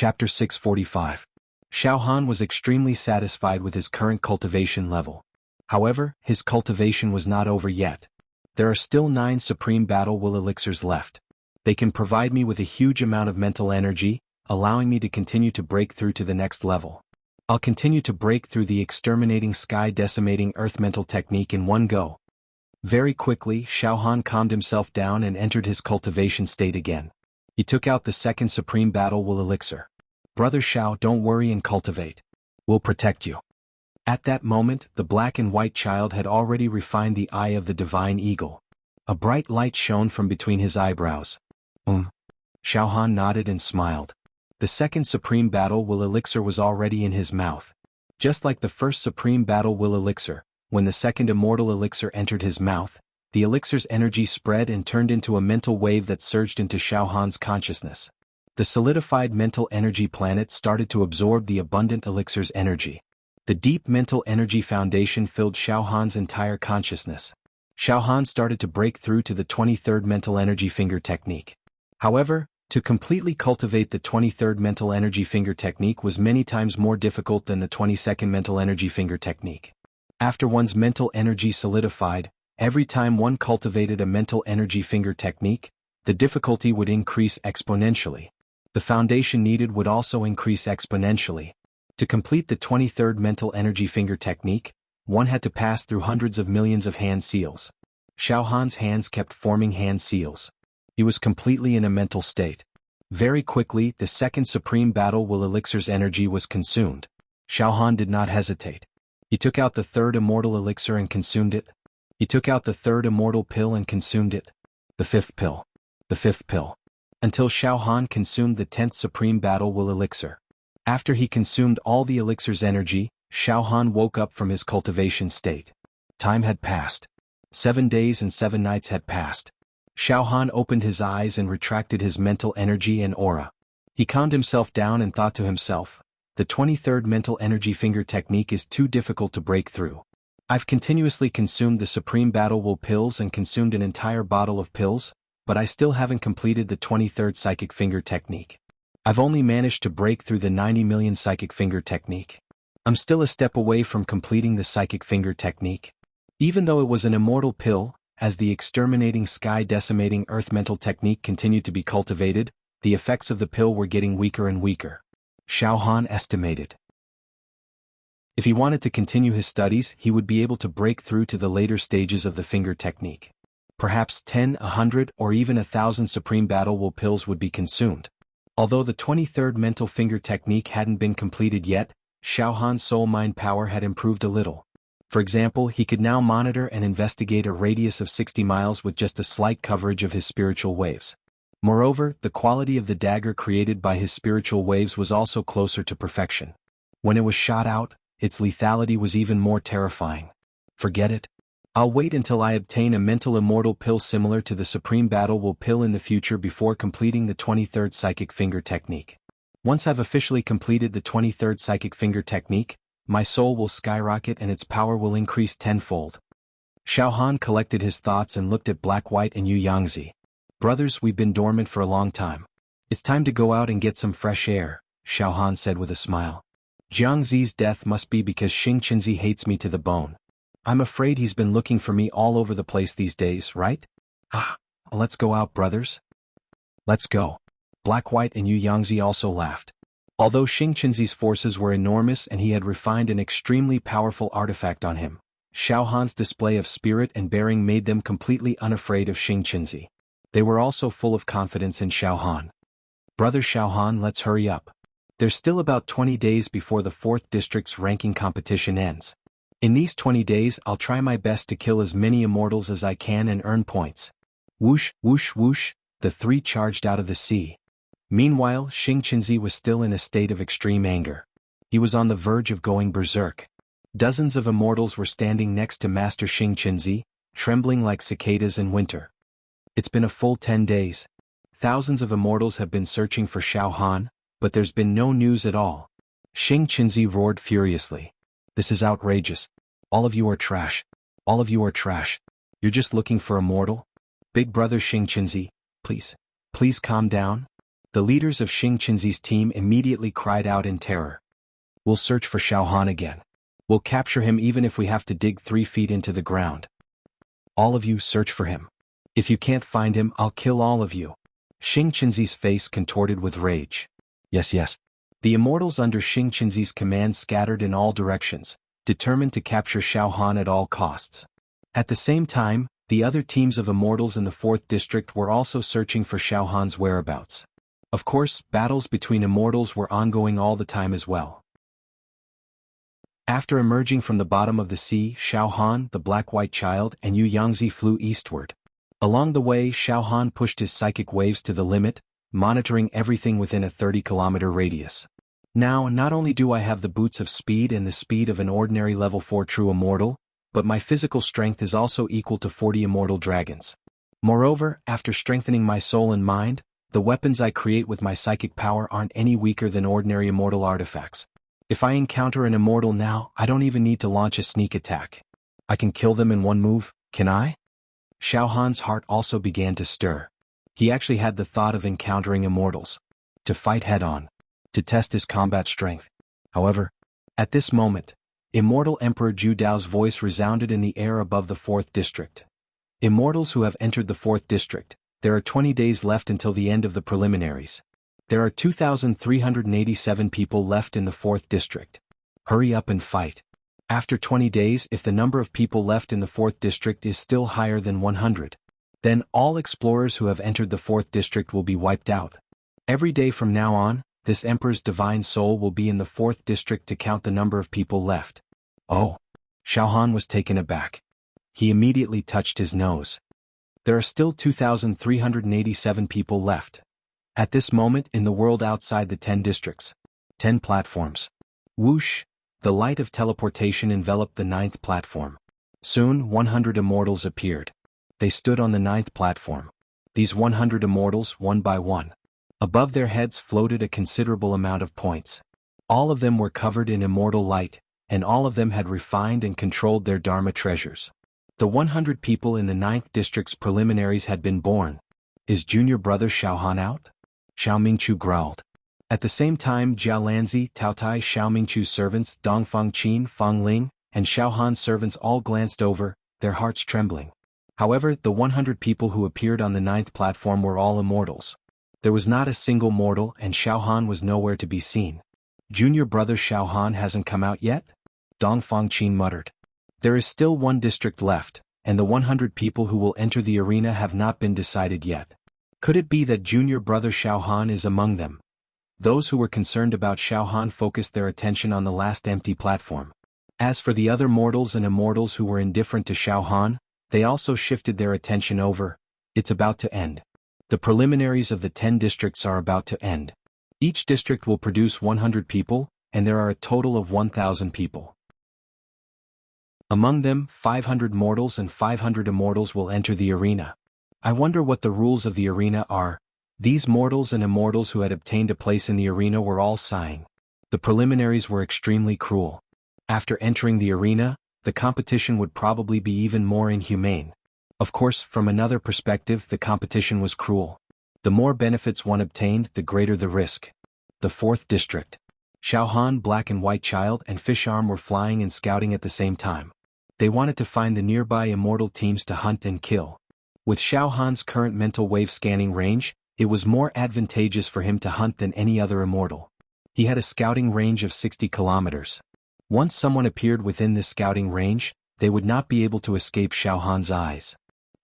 Chapter 645. Xiao Han was extremely satisfied with his current cultivation level. However, his cultivation was not over yet. There are still 9 Supreme Battle Will Elixirs left. They can provide me with a huge amount of mental energy, allowing me to continue to break through to the next level. I'll continue to break through the Exterminating Sky Decimating Earth mental technique in one go. Very quickly, Xiao Han calmed himself down and entered his cultivation state again. He took out the second Supreme Battle Will Elixir. Brother Xiao, don't worry and cultivate. We'll protect you. At that moment, the black and white child had already refined the eye of the divine eagle. A bright light shone from between his eyebrows. Xiao Han nodded and smiled. The second Supreme Battle Will Elixir was already in his mouth. Just like the first Supreme Battle Will Elixir, when the second Immortal Elixir entered his mouth, the elixir's energy spread and turned into a mental wave that surged into Xiao Han's consciousness. The solidified mental energy planet started to absorb the abundant elixir's energy. The deep mental energy foundation filled Xiao Han's entire consciousness. Xiao Han started to break through to the 23rd mental energy finger technique. However, to completely cultivate the 23rd mental energy finger technique was many times more difficult than the 22nd mental energy finger technique. After one's mental energy solidified, every time one cultivated a mental energy finger technique, the difficulty would increase exponentially. The foundation needed would also increase exponentially. To complete the 23rd mental energy finger technique, one had to pass through hundreds of millions of hand seals. Xiao Han's hands kept forming hand seals. He was completely in a mental state. Very quickly, the second Supreme Battle Will Elixir's energy was consumed. Xiao Han did not hesitate. He took out the third Immortal Elixir and consumed it. He took out the third Immortal Pill and consumed it. The fifth pill. The fifth pill. Until Xiao Han consumed the 10th Supreme Battle Will Elixir. After he consumed all the elixir's energy, Xiao Han woke up from his cultivation state. Time had passed. 7 days and 7 nights had passed. Xiao Han opened his eyes and retracted his mental energy and aura. He calmed himself down and thought to himself, the 23rd mental energy finger technique is too difficult to break through. I've continuously consumed the Supreme Battle Will pills and consumed an entire bottle of pills, but I still haven't completed the 23rd psychic finger technique. I've only managed to break through the 90 million psychic finger technique. I'm still a step away from completing the psychic finger technique. Even though it was an immortal pill, as the Exterminating Sky Decimating Earth mental technique continued to be cultivated, the effects of the pill were getting weaker and weaker. Xiao Han estimated. If he wanted to continue his studies, he would be able to break through to the later stages of the finger technique. Perhaps 10, 100, or even 1,000 Supreme Battle Will pills would be consumed. Although the 23rd mental finger technique hadn't been completed yet, Xiao Han's soul-mind power had improved a little. For example, he could now monitor and investigate a radius of 60 miles with just a slight coverage of his spiritual waves. Moreover, the quality of the dagger created by his spiritual waves was also closer to perfection. When it was shot out, its lethality was even more terrifying. Forget it. I'll wait until I obtain a mental immortal pill similar to the Supreme Battle Will pill in the future before completing the 23rd psychic finger technique. Once I've officially completed the 23rd psychic finger technique, my soul will skyrocket and its power will increase tenfold. Xiao Han collected his thoughts and looked at Black White and Yu Yangzi. Brothers, we've been dormant for a long time. It's time to go out and get some fresh air, Xiao Han said with a smile. Jiangzi's death must be because Xing Qinzi hates me to the bone. I'm afraid he's been looking for me all over the place these days, right? Let's go out, brothers. Let's go. Black White and Yu Yangzi also laughed. Although Xing Qinzi's forces were enormous and he had refined an extremely powerful artifact on him, Xiao Han's display of spirit and bearing made them completely unafraid of Xing Qinzi. They were also full of confidence in Xiao Han. Brother Xiao Han, let's hurry up. There's still about 20 days before the 4th district's ranking competition ends. In these 20 days, I'll try my best to kill as many immortals as I can and earn points. Whoosh, whoosh, whoosh, the 3 charged out of the sea. Meanwhile, Xing Qinzi was still in a state of extreme anger. He was on the verge of going berserk. Dozens of immortals were standing next to Master Xing Qinzi, trembling like cicadas in winter. It's been a full 10 days. Thousands of immortals have been searching for Xiao Han, but there's been no news at all. Xing Qinzi roared furiously. This is outrageous. All of you are trash. All of you are trash. You're just looking for a mortal? Big brother Xing Qinzi, please calm down. The leaders of Xing Qinzi's team immediately cried out in terror. We'll search for Xiao Han again. We'll capture him even if we have to dig 3 feet into the ground. All of you search for him. If you can't find him, I'll kill all of you. Xing Qinzi's face contorted with rage. Yes, yes. The immortals under Xing Qinzi's command scattered in all directions, determined to capture Xiao Han at all costs. At the same time, the other teams of immortals in the 4th district were also searching for Xiao Han's whereabouts. Of course, battles between immortals were ongoing all the time as well. After emerging from the bottom of the sea, Xiao Han, the black-white child, and Yu Yangzi flew eastward. Along the way, Xiao Han pushed his psychic waves to the limit, monitoring everything within a 30-kilometer radius. Now, not only do I have the boots of speed and the speed of an ordinary level 4 true immortal, but my physical strength is also equal to 40 immortal dragons. Moreover, after strengthening my soul and mind, the weapons I create with my psychic power aren't any weaker than ordinary immortal artifacts. If I encounter an immortal now, I don't even need to launch a sneak attack. I can kill them in one move, can I? Xiao Han's heart also began to stir. He actually had the thought of encountering immortals. To fight head-on. To test his combat strength. However, at this moment, Immortal Emperor Zhu Dao's voice resounded in the air above the 4th district. Immortals who have entered the 4th district, there are 20 days left until the end of the preliminaries. There are 2,387 people left in the 4th district. Hurry up and fight. After 20 days, if the number of people left in the 4th district is still higher than 100, then all explorers who have entered the 4th district will be wiped out. Every day from now on, this Emperor's divine soul will be in the 4th district to count the number of people left. Oh. Xiao Han was taken aback. He immediately touched his nose. There are still 2,387 people left. At this moment in the world outside the 10 districts. 10 platforms. Whoosh! The light of teleportation enveloped the 9th platform. Soon 100 immortals appeared. They stood on the 9th platform. These 100 immortals, one by one. Above their heads floated a considerable amount of points. All of them were covered in immortal light, and all of them had refined and controlled their Dharma treasures. The 100 people in the 9th district's preliminaries had been born. Is junior brother Xiao Han out? Xiao Mingchu growled. At the same time, Jia Lanzi, Tao Tai, Xiao Mingchu's servants, Dongfang Qin, Fang Ling, and Xiao Han's servants all glanced over, their hearts trembling. However, the 100 people who appeared on the 9th platform were all immortals. There was not a single mortal, and Xiao Han was nowhere to be seen. Junior brother Xiao Han hasn't come out yet? Dongfang Qin muttered. There is still 1 district left, and the 100 people who will enter the arena have not been decided yet. Could it be that junior brother Xiao Han is among them? Those who were concerned about Xiao Han focused their attention on the last empty platform. As for the other mortals and immortals who were indifferent to Xiao Han, they also shifted their attention over. It's about to end. The preliminaries of the 10 districts are about to end. Each district will produce 100 people, and there are a total of 1,000 people. Among them, 500 mortals and 500 immortals will enter the arena. I wonder what the rules of the arena are. These mortals and immortals who had obtained a place in the arena were all sighing. The preliminaries were extremely cruel. After entering the arena, the competition would probably be even more inhumane. Of course, from another perspective, the competition was cruel. The more benefits one obtained, the greater the risk. The 4th district. Xiao Han, black and white child, and Fish Arm were flying and scouting at the same time. They wanted to find the nearby immortal teams to hunt and kill. With Xiao Han's current mental wave scanning range, it was more advantageous for him to hunt than any other immortal. He had a scouting range of 60 kilometers. Once someone appeared within this scouting range, they would not be able to escape Xiao Han's eyes.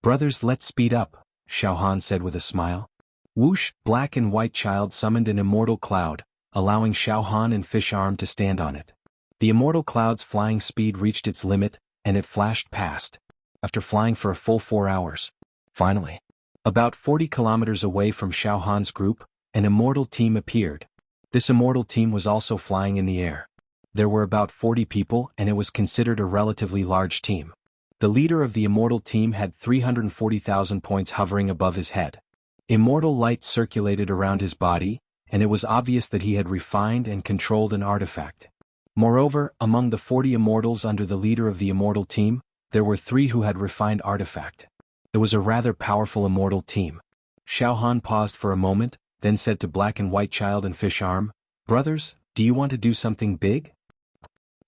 Brothers, let's speed up, Xiao Han said with a smile. Whoosh! Black and white child summoned an immortal cloud, allowing Xiao Han and Fish Arm to stand on it. The immortal cloud's flying speed reached its limit, and it flashed past. After flying for a full 4 hours. Finally, about 40 kilometers away from Xiao Han's group, an immortal team appeared. This immortal team was also flying in the air. There were about 40 people, and it was considered a relatively large team. The leader of the immortal team had 340,000 points hovering above his head. Immortal light circulated around his body, and it was obvious that he had refined and controlled an artifact. Moreover, among the 40 immortals under the leader of the immortal team, there were 3 who had refined artifact. It was a rather powerful immortal team. Xiao Han paused for a moment, then said to Black and White Child and Fish Arm, "Brothers, do you want to do something big?"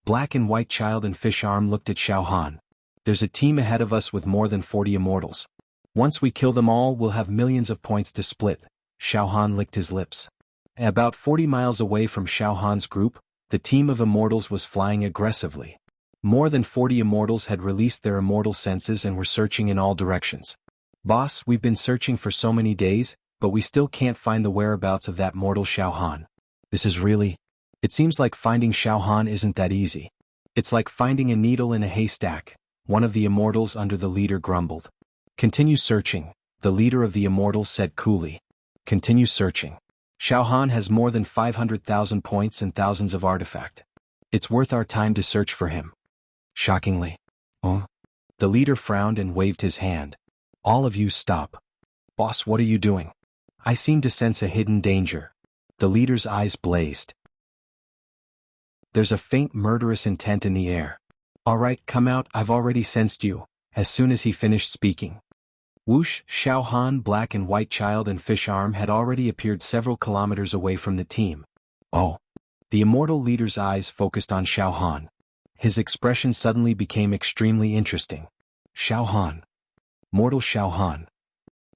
Black and White Child and Fish Arm looked at Xiao Han. "There's a team ahead of us with more than 40 immortals. Once we kill them all, we'll have millions of points to split." Xiao Han licked his lips. About 40 miles away from Xiao Han's group, the team of immortals was flying aggressively. More than 40 immortals had released their immortal senses and were searching in all directions. "Boss, we've been searching for so many days, but we still can't find the whereabouts of that mortal Xiao Han. This is really... It seems like finding Xiao Han isn't that easy. It's like finding a needle in a haystack," one of the immortals under the leader grumbled. "Continue searching," the leader of the immortals said coolly. "Continue searching. Xiao Han has more than 500,000 points and thousands of artifact. It's worth our time to search for him." Shockingly. "Oh?" The leader frowned and waved his hand. "All of you stop." "Boss, what are you doing?" "I seem to sense a hidden danger." The leader's eyes blazed. "There's a faint murderous intent in the air." "All right, come out, I've already sensed you," as soon as he finished speaking. Whoosh, Xiao Han, Black and White Child and Fish Arm had already appeared several kilometers away from the team. "Oh." The immortal leader's eyes focused on Xiao Han. His expression suddenly became extremely interesting. "Xiao Han. Mortal Xiao Han.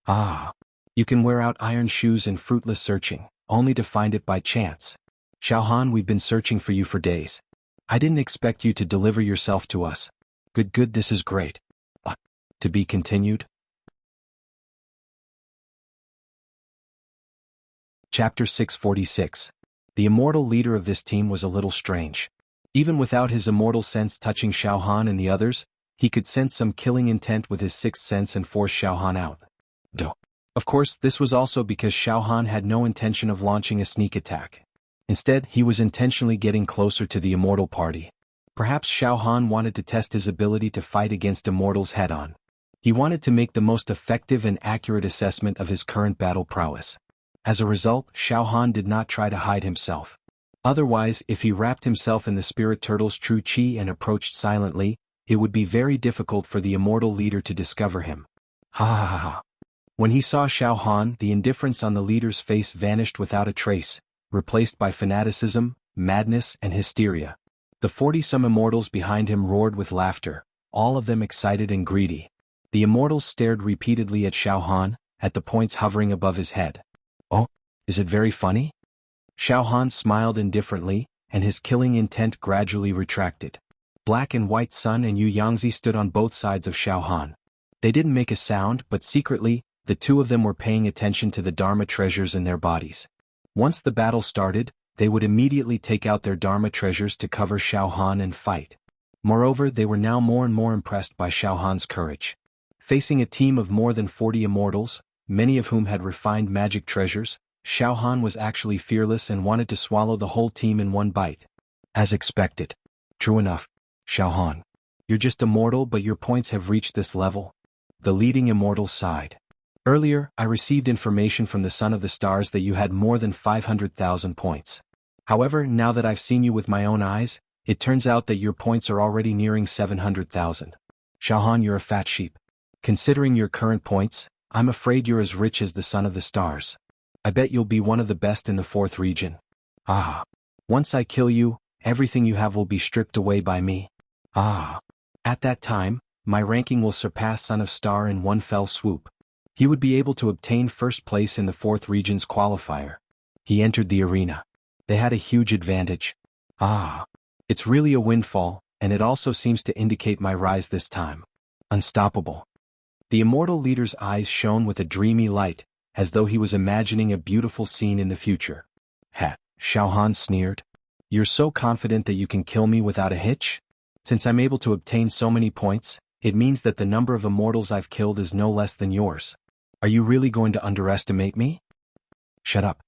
Ah. You can wear out iron shoes in fruitless searching, only to find it by chance. Xiao Han, we've been searching for you for days. I didn't expect you to deliver yourself to us. Good, this is great. To be continued?" Chapter 646. The immortal leader of this team was a little strange. Even without his immortal sense touching Xiao Han and the others, he could sense some killing intent with his sixth sense and force Xiao Han out. Of course, this was also because Xiao Han had no intention of launching a sneak attack. Instead, he was intentionally getting closer to the immortal party. Perhaps Xiao Han wanted to test his ability to fight against immortals head-on. He wanted to make the most effective and accurate assessment of his current battle prowess. As a result, Xiao Han did not try to hide himself. Otherwise, if he wrapped himself in the spirit turtle's true chi and approached silently, it would be very difficult for the immortal leader to discover him. Ha ha ha ha. When he saw Xiao Han, the indifference on the leader's face vanished without a trace, replaced by fanaticism, madness, and hysteria. The 40-some immortals behind him roared with laughter, all of them excited and greedy. The immortals stared repeatedly at Xiao Han, at the points hovering above his head. "Oh, is it very funny?" Xiao Han smiled indifferently, and his killing intent gradually retracted. Black and White Sun and Yu Yangzi stood on both sides of Xiao Han. They didn't make a sound, but secretly, the two of them were paying attention to the Dharma treasures in their bodies. Once the battle started, they would immediately take out their Dharma treasures to cover Xiao Han and fight. Moreover, they were now more and more impressed by Xiao Han's courage. Facing a team of more than 40 immortals, many of whom had refined magic treasures, Xiao Han was actually fearless and wanted to swallow the whole team in one bite. As expected. "True enough, Xiao Han. You're just a mortal, but your points have reached this level." The leading immortal sighed. "Earlier, I received information from the Son of the Stars that you had more than 500,000 points. However, now that I've seen you with my own eyes, it turns out that your points are already nearing 700,000. Xiao Han, you're a fat sheep. Considering your current points, I'm afraid you're as rich as the Son of the Stars. I bet you'll be one of the best in the 4th region. Ah. Once I kill you, everything you have will be stripped away by me. Ah. At that time, my ranking will surpass Son of Star in one fell swoop. He would be able to obtain first place in the 4th region's qualifier." He entered the arena. They had a huge advantage. Ah. It's really a windfall, and it also seems to indicate my rise this time. Unstoppable. The immortal leader's eyes shone with a dreamy light, as though he was imagining a beautiful scene in the future. "Ha," Xiao Han sneered. "You're so confident that you can kill me without a hitch? Since I'm able to obtain so many points, it means that the number of immortals I've killed is no less than yours. Are you really going to underestimate me?" "Shut up."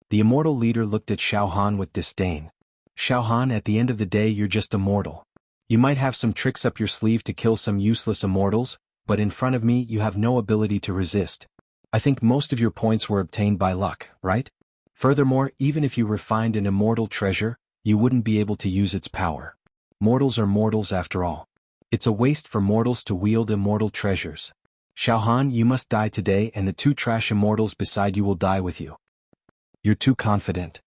The immortal leader looked at Xiao Han with disdain. "Xiao Han, at the end of the day you're just a mortal. You might have some tricks up your sleeve to kill some useless immortals, but in front of me you have no ability to resist. I think most of your points were obtained by luck, right? Furthermore, even if you refined an immortal treasure, you wouldn't be able to use its power. Mortals are mortals after all. It's a waste for mortals to wield immortal treasures." Xiaohan, you must die today and the two trash immortals beside you will die with you. You're too confident.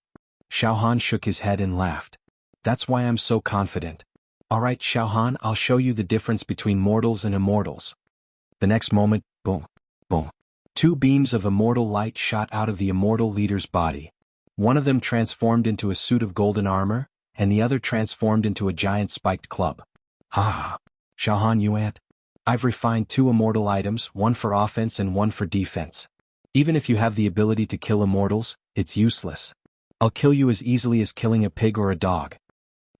Xiaohan shook his head and laughed. That's why I'm so confident. Alright Xiaohan, I'll show you the difference between mortals and immortals. The next moment, boom, boom. Two beams of immortal light shot out of the immortal leader's body. One of them transformed into a suit of golden armor, and the other transformed into a giant spiked club. Ha! Xiaohan Yuan. I've refined two immortal items, one for offense and one for defense. Even if you have the ability to kill immortals, it's useless. I'll kill you as easily as killing a pig or a dog.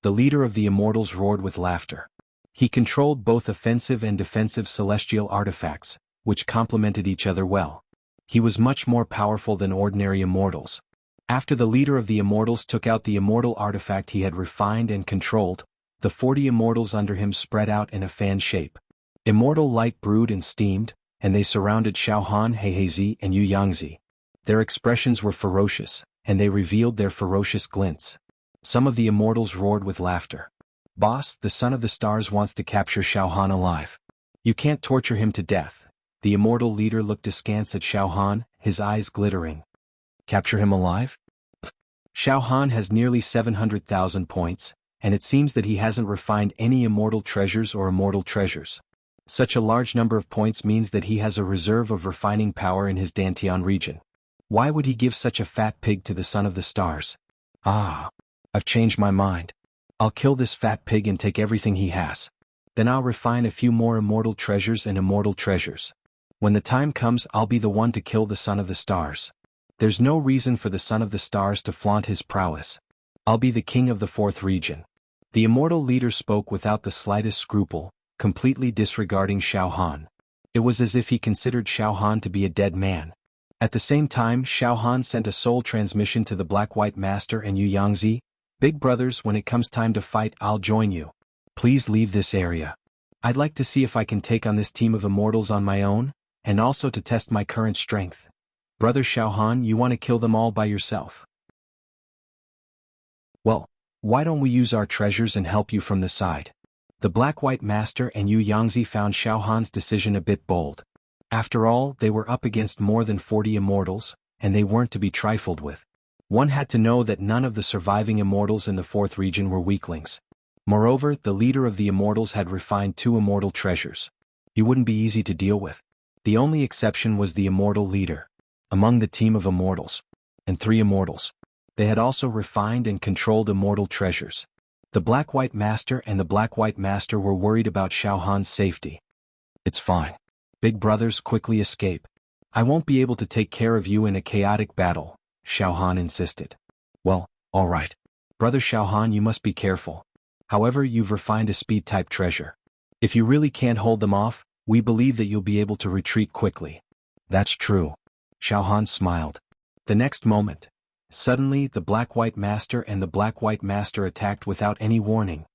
The leader of the immortals roared with laughter. He controlled both offensive and defensive celestial artifacts, which complemented each other well. He was much more powerful than ordinary immortals. After the leader of the immortals took out the immortal artifact he had refined and controlled, the 40 immortals under him spread out in a fan shape. Immortal light brewed and steamed, and they surrounded Xiaohan, Heizi, and Yu Yangzi. Their expressions were ferocious, and they revealed their ferocious glints. Some of the immortals roared with laughter. Boss, the son of the stars wants to capture Xiaohan alive. You can't torture him to death. The immortal leader looked askance at Xiaohan, his eyes glittering. Capture him alive? Xiaohan has nearly 700,000 points, and it seems that he hasn't refined any immortal treasures or immortal treasures. Such a large number of points means that he has a reserve of refining power in his Dantian region. Why would he give such a fat pig to the son of the stars? Ah, I've changed my mind. I'll kill this fat pig and take everything he has. Then I'll refine a few more immortal treasures and immortal treasures. When the time comes, I'll be the one to kill the son of the stars. There's no reason for the son of the stars to flaunt his prowess. I'll be the king of the fourth region. The immortal leader spoke without the slightest scruple, completely disregarding Xiaohan. It was as if he considered Xiaohan to be a dead man. At the same time, Xiaohan sent a soul transmission to the Black-White Master and Yu Yangzi. Big brothers, when it comes time to fight, I'll join you. Please leave this area. I'd like to see if I can take on this team of immortals on my own, and also to test my current strength. Brother Xiaohan, you want to kill them all by yourself? Well, why don't we use our treasures and help you from the side? The Black-White Master and Yu Yangzi found Xiaohan's decision a bit bold. After all, they were up against more than 40 immortals, and they weren't to be trifled with. One had to know that none of the surviving immortals in the fourth region were weaklings. Moreover, the leader of the immortals had refined two immortal treasures. He wouldn't be easy to deal with. The only exception was the immortal leader. Among the team of immortals, and 3 immortals, they had also refined and controlled immortal treasures. The Black-White Master and the Black-White Master were worried about Xiaohan's safety. It's fine. Big brothers, quickly escape. I won't be able to take care of you in a chaotic battle, Xiaohan insisted. Well, all right. Brother Xiaohan, you must be careful. However, you've refined a speed-type treasure. If you really can't hold them off, we believe that you'll be able to retreat quickly. That's true. Xiaohan smiled. The next moment, suddenly the Black-White Master and the Black-White Master attacked without any warning.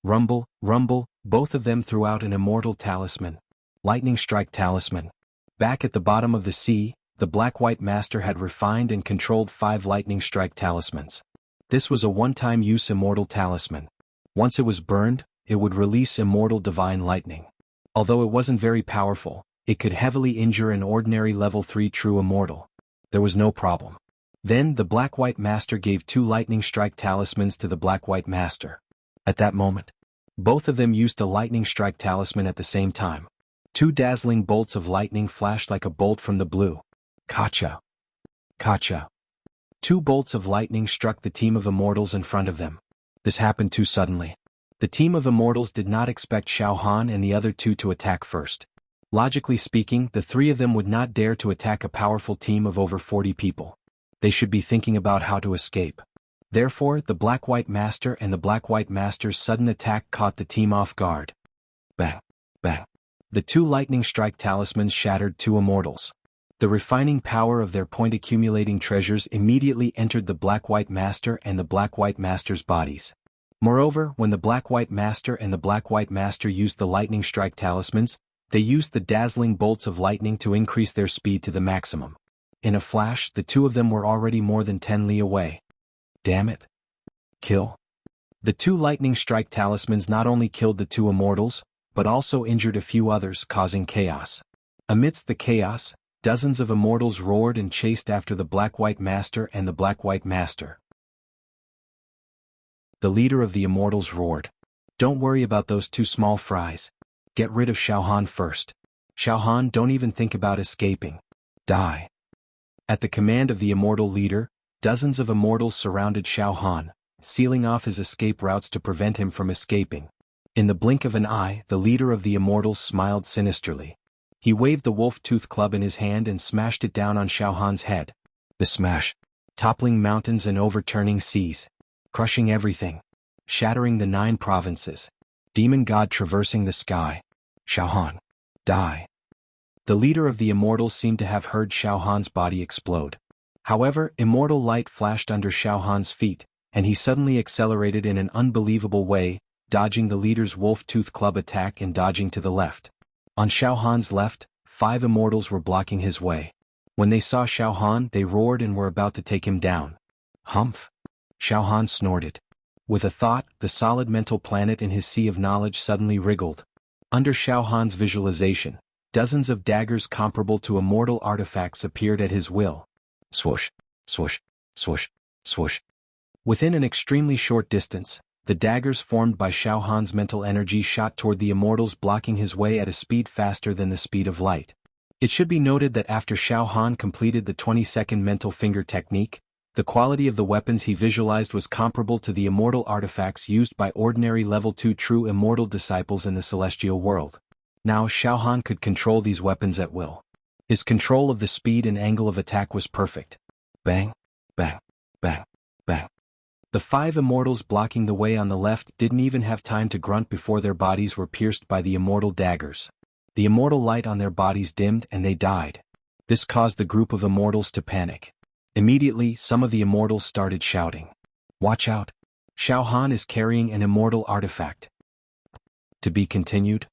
Rumble, rumble, both of them threw out an immortal talisman. Lightning strike talisman. Back at the bottom of the sea, the Black-White Master had refined and controlled 5 lightning strike talismans. This was a one-time use immortal talisman. Once it was burned, it would release immortal divine lightning. Although it wasn't very powerful, it could heavily injure an ordinary level 3 true immortal. There was no problem. Then the Black-White Master gave 2 lightning strike talismans to the Black-White Master. At that moment, both of them used a lightning strike talisman at the same time. 2 dazzling bolts of lightning flashed like a bolt from the blue. Kacha. Kacha. 2 bolts of lightning struck the team of immortals in front of them. This happened too suddenly. The team of immortals did not expect Xiaohan and the other 2 to attack first. Logically speaking, the 3 of them would not dare to attack a powerful team of over 40 people. They should be thinking about how to escape. Therefore, the Black-White Master and the Black-White Master's sudden attack caught the team off guard. Bang, bang. The 2 lightning strike talismans shattered 2 immortals. The refining power of their point-accumulating treasures immediately entered the Black-White Master and the Black-White Master's bodies. Moreover, when the Black-White Master and the Black-White Master used the lightning strike talismans, they used the dazzling bolts of lightning to increase their speed to the maximum. In a flash, the 2 of them were already more than 10 li away. Damn it. Kill. The 2 lightning strike talismans not only killed the 2 immortals, but also injured a few others, causing chaos. Amidst the chaos, dozens of immortals roared and chased after the Black-White Master and the Black-White Master. The leader of the immortals roared. "Don't worry about those two small fries. Get rid of Xiaohan first. Xiaohan, don't even think about escaping. Die." At the command of the immortal leader, dozens of immortals surrounded Xiaohan, sealing off his escape routes to prevent him from escaping. In the blink of an eye, the leader of the immortals smiled sinisterly. He waved the wolf-tooth club in his hand and smashed it down on Xiaohan's head. The smash, toppling mountains and overturning seas, crushing everything, shattering the 9 provinces. Demon God traversing the sky. Xiaohan, die. The leader of the immortals seemed to have heard Xiaohan's body explode. However, immortal light flashed under Xiaohan's feet, and he suddenly accelerated in an unbelievable way, dodging the leader's wolf-tooth club attack and dodging to the left. On Xiaohan's left, 5 immortals were blocking his way. When they saw Xiaohan, they roared and were about to take him down. Humph! Xiaohan snorted. With a thought, the solid mental planet in his sea of knowledge suddenly wriggled. Under Xiaohan's visualization, dozens of daggers comparable to immortal artifacts appeared at his will. Swoosh, swoosh, swoosh, swoosh. Within an extremely short distance, the daggers formed by Xiaohan's mental energy shot toward the immortals, blocking his way at a speed faster than the speed of light. It should be noted that after Xiaohan completed the 20-second mental finger technique, the quality of the weapons he visualized was comparable to the immortal artifacts used by ordinary level 2 true immortal disciples in the celestial world. Now Xiaohan could control these weapons at will. His control of the speed and angle of attack was perfect. Bang, bang, bang, bang. The 5 immortals blocking the way on the left didn't even have time to grunt before their bodies were pierced by the immortal daggers. The immortal light on their bodies dimmed and they died. This caused the group of immortals to panic. Immediately, some of the immortals started shouting. "Watch out! Xiaohan is carrying an immortal artifact." To be continued.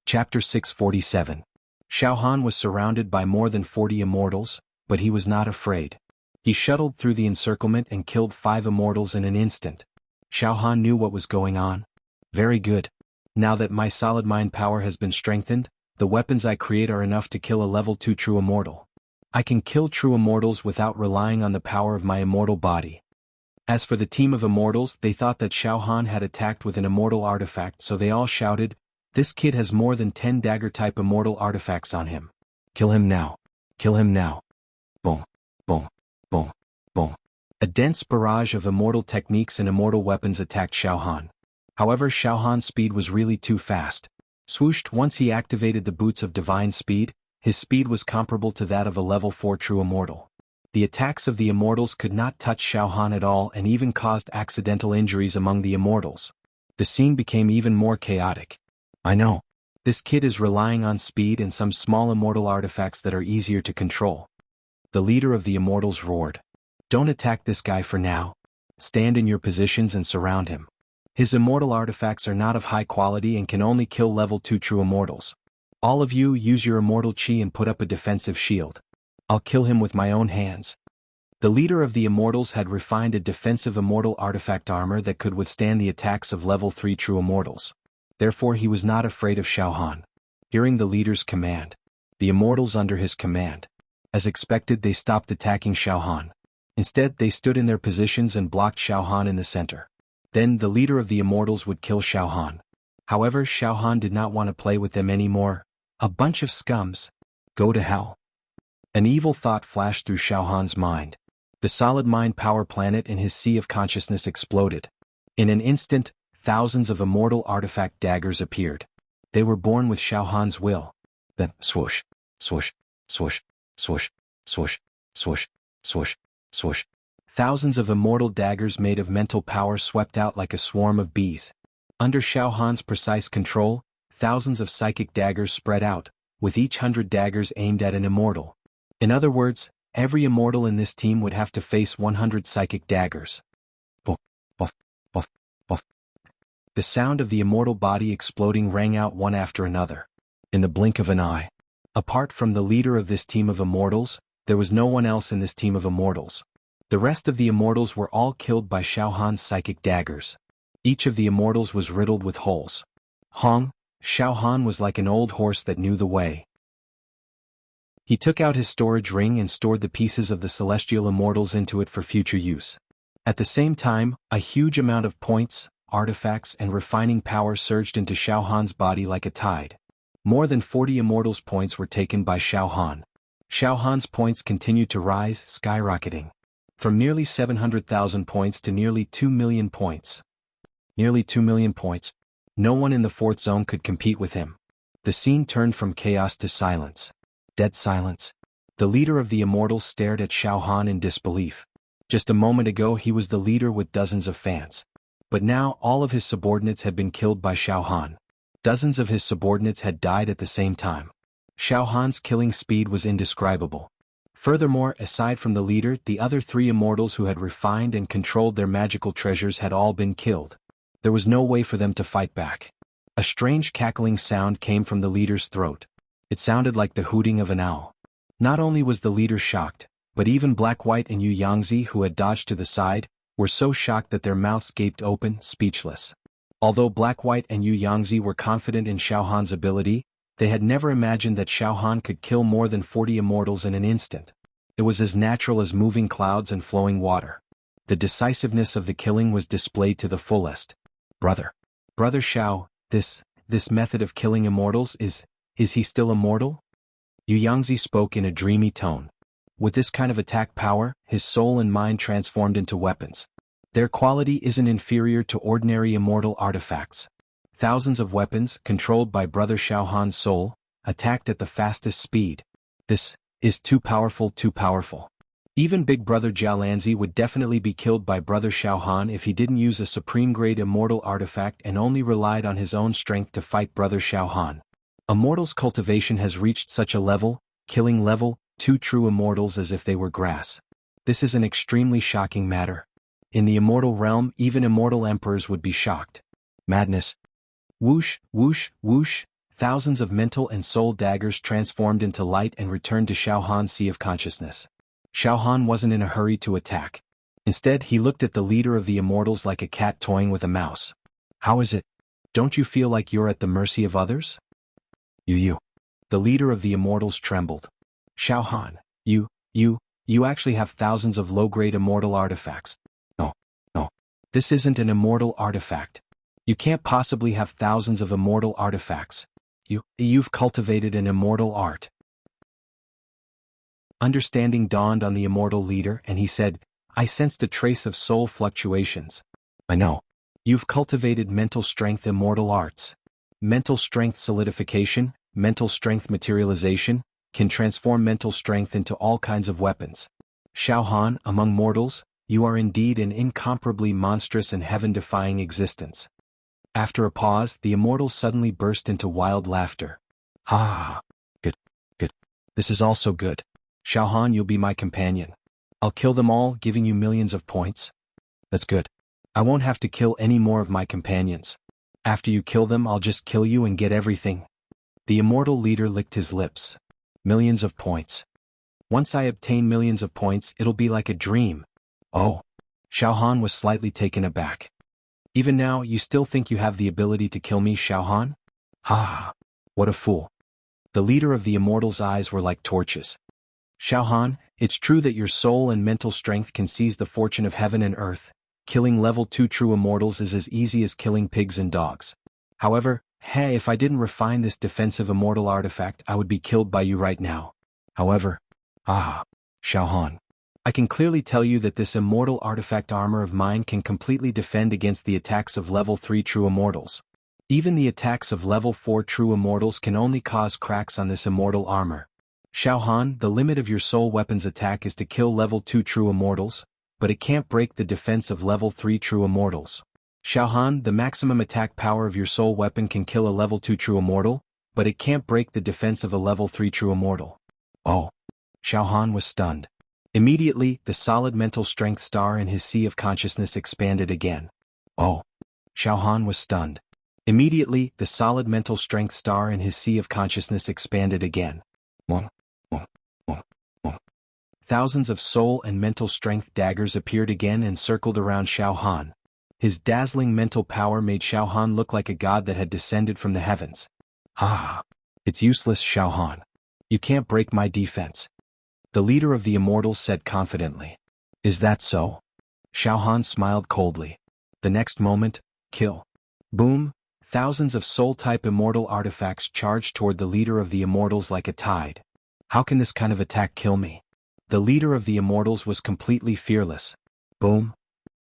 Chapter 647. Xiaohan was surrounded by more than 40 immortals, but he was not afraid. He shuttled through the encirclement and killed 5 immortals in an instant. Xiaohan knew what was going on. Very good. Now that my solid mind power has been strengthened, the weapons I create are enough to kill a level 2 true immortal. I can kill true immortals without relying on the power of my immortal body. As for the team of immortals, they thought that Xiaohan had attacked with an immortal artifact, so they all shouted, "This kid has more than 10 dagger-type immortal artifacts on him. Kill him now. Kill him now." Boom, boom, boom, boom. A dense barrage of immortal techniques and immortal weapons attacked Xiaohan. However, Xiaohan's speed was really too fast. Swooshed, once he activated the boots of divine speed, his speed was comparable to that of a level 4 true immortal. The attacks of the immortals could not touch Xiaohan at all and even caused accidental injuries among the immortals. The scene became even more chaotic. I know. This kid is relying on speed and some small immortal artifacts that are easier to control. The leader of the immortals roared. "Don't attack this guy for now. Stand in your positions and surround him. His immortal artifacts are not of high quality and can only kill level 2 true immortals. All of you use your immortal chi and put up a defensive shield. I'll kill him with my own hands." The leader of the immortals had refined a defensive immortal artifact armor that could withstand the attacks of level 3 true immortals. Therefore he was not afraid of Xiaohan. Hearing the leader's command, the immortals under his command, as expected, they stopped attacking Xiaohan. Instead, they stood in their positions and blocked Xiaohan in the center. Then the leader of the immortals would kill Xiaohan. However, Xiaohan did not want to play with them anymore. A bunch of scums. Go to hell. An evil thought flashed through Xiaohan's mind. The solid mind power planet in his sea of consciousness exploded. In an instant, thousands of immortal artifact daggers appeared. They were born with Xiaohan's will. Then, swoosh, swoosh, swoosh, swoosh, swoosh, swoosh, swoosh, swoosh. Thousands of immortal daggers made of mental power swept out like a swarm of bees. Under Xiaohan's precise control, thousands of psychic daggers spread out, with each 100 daggers aimed at an immortal. In other words, every immortal in this team would have to face 100 psychic daggers. Buff, buff, buff, buff. The sound of the immortal body exploding rang out one after another. In the blink of an eye. Apart from the leader of this team of immortals, there was no one else in this team of immortals. The rest of the immortals were all killed by Xiaohan's psychic daggers. Each of the immortals was riddled with holes. Hong, Xiao Han was like an old horse that knew the way. He took out his storage ring and stored the pieces of the celestial immortals into it for future use. At the same time, a huge amount of points, artifacts and refining power surged into Xiao Han's body like a tide. More than 40 immortals points were taken by Xiao Han. Xiao Han's points continued to rise, skyrocketing. From nearly 700,000 points to nearly 2 million points. Nearly 2 million points. No one in the fourth zone could compete with him. The scene turned from chaos to silence. Dead silence. The leader of the immortals stared at Xiao Han in disbelief. Just a moment ago he was the leader with dozens of fans. But now all of his subordinates had been killed by Xiao Han. Dozens of his subordinates had died at the same time. Xiao Han's killing speed was indescribable. Furthermore, aside from the leader, the other 3 immortals who had refined and controlled their magical treasures had all been killed. There was no way for them to fight back. A strange cackling sound came from the leader's throat. It sounded like the hooting of an owl. Not only was the leader shocked, but even Black White and Yu Yangzi, who had dodged to the side, were so shocked that their mouths gaped open, speechless. Although Black White and Yu Yangzi were confident in Xiao Han's ability, they had never imagined that Xiao Han could kill more than 40 immortals in an instant. It was as natural as moving clouds and flowing water. The decisiveness of the killing was displayed to the fullest. Brother Xiao, this method of killing immortals is he still immortal? Yu Yangzi spoke in a dreamy tone. With this kind of attack power, his soul and mind transformed into weapons. Their quality isn't inferior to ordinary immortal artifacts. Thousands of weapons, controlled by Brother Xiao Han's soul, attacked at the fastest speed. This is too powerful, too powerful. Even Big Brother Jialanzi would definitely be killed by Brother Xiao Han if he didn't use a supreme-grade immortal artifact and only relied on his own strength to fight Brother Xiao Han. Immortal's cultivation has reached such a level, killing level 2 true immortals as if they were grass. This is an extremely shocking matter. In the immortal realm, even immortal emperors would be shocked. Madness. Whoosh, whoosh, whoosh, thousands of mental and soul daggers transformed into light and returned to Xiao Han's sea of consciousness. Xiao Han wasn't in a hurry to attack. Instead, he looked at the leader of the immortals like a cat toying with a mouse. How is it? Don't you feel like you're at the mercy of others? You. The leader of the immortals trembled. Xiao Han, you actually have thousands of low-grade immortal artifacts. No. This isn't an immortal artifact. You can't possibly have thousands of immortal artifacts. You've cultivated an immortal art. Understanding dawned on the immortal leader and he said, I sensed a trace of soul fluctuations. I know. You've cultivated mental strength immortal arts. Mental strength solidification, mental strength materialization, can transform mental strength into all kinds of weapons. Xiao Han, among mortals, you are indeed an incomparably monstrous and heaven-defying existence. After a pause, the immortals suddenly burst into wild laughter. Ha! Good. This is also good. Xiao Han, you'll be my companion. I'll kill them all, giving you millions of points. That's good. I won't have to kill any more of my companions. After you kill them, I'll just kill you and get everything. The immortal leader licked his lips. Millions of points. Once I obtain millions of points, it'll be like a dream. Oh. Xiao Han was slightly taken aback. Even now, you still think you have the ability to kill me, Xiao Han? Ha! What a fool. The leader of the immortals' eyes were like torches. Xiao Han, it's true that your soul and mental strength can seize the fortune of heaven and earth. Killing level 2 true immortals is as easy as killing pigs and dogs. However, if I didn't refine this defensive immortal artifact, I would be killed by you right now. However, Xiao Han, I can clearly tell you that this immortal artifact armor of mine can completely defend against the attacks of level 3 true immortals. Even the attacks of level 4 true immortals can only cause cracks on this immortal armor. Xiao Han, the limit of your soul weapon's attack is to kill level 2 true immortals, but it can't break the defense of level 3 true immortals. Xiao Han, the maximum attack power of your soul weapon can kill a level 2 true immortal, but it can't break the defense of a level 3 true immortal. Oh. Xiao Han was stunned. Immediately, the solid mental strength star in his sea of consciousness expanded again. Oh. Xiao Han was stunned. Immediately, the solid mental strength star in his sea of consciousness expanded again. Thousands of soul and mental strength daggers appeared again and circled around Xiao Han. His dazzling mental power made Xiao Han look like a god that had descended from the heavens. "Ah, it's useless, Xiao Han. You can't break my defense," the leader of the Immortals said confidently. "Is that so?" Xiao Han smiled coldly. The next moment, kill. Boom, thousands of soul-type immortal artifacts charged toward the leader of the Immortals like a tide. How can this kind of attack kill me? The leader of the Immortals was completely fearless. Boom.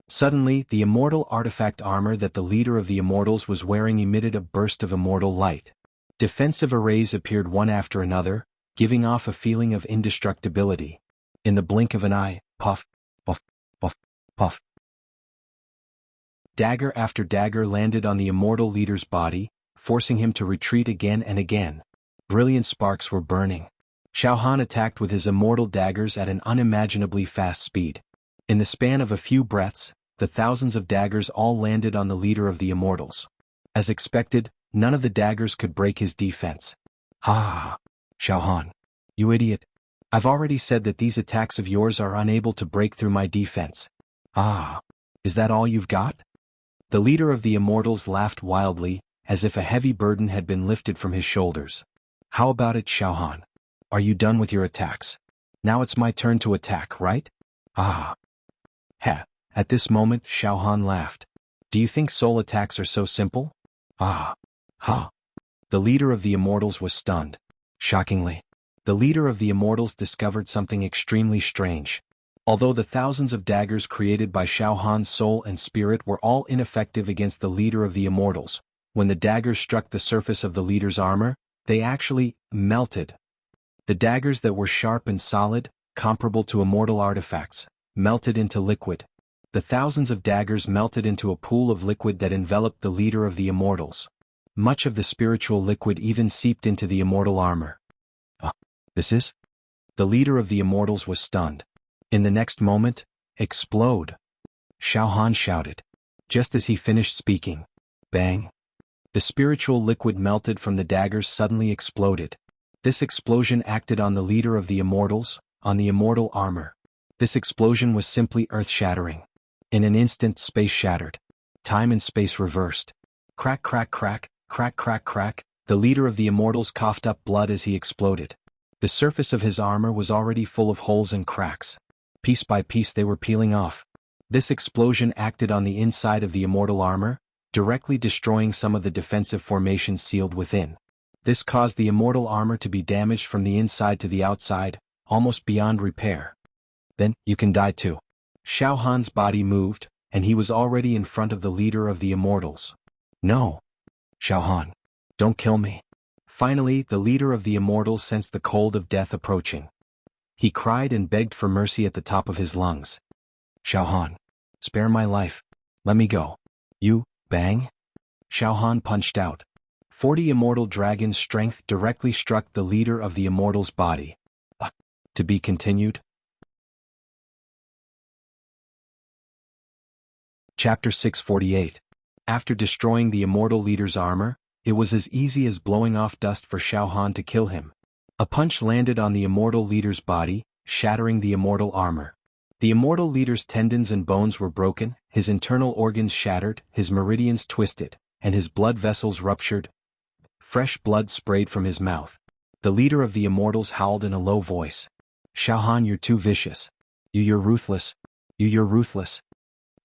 Suddenly, the immortal artifact armor that the leader of the Immortals was wearing emitted a burst of immortal light. Defensive arrays appeared one after another, giving off a feeling of indestructibility. In the blink of an eye, puff, puff, puff, puff. Dagger after dagger landed on the immortal leader's body, forcing him to retreat again and again. Brilliant sparks were burning. Xiao Han attacked with his immortal daggers at an unimaginably fast speed. In the span of a few breaths, the thousands of daggers all landed on the leader of the Immortals. As expected, none of the daggers could break his defense. "Ha! Xiao Han. You idiot. I've already said that these attacks of yours are unable to break through my defense. Ah, is that all you've got?" The leader of the Immortals laughed wildly, as if a heavy burden had been lifted from his shoulders. "How about it, Xiao Han? Are you done with your attacks? Now it's my turn to attack, right? Ah." Ha! At this moment, Xiao Han laughed. "Do you think soul attacks are so simple?" Ah! Ha! The leader of the Immortals was stunned. Shockingly, the leader of the Immortals discovered something extremely strange. Although the thousands of daggers created by Xiao Han's soul and spirit were all ineffective against the leader of the Immortals, when the daggers struck the surface of the leader's armor, they actually melted. The daggers that were sharp and solid, comparable to immortal artifacts, melted into liquid. The thousands of daggers melted into a pool of liquid that enveloped the leader of the Immortals. Much of the spiritual liquid even seeped into the immortal armor. This is? The leader of the Immortals was stunned. In the next moment, explode! Xiao Han shouted. Just as he finished speaking, bang! The spiritual liquid melted from the daggers suddenly exploded. This explosion acted on the leader of the Immortals, on the immortal armor. This explosion was simply earth-shattering. In an instant, space shattered. Time and space reversed. Crack, crack, crack, crack, crack, crack. The leader of the Immortals coughed up blood as he exploded. The surface of his armor was already full of holes and cracks. Piece by piece they were peeling off. This explosion acted on the inside of the immortal armor, directly destroying some of the defensive formations sealed within. This caused the immortal armor to be damaged from the inside to the outside, almost beyond repair. "Then, you can die too." Xiao Han's body moved, and he was already in front of the leader of the Immortals. "No. Xiao Han. Don't kill me." Finally, the leader of the Immortals sensed the cold of death approaching. He cried and begged for mercy at the top of his lungs. "Xiao Han. Spare my life. Let me go." "You, bang." Xiao Han punched out. 40 immortal dragons' strength directly struck the leader of the Immortals' body. To be continued. Chapter 648. After destroying the immortal leader's armor, it was as easy as blowing off dust for Xiao Han to kill him. A punch landed on the immortal leader's body, shattering the immortal armor. The immortal leader's tendons and bones were broken, his internal organs shattered, his meridians twisted, and his blood vessels ruptured. Fresh blood sprayed from his mouth. The leader of the Immortals howled in a low voice. "Xiao Han, you're too vicious. You're ruthless. You're ruthless."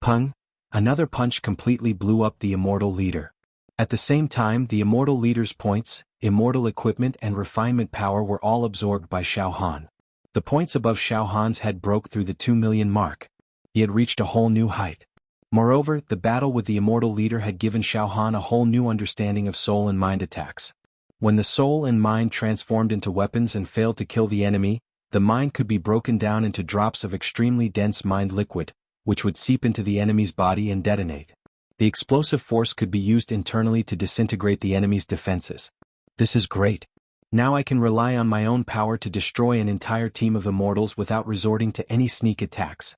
Pung! Another punch completely blew up the immortal leader. At the same time, the immortal leader's points, immortal equipment and refinement power were all absorbed by Xiao Han. The points above Xiao Han's head broke through the 2 million mark. He had reached a whole new height. Moreover, the battle with the immortal leader had given Xiao Han a whole new understanding of soul and mind attacks. When the soul and mind transformed into weapons and failed to kill the enemy, the mind could be broken down into drops of extremely dense mind liquid, which would seep into the enemy's body and detonate. The explosive force could be used internally to disintegrate the enemy's defenses. This is great. Now I can rely on my own power to destroy an entire team of immortals without resorting to any sneak attacks.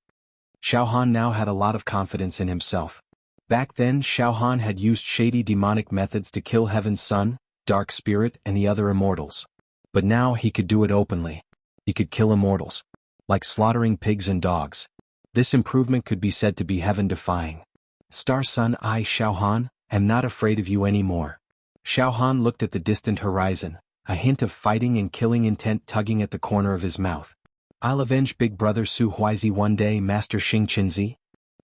Xiao Han now had a lot of confidence in himself. Back then, Xiao Han had used shady demonic methods to kill Heaven's Son, Dark Spirit and the other immortals. But now he could do it openly. He could kill immortals. Like slaughtering pigs and dogs. This improvement could be said to be heaven-defying. Star Sun, I, Xiao Han, am not afraid of you anymore. Xiao Han looked at the distant horizon, a hint of fighting and killing intent tugging at the corner of his mouth. I'll avenge Big Brother Su Huizi one day, Master Xing Qinzi.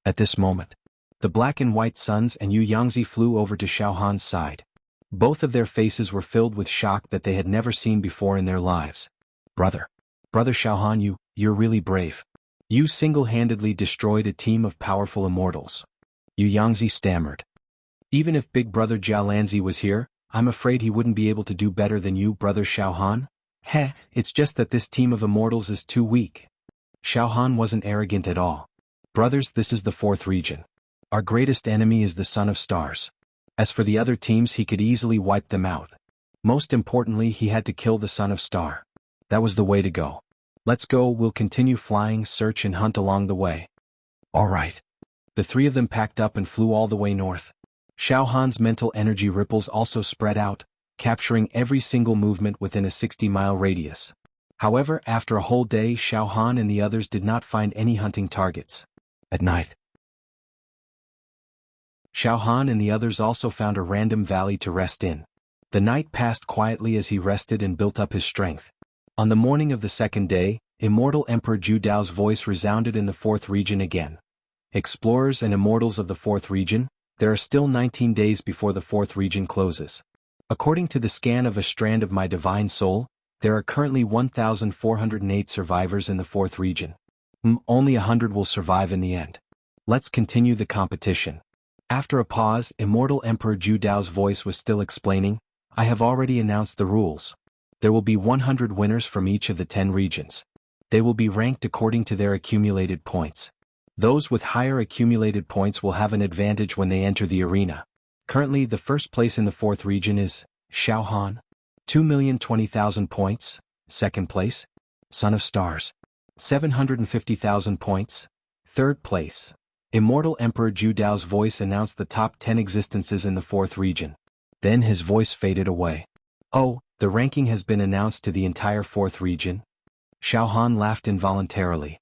At this moment, the black and white suns and Yu Yangzi flew over to Xiao Han's side. Both of their faces were filled with shock that they had never seen before in their lives. Brother Xiao Han, you're really brave. You single-handedly destroyed a team of powerful immortals. Yu Yangzi stammered. Even if Big Brother Jialanzi was here, I'm afraid he wouldn't be able to do better than you, Brother Xiao Han. Heh, it's just that this team of immortals is too weak. Xiao Han wasn't arrogant at all. Brothers, this is the 4th region. Our greatest enemy is the Son of Stars. As for the other teams, he could easily wipe them out. Most importantly, he had to kill the Son of Star. That was the way to go. Let's go, we'll continue flying, search and hunt along the way. All right. The three of them packed up and flew all the way north. Xiao Han's mental energy ripples also spread out, capturing every single movement within a 60-mile radius. However, after a whole day, Xiao Han and the others did not find any hunting targets. At night, Xiao Han and the others also found a random valley to rest in. The night passed quietly as he rested and built up his strength. On the morning of the 2nd day, Immortal Emperor Ju Dao's voice resounded in the 4th region again. Explorers and immortals of the 4th region, there are still 19 days before the 4th region closes. According to the scan of a strand of my divine soul, there are currently 1,408 survivors in the 4th region. Only 100 will survive in the end. Let's continue the competition. After a pause, Immortal Emperor Ju Dao's voice was still explaining, I have already announced the rules. There will be 100 winners from each of the 10 regions. They will be ranked according to their accumulated points. Those with higher accumulated points will have an advantage when they enter the arena. Currently, the first place in the 4th region is Xiao Han, 2,020,000 points. Second place, Son of Stars, 750,000 points. Third place, Immortal Emperor Ju Dao's voice announced the top 10 existences in the 4th region. Then his voice faded away. Oh, the ranking has been announced to the entire 4th region? Xiao Han laughed involuntarily.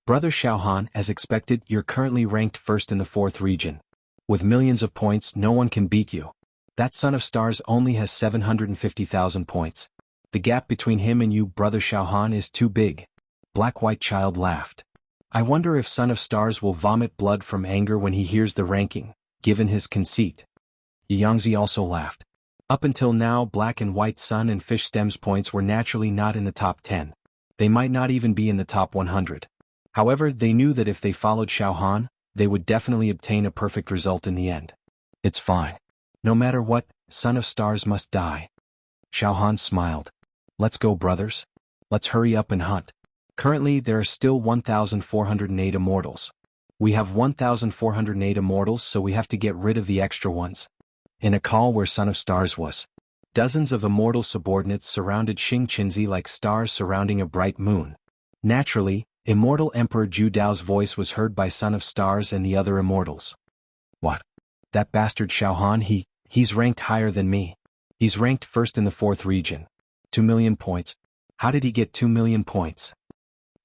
Brother Xiao Han, as expected, you're currently ranked first in the 4th region. With millions of points, no one can beat you. That Son of Stars only has 750,000 points. The gap between him and you, Brother Xiao Han, is too big. Black-White Child laughed. I wonder if Son of Stars will vomit blood from anger when he hears the ranking, given his conceit. Yangzi also laughed. Up until now, Black and White Sun and Fish Stem's points were naturally not in the top 10. They might not even be in the top 100. However, they knew that if they followed Xiao Han, they would definitely obtain a perfect result in the end. It's fine. No matter what, Son of Stars must die. Xiao Han smiled. Let's go, brothers. Let's hurry up and hunt. Currently, there are still 1,408 immortals. We have 1,408 immortals, so we have to get rid of the extra ones. In a call where Son of Stars was, dozens of immortal subordinates surrounded Xing Qinzi like stars surrounding a bright moon. Naturally, Immortal Emperor Ju Dao's voice was heard by Son of Stars and the other immortals. What? That bastard Xiao Han, he's ranked higher than me. He's ranked first in the 4th region. 2 million points. How did he get 2 million points?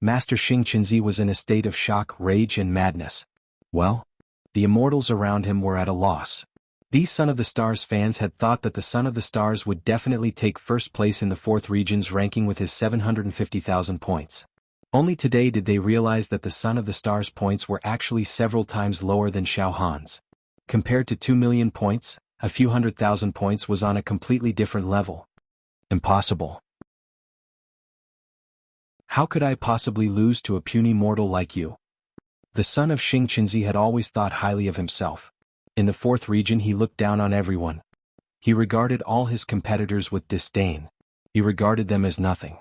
Master Xing Qinzi was in a state of shock, rage and madness. Well, the immortals around him were at a loss. These Son of the Stars fans had thought that the Son of the Stars would definitely take first place in the 4th region's ranking with his 750,000 points. Only today did they realize that the Son of the Stars points were actually several times lower than Xiao Han's. Compared to 2 million points, a few 100,000 points was on a completely different level. Impossible. How could I possibly lose to a puny mortal like you? The son of Xing Qinzi had always thought highly of himself. In the 4th region he looked down on everyone. He regarded all his competitors with disdain. He regarded them as nothing.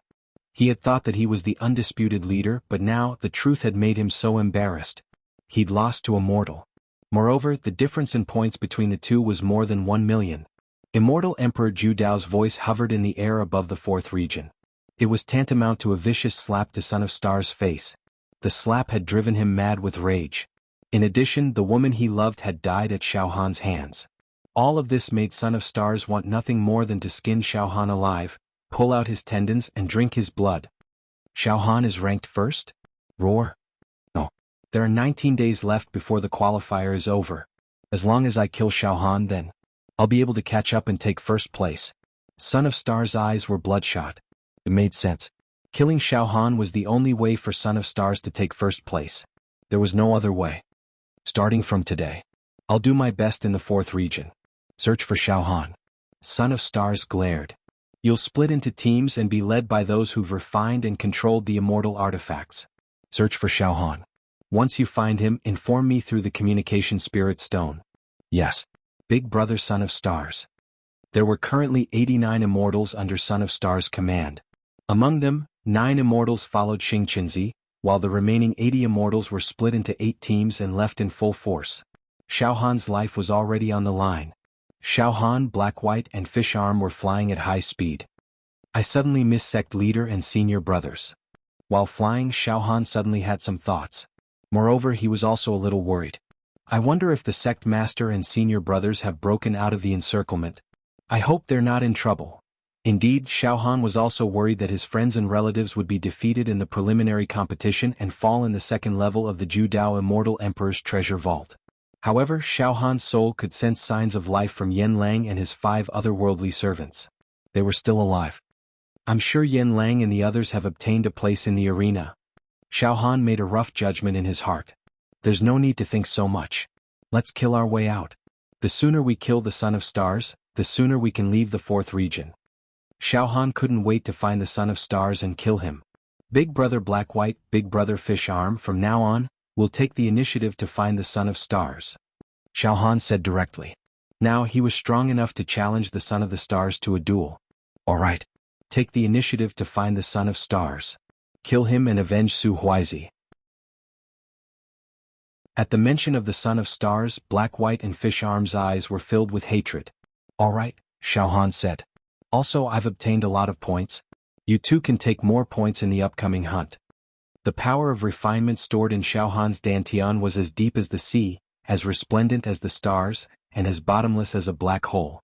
He had thought that he was the undisputed leader, but now the truth had made him so embarrassed. He'd lost to a mortal. Moreover, the difference in points between the two was more than 1 million. Immortal Emperor Ju Dao's voice hovered in the air above the 4th region. It was tantamount to a vicious slap to Son of Star's face. The slap had driven him mad with rage. In addition, the woman he loved had died at Xiao Han's hands. All of this made Son of Stars want nothing more than to skin Xiao Han alive, pull out his tendons and drink his blood. Xiao Han is ranked first? Roar. No. There are 19 days left before the qualifier is over. As long as I kill Xiaohan, then I'll be able to catch up and take first place. Son of Star's eyes were bloodshot. It made sense. Killing Xiaohan was the only way for Son of Stars to take first place. There was no other way. Starting from today, I'll do my best in the 4th region. Search for Xiaohan. Son of Stars glared. You'll split into teams and be led by those who've refined and controlled the immortal artifacts. Search for Xiaohan. Once you find him, inform me through the communication spirit stone. Yes. Big Brother Son of Stars. There were currently 89 immortals under Son of Stars' command. Among them, 9 immortals followed Xingqinzi, while the remaining 80 immortals were split into 8 teams and left in full force. Xiaohan's life was already on the line. Xiaohan, Black-White, and Fish Arm were flying at high speed. I suddenly miss sect leader and senior brothers. While flying, Xiaohan suddenly had some thoughts. Moreover, he was also a little worried. I wonder if the sect master and senior brothers have broken out of the encirclement. I hope they're not in trouble. Indeed, Xiaohan was also worried that his friends and relatives would be defeated in the preliminary competition and fall in the 2nd level of the Judao Immortal Emperor's treasure vault. However, Xiaohan's soul could sense signs of life from Yen Lang and his 5 otherworldly servants. They were still alive. I'm sure Yen Lang and the others have obtained a place in the arena. Xiaohan made a rough judgment in his heart. There's no need to think so much. Let's kill our way out. The sooner we kill the Son of Stars, the sooner we can leave the 4th region. Xiaohan couldn't wait to find the Son of Stars and kill him. Big Brother Black-White, Big Brother Fish Arm, from now on, will take the initiative to find the Son of Stars. Xiaohan said directly. Now he was strong enough to challenge the Son of the Stars to a duel. All right. Take the initiative to find the Son of Stars. Kill him and avenge Su Huizi. At the mention of the Son of Stars, Black-White and Fish Arm's eyes were filled with hatred. All right, Xiaohan said. Also, I've obtained a lot of points. You too can take more points in the upcoming hunt. The power of refinement stored in Xiaohan's dantian was as deep as the sea, as resplendent as the stars, and as bottomless as a black hole.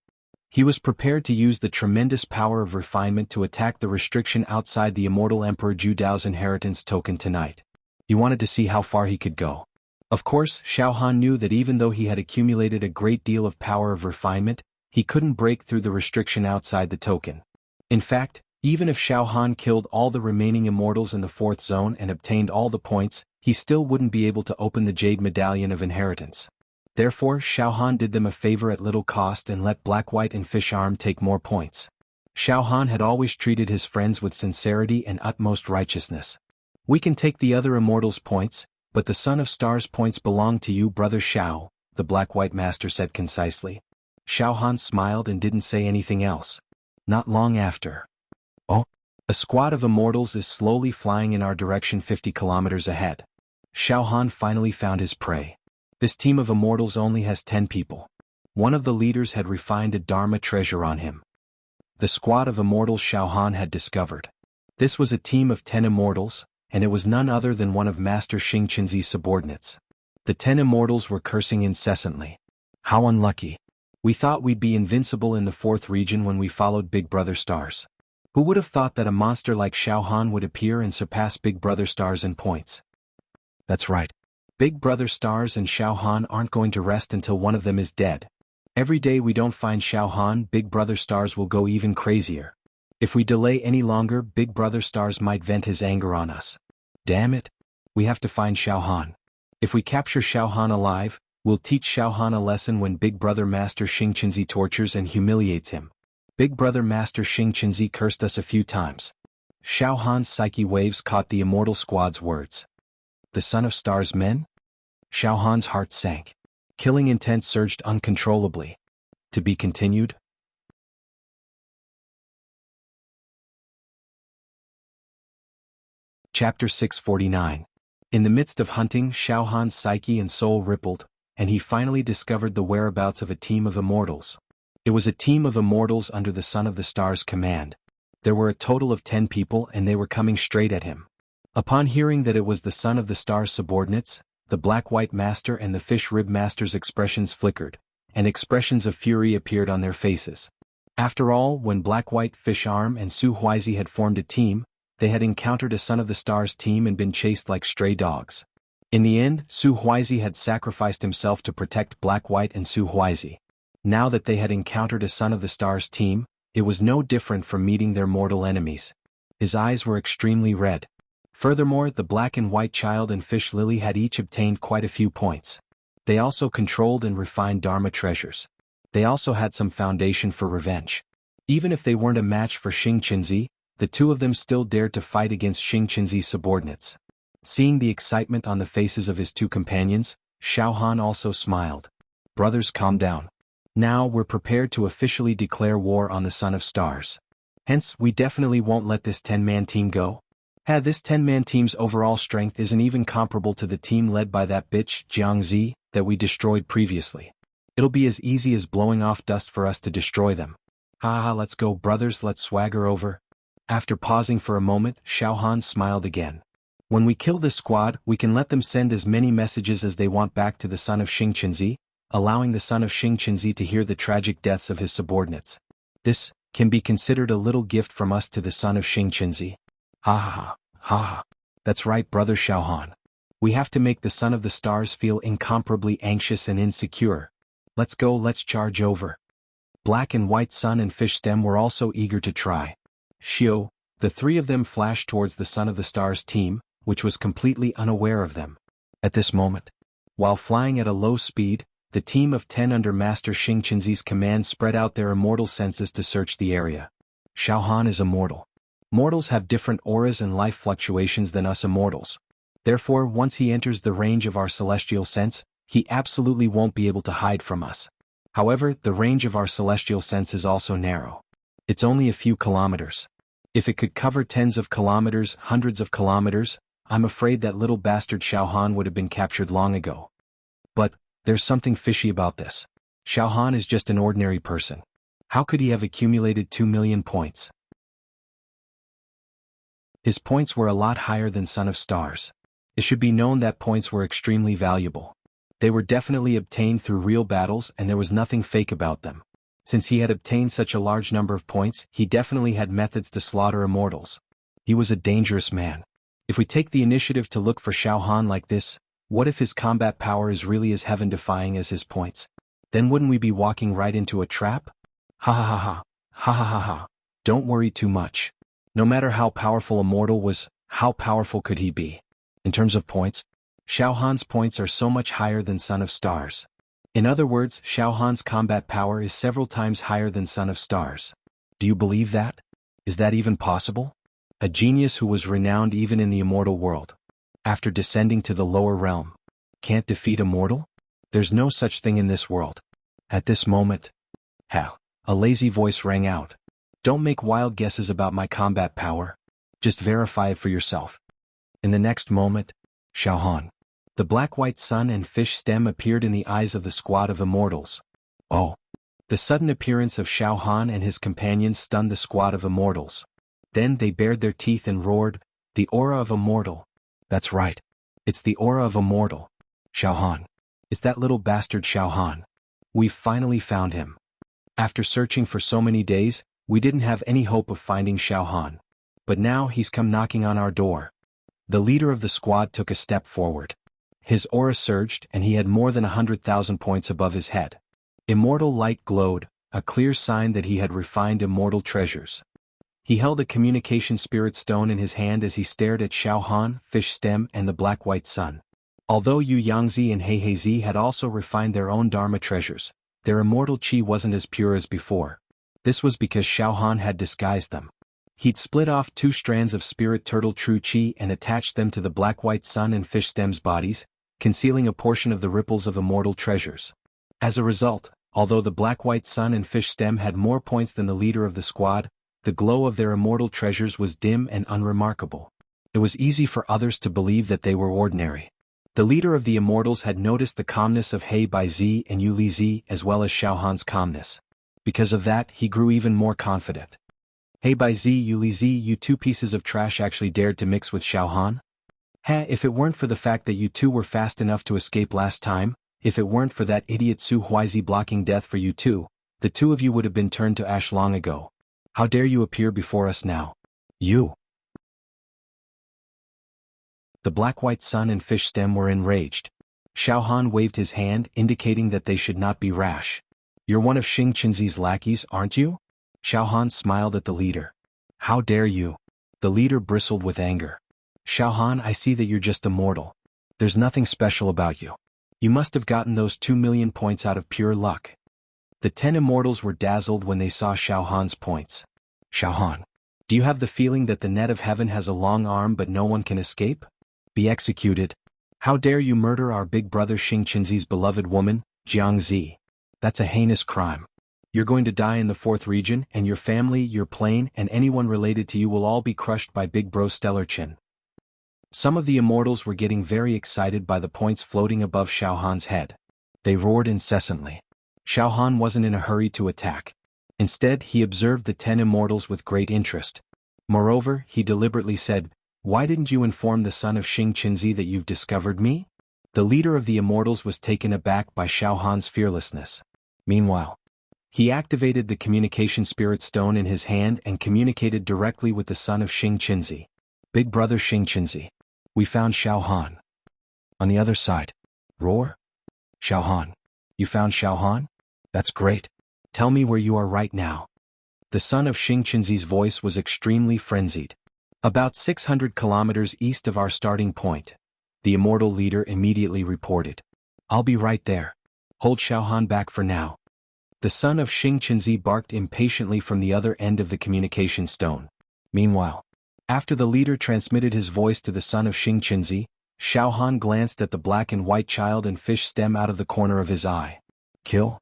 He was prepared to use the tremendous power of refinement to attack the restriction outside the immortal Emperor Judao's inheritance token tonight. He wanted to see how far he could go. Of course, Xiaohan knew that even though he had accumulated a great deal of power of refinement, he couldn't break through the restriction outside the token. In fact, even if Xiaohan killed all the remaining immortals in the 4th zone and obtained all the points, he still wouldn't be able to open the Jade Medallion of Inheritance. Therefore, Xiaohan did them a favor at little cost and let Black-White and Fish Arm take more points. Xiaohan had always treated his friends with sincerity and utmost righteousness. We can take the other immortals' points, but the Son of Stars' points belong to you, Brother Xiao, the Black-White Master said concisely. Xiaohan smiled and didn't say anything else. Not long after. Oh, a squad of immortals is slowly flying in our direction 50 kilometers ahead. Xiaohan finally found his prey. This team of immortals only has 10 people. One of the leaders had refined a Dharma treasure on him. The squad of immortals Xiaohan had discovered. This was a team of 10 immortals, and it was none other than one of Master Xingqinzi's subordinates. The 10 immortals were cursing incessantly. How unlucky. We thought we'd be invincible in the 4th region when we followed Big Brother Stars. Who would have thought that a monster like Xiaohan would appear and surpass Big Brother Stars in points? That's right. Big Brother Stars and Xiaohan aren't going to rest until one of them is dead. Every day we don't find Xiaohan, Big Brother Stars will go even crazier. If we delay any longer, Big Brother Stars might vent his anger on us. Damn it. We have to find Xiaohan. If we capture Xiaohan alive, we'll teach Xiaohan a lesson when Big Brother Master Xingqinzi tortures and humiliates him. Big Brother Master Xingqinzi cursed us a few times. Xiaohan's psyche waves caught the immortal squad's words. The Son of Stars men? Xiaohan's heart sank. Killing intent surged uncontrollably. To be continued? Chapter 649. In the midst of hunting, Xiaohan's psyche and soul rippled, and he finally discovered the whereabouts of a team of immortals. It was a team of immortals under the Son of the Stars' command. There were a total of 10 people and they were coming straight at him. Upon hearing that it was the Son of the Stars' subordinates, the Black-White Master and the Fish-Rib Master's expressions flickered, and expressions of fury appeared on their faces. After all, when Black-White, Fish Arm and Su Huizi had formed a team, they had encountered a Son of the Stars team and been chased like stray dogs. In the end, Su Huizi had sacrificed himself to protect Black White and Su Huizi. Now that they had encountered a Son of the Stars team, it was no different from meeting their mortal enemies. His eyes were extremely red. Furthermore, the Black and White Child and Fish Lily had each obtained quite a few points. They also controlled and refined Dharma treasures. They also had some foundation for revenge. Even if they weren't a match for Xing Qinzi, the two of them still dared to fight against Xing Qinzi's subordinates. Seeing the excitement on the faces of his two companions, Xiao Han also smiled. Brothers, calm down. Now we're prepared to officially declare war on the Son of Stars. Hence, we definitely won't let this 10-man team go. This 10-man team's overall strength isn't even comparable to the team led by that bitch, Jianghu, that we destroyed previously. It'll be as easy as blowing off dust for us to destroy them. Haha, let's go brothers, let's swagger over. After pausing for a moment, Xiao Han smiled again. When we kill this squad, we can let them send as many messages as they want back to the son of Xing Qinzi, allowing the son of Xing Qinzi to hear the tragic deaths of his subordinates. This can be considered a little gift from us to the son of Xing Qinzi. Ha ha ha, ha ha. That's right, brother Xiao Han. We have to make the Son of the Stars feel incomparably anxious and insecure. Let's go, let's charge over. Black and White Sun and Fish Stem were also eager to try. Xiao, the three of them flashed towards the Son of the Stars team, which was completely unaware of them. At this moment, while flying at a low speed, the team of 10 under Master Xing Qinzi's command spread out their immortal senses to search the area. Xiao Han is immortal. Mortals have different auras and life fluctuations than us immortals. Therefore, once he enters the range of our celestial sense, he absolutely won't be able to hide from us. However, the range of our celestial sense is also narrow. It's only a few kilometers. If it could cover tens of kilometers, hundreds of kilometers, I'm afraid that little bastard Xiao Han would have been captured long ago. But there's something fishy about this. Xiao Han is just an ordinary person. How could he have accumulated 2 million points? His points were a lot higher than Son of Stars. It should be known that points were extremely valuable. They were definitely obtained through real battles and there was nothing fake about them. Since he had obtained such a large number of points, he definitely had methods to slaughter immortals. He was a dangerous man. If we take the initiative to look for Xiao Han like this, what if his combat power is really as heaven-defying as his points? Then wouldn't we be walking right into a trap? Ha ha ha ha, ha ha ha ha. Don't worry too much. No matter how powerful a mortal was, how powerful could he be? In terms of points, Xiao Han's points are so much higher than Son of Stars. In other words, Xiao Han's combat power is several times higher than Son of Stars. Do you believe that? Is that even possible? A genius who was renowned even in the immortal world, after descending to the lower realm, can't defeat a mortal? There's no such thing in this world. At this moment, a lazy voice rang out. Don't make wild guesses about my combat power. Just verify it for yourself. In the next moment, Xiao Han, the Black-White Sun and Fish Stem appeared in the eyes of the squad of immortals. Oh! The sudden appearance of Xiao Han and his companions stunned the squad of immortals. Then they bared their teeth and roared, "The aura of a mortal." That's right. It's the aura of a mortal. Xiao Han. It's that little bastard Xiao Han. We've finally found him. After searching for so many days, we didn't have any hope of finding Xiao Han. But now he's come knocking on our door. The leader of the squad took a step forward. His aura surged and he had more than 100,000 points above his head. Immortal light glowed, a clear sign that he had refined immortal treasures. He held a communication spirit stone in his hand as he stared at Xiao Han, Fish Stem and the Black-White Sun. Although Yu Yangzi and He Heizi had also refined their own Dharma treasures, their immortal chi wasn't as pure as before. This was because Xiao Han had disguised them. He'd split off 2 strands of spirit turtle true chi and attached them to the Black-White Sun and Fish Stem's bodies, concealing a portion of the ripples of immortal treasures. As a result, although the Black-White Sun and Fish Stem had more points than the leader of the squad, the glow of their immortal treasures was dim and unremarkable. It was easy for others to believe that they were ordinary. The leader of the immortals had noticed the calmness of He Baizi and Yu Lizi as well as Xiao Han's calmness. Because of that, he grew even more confident. He Baizi, Yu Lizi, you 2 pieces of trash actually dared to mix with Xiao Han? If it weren't for the fact that you 2 were fast enough to escape last time, if it weren't for that idiot Su Huizi blocking death for you 2, the 2 of you would have been turned to ash long ago. How dare you appear before us now? You! The black-white sun and fish stem were enraged. Xiao Han waved his hand, indicating that they should not be rash. "You're one of Xing Qinzi's lackeys, aren't you?" Xiao Han smiled at the leader. "How dare you?" The leader bristled with anger. "Xiao Han, I see that you're just a mortal. There's nothing special about you. You must have gotten those 2 million points out of pure luck." The 10 immortals were dazzled when they saw Xiao Han's points. "Xiao Han, do you have the feeling that the net of heaven has a long arm but no one can escape? Be executed. How dare you murder our big brother Xing Qinzi's beloved woman, Jianghu? That's a heinous crime. You're going to die in the 4th region, and your family, your plane, and anyone related to you will all be crushed by Big Bro Stellar Chin." Some of the immortals were getting very excited by the points floating above Xiao Han's head. They roared incessantly. Xiao Han wasn't in a hurry to attack. Instead, he observed the 10 immortals with great interest. Moreover, he deliberately said, "Why didn't you inform the son of Xing Qinzi that you've discovered me?" The leader of the immortals was taken aback by Xiao Han's fearlessness. Meanwhile, he activated the communication spirit stone in his hand and communicated directly with the son of Xing Qinzi. "Big brother Xing Qinzi, we found Xiao Han." On the other side. "Roar? Xiao Han. You found Xiao Han? That's great. Tell me where you are right now." The son of Xing Qinzi's voice was extremely frenzied. "About 600 kilometers east of our starting point," the immortal leader immediately reported. "I'll be right there. Hold Xiao Han back for now." The son of Xing Qinzi barked impatiently from the other end of the communication stone. Meanwhile, after the leader transmitted his voice to the son of Xing Qinzi, Xiao Han glanced at the black and white child and fish stem out of the corner of his eye. "Kill?"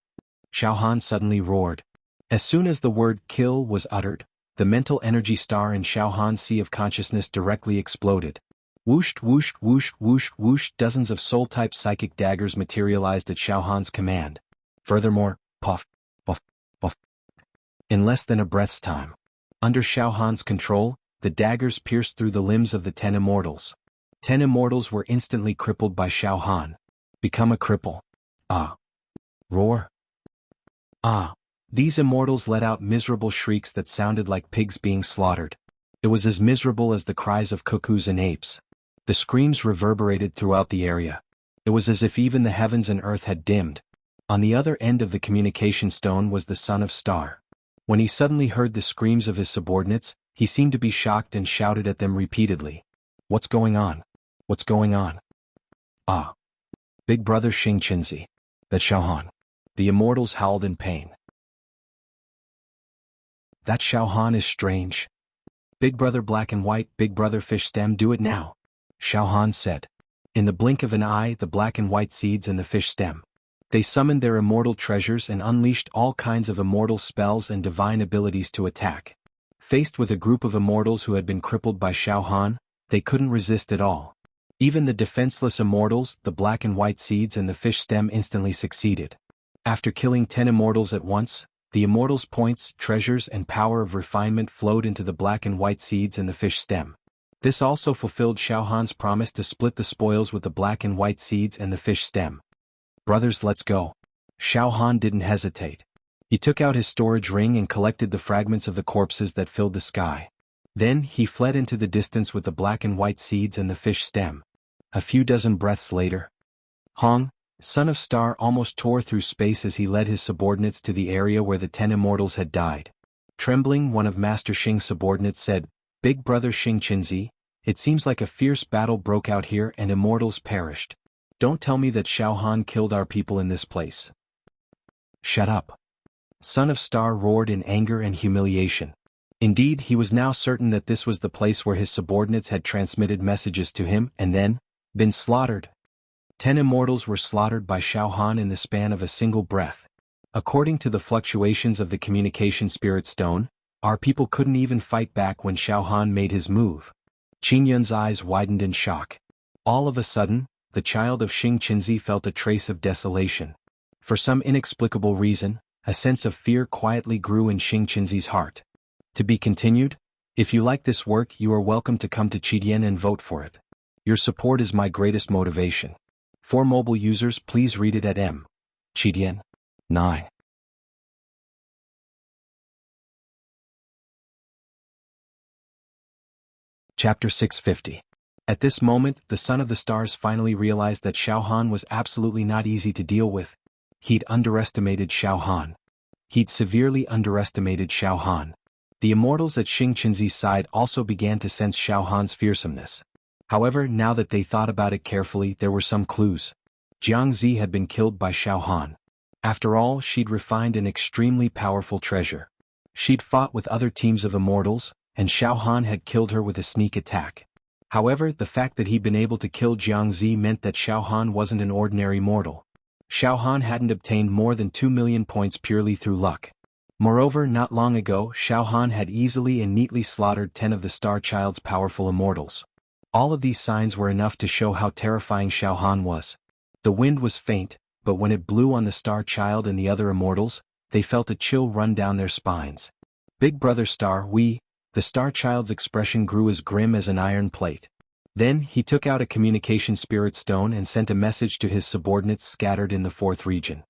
Xiao Han suddenly roared. As soon as the word "kill" was uttered, the mental energy star in Xiao Han's sea of consciousness directly exploded. Whoosh, whoosh, whoosh, whoosh, whoosh, dozens of soul-type psychic daggers materialized at Xiao Han's command. Furthermore, puff, puff, puff. In less than a breath's time, under Xiao Han's control, the daggers pierced through the limbs of the 10 immortals. 10 immortals were instantly crippled by Xiao Han. Become a cripple. Ah. Roar. Ah. These immortals let out miserable shrieks that sounded like pigs being slaughtered. It was as miserable as the cries of cuckoos and apes. The screams reverberated throughout the area. It was as if even the heavens and earth had dimmed. On the other end of the communication stone was the son of Star. When he suddenly heard the screams of his subordinates, he seemed to be shocked and shouted at them repeatedly. "What's going on? What's going on?" "Ah. Big brother Xing Qinzi. That's Xiao Han." The immortals howled in pain. "That Xiao Han is strange. Big brother black and white, big brother fish stem, do it now," Xiao Han said. In the blink of an eye, the black and white seeds and the fish stem. They summoned their immortal treasures and unleashed all kinds of immortal spells and divine abilities to attack. Faced with a group of immortals who had been crippled by Xiao Han, they couldn't resist at all. Even the defenseless immortals, the black and white seeds and the fish stem instantly succeeded. After killing 10 immortals at once, the immortals' points, treasures and power of refinement flowed into the black and white seeds and the fish stem. This also fulfilled Xiao Han's promise to split the spoils with the black and white seeds and the fish stem. "Brothers, let's go." Xiao Han didn't hesitate. He took out his storage ring and collected the fragments of the corpses that filled the sky. Then, he fled into the distance with the black and white seeds and the fish stem. A few dozen breaths later, Hong, son of Star, almost tore through space as he led his subordinates to the area where the 10 immortals had died. Trembling, one of Master Xing's subordinates said, "Big brother Xing Qinzi, it seems like a fierce battle broke out here and immortals perished. Don't tell me that Xiao Han killed our people in this place." "Shut up." Son of Star roared in anger and humiliation. Indeed, he was now certain that this was the place where his subordinates had transmitted messages to him and then been slaughtered. 10 immortals were slaughtered by Xiao Han in the span of a single breath. According to the fluctuations of the communication spirit stone, our people couldn't even fight back when Xiao Han made his move. Qin Yun's eyes widened in shock. All of a sudden, the child of Xing Qinzi felt a trace of desolation. For some inexplicable reason, a sense of fear quietly grew in Xing Qinzi's heart. To be continued? If you like this work, you are welcome to come to Qidian and vote for it. Your support is my greatest motivation. For mobile users, please read it at Qidian 9. Chapter 650. At this moment, the Son of the Stars finally realized that Xiao Han was absolutely not easy to deal with. He'd underestimated Xiao Han. He'd severely underestimated Xiao Han. The immortals at Xing Qinzi's side also began to sense Xiao Han's fearsomeness. However, now that they thought about it carefully, there were some clues. Jianghu had been killed by Xiao Han. After all, she'd refined an extremely powerful treasure. She'd fought with other teams of immortals, and Xiao Han had killed her with a sneak attack. However, the fact that he'd been able to kill Jianghu meant that Xiao Han wasn't an ordinary mortal. Xiao Han hadn't obtained more than 2 million points purely through luck. Moreover, not long ago, Xiao Han had easily and neatly slaughtered 10 of the Star Child's powerful immortals. All of these signs were enough to show how terrifying Xiao Han was. The wind was faint, but when it blew on the Star Child and the other immortals, they felt a chill run down their spines. Big Brother Star, the Star Child's expression grew as grim as an iron plate. Then, he took out a communication spirit stone and sent a message to his subordinates scattered in the 4th region.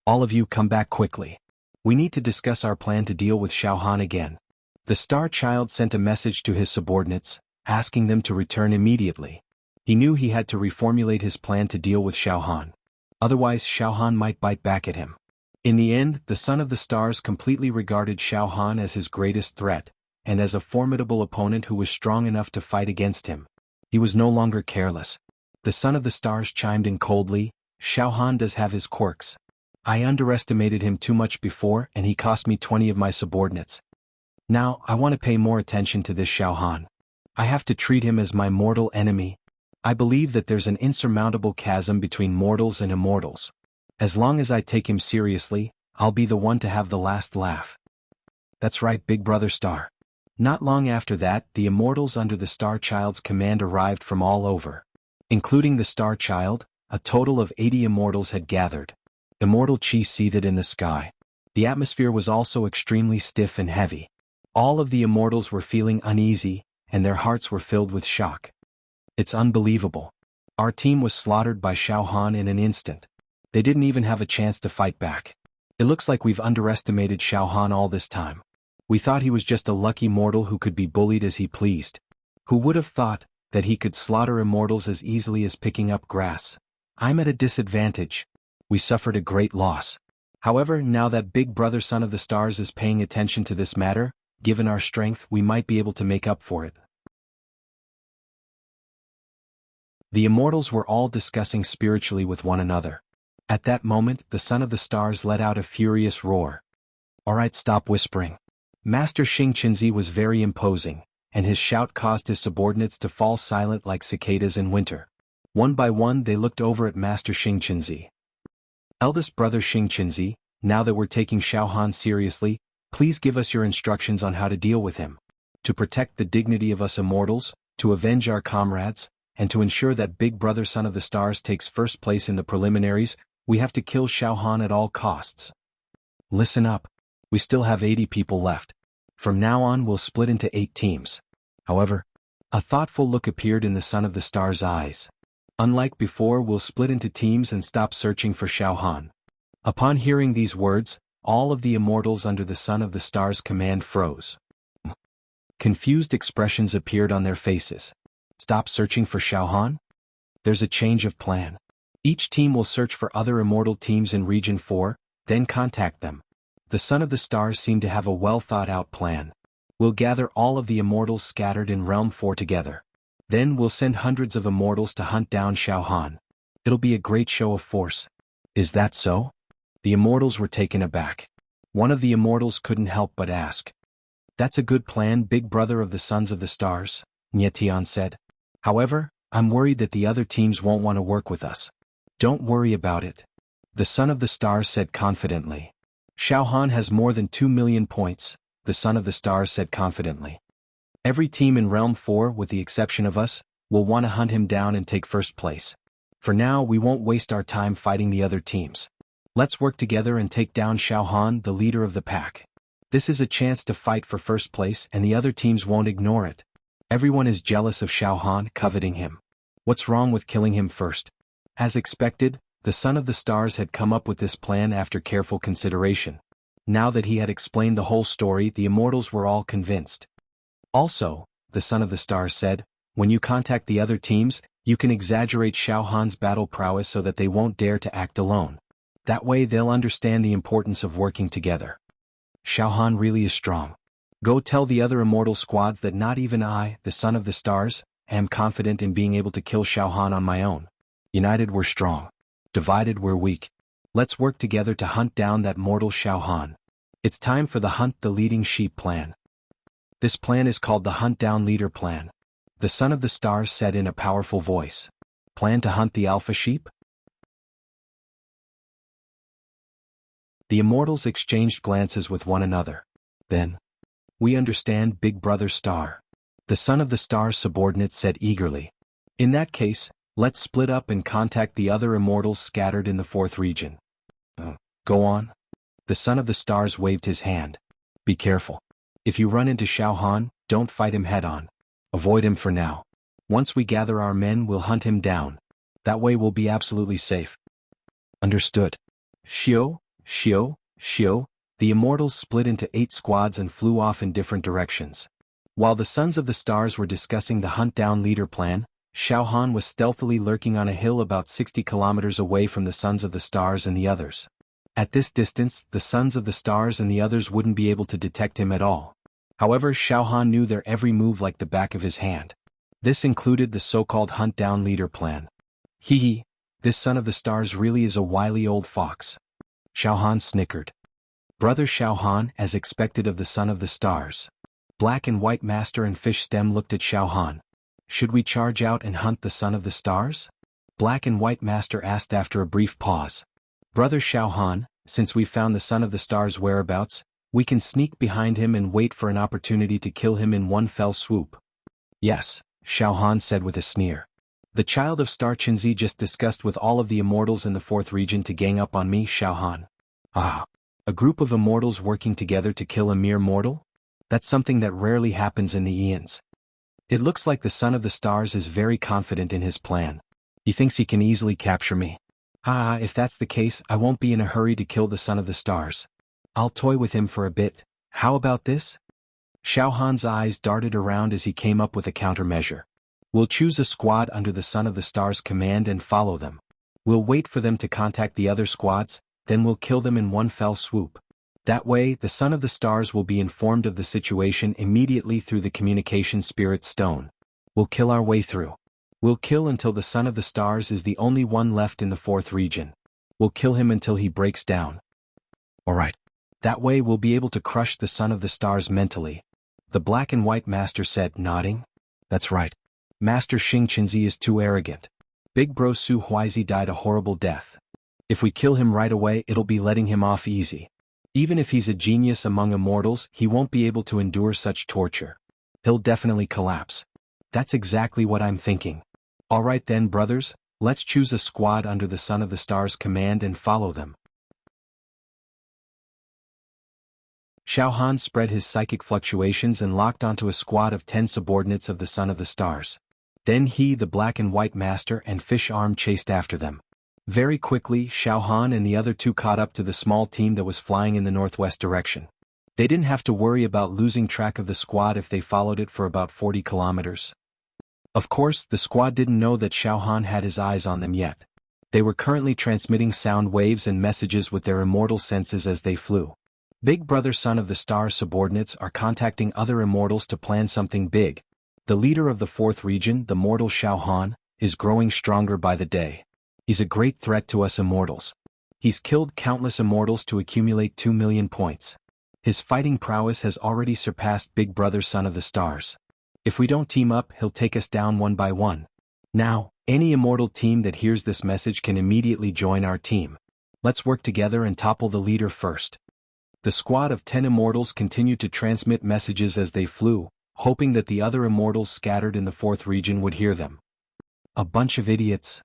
All of you come back quickly. We need to discuss our plan to deal with Xiao Han again. The Star Child sent a message to his subordinates, asking them to return immediately. He knew he had to reformulate his plan to deal with Xiao Han. Otherwise, Xiao Han might bite back at him. In the end, the Son of the Stars completely regarded Xiao Han as his greatest threat, and as a formidable opponent who was strong enough to fight against him. He was no longer careless. The Son of the Stars chimed in coldly, Xiao Han does have his quirks. I underestimated him too much before, and he cost me 20 of my subordinates. Now, I want to pay more attention to this Xiao Han. I have to treat him as my mortal enemy. I believe that there's an insurmountable chasm between mortals and immortals. As long as I take him seriously, I'll be the one to have the last laugh. That's right, Big Brother Star. Not long after that, the immortals under the Star Child's command arrived from all over. Including the Star Child, a total of 80 immortals had gathered. Immortal chi seethed in the sky. The atmosphere was also extremely stiff and heavy. All of the immortals were feeling uneasy, and their hearts were filled with shock. It's unbelievable. Our team was slaughtered by Xiao Han in an instant. They didn't even have a chance to fight back. It looks like we've underestimated Xiao Han all this time. We thought he was just a lucky mortal who could be bullied as he pleased. Who would have thought that he could slaughter immortals as easily as picking up grass? I'm at a disadvantage. We suffered a great loss. However, now that Big Brother Son of the Stars is paying attention to this matter, given our strength, we might be able to make up for it. The immortals were all discussing spiritually with one another. At that moment, the Son of the Stars let out a furious roar. Alright, stop whispering. Master Xing Qinzi was very imposing, and his shout caused his subordinates to fall silent like cicadas in winter. One by one they looked over at Master Xing Qinzi. Eldest brother Xing Qinzi, now that we're taking Xiao Han seriously, please give us your instructions on how to deal with him. To protect the dignity of us immortals, to avenge our comrades, and to ensure that Big Brother Son of the Stars takes first place in the preliminaries, we have to kill Xiao Han at all costs. Listen up. We still have 80 people left. From now on we'll split into 8 teams. However, a thoughtful look appeared in the Son of the Stars' eyes. Unlike before, we'll split into teams and stop searching for Xiao Han. Upon hearing these words, all of the immortals under the Son of the Stars' command froze. Confused expressions appeared on their faces. Stop searching for Xiao Han? There's a change of plan. Each team will search for other immortal teams in Region 4, then contact them. The Son of the Stars seemed to have a well-thought-out plan. We'll gather all of the immortals scattered in Realm 4 together. Then we'll send hundreds of immortals to hunt down Xiao Han. It'll be a great show of force. Is that so? The immortals were taken aback. One of the immortals couldn't help but ask. That's a good plan, Big Brother of the Sons of the Stars, Nietian said. However, I'm worried that the other teams won't want to work with us. Don't worry about it. The Son of the Stars said confidently. Xiao Han has more than 2 million points, the Son of the Stars said confidently. Every team in Realm 4, with the exception of us, will want to hunt him down and take first place. For now, we won't waste our time fighting the other teams. Let's work together and take down Xiao Han, the leader of the pack. This is a chance to fight for first place, and the other teams won't ignore it. Everyone is jealous of Xiao Han, coveting him. What's wrong with killing him first? As expected, the Son of the Stars had come up with this plan after careful consideration. Now that he had explained the whole story, the immortals were all convinced. Also, the Son of the Stars said, When you contact the other teams, you can exaggerate Xiao Han's battle prowess so that they won't dare to act alone. That way they'll understand the importance of working together. Xiao Han really is strong. Go tell the other immortal squads that not even I, the son of the stars, am confident in being able to kill Xiao Han on my own. United we're strong. Divided we're weak. Let's work together to hunt down that mortal Xiao Han. It's time for the Hunt the Leading Sheep plan. This plan is called the Hunt Down Leader plan. The son of the stars said in a powerful voice. Plan to hunt the alpha sheep? The immortals exchanged glances with one another. Then, we understand, Big Brother Star. The son of the stars subordinate said eagerly. In that case, let's split up and contact the other immortals scattered in the fourth region. Go on. The son of the stars waved his hand. Be careful. If you run into Xiao Han, don't fight him head-on. Avoid him for now. Once we gather our men, we'll hunt him down. That way we'll be absolutely safe. Understood. Xiao, the immortals split into 8 squads and flew off in different directions. While the sons of the stars were discussing the Hunt Down Leader plan, Xiao Han was stealthily lurking on a hill about 60 kilometers away from the sons of the stars and the others. At this distance, the sons of the stars and the others wouldn't be able to detect him at all. However, Xiao Han knew their every move like the back of his hand. This included the so-called Hunt Down Leader plan. This son of the stars really is a wily old fox. Xiao Han snickered. Brother Xiao Han, as expected of the son of the stars. Black and White Master and Fish Stem looked at Xiao Han. Should we charge out and hunt the son of the stars? Black and White Master asked after a brief pause. Brother Xiao Han, since we've found the son of the stars' whereabouts, we can sneak behind him and wait for an opportunity to kill him in one fell swoop. Yes, Xiao Han said with a sneer. The child of Star Chenzi just discussed with all of the immortals in the fourth region to gang up on me, Xiao Han. A group of immortals working together to kill a mere mortal? That's something that rarely happens in the eons. It looks like the son of the stars is very confident in his plan. He thinks he can easily capture me. If that's the case, I won't be in a hurry to kill the son of the stars. I'll toy with him for a bit. How about this? Xiao Han's eyes darted around as he came up with a countermeasure. We'll choose a squad under the son of the stars' command and follow them. We'll wait for them to contact the other squads, then we'll kill them in one fell swoop. That way, the son of the stars will be informed of the situation immediately through the communication spirit stone. We'll kill our way through. We'll kill until the son of the stars is the only one left in the fourth region. We'll kill him until he breaks down. Alright. That way we'll be able to crush the son of the stars mentally. The Black and White Master said, nodding. That's right. Master Xing Chenzi is too arrogant. Big Bro Su Huizi died a horrible death. If we kill him right away, it'll be letting him off easy. Even if he's a genius among immortals, he won't be able to endure such torture. He'll definitely collapse. That's exactly what I'm thinking. Alright then, brothers, let's choose a squad under the son of the stars' command and follow them. Xiao Han spread his psychic fluctuations and locked onto a squad of 10 subordinates of the son of the stars. Then he, the Black and White Master, and Fish Arm chased after them. Very quickly, Xiao Han and the other two caught up to the small team that was flying in the northwest direction. They didn't have to worry about losing track of the squad if they followed it for about 40 kilometers. Of course, the squad didn't know that Xiao Han had his eyes on them yet. They were currently transmitting sound waves and messages with their immortal senses as they flew. Big Brother Son of the Star subordinates are contacting other immortals to plan something big. The leader of the fourth region, the mortal Xiao Han, is growing stronger by the day. He's a great threat to us immortals. He's killed countless immortals to accumulate 2 million points. His fighting prowess has already surpassed Big Brother Son of the Stars. If we don't team up, he'll take us down one by one. Now, any immortal team that hears this message can immediately join our team. Let's work together and topple the leader first. The squad of 10 immortals continued to transmit messages as they flew, hoping that the other immortals scattered in the fourth region would hear them. A bunch of idiots,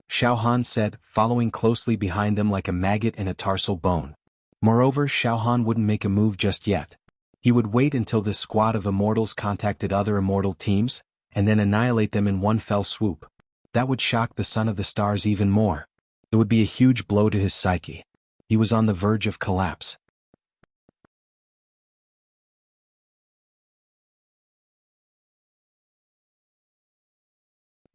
Xiao Han said, following closely behind them like a maggot in a tarsal bone. Moreover, Xiao Han wouldn't make a move just yet. He would wait until this squad of immortals contacted other immortal teams, and then annihilate them in one fell swoop. That would shock the Son of the Stars even more. It would be a huge blow to his psyche. He was on the verge of collapse.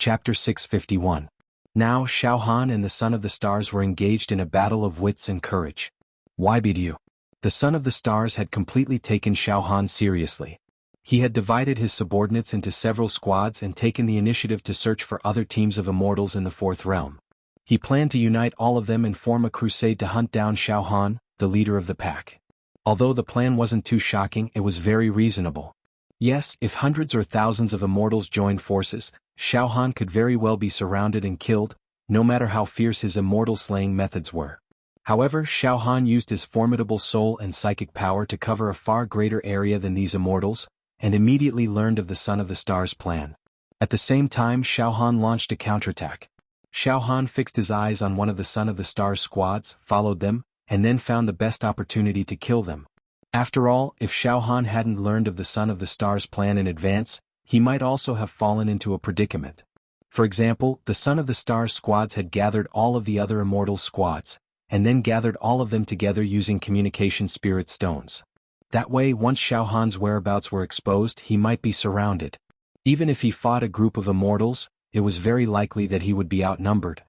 Chapter 651. Now Xiao Han and the Son of the Stars were engaged in a battle of wits and courage. Why be you? The Son of the Stars had completely taken Xiao Han seriously. He had divided his subordinates into several squads and taken the initiative to search for other teams of immortals in the Fourth Realm. He planned to unite all of them and form a crusade to hunt down Xiao Han, the leader of the pack. Although the plan wasn't too shocking, it was very reasonable. Yes, if hundreds or thousands of immortals joined forces, Xiao Han could very well be surrounded and killed, no matter how fierce his immortal-slaying methods were. However, Xiao Han used his formidable soul and psychic power to cover a far greater area than these immortals, and immediately learned of the Son of the Stars' plan. At the same time, Xiao Han launched a counterattack. Xiao Han fixed his eyes on one of the Son of the Stars' squads, followed them, and then found the best opportunity to kill them. After all, if Xiao Han hadn't learned of the Son of the Stars' plan in advance, he might also have fallen into a predicament. For example, the Son of the Stars squads had gathered all of the other immortal squads, and then gathered all of them together using communication spirit stones. That way, once Xiao Han's whereabouts were exposed, he might be surrounded. Even if he fought a group of immortals, it was very likely that he would be outnumbered.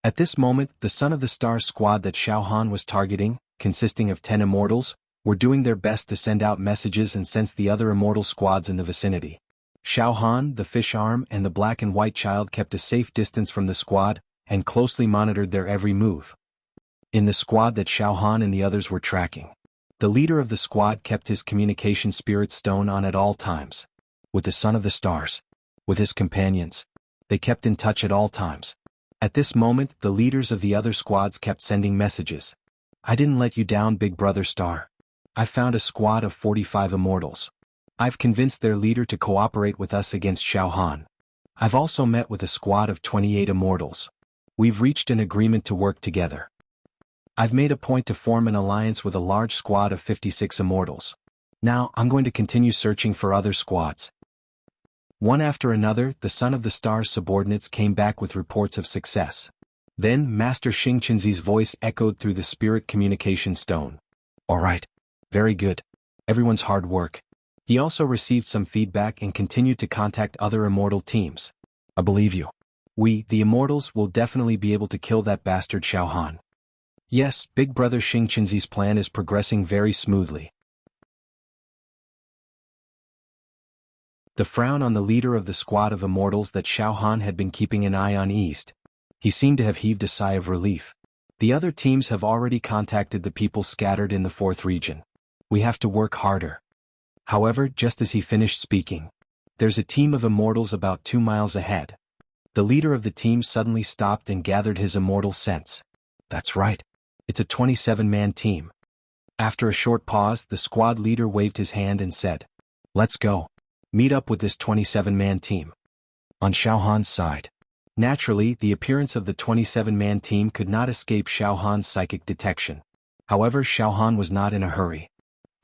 At this moment, the Son of the Stars squad that Xiao Han was targeting, consisting of 10 immortals, were doing their best to send out messages and sense the other immortal squads in the vicinity. Xiao Han, the fish arm, and the black and white child kept a safe distance from the squad, and closely monitored their every move. In the squad that Xiao Han and the others were tracking, the leader of the squad kept his communication spirit stone on at all times. With the Son of the Stars, with his companions, they kept in touch at all times. At this moment, the leaders of the other squads kept sending messages. I didn't let you down, Big Brother Star. I found a squad of 45 immortals. I've convinced their leader to cooperate with us against Xiao Han. I've also met with a squad of 28 immortals. We've reached an agreement to work together. I've made a point to form an alliance with a large squad of 56 immortals. Now, I'm going to continue searching for other squads. One after another, the Son of the Stars subordinates came back with reports of success. Then, Master Xingqinzi's voice echoed through the spirit communication stone. All right. Very good. Everyone's hard work. He also received some feedback and continued to contact other immortal teams. I believe you. We, the immortals, will definitely be able to kill that bastard Xiao Han. Yes, Big Brother Xingqinzi's plan is progressing very smoothly. The frown on the leader of the squad of immortals that Xiao Han had been keeping an eye on eased. He seemed to have heaved a sigh of relief. The other teams have already contacted the people scattered in the Fourth Region. We have to work harder. However, just as he finished speaking, there's a team of immortals about 2 miles ahead. The leader of the team suddenly stopped and gathered his immortal sense. That's right. It's a 27-man team. After a short pause, the squad leader waved his hand and said, Let's go. Meet up with this 27-man team. On Xiao Han's side. Naturally, the appearance of the 27-man team could not escape Xiao Han's psychic detection. However, Xiao Han was not in a hurry.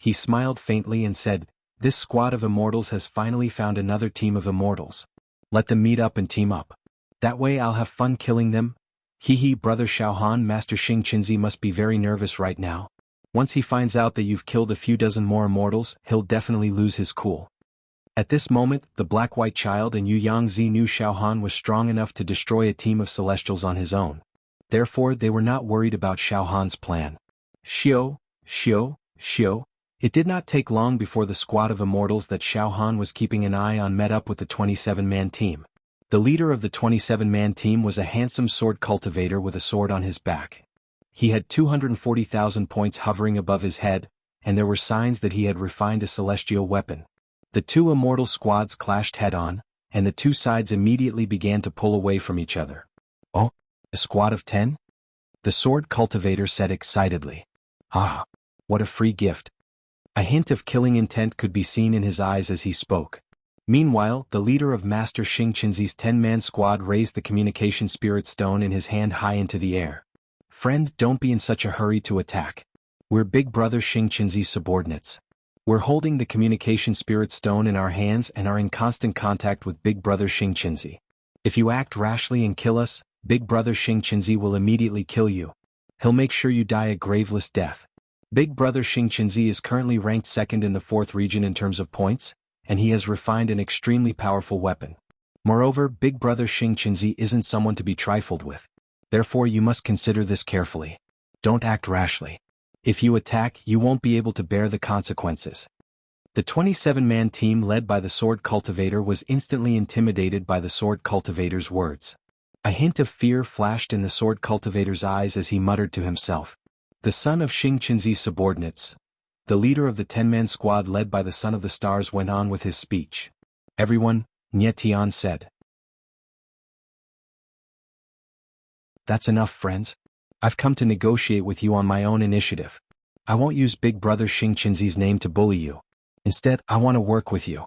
He smiled faintly and said, This squad of immortals has finally found another team of immortals. Let them meet up and team up. That way I'll have fun killing them. Hee Brother Xiao Han, Master Xingqinzi must be very nervous right now. Once he finds out that you've killed a few dozen more immortals, he'll definitely lose his cool. At this moment, the black-white child and Yu Yangzi knew Xiao Han was strong enough to destroy a team of celestials on his own. Therefore, they were not worried about Xiao Han's plan. Xiao. It did not take long before the squad of immortals that Xiao Han was keeping an eye on met up with the 27-man team. The leader of the 27-man team was a handsome sword cultivator with a sword on his back. He had 240,000 points hovering above his head, and there were signs that he had refined a celestial weapon. The two immortal squads clashed head-on, and the two sides immediately began to pull away from each other. Oh, a squad of 10? The sword cultivator said excitedly. Ah, what a free gift. A hint of killing intent could be seen in his eyes as he spoke. Meanwhile, the leader of Master Xingqinzi's 10-man squad raised the communication spirit stone in his hand high into the air. Friend, don't be in such a hurry to attack. We're Big Brother Xingqinzi's subordinates. We're holding the communication spirit stone in our hands and are in constant contact with Big Brother Xingqinzi. If you act rashly and kill us, Big Brother Xingqinzi will immediately kill you. He'll make sure you die a graveless death. Big Brother Xingqinzi is currently ranked second in the Fourth Region in terms of points, and he has refined an extremely powerful weapon. Moreover, Big Brother Xing Qinzi isn't someone to be trifled with. Therefore you must consider this carefully. Don't act rashly. If you attack, you won't be able to bear the consequences. The 27-man team led by the Sword Cultivator was instantly intimidated by the Sword Cultivator's words. A hint of fear flashed in the Sword Cultivator's eyes as he muttered to himself. The son of Xing Qinzi's subordinates, the leader of the 10-man squad led by the Son of the Stars, went on with his speech. Everyone, Nye Tian said. That's enough, friends. I've come to negotiate with you on my own initiative. I won't use Big Brother Xing Qinzi's name to bully you. Instead, I want to work with you.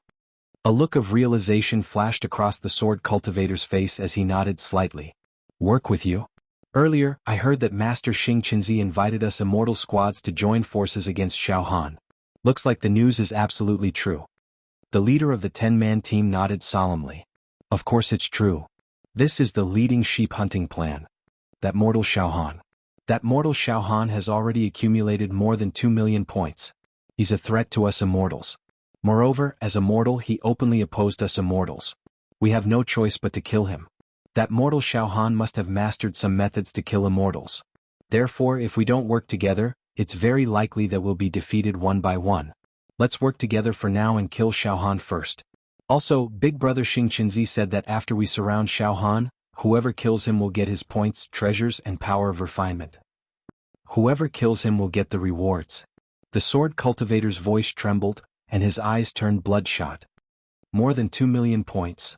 A look of realization flashed across the Sword Cultivator's face as he nodded slightly. Work with you? Earlier, I heard that Master Xing Qinzi invited us immortal squads to join forces against Xiao Han. Looks like the news is absolutely true. The leader of the 10-man team nodded solemnly. Of course it's true. This is the leading sheep hunting plan. That mortal Xiao Han has already accumulated more than 2 million points. He's a threat to us immortals. Moreover, as a mortal he openly opposed us immortals. We have no choice but to kill him. That mortal Xiao Han must have mastered some methods to kill immortals. Therefore, if we don't work together, it's very likely that we'll be defeated one by one. Let's work together for now and kill Xiao Han first. Also, Big Brother Xing Qinzi said that after we surround Xiao Han, whoever kills him will get his points, treasures, and power of refinement. Whoever kills him will get the rewards. The Sword Cultivator's voice trembled, and his eyes turned bloodshot. More than 2 million points.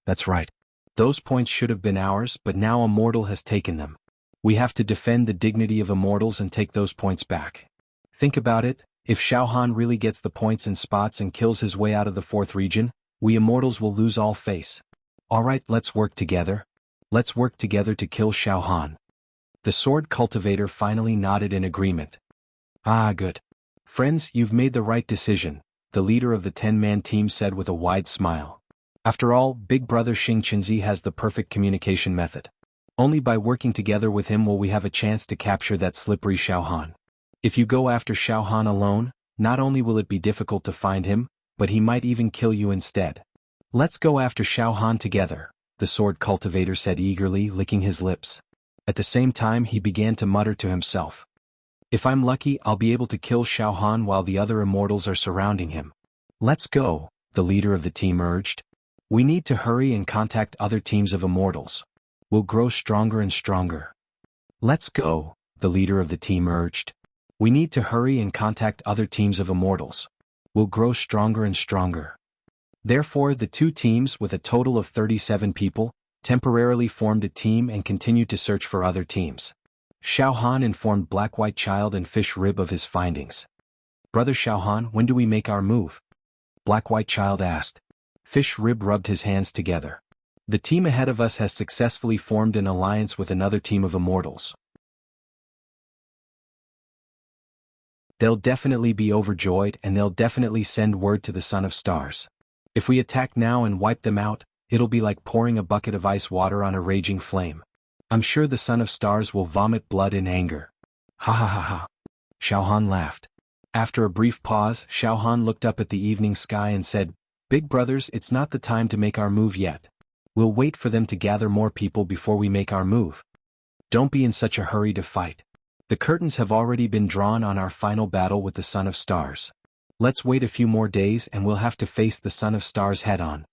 That's right. Those points should have been ours, but now a mortal has taken them. We have to defend the dignity of immortals and take those points back. Think about it, if Xiao Han really gets the points and spots and kills his way out of the 4th region, we immortals will lose all face. Alright, let's work together. Let's work together to kill Xiao Han. The Sword Cultivator finally nodded in agreement. Ah, good. Friends, you've made the right decision, the leader of the 10-man team said with a wide smile. After all, Big Brother Xing Qinzi has the perfect communication method. Only by working together with him will we have a chance to capture that slippery Xiao Han. If you go after Xiao Han alone, not only will it be difficult to find him, but he might even kill you instead. Let's go after Xiao Han together, the Sword Cultivator said eagerly, licking his lips. At the same time he began to mutter to himself. If I'm lucky, I'll be able to kill Xiao Han while the other immortals are surrounding him. Let's go, the leader of the team urged. We need to hurry and contact other teams of immortals. We'll grow stronger and stronger. Let's go, the leader of the team urged. We need to hurry and contact other teams of immortals. We'll grow stronger and stronger. Therefore, the two teams, with a total of 37 people, temporarily formed a team and continued to search for other teams. Xiao Han informed Black White Child and Fish Rib of his findings. Brother Xiao Han, when do we make our move? Black White Child asked. Fish Rib rubbed his hands together. The team ahead of us has successfully formed an alliance with another team of immortals. They'll definitely be overjoyed and they'll definitely send word to the Son of Stars. If we attack now and wipe them out, it'll be like pouring a bucket of ice water on a raging flame. I'm sure the Son of Stars will vomit blood in anger. Ha ha ha ha. Xiao Han laughed. After a brief pause, Xiao Han looked up at the evening sky and said, Big brothers, it's not the time to make our move yet. We'll wait for them to gather more people before we make our move. Don't be in such a hurry to fight. The curtains have already been drawn on our final battle with the Son of Stars. Let's wait a few more days and we'll have to face the Son of Stars head-on.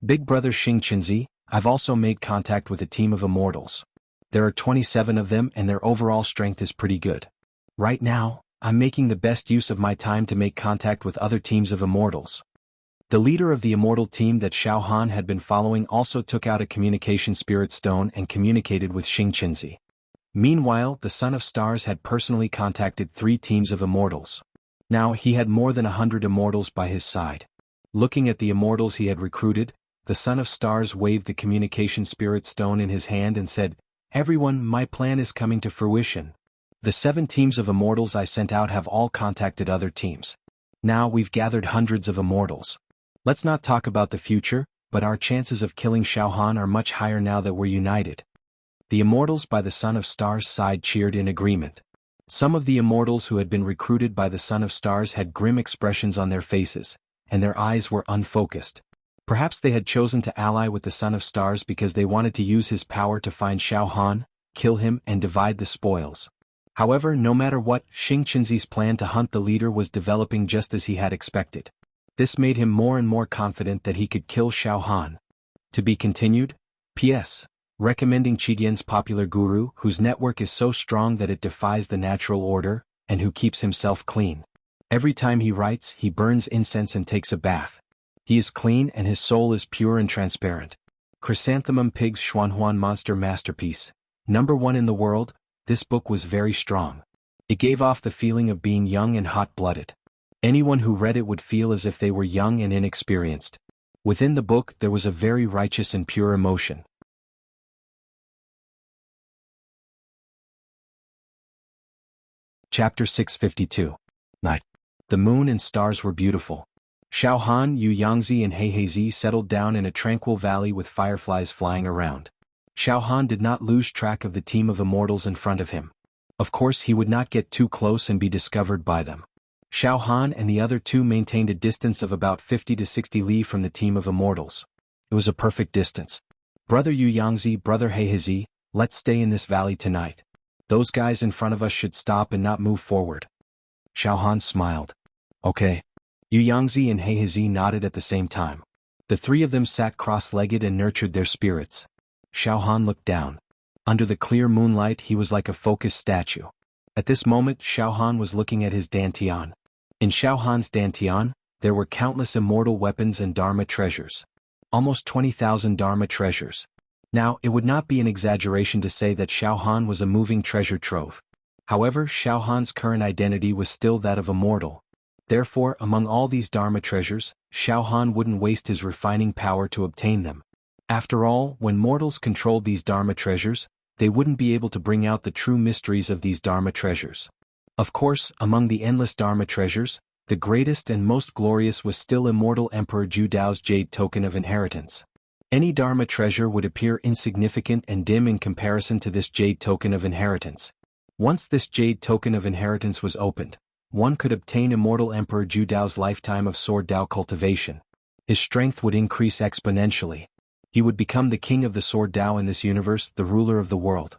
Big Brother Xing Qinzi, I've also made contact with a team of immortals. There are 27 of them and their overall strength is pretty good. Right now, I'm making the best use of my time to make contact with other teams of immortals. The leader of the immortal team that Xiao Han had been following also took out a communication spirit stone and communicated with Xing Qinzi. Meanwhile, the Son of Stars had personally contacted 3 teams of immortals. Now he had more than 100 immortals by his side. Looking at the immortals he had recruited, the Son of Stars waved the communication spirit stone in his hand and said, Everyone, my plan is coming to fruition. The 7 teams of immortals I sent out have all contacted other teams. Now we've gathered hundreds of immortals. Let's not talk about the future, but our chances of killing Xiao Han are much higher now that we're united. The immortals by the Son of Stars' side cheered in agreement. Some of the immortals who had been recruited by the Son of Stars had grim expressions on their faces, and their eyes were unfocused. Perhaps they had chosen to ally with the Son of Stars because they wanted to use his power to find Xiao Han, kill him and divide the spoils. However, no matter what, Xing Qinzi's plan to hunt the leader was developing just as he had expected. This made him more and more confident that he could kill Xiao Han. To be continued? P.S. Recommending Qidian's popular guru, whose network is so strong that it defies the natural order, and who keeps himself clean. Every time he writes, he burns incense and takes a bath. He is clean and his soul is pure and transparent. Chrysanthemum Pig's Xuanhuan Monster Masterpiece. #1 in the world, this book was very strong. It gave off the feeling of being young and hot-blooded. Anyone who read it would feel as if they were young and inexperienced. Within the book there was a very righteous and pure emotion. Chapter 652. Night. The moon and stars were beautiful. Xiao Han, Yu Yangzi and Heizi settled down in a tranquil valley with fireflies flying around. Xiao Han did not lose track of the team of immortals in front of him. Of course he would not get too close and be discovered by them. Xiao Han and the other two maintained a distance of about 50 to 60 li from the team of immortals. It was a perfect distance. Brother Yu Yangzi, brother Heizi, let's stay in this valley tonight. Those guys in front of us should stop and not move forward. Xiao Han smiled. Okay. Yu Yangzi and Heizi nodded at the same time. The three of them sat cross-legged and nurtured their spirits. Xiao Han looked down. Under the clear moonlight he was like a focused statue. At this moment Xiao Han was looking at his dantian. In Xiao Han's dantian, there were countless immortal weapons and Dharma treasures. Almost 20,000 Dharma treasures. Now, it would not be an exaggeration to say that Xiao Han was a moving treasure trove. However, Xiao Han's current identity was still that of a mortal. Therefore, among all these Dharma treasures, Xiao Han wouldn't waste his refining power to obtain them. After all, when mortals controlled these Dharma treasures, they wouldn't be able to bring out the true mysteries of these Dharma treasures. Of course, among the endless Dharma treasures, the greatest and most glorious was still immortal Emperor Zhu Dao's jade token of inheritance. Any Dharma treasure would appear insignificant and dim in comparison to this jade token of inheritance. Once this jade token of inheritance was opened, one could obtain immortal Emperor Zhu Dao's lifetime of sword Dao cultivation. His strength would increase exponentially. He would become the king of the sword Dao in this universe, the ruler of the world.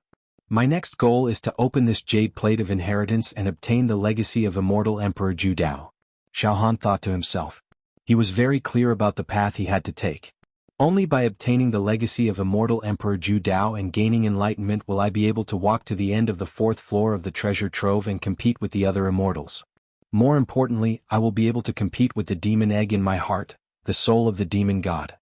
My next goal is to open this jade plate of inheritance and obtain the legacy of immortal Emperor Zhu Dao. Xiao Han thought to himself. He was very clear about the path he had to take. Only by obtaining the legacy of immortal Emperor Zhu Dao and gaining enlightenment will I be able to walk to the end of the 4th floor of the treasure trove and compete with the other immortals. More importantly, I will be able to compete with the demon egg in my heart, the soul of the demon god.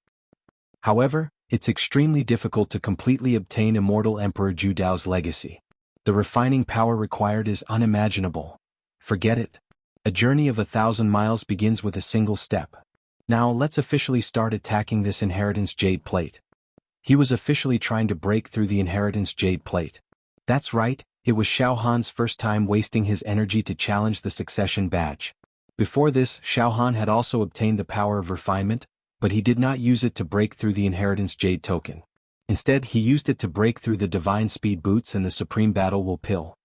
However, it's extremely difficult to completely obtain immortal Emperor Zhu Dao's legacy. The refining power required is unimaginable. Forget it. A journey of 1,000 miles begins with a single step. Now let's officially start attacking this inheritance jade plate. He was officially trying to break through the inheritance jade plate. That's right, it was Xiao Han's first time wasting his energy to challenge the succession badge. Before this, Xiao Han had also obtained the power of refinement, but he did not use it to break through the inheritance jade token. Instead, he used it to break through the divine speed boots and the supreme battle will pill.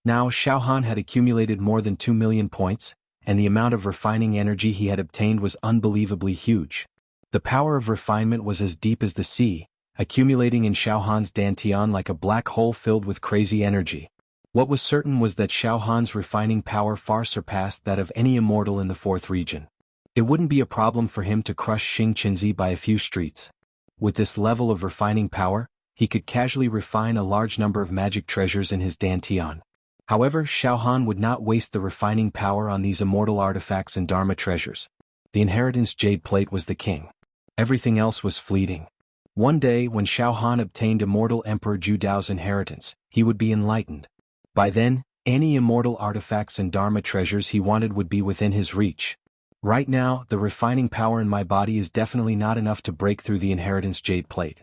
Now Xiao Han had accumulated more than 2 million points, and the amount of refining energy he had obtained was unbelievably huge. The power of refinement was as deep as the sea, accumulating in Xiao Han's dantian like a black hole filled with crazy energy. What was certain was that Xiao Han's refining power far surpassed that of any immortal in the 4th region. It wouldn't be a problem for him to crush Xing Qinzi by a few streets. With this level of refining power, he could casually refine a large number of magic treasures in his dantian. However, Xiao Han would not waste the refining power on these immortal artifacts and Dharma treasures. The inheritance jade plate was the king. Everything else was fleeting. One day, when Xiao Han obtained immortal Emperor Zhu Dao's inheritance, he would be enlightened. By then, any immortal artifacts and Dharma treasures he wanted would be within his reach. Right now, the refining power in my body is definitely not enough to break through the inheritance jade plate.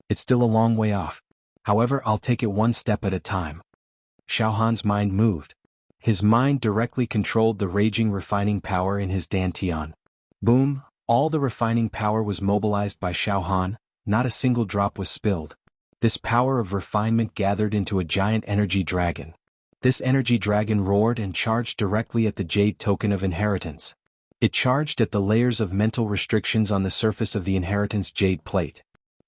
It's still a long way off. However, I'll take it one step at a time. Xiao Han's mind moved. His mind directly controlled the raging refining power in his dantian. Boom, all the refining power was mobilized by Xiao Han, not a single drop was spilled. This power of refinement gathered into a giant energy dragon. This energy dragon roared and charged directly at the jade token of inheritance. It charged at the layers of mental restrictions on the surface of the inheritance jade plate.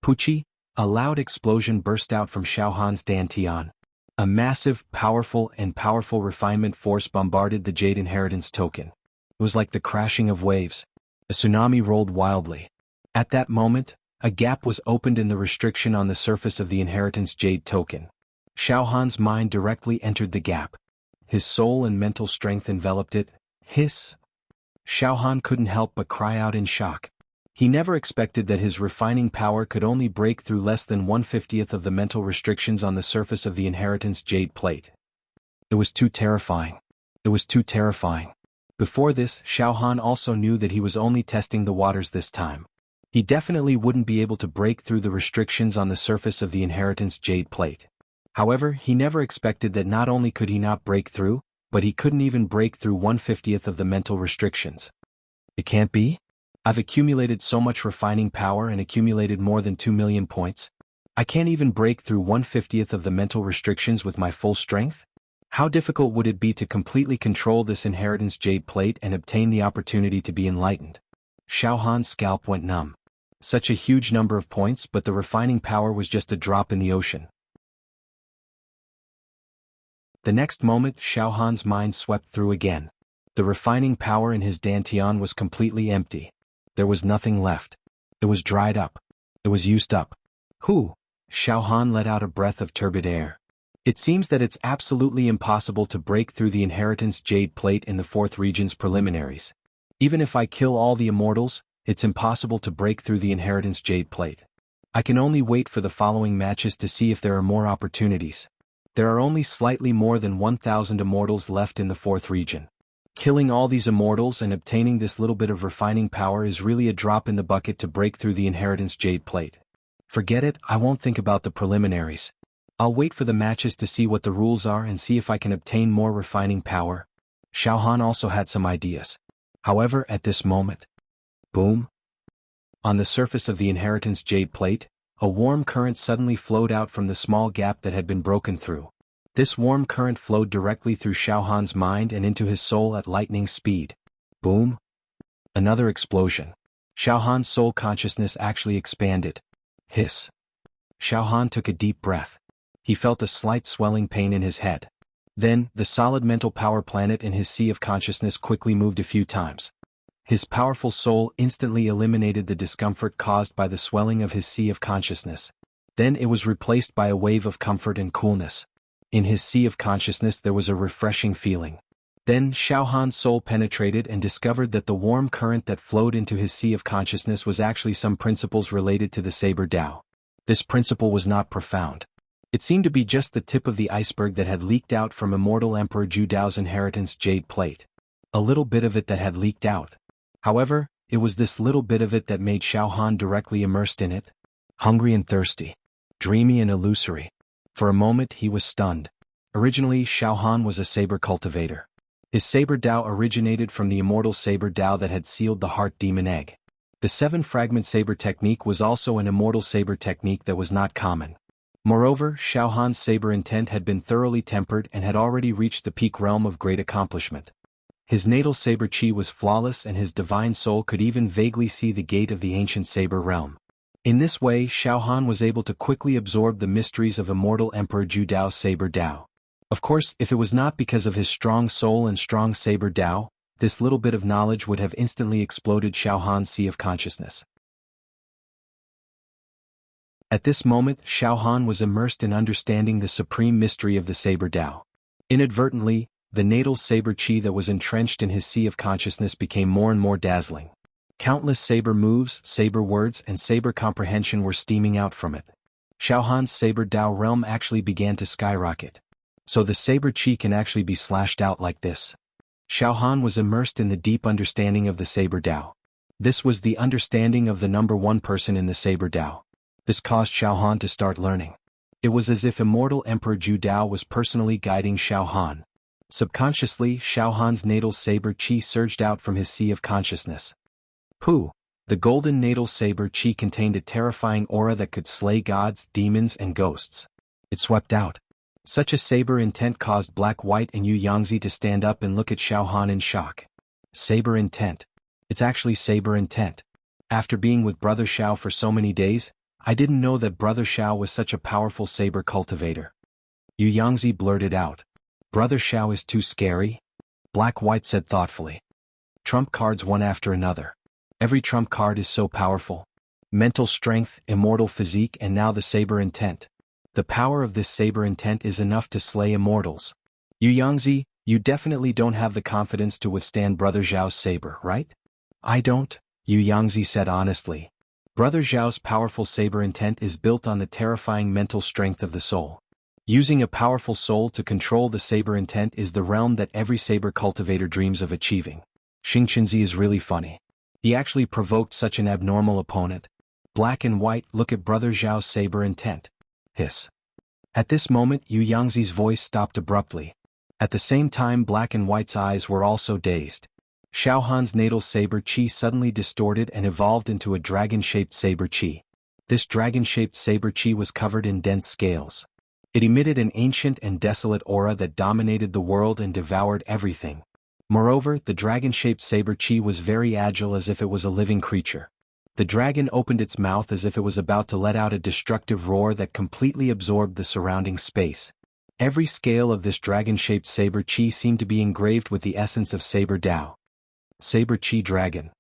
Puchi, a loud explosion burst out from Xiaohan's dantian. A massive, powerful refinement force bombarded the jade inheritance token. It was like the crashing of waves. A tsunami rolled wildly. At that moment, a gap was opened in the restriction on the surface of the inheritance jade token. Xiaohan's mind directly entered the gap. His soul and mental strength enveloped it. Hiss! Xiaohan couldn't help but cry out in shock. He never expected that his refining power could only break through less than 1/50th of the mental restrictions on the surface of the inheritance jade plate. It was too terrifying. It was too terrifying. Before this, Xiaohan also knew that he was only testing the waters this time. He definitely wouldn't be able to break through the restrictions on the surface of the inheritance jade plate. However, he never expected that not only could he not break through, but he couldn't even break through 1/50th of the mental restrictions. It can't be? I've accumulated so much refining power and accumulated more than 2 million points. I can't even break through 1/50th of the mental restrictions with my full strength? How difficult would it be to completely control this inheritance jade plate and obtain the opportunity to be enlightened? Xiaohan's scalp went numb. Such a huge number of points, but the refining power was just a drop in the ocean. The next moment, Xiaohan's mind swept through again. The refining power in his dantian was completely empty. There was nothing left. It was dried up. It was used up. Whew! Xiaohan let out a breath of turbid air. It seems that it's absolutely impossible to break through the inheritance jade plate in the 4th region's preliminaries. Even if I kill all the immortals, it's impossible to break through the inheritance jade plate. I can only wait for the following matches to see if there are more opportunities. There are only slightly more than 1,000 immortals left in the 4th region. Killing all these immortals and obtaining this little bit of refining power is really a drop in the bucket to break through the inheritance jade plate. Forget it, I won't think about the preliminaries. I'll wait for the matches to see what the rules are and see if I can obtain more refining power. Xiaohan also had some ideas. However, at this moment, boom! On the surface of the inheritance jade plate, a warm current suddenly flowed out from the small gap that had been broken through. This warm current flowed directly through Xiaohan's mind and into his soul at lightning speed. Boom! Another explosion. Xiaohan's soul consciousness actually expanded. Hiss! Xiaohan took a deep breath. He felt a slight swelling pain in his head. Then, the solid mental power planet in his sea of consciousness quickly moved a few times. His powerful soul instantly eliminated the discomfort caused by the swelling of his sea of consciousness. Then it was replaced by a wave of comfort and coolness. In his sea of consciousness there was a refreshing feeling. Then Xiaohan's soul penetrated and discovered that the warm current that flowed into his sea of consciousness was actually some principles related to the Saber Tao. This principle was not profound. It seemed to be just the tip of the iceberg that had leaked out from Immortal Emperor Zhu Dao's inheritance jade plate. A little bit of it that had leaked out. However, it was this little bit of it that made Xiaohan directly immersed in it. Hungry and thirsty. Dreamy and illusory. For a moment he was stunned. Originally, Xiaohan was a saber cultivator. His Saber Tao originated from the immortal Saber Tao that had sealed the Heart Demon Egg. The 7-fragment saber technique was also an immortal saber technique that was not common. Moreover, Xiaohan's saber intent had been thoroughly tempered and had already reached the peak realm of great accomplishment. His natal saber chi was flawless and his divine soul could even vaguely see the gate of the ancient saber realm. In this way, Xiaohan was able to quickly absorb the mysteries of Immortal Emperor Zhu Dao's Saber Tao. Of course, if it was not because of his strong soul and strong Saber Tao, this little bit of knowledge would have instantly exploded Xiaohan's sea of consciousness. At this moment, Xiaohan was immersed in understanding the supreme mystery of the Saber Tao. Inadvertently, the natal saber chi that was entrenched in his sea of consciousness became more and more dazzling. Countless saber moves, saber words, and saber comprehension were steaming out from it. Xiaohan's Saber Tao realm actually began to skyrocket. So the saber chi can actually be slashed out like this. Xiaohan was immersed in the deep understanding of the Saber Tao. This was the understanding of the number one person in the Saber Tao. This caused Xiaohan to start learning. It was as if Immortal Emperor Zhu Dao was personally guiding Xiaohan. Subconsciously, Xiaohan's natal saber chi surged out from his sea of consciousness. Pooh! The golden natal saber chi contained a terrifying aura that could slay gods, demons, and ghosts. It swept out. Such a saber intent caused Black White and Yu Yangzi to stand up and look at Xiaohan in shock. Saber intent. It's actually saber intent. After being with Brother Xiao for so many days, I didn't know that Brother Xiao was such a powerful saber cultivator. Yu Yangzi blurted out. Brother Xiao is too scary? Black White said thoughtfully. Trump cards one after another. Every trump card is so powerful. Mental strength, immortal physique, and now the saber intent. The power of this saber intent is enough to slay immortals. Yu Yangzi, you definitely don't have the confidence to withstand Brother Zhao's saber, right? I don't, Yu Yangzi said honestly. Brother Zhao's powerful saber intent is built on the terrifying mental strength of the soul. Using a powerful soul to control the saber intent is the realm that every saber cultivator dreams of achieving. Xingqinzi is really funny. He actually provoked such an abnormal opponent. Black and White, look at Brother Zhao's saber intent. Hiss. At this moment Yu Yangzi's voice stopped abruptly. At the same time Black and White's eyes were also dazed. Xiao Han's natal saber chi suddenly distorted and evolved into a dragon-shaped saber chi. This dragon-shaped saber chi was covered in dense scales. It emitted an ancient and desolate aura that dominated the world and devoured everything. Moreover, the dragon-shaped saber chi was very agile as if it was a living creature. The dragon opened its mouth as if it was about to let out a destructive roar that completely absorbed the surrounding space. Every scale of this dragon-shaped saber chi seemed to be engraved with the essence of saber Dao. Saber Chi Dragon.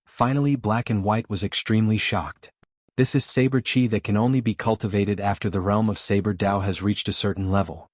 Finally Black and White was extremely shocked. This is saber chi that can only be cultivated after the realm of saber Dao has reached a certain level.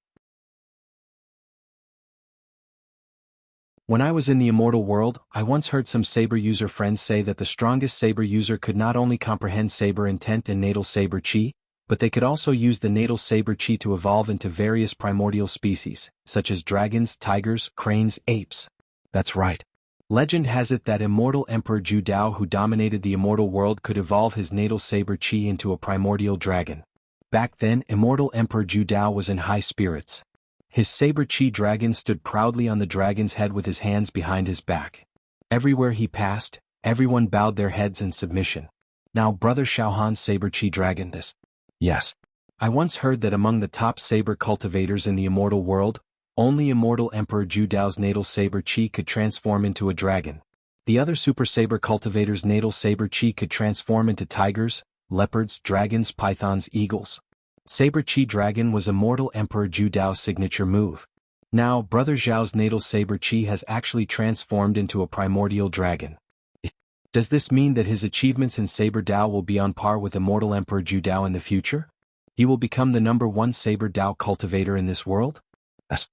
When I was in the immortal world, I once heard some saber user friends say that the strongest saber user could not only comprehend saber intent and natal saber chi, but they could also use the natal saber chi to evolve into various primordial species, such as dragons, tigers, cranes, apes. That's right. Legend has it that immortal Emperor Zhu Dao, who dominated the immortal world, could evolve his natal saber chi into a primordial dragon. Back then, immortal Emperor Zhu Dao was in high spirits. His saber chi dragon stood proudly on the dragon's head with his hands behind his back. Everywhere he passed, everyone bowed their heads in submission. Now Brother Xiao Han's saber chi dragon this. Yes. I once heard that among the top saber cultivators in the immortal world, only immortal Emperor Zhu Dao's natal saber chi could transform into a dragon. The other super saber cultivators' natal saber chi could transform into tigers, leopards, dragons, pythons, eagles. Saber chi dragon was immortal Emperor Zhu Dao's signature move. Now Brother Zhao's natal saber chi has actually transformed into a primordial dragon. Does this mean that his achievements in saber Dao will be on par with immortal Emperor Zhu Dao in the future? He will become the #1 saber Dao cultivator in this world? Yes.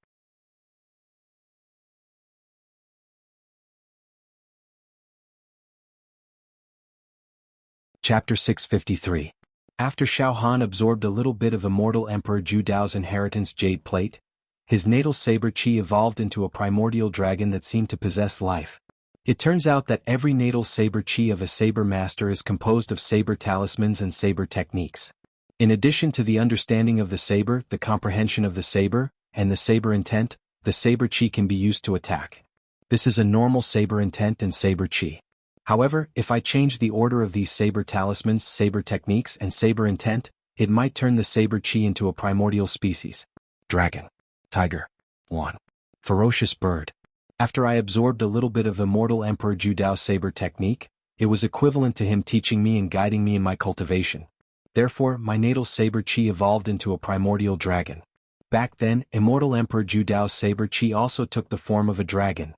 Chapter 653. After Xiao Han absorbed a little bit of immortal Emperor Zhu Dao's inheritance jade plate, his natal saber chi evolved into a primordial dragon that seemed to possess life. It turns out that every natal saber chi of a saber master is composed of saber talismans and saber techniques. In addition to the understanding of the saber, the comprehension of the saber, and the saber intent, the saber chi can be used to attack. This is a normal saber intent and saber chi. However, if I change the order of these saber talismans, saber techniques, and saber intent, it might turn the saber chi into a primordial species. Dragon. Tiger. 1. Ferocious bird. After I absorbed a little bit of immortal Emperor Zhu Dao's saber technique, it was equivalent to him teaching me and guiding me in my cultivation. Therefore, my natal saber chi evolved into a primordial dragon. Back then, immortal Emperor Zhu Dao's saber chi also took the form of a dragon.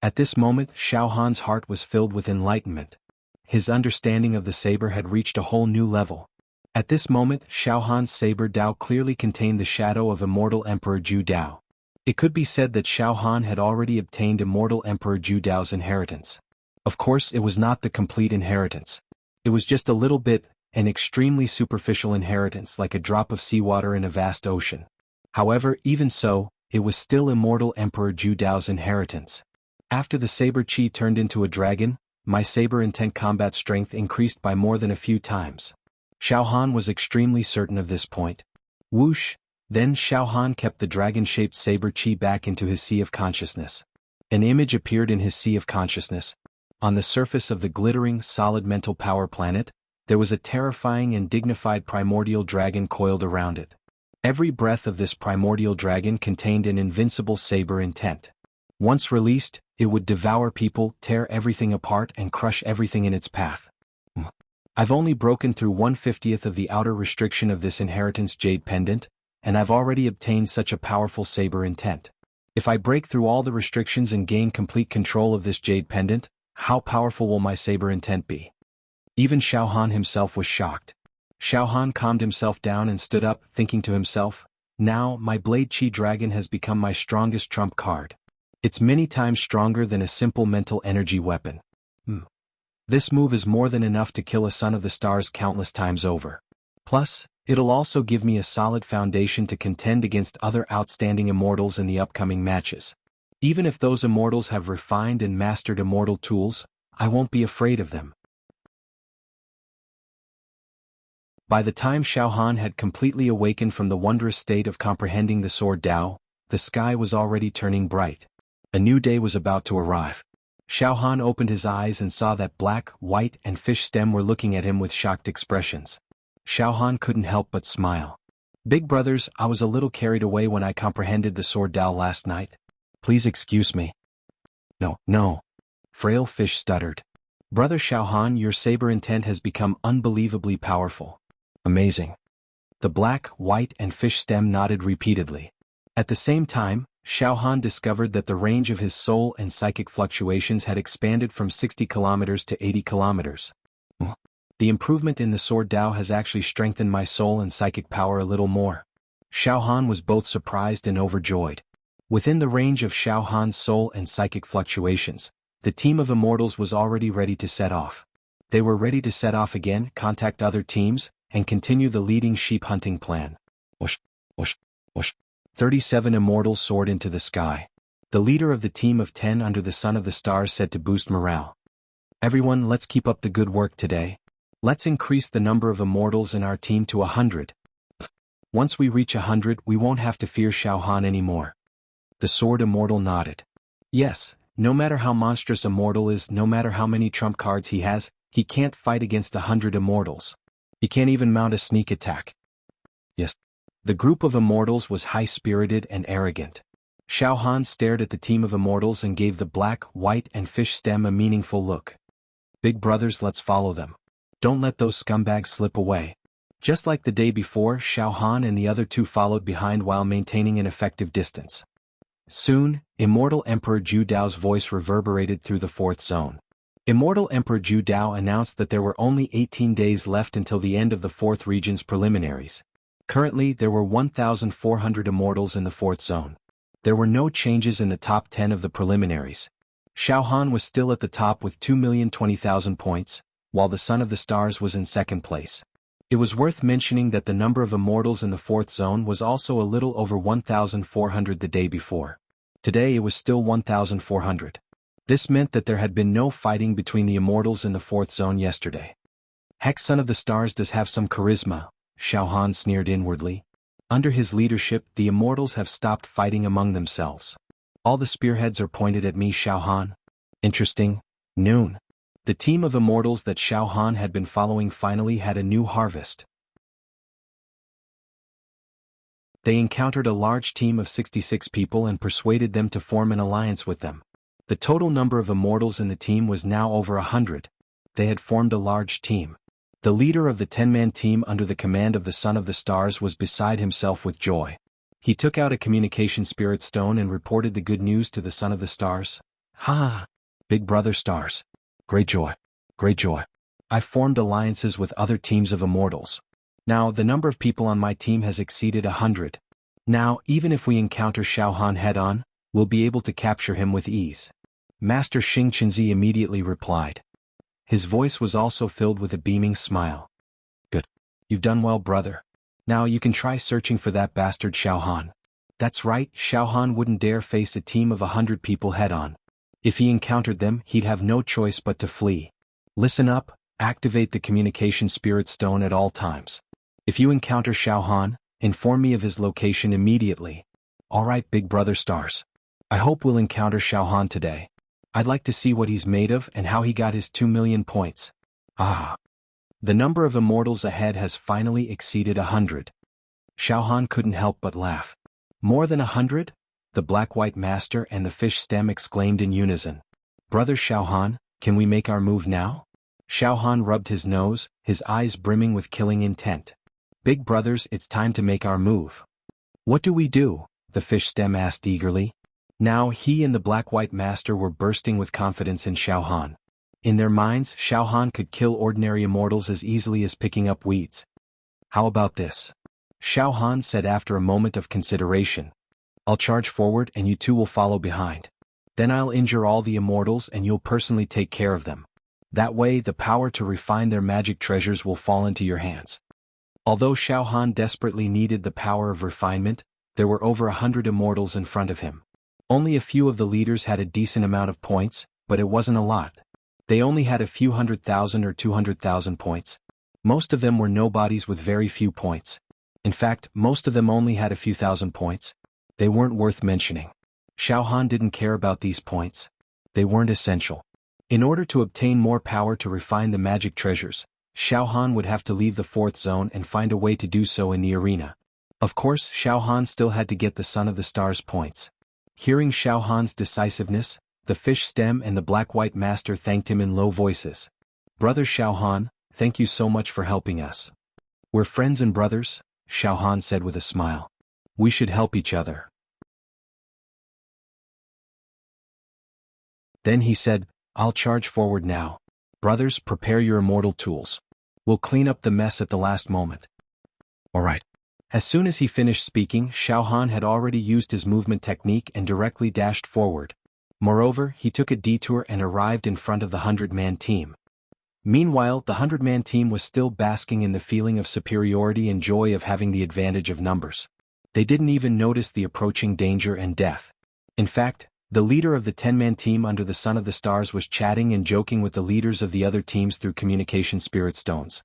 At this moment, Xiao Han's heart was filled with enlightenment. His understanding of the saber had reached a whole new level. At this moment, Xiao Han's saber Dao clearly contained the shadow of immortal Emperor Zhu Dao. It could be said that Xiao Han had already obtained immortal Emperor Zhu Dao's inheritance. Of course, it was not the complete inheritance. It was just a little bit, an extremely superficial inheritance like a drop of seawater in a vast ocean. However, even so, it was still immortal Emperor Zhu Dao's inheritance. After the saber chi turned into a dragon, my saber intent combat strength increased by more than a few times. Xiao Han was extremely certain of this point. Whoosh! Then Xiao Han kept the dragon-shaped saber chi back into his sea of consciousness. An image appeared in his sea of consciousness. On the surface of the glittering, solid mental power planet, there was a terrifying and dignified primordial dragon coiled around it. Every breath of this primordial dragon contained an invincible saber intent. Once released, it would devour people, tear everything apart and crush everything in its path. I've only broken through 1/50th of the outer restriction of this inheritance jade pendant, and I've already obtained such a powerful saber intent. If I break through all the restrictions and gain complete control of this jade pendant, how powerful will my saber intent be? Even Xiao Han himself was shocked. Xiao Han calmed himself down and stood up, thinking to himself, now, my Blade Chi Dragon has become my strongest trump card. It's many times stronger than a simple mental energy weapon. This move is more than enough to kill a Son of the Stars countless times over. Plus, it'll also give me a solid foundation to contend against other outstanding immortals in the upcoming matches. Even if those immortals have refined and mastered immortal tools, I won't be afraid of them. By the time Xiao Han had completely awakened from the wondrous state of comprehending the Sword Dao, the sky was already turning bright. A new day was about to arrive. Xiao Han opened his eyes and saw that black, white, and fish stem were looking at him with shocked expressions. Xiao Han couldn't help but smile. Big brothers, I was a little carried away when I comprehended the Sword Dao last night. Please excuse me. No. Frail fish stuttered. Brother Xiao Han, your saber intent has become unbelievably powerful. Amazing. The black, white, and fish stem nodded repeatedly. At the same time, Xiao Han discovered that the range of his soul and psychic fluctuations had expanded from 60 kilometers to 80 kilometers. The improvement in the Sword Dao has actually strengthened my soul and psychic power a little more. Xiao Han was both surprised and overjoyed. Within the range of Xiao Han's soul and psychic fluctuations, the team of immortals was already ready to set off. They were ready to set off again, contact other teams, and continue the leading sheep hunting plan. Whoosh, whoosh, whoosh. 37 immortals soared into the sky. The leader of the team of 10 under the Son of the Stars said to boost morale. Everyone, let's keep up the good work today. Let's increase the number of immortals in our team to 100. Once we reach 100, we won't have to fear Xiao Han anymore. The Sword Immortal nodded. Yes, no matter how monstrous Immortal is, no matter how many trump cards he has, he can't fight against 100 immortals. He can't even mount a sneak attack. Yes. The group of immortals was high-spirited and arrogant. Xiao Han stared at the team of immortals and gave the black, white, and fish stem a meaningful look. Big brothers, let's follow them. Don't let those scumbags slip away. Just like the day before, Xiao Han and the other two followed behind while maintaining an effective distance. Soon, Immortal Emperor Zhu Dao's voice reverberated through the fourth zone. Immortal Emperor Zhu Dao announced that there were only 18 days left until the end of the fourth region's preliminaries. Currently, there were 1,400 immortals in the fourth zone. There were no changes in the top 10 of the preliminaries. Xiao Han was still at the top with 2,020,000 points, while the Son of the Stars was in second place. It was worth mentioning that the number of immortals in the fourth zone was also a little over 1,400 the day before. Today it was still 1,400. This meant that there had been no fighting between the immortals in the fourth zone yesterday. Heck, Son of the Stars does have some charisma, Xiao Han sneered inwardly. Under his leadership, the immortals have stopped fighting among themselves. All the spearheads are pointed at me, Xiao Han. Interesting. Noon. The team of immortals that Xiao Han had been following finally had a new harvest. They encountered a large team of 66 people and persuaded them to form an alliance with them. The total number of immortals in the team was now over 100. They had formed a large team. The leader of the 10-man team under the command of the Son of the Stars was beside himself with joy. He took out a communication spirit stone and reported the good news to the Son of the Stars. Ha! Big brother Stars. Great joy. Great joy. I've formed alliances with other teams of immortals. Now, the number of people on my team has exceeded 100. Now, even if we encounter Xiao Han head-on, we'll be able to capture him with ease. Master Xing Chenzi immediately replied. His voice was also filled with a beaming smile. Good. You've done well, brother. Now you can try searching for that bastard Xiao Han. That's right, Xiao Han wouldn't dare face a team of 100 people head-on. If he encountered them, he'd have no choice but to flee. Listen up, activate the communication spirit stone at all times. If you encounter Xiao Han, inform me of his location immediately. Alright, big brother Stars. I hope we'll encounter Xiao Han today. I'd like to see what he's made of and how he got his 2 million points. Ah! The number of immortals ahead has finally exceeded 100. Xiao Han couldn't help but laugh. More than 100? the black-white master and the fish stem exclaimed in unison. Brother Xiaohan, can we make our move now? Xiaohan rubbed his nose, his eyes brimming with killing intent. Big brothers, it's time to make our move. What do we do? The fish stem asked eagerly. Now he and the black-white master were bursting with confidence in Xiaohan. In their minds, Xiaohan could kill ordinary immortals as easily as picking up weeds. How about this? Xiaohan said after a moment of consideration. I'll charge forward and you two will follow behind. Then I'll injure all the immortals and you'll personally take care of them. That way the power to refine their magic treasures will fall into your hands. Although Xiaohan desperately needed the power of refinement, there were over 100 immortals in front of him. Only a few of the leaders had a decent amount of points, but it wasn't a lot. They only had a few 100,000 or 200,000 points. Most of them were nobodies with very few points. In fact, most of them only had a few thousand points. They weren't worth mentioning. Xiaohan didn't care about these points. They weren't essential. In order to obtain more power to refine the magic treasures, Xiaohan would have to leave the fourth zone and find a way to do so in the arena. Of course, Xiaohan still had to get the Son of the Stars points. Hearing Xiaohan's decisiveness, the fish stem and the black-white master thanked him in low voices. Brother Xiaohan, thank you so much for helping us. We're friends and brothers, Xiaohan said with a smile. We should help each other. Then he said, I'll charge forward now. Brothers, prepare your immortal tools. We'll clean up the mess at the last moment. All right. As soon as he finished speaking, Xiaohan had already used his movement technique and directly dashed forward. Moreover, he took a detour and arrived in front of the 100-man team. Meanwhile, the 100-man team was still basking in the feeling of superiority and joy of having the advantage of numbers. They didn't even notice the approaching danger and death. In fact, the leader of the 10-man team under the Son of the Stars was chatting and joking with the leaders of the other teams through communication spirit stones.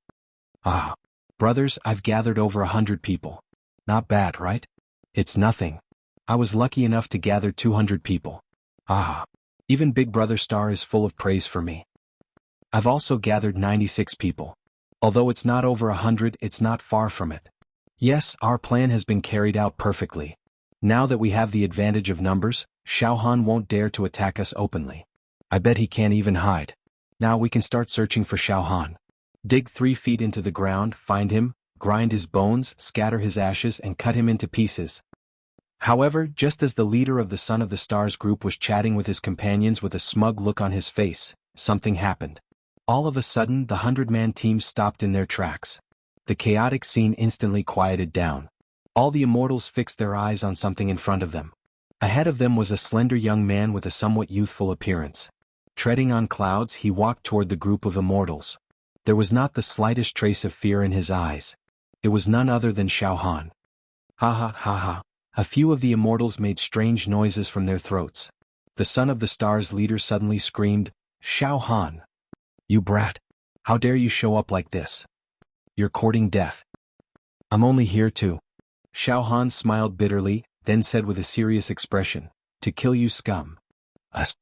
Ah. Brothers, I've gathered over 100 people. Not bad, right? It's nothing. I was lucky enough to gather 200 people. Ah. Even Big Brother Star is full of praise for me. I've also gathered 96 people. Although it's not over 100, it's not far from it. Yes, our plan has been carried out perfectly. Now that we have the advantage of numbers, Xiaohan won't dare to attack us openly. I bet he can't even hide. Now we can start searching for Xiaohan. Dig 3 feet into the ground, find him, grind his bones, scatter his ashes and cut him into pieces. However, just as the leader of the Son of the Stars group was chatting with his companions with a smug look on his face, something happened. All of a sudden, the 100-man team stopped in their tracks. The chaotic scene instantly quieted down. All the immortals fixed their eyes on something in front of them. Ahead of them was a slender young man with a somewhat youthful appearance. Treading on clouds, he walked toward the group of immortals. There was not the slightest trace of fear in his eyes. It was none other than Xiaohan. Ha ha ha ha. A few of the immortals made strange noises from their throats. The Son of the Stars leader suddenly screamed, Xiaohan! You brat! How dare you show up like this? You're courting death. I'm only here to... Xiaohan smiled bitterly, then said with a serious expression, to kill you scum. Us.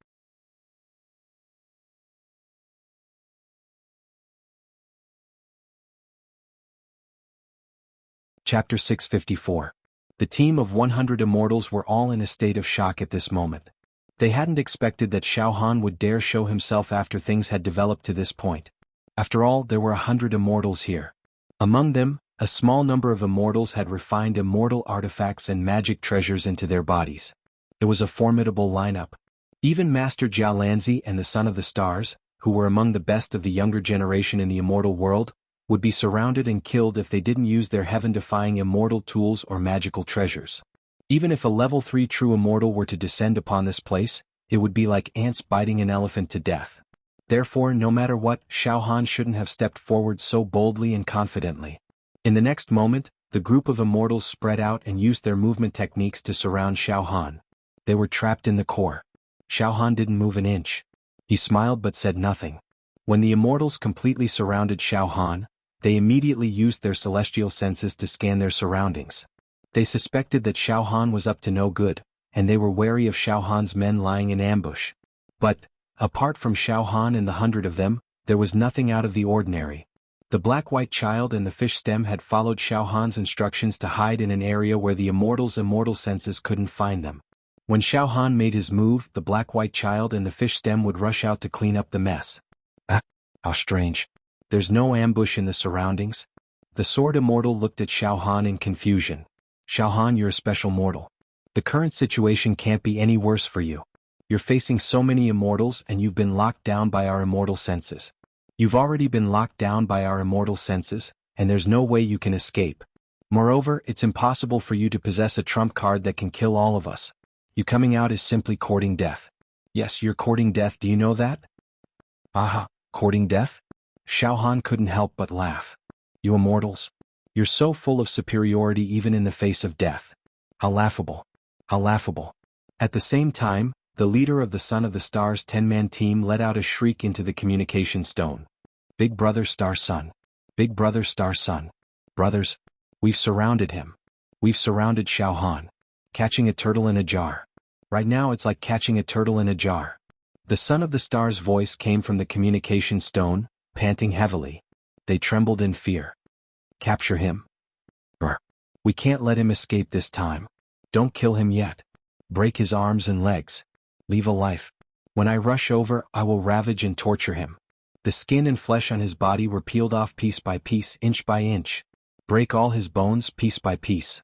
Chapter 654. The team of 100 immortals were all in a state of shock at this moment. They hadn't expected that Xiaohan would dare show himself after things had developed to this point. After all, there were 100 immortals here. Among them, a small number of immortals had refined immortal artifacts and magic treasures into their bodies. It was a formidable lineup. Even Master Jialanzi and the Son of the Stars, who were among the best of the younger generation in the immortal world, would be surrounded and killed if they didn't use their heaven-defying immortal tools or magical treasures. Even if a level 3 true immortal were to descend upon this place, it would be like ants biting an elephant to death. Therefore, no matter what, Xiaohan shouldn't have stepped forward so boldly and confidently. In the next moment, the group of immortals spread out and used their movement techniques to surround Xiaohan. They were trapped in the core. Xiaohan didn't move an inch. He smiled but said nothing. When the immortals completely surrounded Xiaohan, they immediately used their celestial senses to scan their surroundings. They suspected that Xiaohan was up to no good, and they were wary of Xiaohan's men lying in ambush. But, apart from Xiaohan and the 100 of them, there was nothing out of the ordinary. The black-white child and the fish stem had followed Xiaohan's instructions to hide in an area where the immortals' immortal senses couldn't find them. When Xiao Han made his move, the black-white child and the fish stem would rush out to clean up the mess. Ah, how strange. There's no ambush in the surroundings. The sword immortal looked at Xiao Han in confusion. Xiao Han, you're a special mortal. The current situation can't be any worse for you. You're facing so many immortals and you've been locked down by our immortal senses. You've already been locked down by our immortal senses, and there's no way you can escape. Moreover, it's impossible for you to possess a trump card that can kill all of us. You coming out is simply courting death. Yes, you're courting death, do you know that? Aha, courting death? Xiao Han couldn't help but laugh. You immortals? You're so full of superiority even in the face of death. How laughable. How laughable. At the same time, the leader of the Son of the Stars 10-man team let out a shriek into the communication stone. Big brother Star Sun. Big brother Star Sun. Brothers, we've surrounded him. We've surrounded Xiao Han. Catching a turtle in a jar. Right now it's like catching a turtle in a jar. The Son of the Stars' voice came from the communication stone, panting heavily. They trembled in fear. Capture him. We can't let him escape this time. Don't kill him yet. Break his arms and legs. Leave a life. When I rush over, I will ravage and torture him. The skin and flesh on his body were peeled off piece by piece, inch by inch. Break all his bones piece by piece.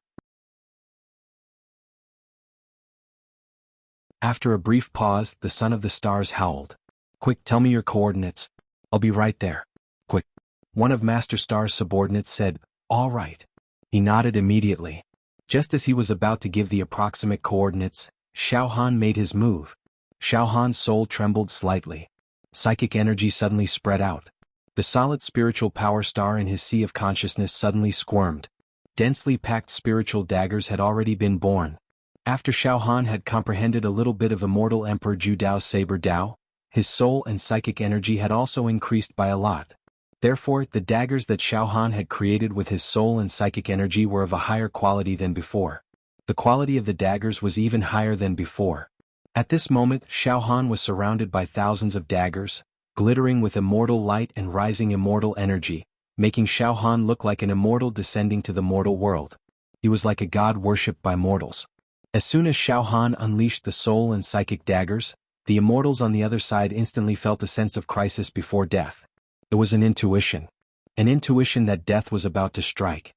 After a brief pause, the Son of the Stars howled. Quick, tell me your coordinates. I'll be right there. Quick. One of Master Star's subordinates said, all right. He nodded immediately. Just as he was about to give the approximate coordinates, Xiao Han made his move. Xiao Han's soul trembled slightly. Psychic energy suddenly spread out. The solid spiritual power star in his sea of consciousness suddenly squirmed. Densely packed spiritual daggers had already been born. After Xiao Han had comprehended a little bit of Immortal Emperor Ju Dao's Saber Dao, his soul and psychic energy had also increased by a lot. Therefore, the daggers that Xiao Han had created with his soul and psychic energy were of a higher quality than before. The quality of the daggers was even higher than before. At this moment, Xiao Han was surrounded by thousands of daggers, glittering with immortal light and rising immortal energy, making Xiao Han look like an immortal descending to the mortal world. He was like a god worshipped by mortals. As soon as Xiao Han unleashed the soul and psychic daggers, the immortals on the other side instantly felt a sense of crisis before death. It was an intuition. An intuition that death was about to strike.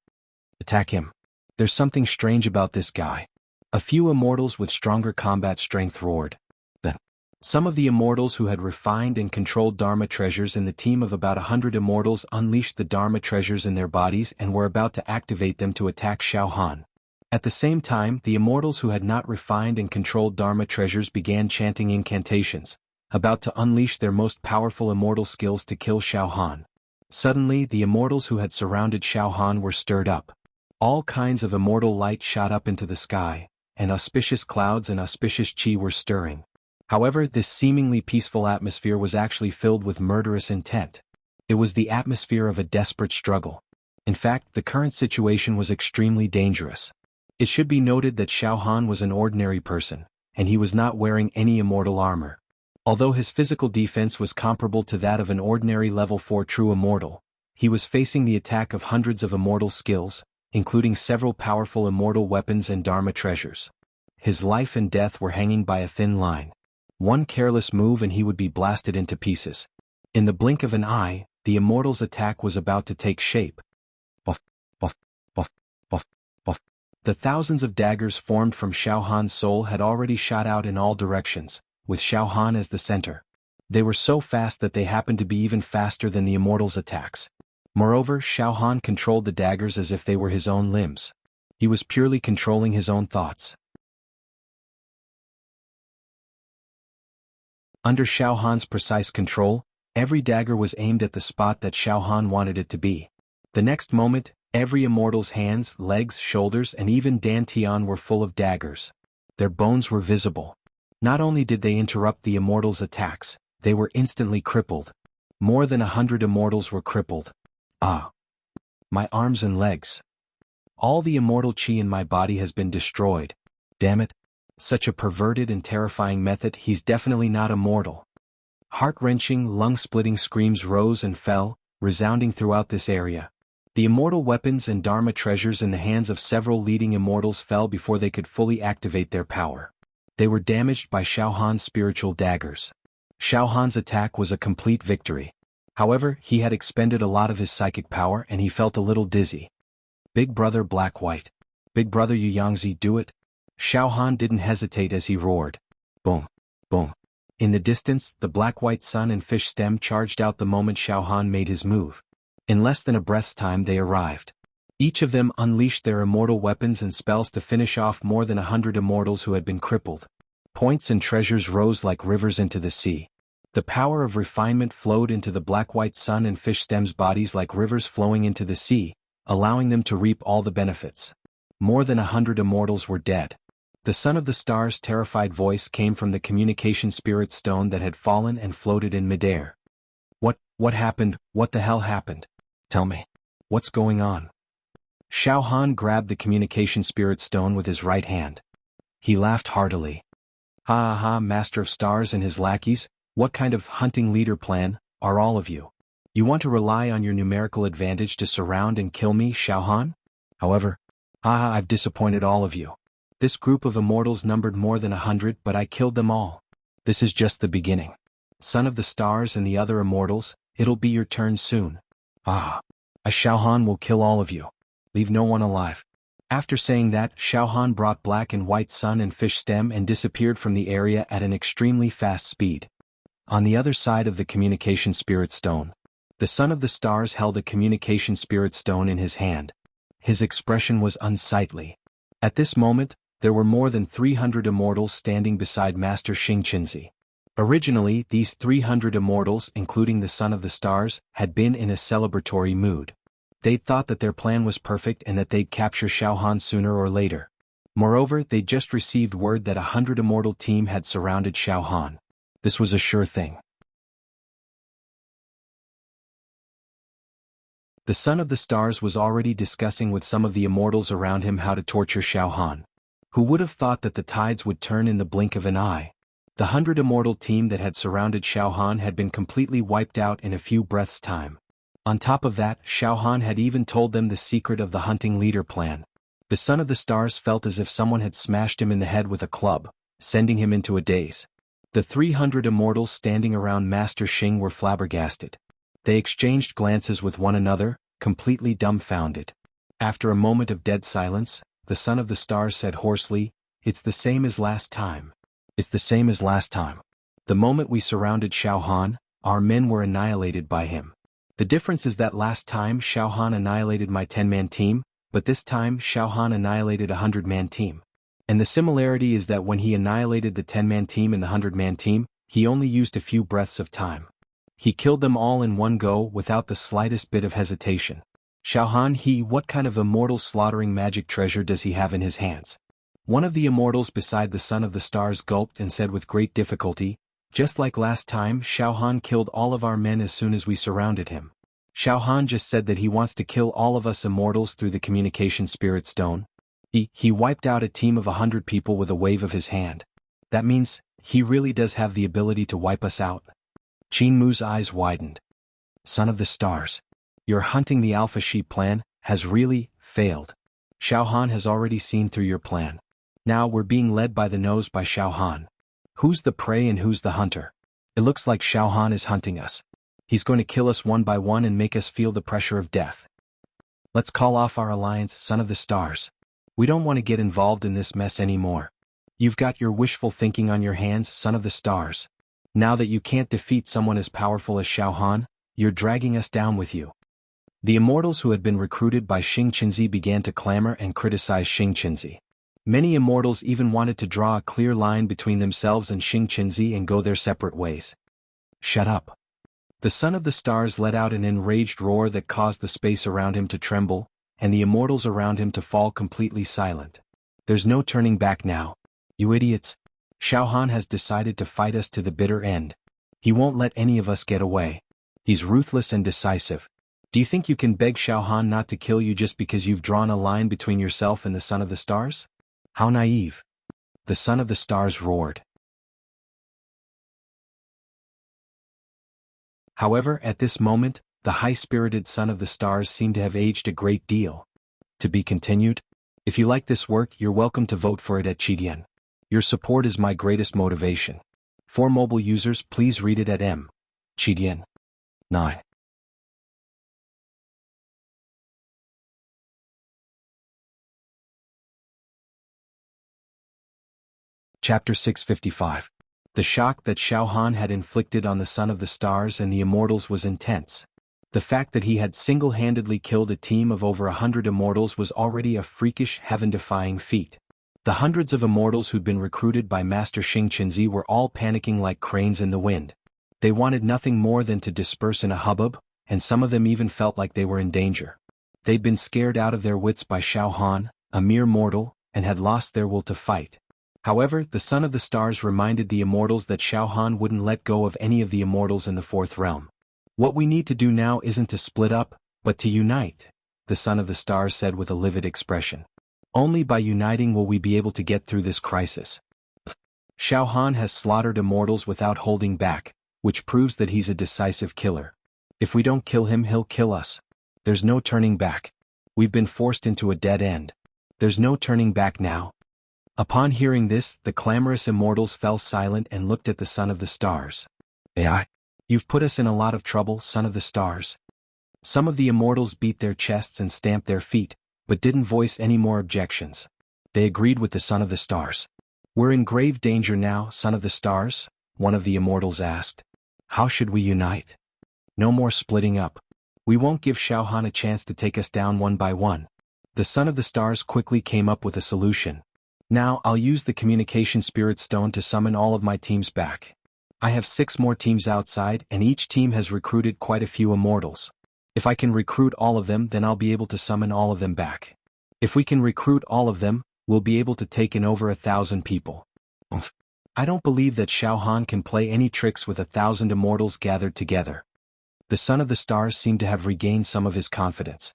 Attack him. There's something strange about this guy. A few immortals with stronger combat strength roared. Then, some of the immortals who had refined and controlled Dharma treasures in the team of about 100 immortals unleashed the Dharma treasures in their bodies and were about to activate them to attack Xiao Han. At the same time, the immortals who had not refined and controlled Dharma treasures began chanting incantations, about to unleash their most powerful immortal skills to kill Xiao Han. Suddenly, the immortals who had surrounded Xiao Han were stirred up. All kinds of immortal light shot up into the sky, and auspicious clouds and auspicious chi were stirring. However, this seemingly peaceful atmosphere was actually filled with murderous intent. It was the atmosphere of a desperate struggle. In fact, the current situation was extremely dangerous. It should be noted that Xiao Han was an ordinary person, and he was not wearing any immortal armor. Although his physical defense was comparable to that of an ordinary level 4 true immortal, he was facing the attack of hundreds of immortal skills, including several powerful immortal weapons and Dharma treasures. His life and death were hanging by a thin line. One careless move and he would be blasted into pieces. In the blink of an eye, the immortal's attack was about to take shape. Buff, buff, buff, buff, buff. The thousands of daggers formed from Xiao Han's soul had already shot out in all directions, with Xiao Han as the center. They were so fast that they happened to be even faster than the immortal's attacks. Moreover, Xiao Han controlled the daggers as if they were his own limbs. He was purely controlling his own thoughts. Under Xiao Han's precise control, every dagger was aimed at the spot that Xiao Han wanted it to be. The next moment, every immortal's hands, legs, shoulders, and even dantian were full of daggers. Their bones were visible. Not only did they interrupt the immortals' attacks, they were instantly crippled. More than 100 immortals were crippled. Ah! My arms and legs. All the immortal chi in my body has been destroyed. Damn it. Such a perverted and terrifying method, he's definitely not immortal. Heart-wrenching, lung-splitting screams rose and fell, resounding throughout this area. The immortal weapons and Dharma treasures in the hands of several leading immortals fell before they could fully activate their power. They were damaged by Xiao Han's spiritual daggers. Xiao Han's attack was a complete victory. However, he had expended a lot of his psychic power and he felt a little dizzy. Big brother Black-White. Big brother Yangzi, do it. Xiao Han didn't hesitate as he roared. Boom. Boom. In the distance, the Black-White sun and fish stem charged out the moment Xiao Han made his move. In less than a breath's time they arrived. Each of them unleashed their immortal weapons and spells to finish off more than 100 immortals who had been crippled. Points and treasures rose like rivers into the sea. The power of refinement flowed into the Black-White sun and fish stems' bodies like rivers flowing into the sea, allowing them to reap all the benefits. More than 100 immortals were dead. The Son of the Stars' terrified voice came from the communication spirit stone that had fallen and floated in midair. What happened? What the hell happened? Tell me. What's going on? Xiao Han grabbed the communication spirit stone with his right hand. He laughed heartily. Ha ha ha, Master of Stars and his lackeys, what kind of hunting leader plan are all of you? You want to rely on your numerical advantage to surround and kill me, Xiao Han? However, I've disappointed all of you. This group of immortals numbered more than 100, but I killed them all. This is just the beginning. Son of the Stars and the other immortals, it'll be your turn soon. Xiao Han will kill all of you. Leave no one alive. After saying that, Xiao Han brought Black and White sun and fish stem and disappeared from the area at an extremely fast speed. On the other side of the communication spirit stone, the Son of the Stars held a communication spirit stone in his hand. His expression was unsightly. At this moment, there were more than 300 immortals standing beside Master Xingqianzi. Originally, these 300 immortals, including the Son of the Stars, had been in a celebratory mood. They'd thought that their plan was perfect and that they'd capture Xiao Han sooner or later. Moreover, they'd just received word that 100 immortal team had surrounded Xiao Han. This was a sure thing. The Son of the Stars was already discussing with some of the immortals around him how to torture Xiao Han. Who would have thought that the tides would turn in the blink of an eye? The 100 immortal team that had surrounded Xiao Han had been completely wiped out in a few breaths' time. On top of that, Xiao Han had even told them the secret of the hunting leader plan. The Son of the Stars felt as if someone had smashed him in the head with a club, sending him into a daze. The 300 immortals standing around Master Xing were flabbergasted. They exchanged glances with one another, completely dumbfounded. After a moment of dead silence, the Son of the Stars said hoarsely, "It's the same as last time. It's the same as last time. The moment we surrounded Xiao Han, our men were annihilated by him. The difference is that last time Xiao Han annihilated my 10-man team, but this time Xiao Han annihilated a 100-man team. And the similarity is that when he annihilated the 10-man team and the 100-man team, he only used a few breaths of time. He killed them all in one go without the slightest bit of hesitation. Xiao Han, what kind of immortal slaughtering magic treasure does he have in his hands?" One of the immortals beside the Son of the Stars gulped and said with great difficulty, "Just like last time, Xiao Han killed all of our men as soon as we surrounded him. Xiao Han just said that he wants to kill all of us immortals through the communication spirit stone. He wiped out a team of 100 people with a wave of his hand. That means, he really does have the ability to wipe us out." Qin Mu's eyes widened. "Son of the Stars, your hunting the alpha sheep plan has really failed. Xiao Han has already seen through your plan. Now we're being led by the nose by Xiao Han. Who's the prey and who's the hunter? It looks like Xiao Han is hunting us. He's going to kill us one by one and make us feel the pressure of death. Let's call off our alliance, Son of the Stars. We don't want to get involved in this mess anymore. You've got your wishful thinking on your hands, Son of the Stars. Now that you can't defeat someone as powerful as Xiao Han, you're dragging us down with you." The immortals who had been recruited by Xingqianzi began to clamor and criticize Xingqianzi. Many immortals even wanted to draw a clear line between themselves and Xingqianzi and go their separate ways. "Shut up." The Son of the Stars let out an enraged roar that caused the space around him to tremble, and the immortals around him to fall completely silent. "There's no turning back now. You idiots. Xiao Han has decided to fight us to the bitter end. He won't let any of us get away. He's ruthless and decisive. Do you think you can beg Xiao Han not to kill you just because you've drawn a line between yourself and the Son of the Stars? How naive." The Son of the Stars roared. However, at this moment, the high-spirited Son of the Stars seemed to have aged a great deal. To be continued? If you like this work, you're welcome to vote for it at Qidian. Your support is my greatest motivation. For mobile users, please read it at M. Chidian. 9. Chapter 655. The shock that Xiao Han had inflicted on the Son of the Stars and the Immortals was intense. The fact that he had single-handedly killed a team of over 100 Immortals was already a freakish, heaven-defying feat. The hundreds of Immortals who'd been recruited by Master Xing Qinzi were all panicking like cranes in the wind. They wanted nothing more than to disperse in a hubbub, and some of them even felt like they were in danger. They'd been scared out of their wits by Xiao Han, a mere mortal, and had lost their will to fight. However, the Son of the Stars reminded the Immortals that Xiao Han wouldn't let go of any of the Immortals in the Fourth Realm. What we need to do now isn't to split up, but to unite, the Son of the Stars said with a livid expression. Only by uniting will we be able to get through this crisis. Xiao Han has slaughtered Immortals without holding back, which proves that he's a decisive killer. If we don't kill him, he'll kill us. There's no turning back. We've been forced into a dead end. There's no turning back now. Upon hearing this, the clamorous Immortals fell silent and looked at the Son of the Stars. AI. You've put us in a lot of trouble, Son of the Stars. Some of the Immortals beat their chests and stamped their feet, but didn't voice any more objections. They agreed with the Son of the Stars. We're in grave danger now, Son of the Stars, one of the Immortals asked. How should we unite? No more splitting up. We won't give Xiao Han a chance to take us down one by one. The Son of the Stars quickly came up with a solution. Now I'll use the Communication Spirit Stone to summon all of my teams back. I have 6 more teams outside, and each team has recruited quite a few Immortals. If I can recruit all of them, then I'll be able to summon all of them back. If we can recruit all of them, we'll be able to take in over 1,000 people. I don't believe that Xiao Han can play any tricks with 1,000 Immortals gathered together. The Son of the Stars seemed to have regained some of his confidence.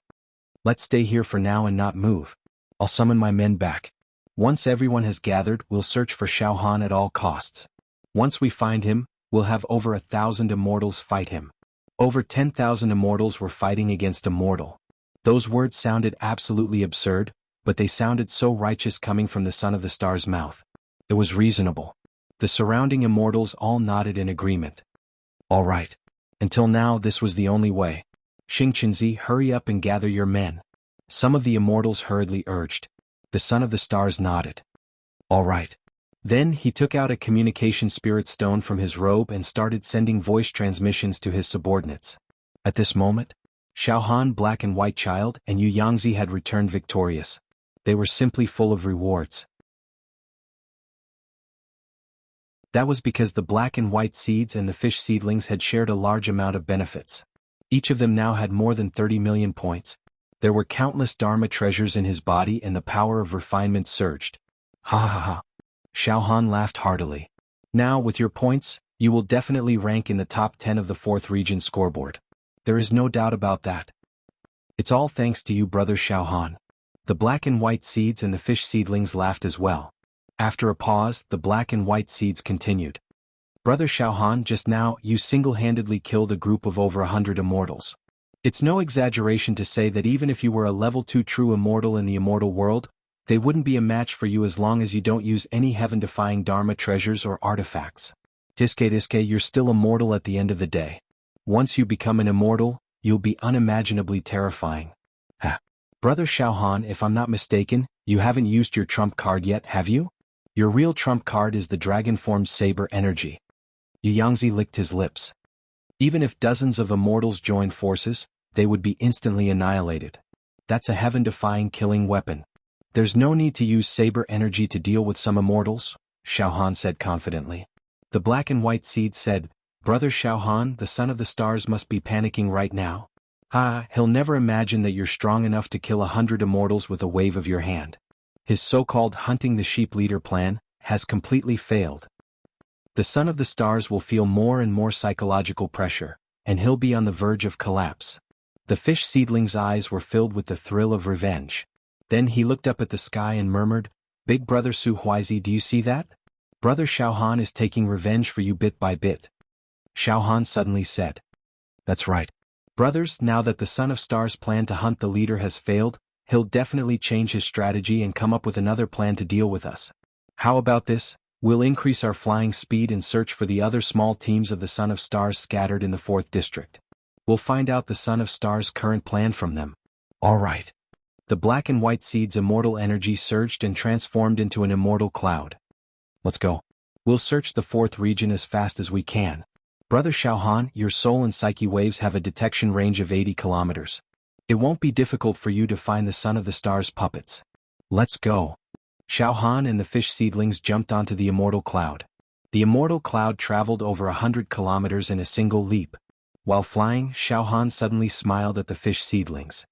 Let's stay here for now and not move. I'll summon my men back. Once everyone has gathered, we'll search for Xiao Han at all costs. Once we find him, we'll have over 1,000 Immortals fight him. Over 10,000 Immortals were fighting against a mortal. Those words sounded absolutely absurd, but they sounded so righteous coming from the Son of the Stars' mouth. It was reasonable. The surrounding Immortals all nodded in agreement. All right. Until now, this was the only way. Xing Qinzi, hurry up and gather your men. Some of the Immortals hurriedly urged. The Son of the Stars nodded. All right. Then he took out a Communication Spirit Stone from his robe and started sending voice transmissions to his subordinates. At this moment, Xiao Han, Black and White Child, and Yu Yangzi had returned victorious. They were simply full of rewards. That was because the black and white seeds and the fish seedlings had shared a large amount of benefits. Each of them now had more than 30 million points. There were countless Dharma treasures in his body and the power of refinement surged. Ha ha ha. Xiao Han laughed heartily. Now, with your points, you will definitely rank in the top 10 of the 4th region scoreboard. There is no doubt about that. It's all thanks to you, brother Xiao Han. The black and white seeds and the fish seedlings laughed as well. After a pause, the black and white seeds continued. Brother Xiao Han, just now, you single-handedly killed a group of over 100 Immortals. It's no exaggeration to say that even if you were a level 2 true Immortal in the Immortal world, they wouldn't be a match for you as long as you don't use any heaven-defying Dharma treasures or artifacts. Diske, you're still immortal at the end of the day. Once you become an Immortal, you'll be unimaginably terrifying. Ha. Brother Xiao Han, if I'm not mistaken, you haven't used your trump card yet, have you? Your real trump card is the dragon-formed saber energy. Yu Yangzi licked his lips. Even if dozens of Immortals joined forces, they would be instantly annihilated. That's a heaven-defying killing weapon. There's no need to use saber energy to deal with some Immortals, Xiao Han said confidently. The black and white seed said, Brother Xiao Han, the Son of the Stars must be panicking right now. He'll never imagine that you're strong enough to kill 100 Immortals with a wave of your hand. His so-called hunting the sheep leader plan has completely failed. The Son of the Stars will feel more and more psychological pressure, and he'll be on the verge of collapse. The fish seedling's eyes were filled with the thrill of revenge. Then he looked up at the sky and murmured, Big Brother Su Huizi, do you see that? Brother Xiao Han is taking revenge for you bit by bit. Xiao Han suddenly said. That's right. Brothers, now that the Son of Stars' plan to hunt the leader has failed, he'll definitely change his strategy and come up with another plan to deal with us. How about this? We'll increase our flying speed and search for the other small teams of the Son of Stars scattered in the 4th district. We'll find out the Son of Stars' current plan from them. All right. The black and white seed's immortal energy surged and transformed into an immortal cloud. Let's go. We'll search the 4th region as fast as we can. Brother Xiaohan, your soul and psyche waves have a detection range of 80 kilometers. It won't be difficult for you to find the Son of the Stars puppets. Let's go. Xiaohan and the fish seedlings jumped onto the immortal cloud. The immortal cloud traveled over 100 kilometers in a single leap. While flying, Xiaohan suddenly smiled at the fish seedlings.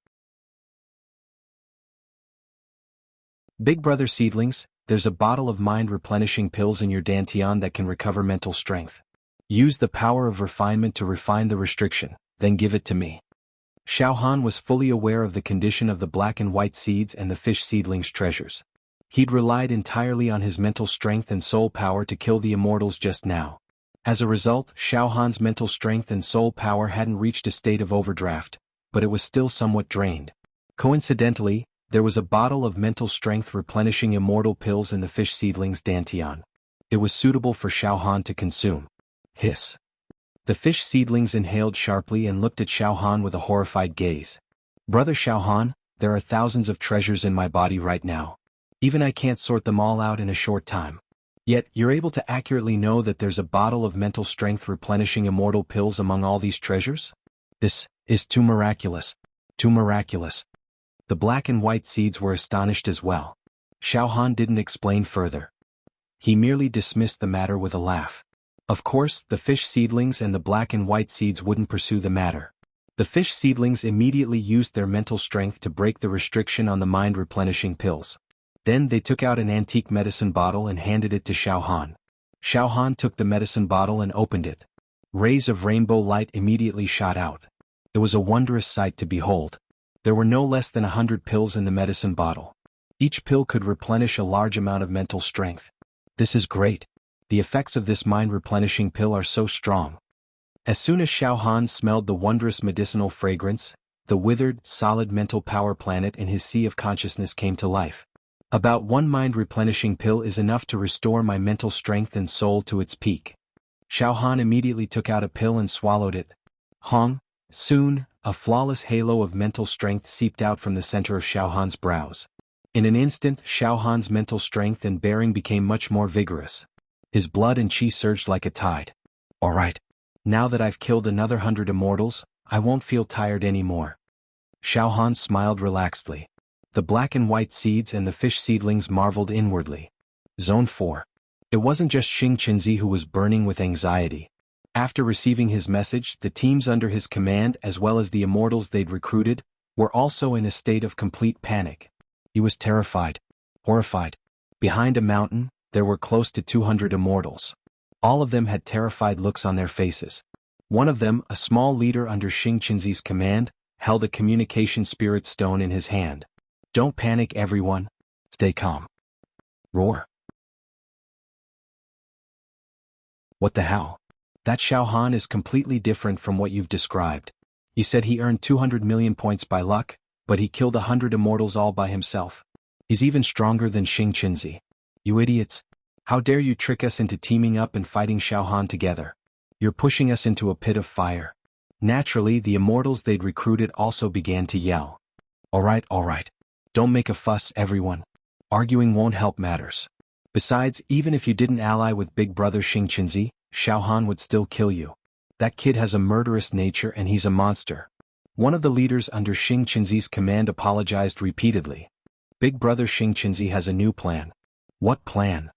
Big brother seedlings, there's a bottle of mind-replenishing pills in your dantian that can recover mental strength. Use the power of refinement to refine the restriction, then give it to me. Xiaohan was fully aware of the condition of the black and white seeds and the fish seedlings' treasures. He'd relied entirely on his mental strength and soul power to kill the immortals just now. As a result, Xiaohan's mental strength and soul power hadn't reached a state of overdraft, but it was still somewhat drained. Coincidentally, there was a bottle of mental strength replenishing immortal pills in the fish seedling's dantian. It was suitable for Xiaohan to consume. Hiss. The fish seedlings inhaled sharply and looked at Xiaohan with a horrified gaze. Brother Xiaohan, there are thousands of treasures in my body right now. Even I can't sort them all out in a short time. Yet, you're able to accurately know that there's a bottle of mental strength replenishing immortal pills among all these treasures? This is too miraculous. Too miraculous. The black and white seeds were astonished as well. Xiaohan didn't explain further. He merely dismissed the matter with a laugh. Of course, the fish seedlings and the black and white seeds wouldn't pursue the matter. The fish seedlings immediately used their mental strength to break the restriction on the mind-replenishing pills. Then they took out an antique medicine bottle and handed it to Xiaohan. Xiaohan took the medicine bottle and opened it. Rays of rainbow light immediately shot out. It was a wondrous sight to behold. There were no less than 100 pills in the medicine bottle. Each pill could replenish a large amount of mental strength. This is great. The effects of this mind-replenishing pill are so strong. As soon as Xiaohan smelled the wondrous medicinal fragrance, the withered, solid mental power planet in his sea of consciousness came to life. About one mind-replenishing pill is enough to restore my mental strength and soul to its peak. Xiaohan immediately took out a pill and swallowed it. Hong. Soon, a flawless halo of mental strength seeped out from the center of Xiaohan's brows. In an instant, Xiaohan's mental strength and bearing became much more vigorous. His blood and qi surged like a tide. All right. Now that I've killed another 100 immortals, I won't feel tired anymore. Xiaohan smiled relaxedly. The black and white seeds and the fish seedlings marveled inwardly. Zone 4. It wasn't just Xing Qinzi who was burning with anxiety. After receiving his message, the teams under his command as well as the immortals they'd recruited, were also in a state of complete panic. He was terrified. Horrified. Behind a mountain, there were close to 200 immortals. All of them had terrified looks on their faces. One of them, a small leader under Xing Qinzi's command, held a communication spirit stone in his hand. Don't panic, everyone. Stay calm. Roar. What the hell? That Xiaohan is completely different from what you've described. You said he earned 200 million points by luck, but he killed 100 immortals all by himself. He's even stronger than Xing Qinzi. You idiots. How dare you trick us into teaming up and fighting Xiaohan together? You're pushing us into a pit of fire. Naturally, the immortals they'd recruited also began to yell. All right. Don't make a fuss, everyone. Arguing won't help matters. Besides, even if you didn't ally with Big Brother Xing Qinzi, Xiaohan would still kill you. That kid has a murderous nature and he's a monster. One of the leaders under Xing Qinzi's command apologized repeatedly. Big Brother Xing Qinzi has a new plan. What plan?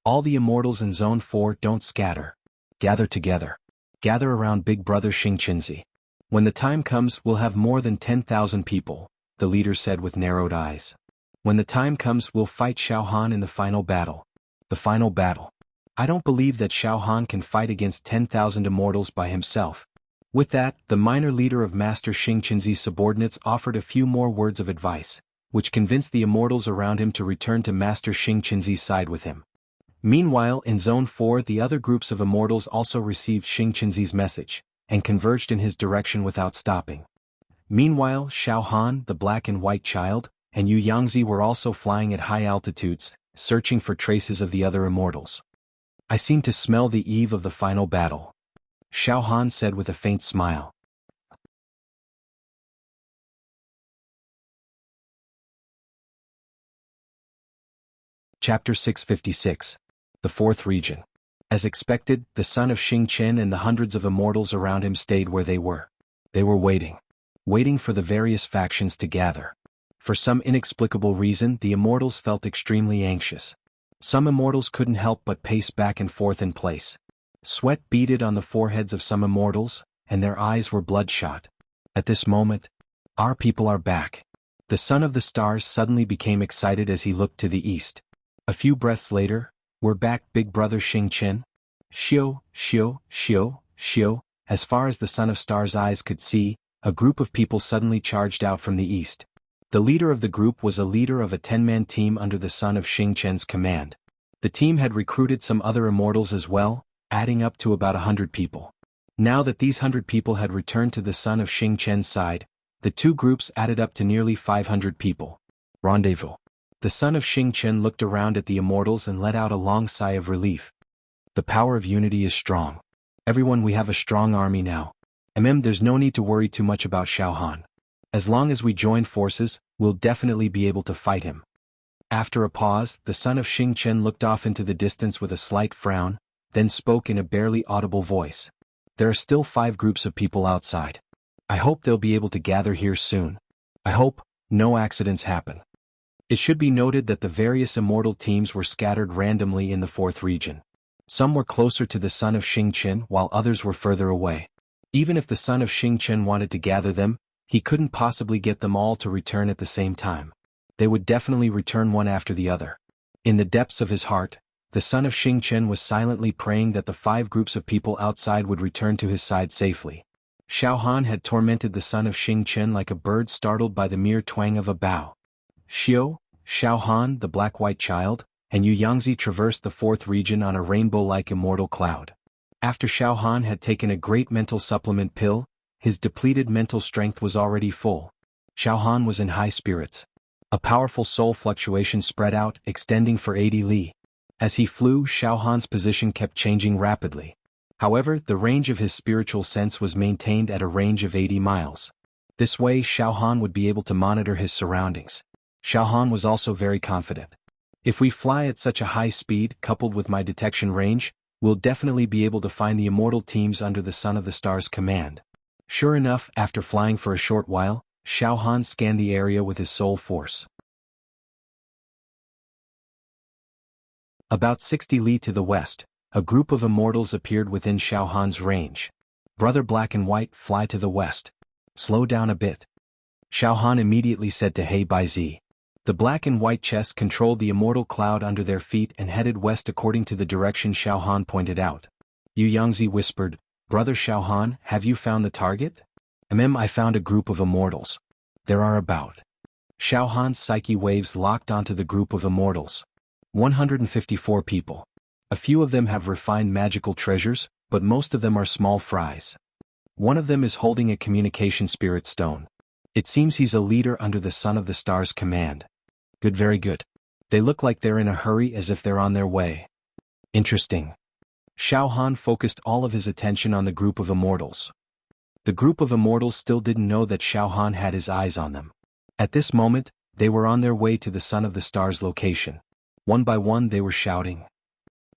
All the immortals in Zone 4 don't scatter. Gather together. Gather around Big Brother Xing Qinzi. When the time comes, we'll have more than 10,000 people, the leader said with narrowed eyes. When the time comes, we'll fight Xiaohan in the final battle. The final battle. I don't believe that Xiaohan can fight against 10,000 immortals by himself. With that, the minor leader of Master Xing Qinzi's subordinates offered a few more words of advice, which convinced the immortals around him to return to Master Xing Qinzi's side with him. Meanwhile, in Zone 4, the other groups of immortals also received Xing Qinzi's message, and converged in his direction without stopping. Meanwhile, Xiaohan, the black and white child, and Yu Yangzi were also flying at high altitudes, searching for traces of the other immortals. I seem to smell the eve of the final battle, Xiao Han said with a faint smile. Chapter 656. The Fourth Region. As expected, the son of Xing Chen and the hundreds of immortals around him stayed where they were. They were waiting for the various factions to gather. For some inexplicable reason, the immortals felt extremely anxious. Some immortals couldn't help but pace back and forth in place. Sweat beaded on the foreheads of some immortals, and their eyes were bloodshot. At this moment, our people are back. The son of the stars suddenly became excited as he looked to the east. A few breaths later, we're back, big brother Xing Chen. Xiu, xiu, xiu, xiu. As far as the son of stars' eyes could see, a group of people suddenly charged out from the east. The leader of the group was a leader of a 10-man team under the son of Xing Chen's command. The team had recruited some other immortals as well, adding up to about 100 people. Now that these 100 people had returned to the son of Xing Chen's side, the two groups added up to nearly 500 people. Rendezvous. The son of Xing Chen looked around at the immortals and let out a long sigh of relief. The power of unity is strong. Everyone, we have a strong army now. There's no need to worry too much about Xiao Han. As long as we join forces, we'll definitely be able to fight him. After a pause, the son of Xing Chen looked off into the distance with a slight frown, then spoke in a barely audible voice. There are still 5 groups of people outside. I hope they'll be able to gather here soon. I hope no accidents happen. It should be noted that the various immortal teams were scattered randomly in the Fourth Region. Some were closer to the son of Xing Chen while others were further away. Even if the son of Xing Chen wanted to gather them, he couldn't possibly get them all to return at the same time. They would definitely return one after the other. In the depths of his heart, the son of Xing Chen was silently praying that the 5 groups of people outside would return to his side safely. Xiao Han had tormented the son of Xing Chen like a bird startled by the mere twang of a bow. Xiao Han, the black-white child, and Yu Yangzi traversed the Fourth Region on a rainbow-like immortal cloud. After Xiao Han had taken a great mental supplement pill, his depleted mental strength was already full. Xiao Han was in high spirits. A powerful soul fluctuation spread out, extending for 80 li. As he flew, Xiao Han's position kept changing rapidly. However, the range of his spiritual sense was maintained at a range of 80 miles. This way, Xiao Han would be able to monitor his surroundings. Xiao Han was also very confident. If we fly at such a high speed, coupled with my detection range, we'll definitely be able to find the immortal teams under the Son of the Stars command. Sure enough, after flying for a short while, Xiao Han scanned the area with his soul force. About 60 li to the west, a group of immortals appeared within Xiao Han's range. Brother Black and White, fly to the west. Slow down a bit. Xiao Han immediately said to Hei Bai Zi. The black and white chest controlled the immortal cloud under their feet and headed west according to the direction Xiao Han pointed out. Yu Yangzi whispered, Brother Xiao Han, have you found the target? I found a group of immortals. There are about. Xiao Han's psyche waves locked onto the group of immortals. 154 people. A few of them have refined magical treasures, but most of them are small fries. One of them is holding a communication spirit stone. It seems he's a leader under the Son of the Stars command. Good, very good. They look like they're in a hurry, as if they're on their way. Interesting. Xiao Han focused all of his attention on the group of immortals. The group of immortals still didn't know that Xiao Han had his eyes on them. At this moment, they were on their way to the Son of the Stars location. One by one they were shouting.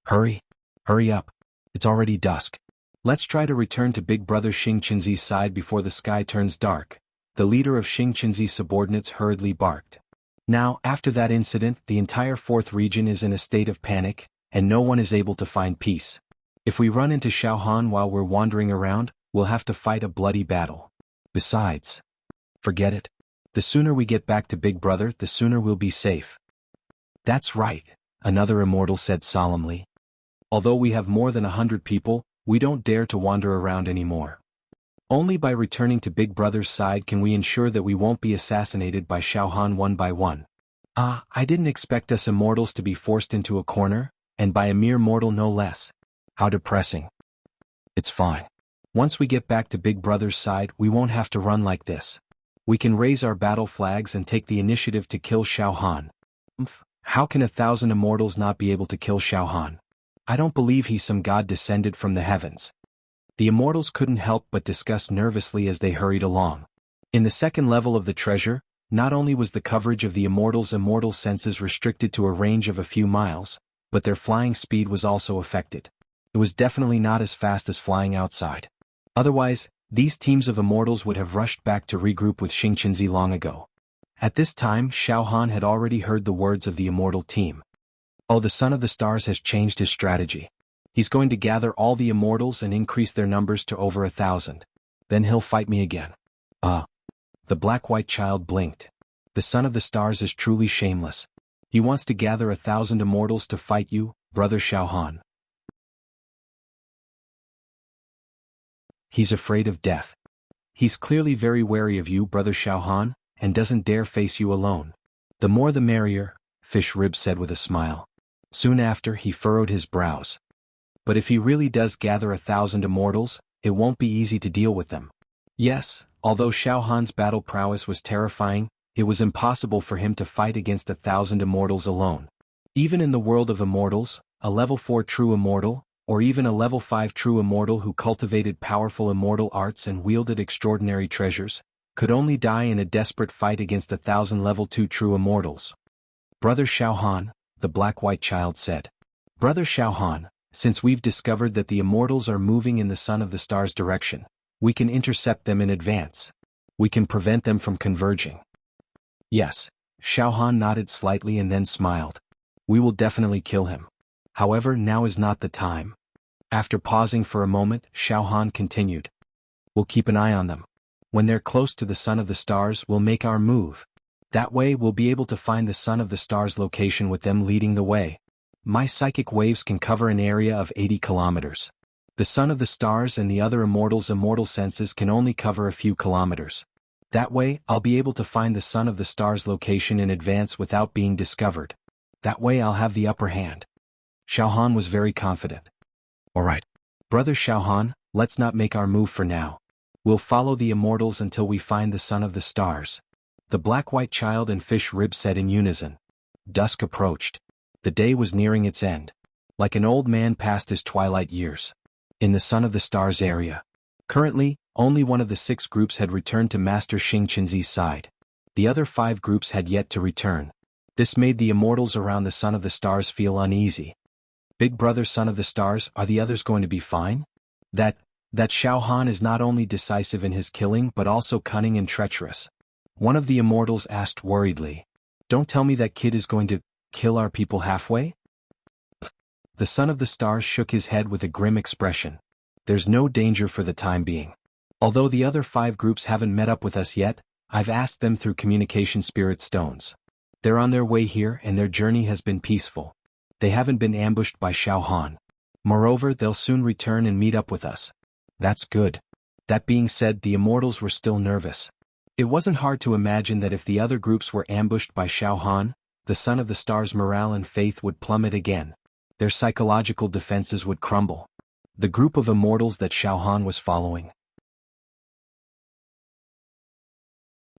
Hurry! Hurry up! It's already dusk. Let's try to return to Big Brother Xing Qinzi's side before the sky turns dark. The leader of Xing Qinzi's subordinates hurriedly barked. Now, after that incident, the entire Fourth Region is in a state of panic, and no one is able to find peace. If we run into Xiao Han while we're wandering around, we'll have to fight a bloody battle. Besides, forget it. The sooner we get back to Big Brother, the sooner we'll be safe. That's right, another immortal said solemnly. Although we have more than 100 people, we don't dare to wander around anymore. Only by returning to Big Brother's side can we ensure that we won't be assassinated by Xiao Han one by one. I didn't expect us immortals to be forced into a corner, and by a mere mortal no less. How depressing. It's fine. Once we get back to Big Brother's side, we won't have to run like this. We can raise our battle flags and take the initiative to kill Xiao Han. How can 1,000 immortals not be able to kill Xiaohan? I don't believe he's some god descended from the heavens. The immortals couldn't help but discuss nervously as they hurried along. In the second level of the treasure, not only was the coverage of the immortals' immortal senses restricted to a range of a few miles, but their flying speed was also affected. It was definitely not as fast as flying outside. Otherwise, these teams of immortals would have rushed back to regroup with Xingqinzi long ago. At this time, Xiaohan had already heard the words of the immortal team. Oh, the Son of the Stars has changed his strategy. He's going to gather all the immortals and increase their numbers to over 1,000. Then he'll fight me again. The black-white child blinked. The Son of the Stars is truly shameless. He wants to gather 1,000 immortals to fight you, brother Xiaohan. He's afraid of death. He's clearly very wary of you, brother Xiaohan, and doesn't dare face you alone. The more the merrier, Fish Rib said with a smile. Soon after, he furrowed his brows. But if he really does gather 1,000 immortals, it won't be easy to deal with them. Yes, although Xiaohan's battle prowess was terrifying, it was impossible for him to fight against 1,000 immortals alone. Even in the world of immortals, a level 4 true immortal, or even a level 5 true immortal who cultivated powerful immortal arts and wielded extraordinary treasures, could only die in a desperate fight against 1,000 level 2 true immortals. Brother Xiaohan, the black-white child said. Brother Xiaohan, since we've discovered that the immortals are moving in the Son of the Stars direction, we can intercept them in advance. We can prevent them from converging. Yes, Xiaohan nodded slightly and then smiled. We will definitely kill him. However, now is not the time. After pausing for a moment, Xiaohan continued. We'll keep an eye on them. When they're close to the Son of the Stars, we'll make our move. That way we'll be able to find the Son of the Stars location with them leading the way. My psychic waves can cover an area of 80 kilometers. The Son of the Stars and the other immortals' immortal senses can only cover a few kilometers. That way, I'll be able to find the Son of the Stars location in advance without being discovered. That way I'll have the upper hand. Xiaohan was very confident. Alright. Brother Xiaohan, let's not make our move for now. We'll follow the immortals until we find the Son of the Stars. The black-white child and Fish Rib said in unison. Dusk approached. The day was nearing its end. Like an old man past his twilight years. In the Son of the Stars area. Currently, only one of the 6 groups had returned to Master Xingqinzi's side. The other 5 groups had yet to return. This made the immortals around the Son of the Stars feel uneasy. Big brother Son of the Stars, are the others going to be fine? That Xiaohan is not only decisive in his killing but also cunning and treacherous. One of the immortals asked worriedly. Don't tell me that kid is going to kill our people halfway? The Son of the Stars shook his head with a grim expression. There's no danger for the time being. Although the other 5 groups haven't met up with us yet, I've asked them through communication spirit stones. They're on their way here and their journey has been peaceful. They haven't been ambushed by Xiaohan. Moreover, they'll soon return and meet up with us. That's good. That being said, the immortals were still nervous. It wasn't hard to imagine that if the other groups were ambushed by Xiaohan, the Son of the Stars' morale and faith would plummet again. Their psychological defenses would crumble. The group of immortals that Xiaohan was following.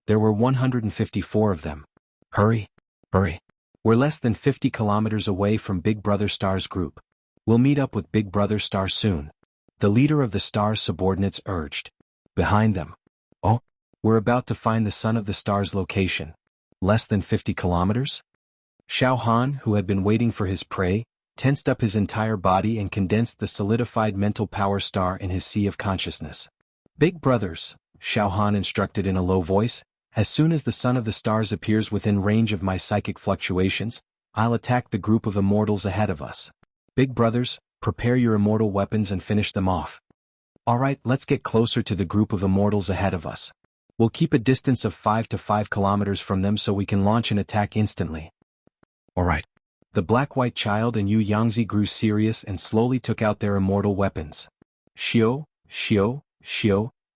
There were 154 of them. Hurry, hurry. We're less than 50 kilometers away from Big Brother Star's group. We'll meet up with Big Brother Star soon. The leader of the Star's subordinates urged. Behind them. Oh, we're about to find the Son of the Stars location. Less than 50 kilometers? Xiaohan, who had been waiting for his prey, tensed up his entire body and condensed the solidified mental power star in his sea of consciousness. Big brothers, Xiaohan instructed in a low voice, as soon as the Son of the Stars appears within range of my psychic fluctuations, I'll attack the group of immortals ahead of us. Big brothers, prepare your immortal weapons and finish them off. Alright, let's get closer to the group of immortals ahead of us. We'll keep a distance of 5 to 5 kilometers from them so we can launch an attack instantly. Alright. The black-white child and Yu Yangzi grew serious and slowly took out their immortal weapons. Xiao,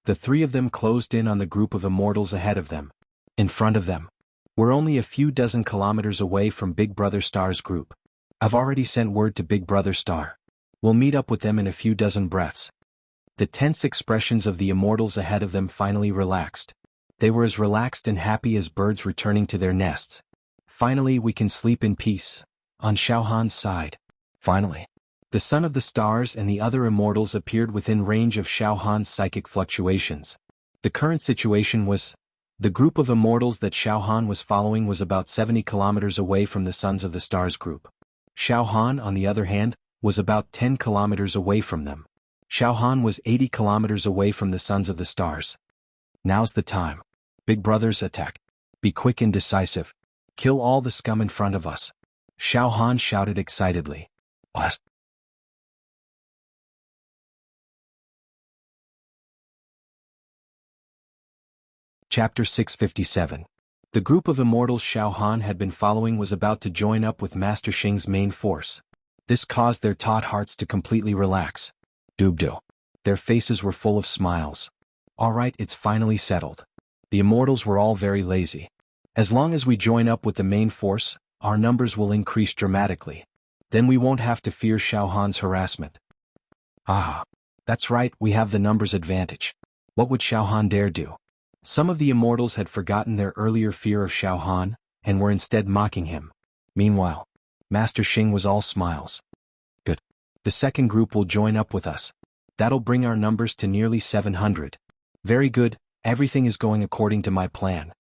the 3 of them closed in on the group of immortals ahead of them. In front of them. We're only a few dozen kilometers away from Big Brother Star's group. I've already sent word to Big Brother Star. We'll meet up with them in a few dozen breaths. The tense expressions of the immortals ahead of them finally relaxed. They were as relaxed and happy as birds returning to their nests. Finally we can sleep in peace. On Xiaohan's side. Finally. The Son of the Stars and the other immortals appeared within range of Xiaohan's psychic fluctuations. The current situation was, the group of immortals that Xiaohan was following was about 70 kilometers away from the Sons of the Stars group. Xiaohan, on the other hand, was about 10 kilometers away from them. Xiaohan was 80 kilometers away from the Sons of the Stars. Now's the time. Big brothers, attack. Be quick and decisive. Kill all the scum in front of us. Xiaohan shouted excitedly. What? Chapter 657. The group of immortals Xiaohan had been following was about to join up with Master Xing's main force. This caused their taut hearts to completely relax. Dubdo. Their faces were full of smiles. Alright, it's finally settled. The immortals were all very lazy. As long as we join up with the main force, our numbers will increase dramatically. Then we won't have to fear Xiaohan's harassment. Ah. That's right, we have the numbers advantage. What would Xiaohan dare do? Some of the immortals had forgotten their earlier fear of Xiaohan, and were instead mocking him. Meanwhile, Master Xing was all smiles. Good. The second group will join up with us. That'll bring our numbers to nearly 700. Very good, everything is going according to my plan.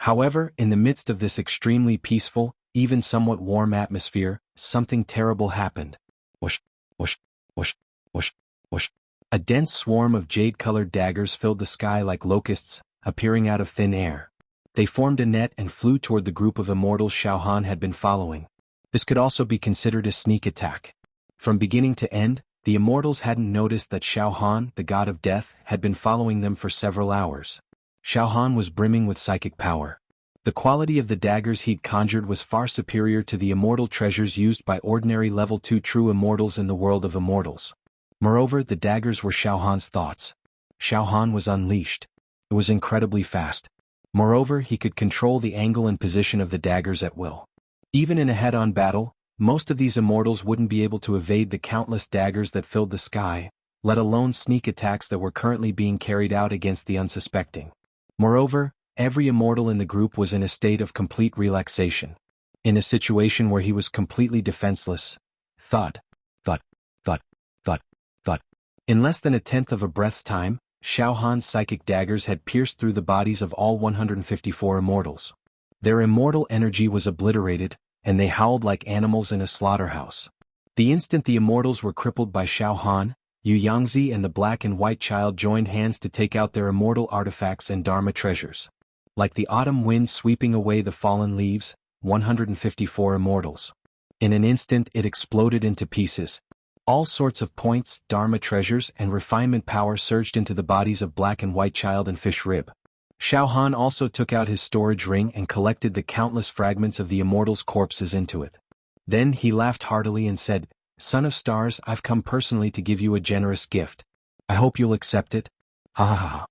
However, in the midst of this extremely peaceful, even somewhat warm atmosphere, something terrible happened. Whoosh, whoosh, whoosh, whoosh, whoosh. A dense swarm of jade-colored daggers filled the sky like locusts, appearing out of thin air. They formed a net and flew toward the group of immortals Xiaohan had been following. This could also be considered a sneak attack. From beginning to end, the immortals hadn't noticed that Xiaohan, the god of death, had been following them for several hours. Xiaohan was brimming with psychic power. The quality of the daggers he'd conjured was far superior to the immortal treasures used by ordinary level 2 true immortals in the world of immortals. Moreover, the daggers were Xiaohan's thoughts. Xiaohan was unleashed. It was incredibly fast. Moreover, he could control the angle and position of the daggers at will. Even in a head-on battle, most of these immortals wouldn't be able to evade the countless daggers that filled the sky, let alone sneak attacks that were currently being carried out against the unsuspecting. Moreover, every immortal in the group was in a state of complete relaxation. In a situation where he was completely defenseless. Thud, thud, thud, thud, thud. In less than a tenth of a breath's time, Xiaohan's psychic daggers had pierced through the bodies of all 154 immortals. Their immortal energy was obliterated, and they howled like animals in a slaughterhouse. The instant the immortals were crippled by Xiaohan, Yu Yangzi and the black and white child joined hands to take out their immortal artifacts and Dharma treasures. Like the autumn wind sweeping away the fallen leaves, 154 immortals. In an instant it exploded into pieces. All sorts of points, Dharma treasures, and refinement power surged into the bodies of black and white child and fish rib. Xiaohan also took out his storage ring and collected the countless fragments of the immortals' corpses into it. Then he laughed heartily and said, "Son of Stars, I've come personally to give you a generous gift. I hope you'll accept it." Ha ha ha.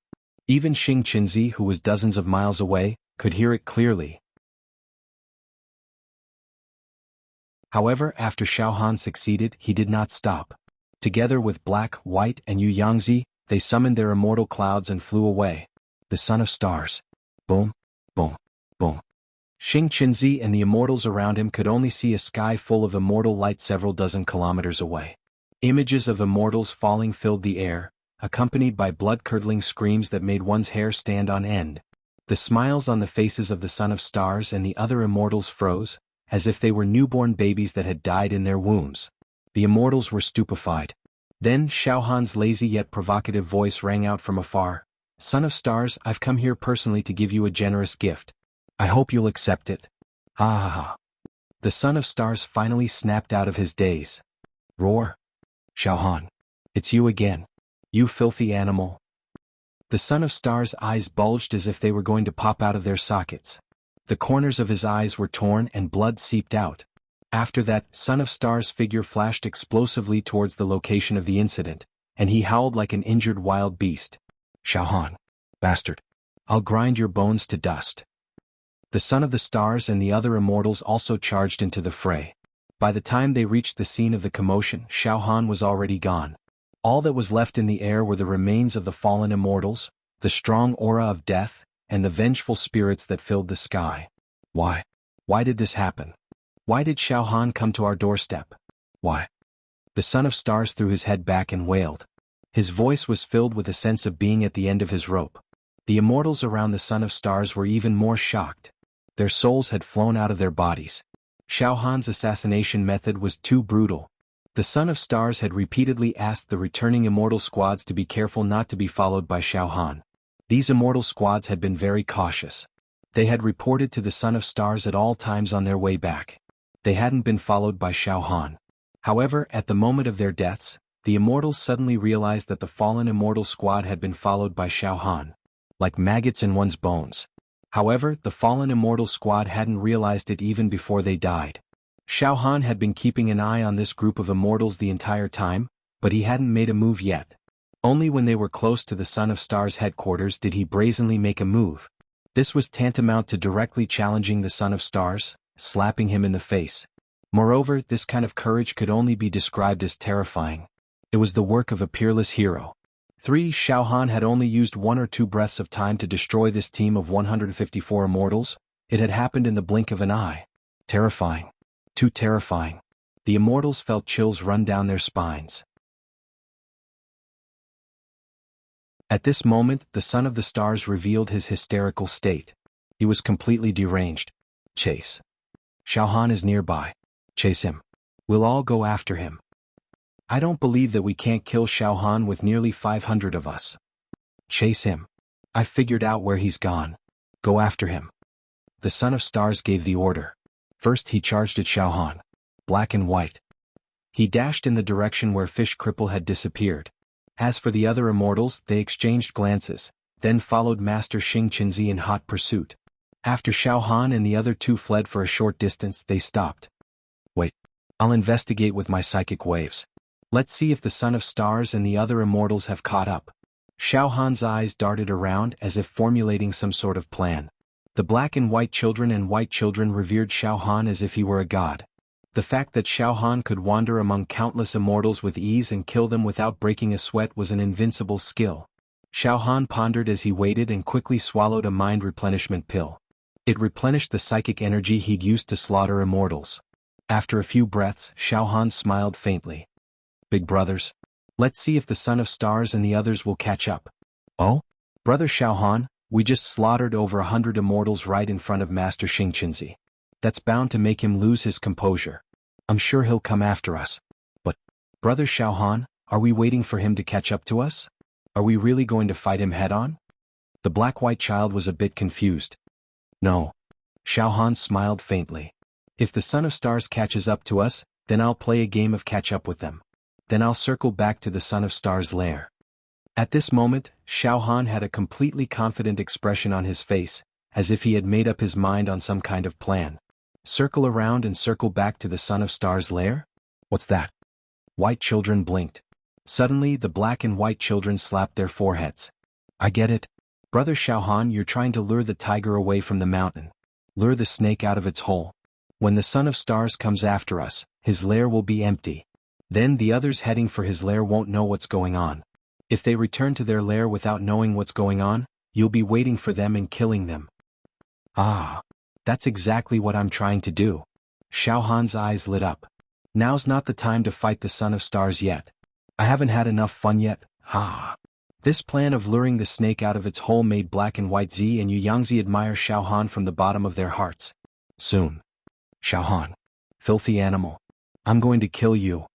Even Xing Qinzi, who was dozens of miles away, could hear it clearly. However, after Xiaohan succeeded, he did not stop. Together with Black, White, and Yu Yangzi, they summoned their immortal clouds and flew away. The Son of Stars. Boom, boom, boom. Xing Qinzi and the immortals around him could only see a sky full of immortal light several dozen kilometers away. Images of immortals falling filled the air, accompanied by blood-curdling screams that made one's hair stand on end. The smiles on the faces of the Son of Stars and the other immortals froze, as if they were newborn babies that had died in their wombs. The immortals were stupefied. Then Xiaohan's lazy yet provocative voice rang out from afar. "Son of Stars, I've come here personally to give you a generous gift. I hope you'll accept it." Ha ha ha. The Son of Stars finally snapped out of his daze. Roar. "Xiaohan. It's you again. You filthy animal." The Son of Stars' eyes bulged as if they were going to pop out of their sockets. The corners of his eyes were torn and blood seeped out. After that, Son of Stars' figure flashed explosively towards the location of the incident, and he howled like an injured wild beast. "Xiaohan. Bastard. I'll grind your bones to dust." The Son of the Stars and the other immortals also charged into the fray. By the time they reached the scene of the commotion, Xiaohan was already gone. All that was left in the air were the remains of the fallen immortals, the strong aura of death, and the vengeful spirits that filled the sky. Why? Why did this happen? Why did Xiao Han come to our doorstep? Why? The Son of Stars threw his head back and wailed. His voice was filled with a sense of being at the end of his rope. The immortals around the Son of Stars were even more shocked. Their souls had flown out of their bodies. Xiao Han's assassination method was too brutal. The Son of Stars had repeatedly asked the returning immortal squads to be careful not to be followed by Xiao Han. These immortal squads had been very cautious. They had reported to the Son of Stars at all times on their way back. They hadn't been followed by Xiao Han. However, at the moment of their deaths, the immortals suddenly realized that the fallen immortal squad had been followed by Xiao Han. Like maggots in one's bones. However, the fallen immortal squad hadn't realized it even before they died. Xiao Han had been keeping an eye on this group of immortals the entire time, but he hadn't made a move yet. Only when they were close to the Son of Stars headquarters did he brazenly make a move. This was tantamount to directly challenging the Son of Stars, slapping him in the face. Moreover, this kind of courage could only be described as terrifying. It was the work of a peerless hero. 3. Xiao Han had only used 1 or 2 breaths of time to destroy this team of 154 immortals. It had happened in the blink of an eye. Terrifying. Too terrifying. The immortals felt chills run down their spines. At this moment, the Son of the Stars revealed his hysterical state. He was completely deranged. Chase. Xiao Han is nearby. Chase him. We'll all go after him. I don't believe that we can't kill Xiao Han with nearly 500 of us. Chase him. I figured out where he's gone. Go after him. The Son of Stars gave the order. First he charged at Xiao Han. Black and white. He dashed in the direction where Fish Cripple had disappeared. As for the other immortals, they exchanged glances, then followed Master Xing Qinzi in hot pursuit. After Xiao Han and the other 2 fled for a short distance, they stopped. Wait. I'll investigate with my psychic waves. Let's see if the Son of Stars and the other immortals have caught up. Xiao Han's eyes darted around as if formulating some sort of plan. The black and white children revered Xiao Han as if he were a god. The fact that Xiao Han could wander among countless immortals with ease and kill them without breaking a sweat was an invincible skill. Xiao Han pondered as he waited and quickly swallowed a mind replenishment pill. It replenished the psychic energy he'd used to slaughter immortals. After a few breaths, Xiao Han smiled faintly. Big brothers. Let's see if the Son of Stars and the others will catch up. Oh? Brother Xiao Han, we just slaughtered over 100 immortals right in front of Master Xing Qinzi. That's bound to make him lose his composure. I'm sure he'll come after us. But, Brother Xiao Han, are we waiting for him to catch up to us? Are we really going to fight him head-on? The black-white child was a bit confused. No. Xiao Han smiled faintly. If the Son of Stars catches up to us, then I'll play a game of catch-up with them. Then I'll circle back to the Son of Stars' lair. At this moment, Xiao Han had a completely confident expression on his face, as if he had made up his mind on some kind of plan. Circle around and circle back to the Son of Stars' lair? What's that? White children blinked. Suddenly the black and white children slapped their foreheads. I get it. Brother Xiao Han, you're trying to lure the tiger away from the mountain. Lure the snake out of its hole. When the Son of Stars comes after us, his lair will be empty. Then the others heading for his lair won't know what's going on. If they return to their lair without knowing what's going on, you'll be waiting for them and killing them. Ah, that's exactly what I'm trying to do. Xiao Han's eyes lit up. Now's not the time to fight the Son of Stars yet. I haven't had enough fun yet, This plan of luring the snake out of its hole made Black and White Z and Yu Yangzi admire Xiao Han from the bottom of their hearts. Soon. Xiao Han. Filthy animal. I'm going to kill you.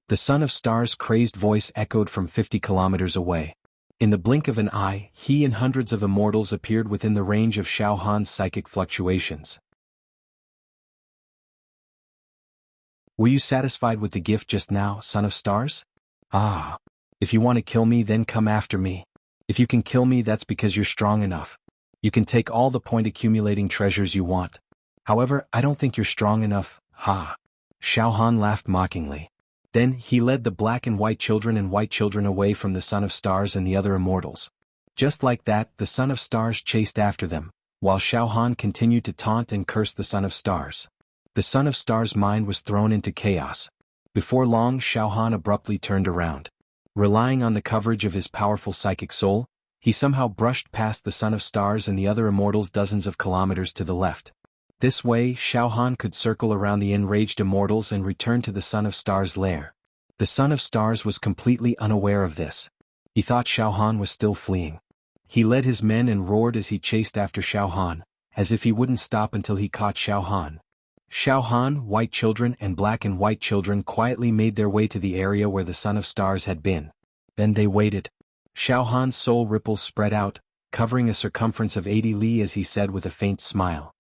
The Son of Stars' crazed voice echoed from 50 kilometers away. In the blink of an eye, he and hundreds of immortals appeared within the range of Xiao Han's psychic fluctuations. Were you satisfied with the gift just now, Son of Stars? Ah. If you want to kill me, then come after me. If you can kill me, that's because you're strong enough. You can take all the point-accumulating treasures you want. However, I don't think you're strong enough, Xiao Han laughed mockingly. Then, he led the black and white children away from the Son of Stars and the other immortals. Just like that, the Son of Stars chased after them, while Xiao Han continued to taunt and curse the Son of Stars. The Son of Stars' mind was thrown into chaos. Before long, Xiao Han abruptly turned around. Relying on the coverage of his powerful psychic soul, he somehow brushed past the Son of Stars and the other immortals dozens of kilometers to the left. This way, Xiaohan could circle around the enraged immortals and return to the Son of Stars' lair. The Son of Stars was completely unaware of this. He thought Xiaohan was still fleeing. He led his men and roared as he chased after Xiaohan, as if he wouldn't stop until he caught Xiaohan. Xiaohan, white children and black and white children quietly made their way to the area where the Son of Stars had been. Then they waited. Xiaohan's soul ripples spread out, covering a circumference of 80 li as he said with a faint smile.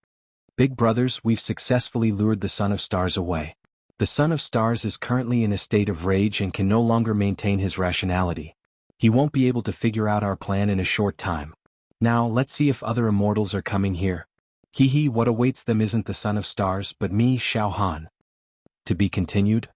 Big brothers, we've successfully lured the Son of Stars away. The Son of Stars is currently in a state of rage and can no longer maintain his rationality. He won't be able to figure out our plan in a short time. Now let's see if other immortals are coming here. Hee, what awaits them isn't the Son of Stars but me, Xiaohan. To be continued?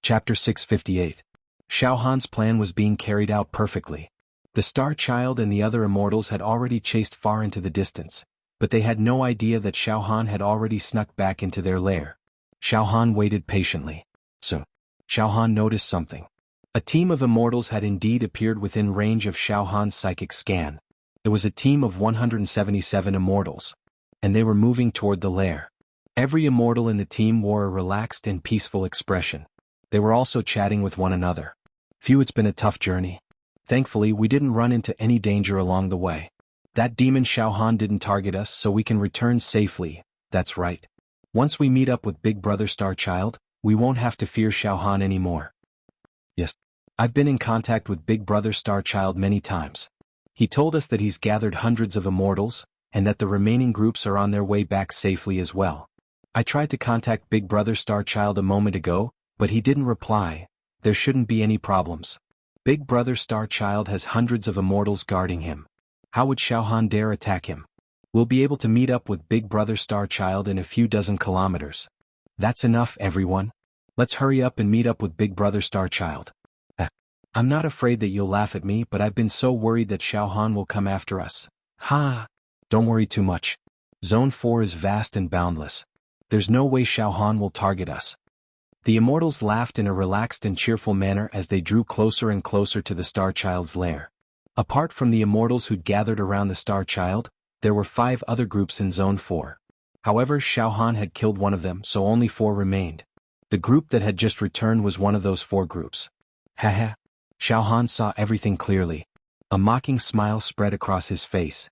Chapter 658. Xiaohan's plan was being carried out perfectly. The Star Child and the other immortals had already chased far into the distance, but they had no idea that Xiaohan had already snuck back into their lair. Xiaohan waited patiently. Soon, Xiaohan noticed something. A team of immortals had indeed appeared within range of Xiaohan's psychic scan. It was a team of 177 immortals, and they were moving toward the lair. Every immortal in the team wore a relaxed and peaceful expression. They were also chatting with one another. Phew, it's been a tough journey. Thankfully, we didn't run into any danger along the way. That demon Xiaohan didn't target us, so we can return safely. That's right. Once we meet up with Big Brother Star Child, we won't have to fear Xiaohan anymore. Yes. I've been in contact with Big Brother Star Child many times. He told us that he's gathered hundreds of immortals, and that the remaining groups are on their way back safely as well. I tried to contact Big Brother Star Child a moment ago, but he didn't reply. There shouldn't be any problems. Big Brother Star Child has hundreds of immortals guarding him. How would Xiaohan dare attack him? We'll be able to meet up with Big Brother Star Child in a few dozen kilometers. That's enough, everyone. Let's hurry up and meet up with Big Brother Star Child. I'm not afraid that you'll laugh at me, but I've been so worried that Xiaohan will come after us. Ha! Don't worry too much. Zone 4 is vast and boundless. There's no way Xiaohan will target us. The immortals laughed in a relaxed and cheerful manner as they drew closer and closer to the Star Child's lair. Apart from the immortals who'd gathered around the Star Child, there were 5 other groups in Zone 4. However, Xiaohan had killed one of them, so only 4 remained. The group that had just returned was one of those 4 groups. Haha. Xiaohan saw everything clearly. A mocking smile spread across his face.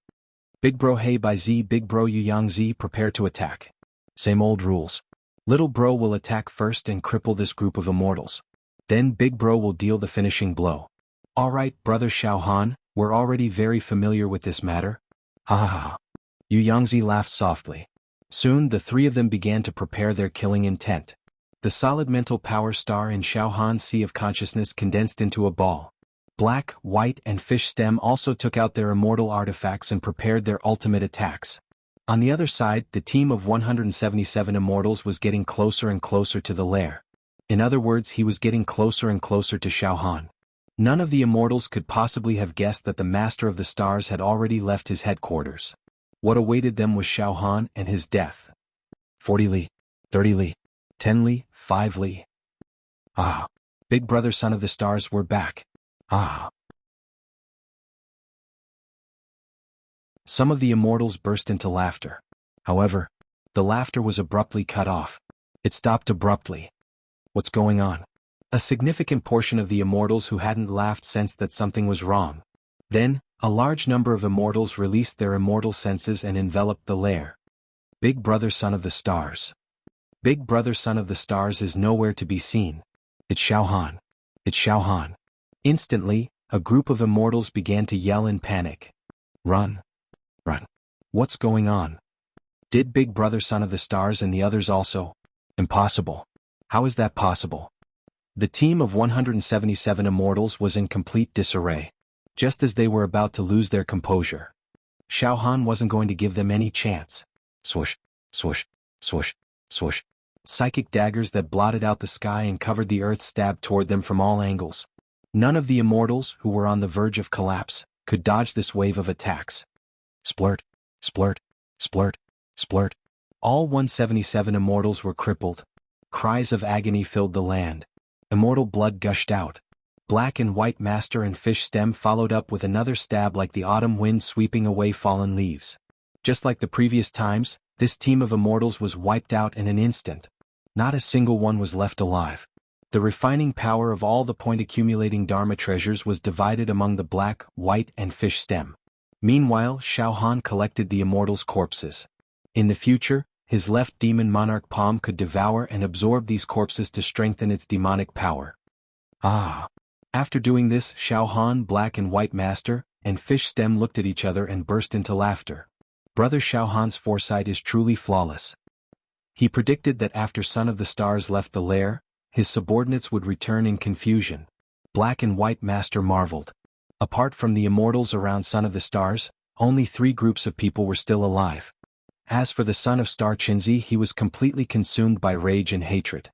Big bro, hey by Z, big bro Yu Yang Z, prepare to attack. Same old rules. Little bro will attack first and cripple this group of immortals. Then big bro will deal the finishing blow. Alright, brother Xiaohan, we're already very familiar with this matter. Ha ha ha. Yu Yangzi laughed softly. Soon the 3 of them began to prepare their killing intent. The solid mental power star in Xiaohan's sea of consciousness condensed into a ball. Black, white and fish stem also took out their immortal artifacts and prepared their ultimate attacks. On the other side, the team of 177 immortals was getting closer and closer to the lair. In other words, he was getting closer and closer to Xiaohan. None of the immortals could possibly have guessed that the Master of the Stars had already left his headquarters. What awaited them was Xiaohan and his death. 40 li, 30 li, 10 li, 5 li. Ah! Big Brother Son of the Stars, we're back. Ah! Some of the immortals burst into laughter. However, the laughter was abruptly cut off. It stopped abruptly. What's going on? A significant portion of the immortals who hadn't laughed sensed that something was wrong. Then, a large number of immortals released their immortal senses and enveloped the lair. Big Brother Son of the Stars. Big Brother Son of the Stars is nowhere to be seen. It's Xiaohan. It's Xiaohan. Instantly, a group of immortals began to yell in panic. Run. Run. What's going on? Did Big Brother Son of the Stars and the others also? Impossible. How is that possible? The team of 177 immortals was in complete disarray. Just as they were about to lose their composure. Xiaohan wasn't going to give them any chance. Swoosh, swoosh, swoosh, swoosh. Psychic daggers that blotted out the sky and covered the earth stabbed toward them from all angles. None of the immortals, who were on the verge of collapse, could dodge this wave of attacks. Splurt, splurt, splurt, splurt. All 177 immortals were crippled. Cries of agony filled the land. Immortal blood gushed out. Black and White Master and Fish Stem followed up with another stab like the autumn wind sweeping away fallen leaves. Just like the previous times, this team of immortals was wiped out in an instant. Not a single one was left alive. The refining power of all the point-accumulating Dharma treasures was divided among the Black, White, and Fish Stem. Meanwhile, Xiao Han collected the immortals' corpses. In the future, his left demon monarch palm could devour and absorb these corpses to strengthen its demonic power. After doing this, Xiao Han, Black and White Master, and Fish Stem looked at each other and burst into laughter. Brother Xiao Han's foresight is truly flawless. He predicted that after Son of the Stars left the lair, his subordinates would return in confusion. Black and White Master marveled. Apart from the immortals around Son of the Stars, only 3 groups of people were still alive. As for the son of Star Qinzi, he was completely consumed by rage and hatred.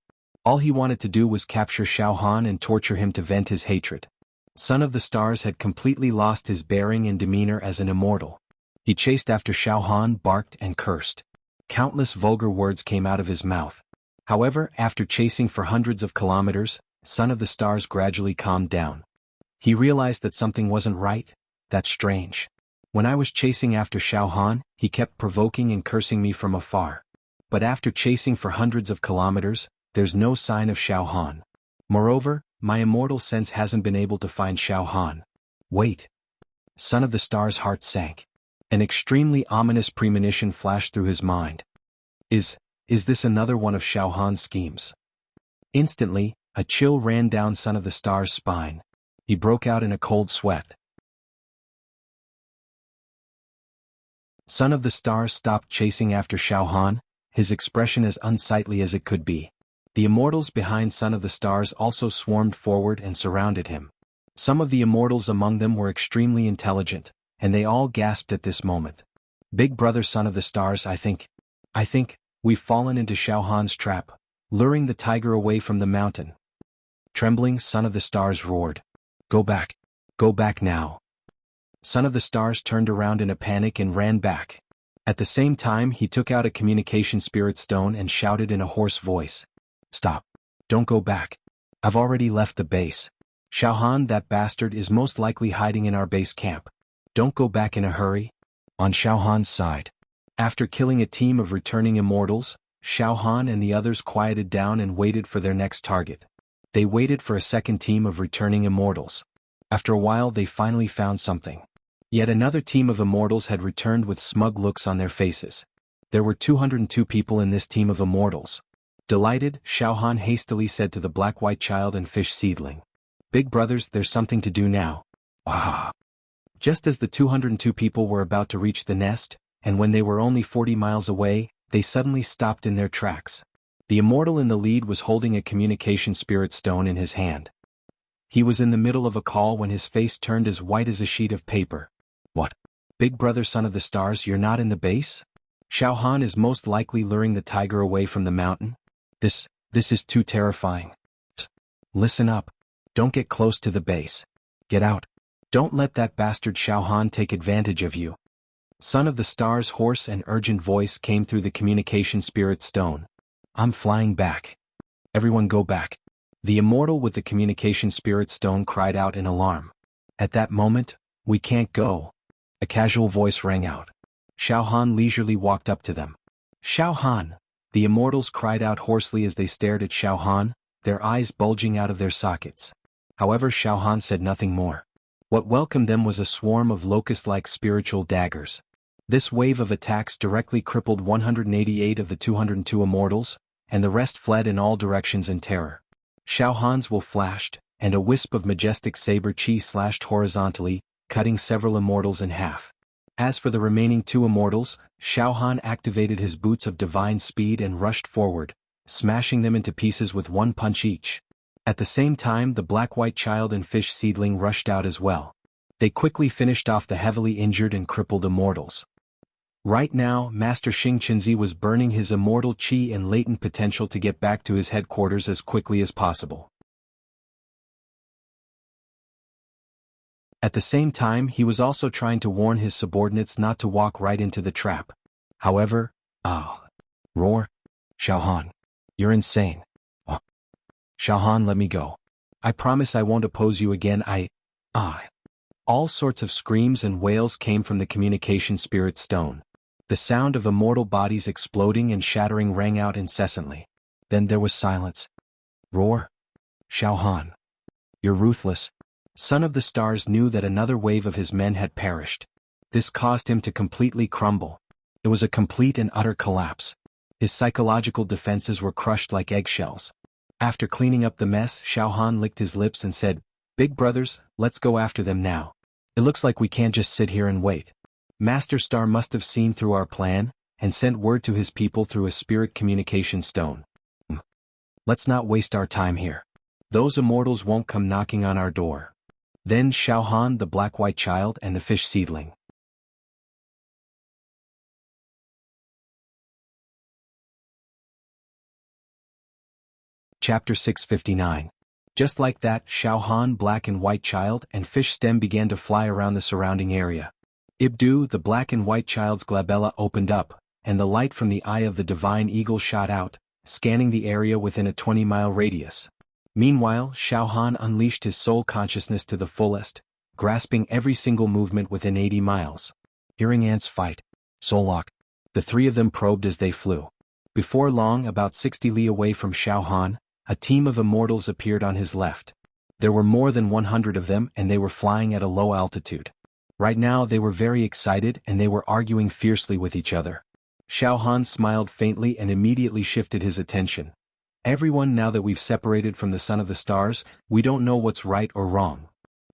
All he wanted to do was capture Xiao Han and torture him to vent his hatred. Son of the Stars had completely lost his bearing and demeanor as an immortal. He chased after Xiao Han, barked and cursed. Countless vulgar words came out of his mouth. However, after chasing for hundreds of kilometers, Son of the Stars gradually calmed down. He realized that something wasn't right. That's strange. When I was chasing after Xiao Han, he kept provoking and cursing me from afar. But after chasing for hundreds of kilometers, there's no sign of Xiao Han. Moreover, my immortal sense hasn't been able to find Xiao Han. Wait. Son of the Stars' heart sank. An extremely ominous premonition flashed through his mind. Is this another one of Xiao Han's schemes? Instantly, a chill ran down Son of the Stars' spine. He broke out in a cold sweat. Son of the Stars stopped chasing after Xiao Han, his expression as unsightly as it could be. The immortals behind Son of the Stars also swarmed forward and surrounded him. Some of the immortals among them were extremely intelligent, and they all gasped at this moment. Big brother Son of the Stars, I think we've fallen into Xiao Han's trap, luring the tiger away from the mountain. Trembling, Son of the Stars roared. Go back now. Son of the Stars turned around in a panic and ran back. At the same time, he took out a communication spirit stone and shouted in a hoarse voice. Stop. Don't go back. I've already left the base. Xiao Han, that bastard, is most likely hiding in our base camp. Don't go back in a hurry. On Xiao Han's side. After killing a team of returning immortals, Xiao Han and the others quieted down and waited for their next target. They waited for a second team of returning immortals. After a while, they finally found something. Yet another team of immortals had returned with smug looks on their faces. There were 202 people in this team of immortals. Delighted, Xiao Han hastily said to the black-white child and fish seedling. Big brothers, there's something to do now. Just as the 202 people were about to reach the nest, and when they were only 40 miles away, they suddenly stopped in their tracks. The immortal in the lead was holding a communication spirit stone in his hand. He was in the middle of a call when his face turned as white as a sheet of paper. What? Big brother Son of the Stars, you're not in the base? Xiao Han is most likely luring the tiger away from the mountain? This is too terrifying. Listen up. Don't get close to the base. Get out. Don't let that bastard Xiao Han take advantage of you. Son of the Stars' hoarse and urgent voice came through the communication spirit stone. I'm flying back. Everyone go back. The immortal with the communication spirit stone cried out in alarm. At that moment, we can't go. A casual voice rang out. Xiao Han leisurely walked up to them. Xiao Han! The immortals cried out hoarsely as they stared at Xiao Han, their eyes bulging out of their sockets. However, Xiao Han said nothing more. What welcomed them was a swarm of locust-like spiritual daggers. This wave of attacks directly crippled 188 of the 202 immortals, and the rest fled in all directions in terror. Xiao Han's will flashed, and a wisp of majestic saber chi slashed horizontally, cutting several immortals in half. As for the remaining 2 immortals, Xiao Han activated his boots of divine speed and rushed forward, smashing them into pieces with 1 punch each. At the same time, the black-white child and fish seedling rushed out as well. They quickly finished off the heavily injured and crippled immortals. Right now, Master Xing Qinzi was burning his immortal chi and latent potential to get back to his headquarters as quickly as possible. At the same time, he was also trying to warn his subordinates not to walk right into the trap. However, roar! Xiao Han. You're insane. Xiao Han, let me go. I promise I won't oppose you again. I. All sorts of screams and wails came from the communication spirit stone. The sound of immortal bodies exploding and shattering rang out incessantly. Then there was silence. Roar. Xiao Han. You're ruthless. Son of the Stars knew that another wave of his men had perished. This caused him to completely crumble. It was a complete and utter collapse. His psychological defenses were crushed like eggshells. After cleaning up the mess, Xiao Han licked his lips and said, "Big brothers, let's go after them now. It looks like we can't just sit here and wait. Master Star must have seen through our plan, and sent word to his people through a spirit communication stone. Let's not waste our time here. Those immortals won't come knocking on our door." Then Xiao Han, the black-white child, and the fish seedling. Chapter 659. Just like that, Xiao Han, black and white child, and fish stem began to fly around the surrounding area. Ibdu, the black and white child's glabella opened up, and the light from the eye of the divine eagle shot out, scanning the area within a 20-mile radius. Meanwhile, Xiao Han unleashed his soul consciousness to the fullest, grasping every single movement within 80 miles. Hearing ants fight. Soul lock. The three of them probed as they flew. Before long, about 60 li away from Xiao Han, a team of immortals appeared on his left. There were more than 100 of them, and they were flying at a low altitude. Right now they were very excited, and they were arguing fiercely with each other. Xiao Han smiled faintly and immediately shifted his attention. "Everyone, now that we've separated from the Son of the Stars, we don't know what's right or wrong."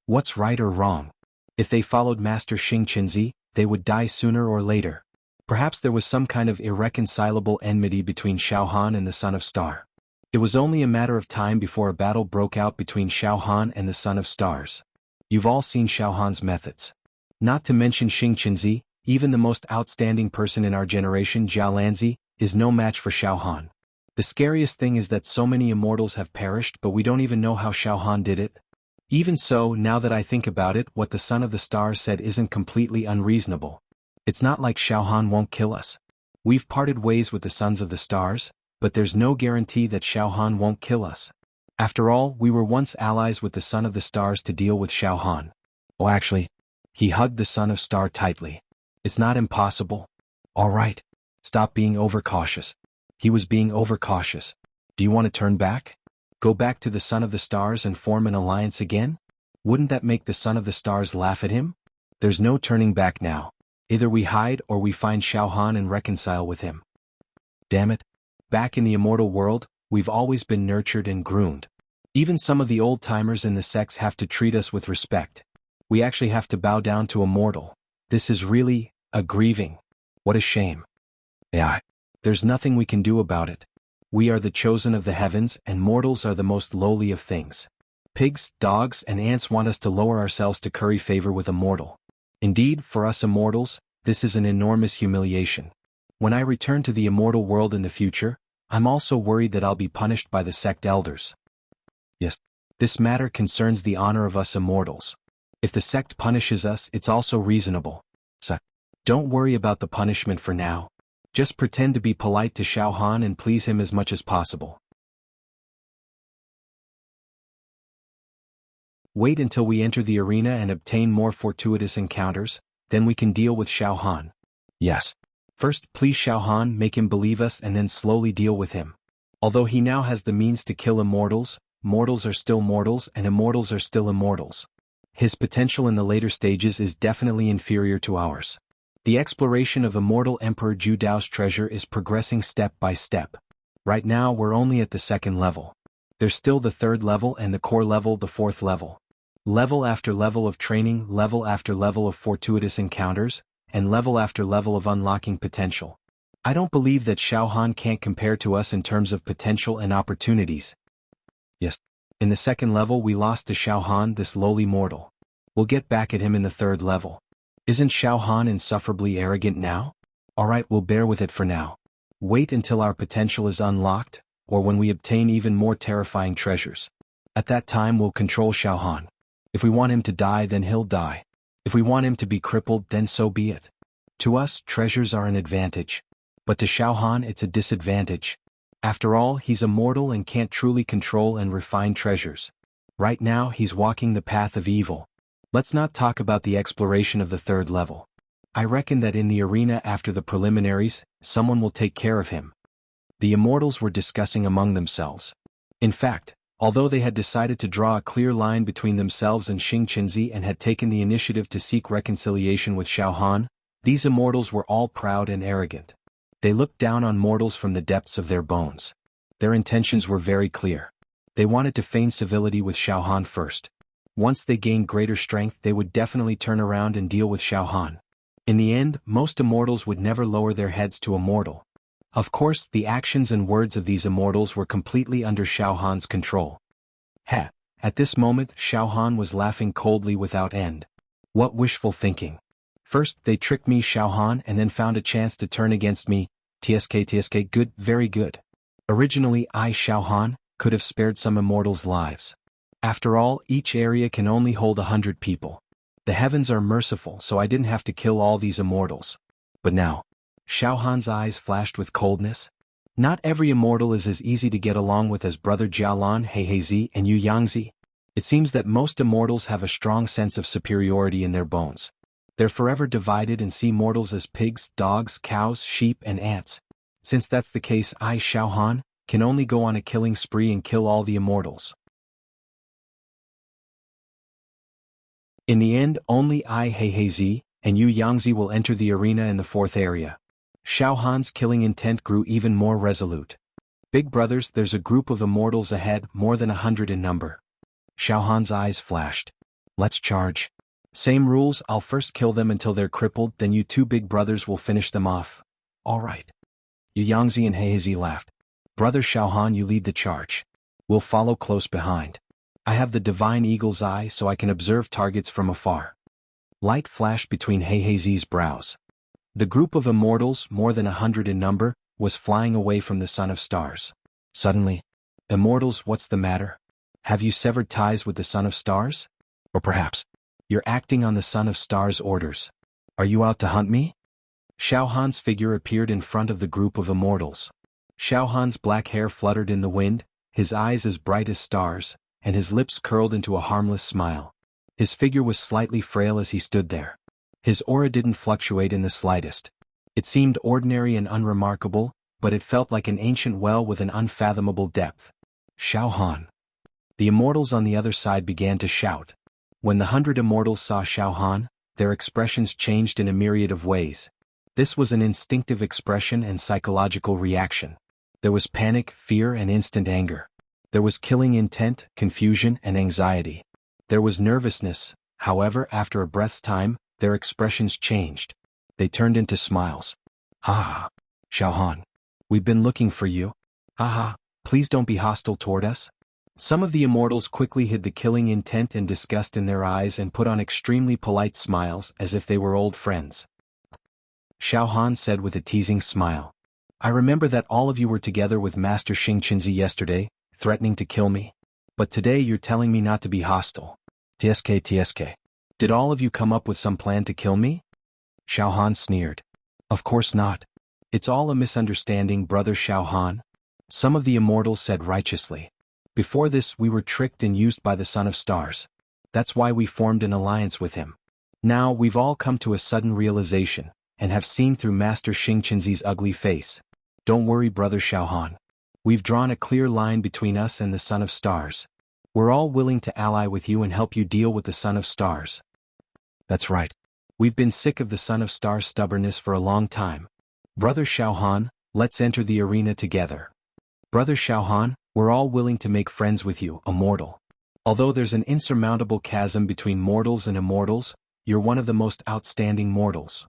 What's right or wrong? If they followed Master Xing Qinzi, they would die sooner or later. Perhaps there was some kind of irreconcilable enmity between Xiao Han and the Son of Star. It was only a matter of time before a battle broke out between Xiao Han and the Son of Stars. You've all seen Xiao Han's methods. Not to mention Xing Qinzi, even the most outstanding person in our generation, Jiao Lanzi, is no match for Xiao Han. The scariest thing is that so many immortals have perished, but we don't even know how Xiao Han did it. Even so, now that I think about it, what the Son of the Stars said isn't completely unreasonable. It's not like Xiao Han won't kill us. We've parted ways with the Sons of the Stars, but there's no guarantee that Xiao Han won't kill us. After all, we were once allies with the Son of the Stars to deal with Xiao Han. Oh, actually, he hugged the Son of Star tightly. It's not impossible. All right. Stop being overcautious. He was being overcautious. Do you want to turn back? Go back to the Son of the Stars and form an alliance again? Wouldn't that make the Son of the Stars laugh at him? There's no turning back now. Either we hide or we find Xiao Han and reconcile with him. Damn it. Back in the immortal world, we've always been nurtured and groomed. Even some of the old-timers in the sects have to treat us with respect. We actually have to bow down to a mortal. This is really grieving. What a shame. Yeah. There's nothing we can do about it. We are the chosen of the heavens, and mortals are the most lowly of things. Pigs, dogs, and ants want us to lower ourselves to curry favor with a mortal. Indeed, for us immortals, this is an enormous humiliation. When I return to the immortal world in the future, I'm also worried that I'll be punished by the sect elders. Yes, this matter concerns the honor of us immortals. If the sect punishes us, it's also reasonable. So, don't worry about the punishment for now. Just pretend to be polite to Xiao Han and please him as much as possible. Wait until we enter the arena and obtain more fortuitous encounters, then we can deal with Xiao Han. Yes. First, please Xiao Han, make him believe us and then slowly deal with him. Although he now has the means to kill immortals, mortals are still mortals and immortals are still immortals. His potential in the later stages is definitely inferior to ours. The exploration of immortal Emperor Ju Dao's treasure is progressing step by step. Right now we're only at the second level. There's still the third level and the core level, the fourth level. Level after level of training, level after level of fortuitous encounters, and level after level of unlocking potential. I don't believe that Xiao Han can't compare to us in terms of potential and opportunities. Yes. In the second level we lost to Xiao Han, this lowly mortal. We'll get back at him in the third level. Isn't Xiao Han insufferably arrogant now? Alright, we'll bear with it for now. Wait until our potential is unlocked, or when we obtain even more terrifying treasures. At that time we'll control Xiao Han. If we want him to die, then he'll die. If we want him to be crippled, then so be it. To us, treasures are an advantage. But to Xiao Han it's a disadvantage. After all, he's immortal and can't truly control and refine treasures. Right now he's walking the path of evil. Let's not talk about the exploration of the third level. I reckon that in the arena after the preliminaries, someone will take care of him. The immortals were discussing among themselves. In fact, although they had decided to draw a clear line between themselves and Xing Qinzi and had taken the initiative to seek reconciliation with Xiao Han, these immortals were all proud and arrogant. They looked down on mortals from the depths of their bones. Their intentions were very clear. They wanted to feign civility with Xiao Han first. Once they gained greater strength, they would definitely turn around and deal with Xiao Han. In the end, most immortals would never lower their heads to a mortal. Of course, the actions and words of these immortals were completely under Xiao Han's control. At this moment, Xiao Han was laughing coldly without end. What wishful thinking. First, they tricked me, Xiao Han, and then found a chance to turn against me. TSK, good, very good. Originally, Xiao Han, could have spared some immortals' lives. After all, each area can only hold 100 people. The heavens are merciful, so I didn't have to kill all these immortals. But now, Xiao Han's eyes flashed with coldness. Not every immortal is as easy to get along with as Brother Jialan, Heiheizi, and Yu Yangzi. It seems that most immortals have a strong sense of superiority in their bones. They're forever divided and see mortals as pigs, dogs, cows, sheep, and ants. Since that's the case, Xiao Han can only go on a killing spree and kill all the immortals. In the end, only Heiheizi and Yu Yangzi will enter the arena in the fourth area. Xiao Han's killing intent grew even more resolute. Big brothers, there's a group of immortals ahead, more than 100 in number. Xiao Han's eyes flashed. Let's charge. Same rules, I'll first kill them until they're crippled, then you two big brothers will finish them off. All right. Yu Yangzi and Heiheizi laughed. Brother Xiao Han, you lead the charge. We'll follow close behind. I have the divine eagle's eye so I can observe targets from afar. Light flashed between Heiheizi's brows. The group of immortals, more than 100 in number, was flying away from the Son of Stars. Suddenly, immortals, what's the matter? Have you severed ties with the Son of Stars? Or perhaps, you're acting on the Son of Stars' orders. Are you out to hunt me? Xiao Han's figure appeared in front of the group of immortals. Xiao Han's black hair fluttered in the wind, his eyes as bright as stars, and his lips curled into a harmless smile. His figure was slightly frail as he stood there. His aura didn't fluctuate in the slightest. It seemed ordinary and unremarkable, but it felt like an ancient well with an unfathomable depth. Xiao Han. The immortals on the other side began to shout. When the 100 immortals saw Xiao Han, their expressions changed in a myriad of ways. This was an instinctive expression and psychological reaction. There was panic, fear, and instant anger. There was killing intent, confusion, and anxiety. There was nervousness, however, after a breath's time, their expressions changed. They turned into smiles. Ha ha, Xiao Han. We've been looking for you. Ha ha, please don't be hostile toward us. Some of the immortals quickly hid the killing intent and disgust in their eyes and put on extremely polite smiles as if they were old friends. Xiao Han said with a teasing smile. I remember that all of you were together with Master Xing Qinzi yesterday, threatening to kill me. But today you're telling me not to be hostile. TSK. Did all of you come up with some plan to kill me? Xiao Han sneered. Of course not. It's all a misunderstanding, Brother Xiao Han. Some of the immortals said righteously. Before this, we were tricked and used by the Son of Stars. That's why we formed an alliance with him. Now we've all come to a sudden realization, and have seen through Master Xing Qinzi's ugly face. Don't worry, Brother Xiao Han. We've drawn a clear line between us and the Son of Stars. We're all willing to ally with you and help you deal with the Son of Stars. That's right. We've been sick of the Son of Stars' stubbornness for a long time. Brother Xiao Han, let's enter the arena together. Brother Xiao Han, we're all willing to make friends with you, immortal. Although there's an insurmountable chasm between mortals and immortals, you're one of the most outstanding mortals.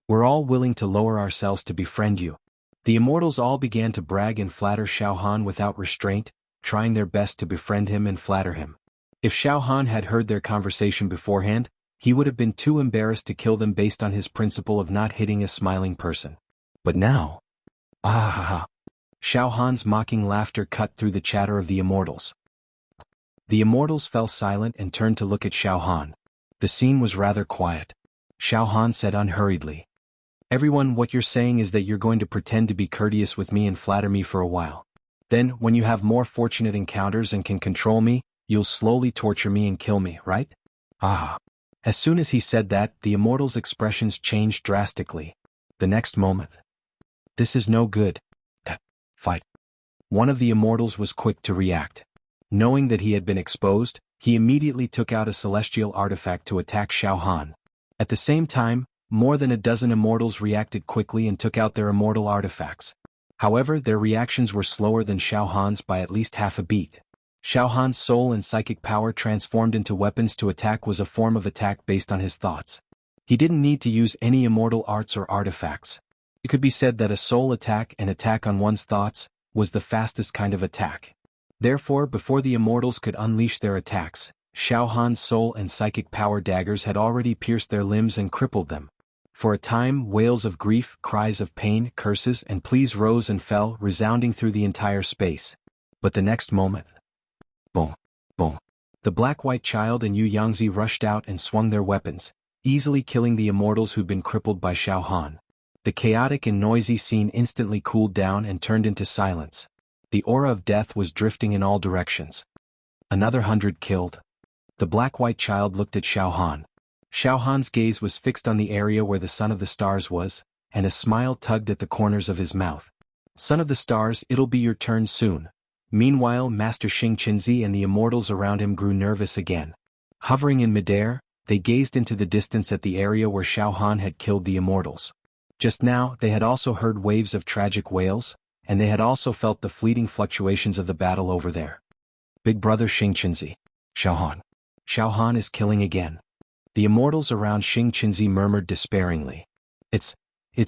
We're all willing to lower ourselves to befriend you. The immortals all began to brag and flatter Xiao Han without restraint, trying their best to befriend him and flatter him. If Xiao Han had heard their conversation beforehand, he would have been too embarrassed to kill them based on his principle of not hitting a smiling person. But now... Ah ha ha. Xiao Han's mocking laughter cut through the chatter of the immortals. The immortals fell silent and turned to look at Xiao Han. The scene was rather quiet. Xiao Han said unhurriedly. Everyone, what you're saying is that you're going to pretend to be courteous with me and flatter me for a while. Then, when you have more fortunate encounters and can control me, you'll slowly torture me and kill me, right? Ah. As soon as he said that, the immortals' expressions changed drastically. The next moment. This is no good. Fight. One of the immortals was quick to react. Knowing that he had been exposed, he immediately took out a celestial artifact to attack Xiao Han. At the same time, more than a dozen immortals reacted quickly and took out their immortal artifacts. However, their reactions were slower than Xiao Han's by at least half a beat. Xiao Han's soul and psychic power transformed into weapons to attack was a form of attack based on his thoughts. He didn't need to use any immortal arts or artifacts. It could be said that a soul attack, an attack on one's thoughts, was the fastest kind of attack. Therefore, before the immortals could unleash their attacks, Xiao Han's soul and psychic power daggers had already pierced their limbs and crippled them. For a time, wails of grief, cries of pain, curses, and pleas rose and fell, resounding through the entire space. But the next moment... Boom. Boom. The black-white child and Yu Yangzi rushed out and swung their weapons, easily killing the immortals who'd been crippled by Xiao Han. The chaotic and noisy scene instantly cooled down and turned into silence. The aura of death was drifting in all directions. Another 100 killed. The black-white child looked at Xiao Han. Xiao Han's gaze was fixed on the area where the Son of the Stars was, and a smile tugged at the corners of his mouth. Son of the Stars, it'll be your turn soon. Meanwhile, Master Xing Qinzi and the immortals around him grew nervous again. Hovering in midair, they gazed into the distance at the area where Xiao Han had killed the immortals. Just now, they had also heard waves of tragic wails, and they had also felt the fleeting fluctuations of the battle over there. Big brother Xing Qinzi. Xiao Han. Xiao Han is killing again. The immortals around Xing Qinzi murmured despairingly. It's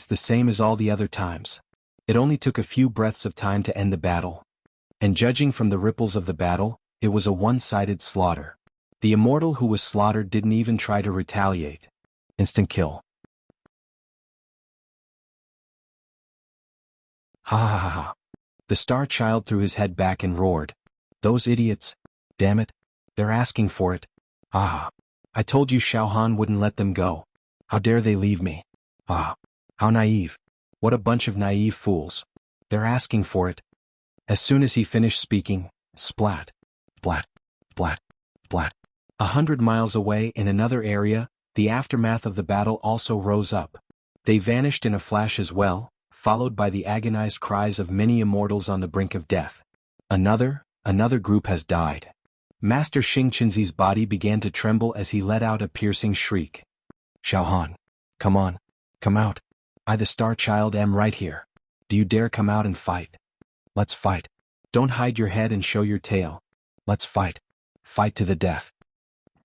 the same as all the other times. It only took a few breaths of time to end the battle. And judging from the ripples of the battle, it was a one-sided slaughter. The immortal who was slaughtered didn't even try to retaliate. Instant kill. Ha ha ha ha. The Star Child threw his head back and roared. Those idiots. Damn it. They're asking for it. Ah. I told you Xiao Han wouldn't let them go. How dare they leave me? Ah. How naive. What a bunch of naive fools. They're asking for it. As soon as he finished speaking, splat. Splat. Splat. Splat. 100 miles away in another area, the aftermath of the battle also rose up. They vanished in a flash as well, followed by the agonized cries of many immortals on the brink of death. Another group has died. Master Xing Qinzi's body began to tremble as he let out a piercing shriek. Xiao Han. Come on. Come out. I the Star Child am right here. Do you dare come out and fight? Let's fight. Don't hide your head and show your tail. Let's fight. Fight to the death.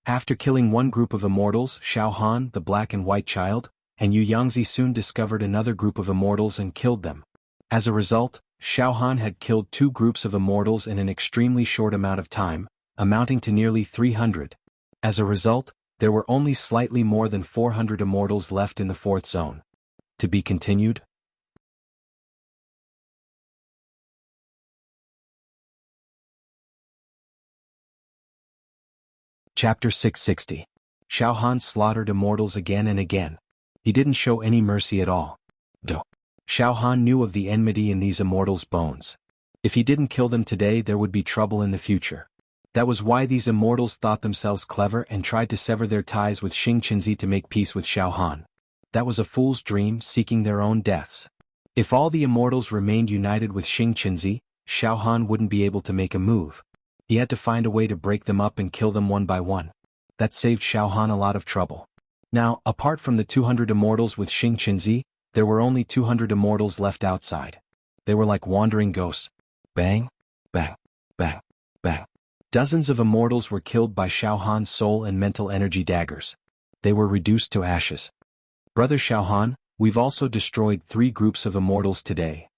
After killing one group of immortals, Xiao Han, the black and white child, and Yu Yangzi soon discovered another group of immortals and killed them. As a result, Xiao Han had killed 2 groups of immortals in an extremely short amount of time, amounting to nearly 300. As a result, there were only slightly more than 400 immortals left in the 4th zone. To be continued? Chapter 660. Xiao Han slaughtered immortals again and again. He didn't show any mercy at all. Xiao Han knew of the enmity in these immortals' bones. If he didn't kill them today, there would be trouble in the future. That was why these immortals thought themselves clever and tried to sever their ties with Xing Qinzi to make peace with Xiao Han. That was a fool's dream, seeking their own deaths. If all the immortals remained united with Xing Qinzi, Xiao Han wouldn't be able to make a move. He had to find a way to break them up and kill them one by one. That saved Xiao Han a lot of trouble. Now, apart from the 200 immortals with Xing Qinzi, there were only 200 immortals left outside. They were like wandering ghosts. Bang, bang, bang, bang. Dozens of immortals were killed by Xiao Han's soul and mental energy daggers. They were reduced to ashes. Brother Xiao Han, we've also destroyed 3 groups of immortals today.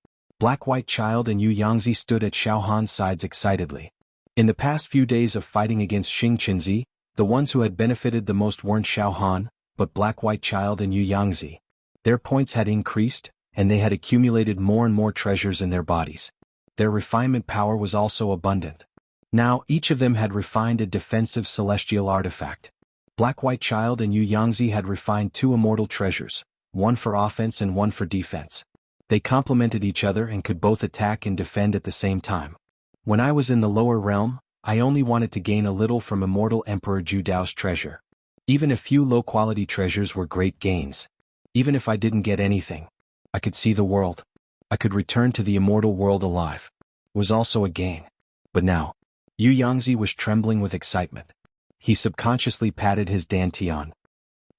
Black-White Child and Yu Yangzi stood at Xiao Han's sides excitedly. In the past few days of fighting against Xing Qinzi, the ones who had benefited the most weren't Xiao Han, but Black-White Child and Yu Yangzi. Their points had increased, and they had accumulated more and more treasures in their bodies. Their refinement power was also abundant. Now each of them had refined a defensive celestial artifact. Black-White Child and Yu Yangzi had refined 2 immortal treasures, one for offense and one for defense. They complemented each other and could both attack and defend at the same time. When I was in the lower realm, I only wanted to gain a little from Immortal Emperor Ju Dao's treasure. Even a few low-quality treasures were great gains. Even if I didn't get anything, I could see the world. I could return to the immortal world alive. It was also a gain. But now, Yu Yangzi was trembling with excitement. He subconsciously patted his dantian.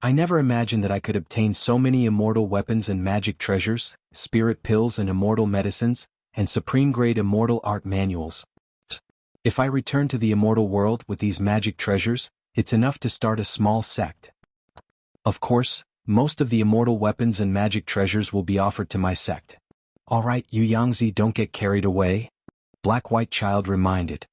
I never imagined that I could obtain so many immortal weapons and magic treasures, spirit pills and immortal medicines, and supreme-grade immortal art manuals. If I return to the immortal world with these magic treasures, it's enough to start a small sect. Of course, most of the immortal weapons and magic treasures will be offered to my sect. Alright, Yu Yangzi, don't get carried away. Black-White Child reminded.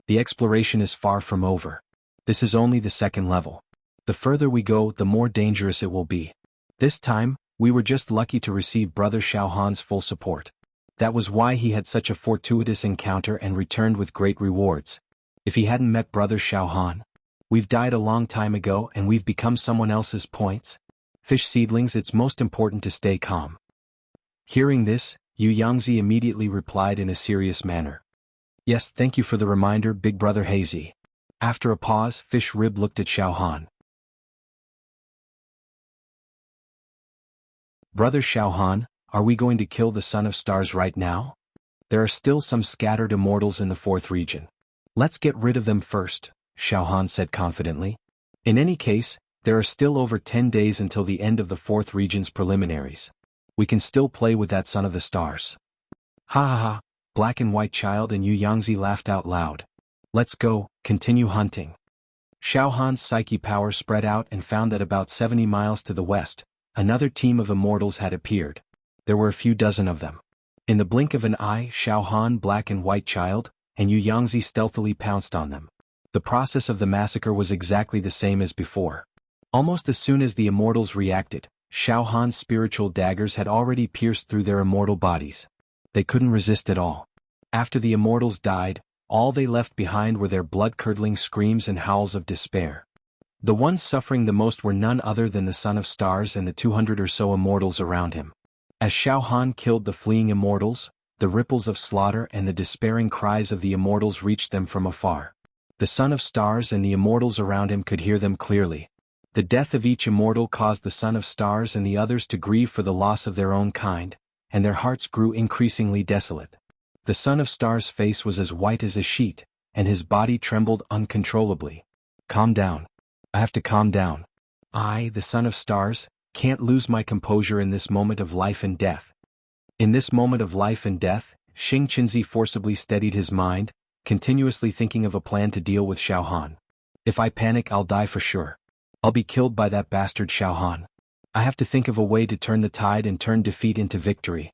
The exploration is far from over. This is only the second level. The further we go, the more dangerous it will be. This time, we were just lucky to receive Brother Xiaohan's full support. That was why he had such a fortuitous encounter and returned with great rewards. If he hadn't met Brother Xiaohan, we've died a long time ago and we've become someone else's points. Fish seedlings, it's most important to stay calm. Hearing this, Yu Yangzi immediately replied in a serious manner. Yes, thank you for the reminder, Big Brother Hazy. After a pause, Fish Rib looked at Xiaohan. Brother Xiaohan, are we going to kill the Son of Stars right now? There are still some scattered immortals in the 4th region. Let's get rid of them first, Xiaohan said confidently. In any case, there are still over 10 days until the end of the 4th region's preliminaries. We can still play with that Son of the Stars. Ha ha ha, Black and White Child and Yu Yangzi laughed out loud. Let's go, continue hunting. Xiaohan's psyche power spread out and found that about 70 miles to the west, another team of immortals had appeared. There were a few dozen of them. In the blink of an eye, Xiaohan, Black and White Child, and Yu Yangzi stealthily pounced on them. The process of the massacre was exactly the same as before. Almost as soon as the immortals reacted, Xiaohan's spiritual daggers had already pierced through their immortal bodies. They couldn't resist at all. After the immortals died, all they left behind were their blood-curdling screams and howls of despair. The ones suffering the most were none other than the Son of Stars and the 200 or so immortals around him. As Xiaohan killed the fleeing immortals, the ripples of slaughter and the despairing cries of the immortals reached them from afar. The Son of Stars and the immortals around him could hear them clearly. The death of each immortal caused the Son of Stars and the others to grieve for the loss of their own kind, and their hearts grew increasingly desolate. The Son of Stars' face was as white as a sheet, and his body trembled uncontrollably. Calm down. I have to calm down. I, the Son of Stars, can't lose my composure in this moment of life and death. In this moment of life and death, Xing Qinzi forcibly steadied his mind, continuously thinking of a plan to deal with Xiaohan. If I panic, I'll die for sure. I'll be killed by that bastard Xiaohan. I have to think of a way to turn the tide and turn defeat into victory.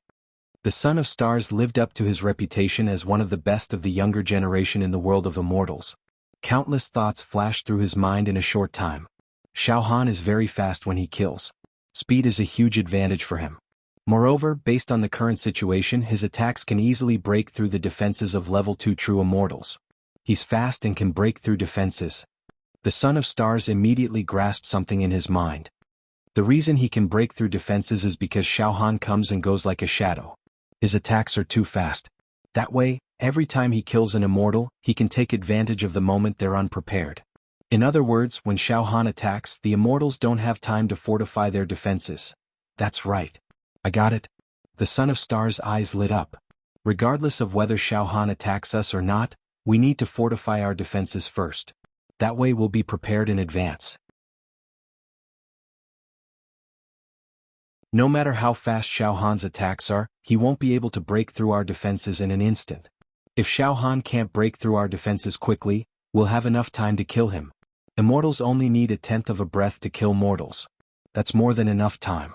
The Son of Stars lived up to his reputation as one of the best of the younger generation in the world of immortals. Countless thoughts flashed through his mind in a short time. Xiaohan is very fast when he kills. Speed is a huge advantage for him. Moreover, based on the current situation, his attacks can easily break through the defenses of level 2 true immortals. He's fast and can break through defenses. The Son of Stars immediately grasped something in his mind. The reason he can break through defenses is because Xiaohan comes and goes like a shadow. His attacks are too fast. That way, every time he kills an immortal, he can take advantage of the moment they're unprepared. In other words, when Xiaohan attacks, the immortals don't have time to fortify their defenses. That's right. I got it. The Son of Stars' eyes lit up. Regardless of whether Xiaohan attacks us or not, we need to fortify our defenses first. That way we'll be prepared in advance. No matter how fast Xiaohan's attacks are, he won't be able to break through our defenses in an instant. If Xiaohan can't break through our defenses quickly, we'll have enough time to kill him. Immortals only need 1/10 of a breath to kill mortals. That's more than enough time.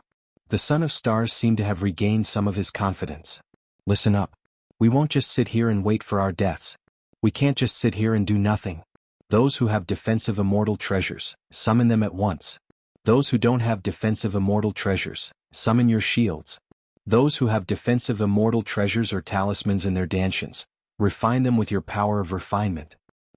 The Son of Stars seemed to have regained some of his confidence. Listen up. We won't just sit here and wait for our deaths. We can't just sit here and do nothing. Those who have defensive immortal treasures, summon them at once. Those who don't have defensive immortal treasures, summon your shields. Those who have defensive immortal treasures or talismans in their dantians, refine them with your power of refinement.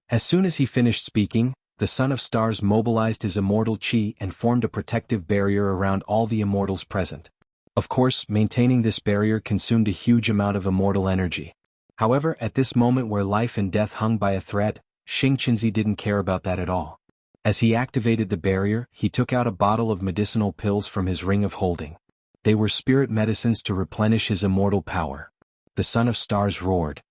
As soon as he finished speaking, the Son of Stars mobilized his immortal chi and formed a protective barrier around all the immortals present. Of course, maintaining this barrier consumed a huge amount of immortal energy. However, at this moment where life and death hung by a thread, Xingqianzi didn't care about that at all. As he activated the barrier, he took out a bottle of medicinal pills from his ring of holding. They were spirit medicines to replenish his immortal power. The Son of Stars roared.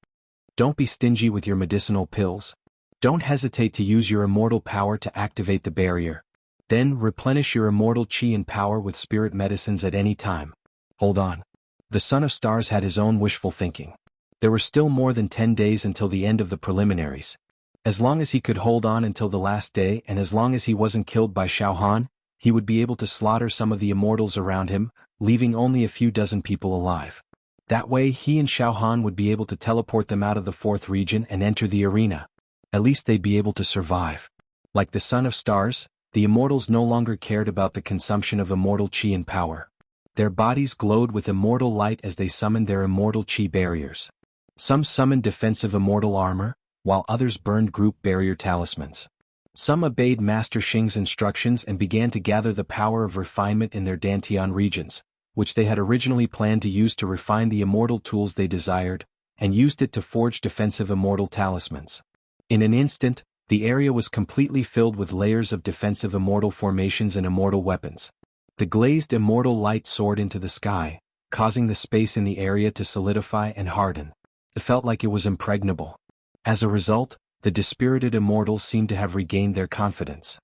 Don't be stingy with your medicinal pills. Don't hesitate to use your immortal power to activate the barrier. Then replenish your immortal chi and power with spirit medicines at any time. Hold on. The Son of Stars had his own wishful thinking. There were still more than 10 days until the end of the preliminaries. As long as he could hold on until the last day and as long as he wasn't killed by Xiao Han, he would be able to slaughter some of the immortals around him, leaving only a few dozen people alive. That way he and Xiao Han would be able to teleport them out of the fourth region and enter the arena. At least they'd be able to survive. Like the Son of Stars, the immortals no longer cared about the consumption of immortal chi and power. Their bodies glowed with immortal light as they summoned their immortal chi barriers. Some summoned defensive immortal armor, while others burned group barrier talismans. Some obeyed Master Xing's instructions and began to gather the power of refinement in their Dantian regions, which they had originally planned to use to refine the immortal tools they desired, and used it to forge defensive immortal talismans. In an instant, the area was completely filled with layers of defensive immortal formations and immortal weapons. The glazed immortal light soared into the sky, causing the space in the area to solidify and harden. It felt like it was impregnable. As a result, the dispirited immortals seemed to have regained their confidence.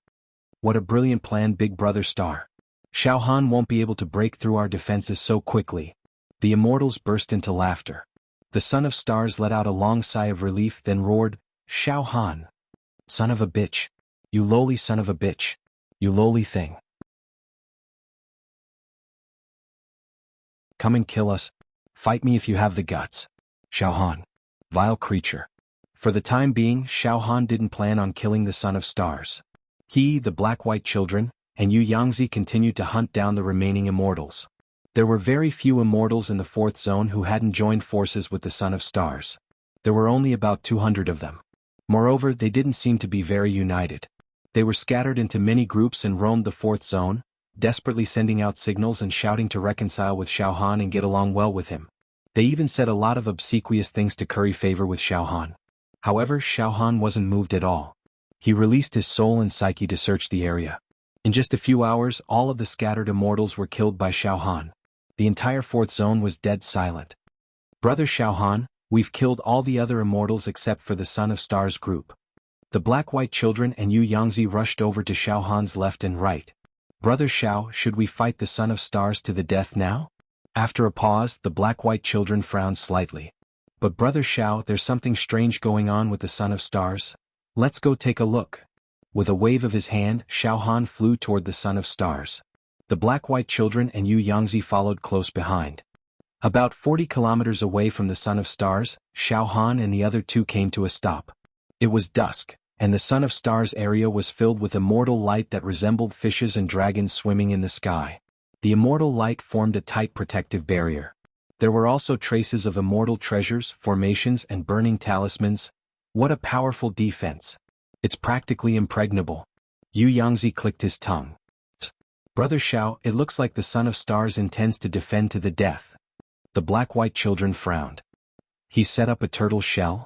What a brilliant plan, Big Brother Star. Xiao Han won't be able to break through our defenses so quickly. The immortals burst into laughter. The Son of Stars let out a long sigh of relief, then roared, Xiao Han. Son of a bitch. You lowly son of a bitch. You lowly thing. Come and kill us. Fight me if you have the guts. Xiao Han. Vile creature. For the time being, Xiao Han didn't plan on killing the Son of Stars. He, the Black-White Children, and Yu Yangzi continued to hunt down the remaining immortals. There were very few immortals in the fourth zone who hadn't joined forces with the Son of Stars. There were only about 200 of them. Moreover, they didn't seem to be very united. They were scattered into many groups and roamed the fourth zone, desperately sending out signals and shouting to reconcile with Xiao Han and get along well with him. They even said a lot of obsequious things to curry favor with Xiao Han. However, Xiao Han wasn't moved at all. He released his soul and psyche to search the area. In just a few hours, all of the scattered immortals were killed by Xiao Han. The entire fourth zone was dead silent. Brother Xiao Han, we've killed all the other immortals except for the Son of Stars group. The Black-White Children and Yu Yangzi rushed over to Xiao Han's left and right. Brother Xiao, should we fight the Son of Stars to the death now? After a pause, the Black-White Children frowned slightly. But Brother Xiao, there's something strange going on with the Son of Stars. Let's go take a look. With a wave of his hand, Xiao Han flew toward the Son of Stars. The Black-White Children and Yu Yangzi followed close behind. About 40 kilometers away from the Son of Stars, Xiao Han and the other two came to a stop. It was dusk, and the Son of Stars area was filled with immortal light that resembled fishes and dragons swimming in the sky. The immortal light formed a tight protective barrier. There were also traces of immortal treasures, formations, and burning talismans. What a powerful defense. It's practically impregnable. Yu Yangzi clicked his tongue. Brother Xiao, it looks like the Son of Stars intends to defend to the death. The Black-White Children frowned. He set up a turtle shell?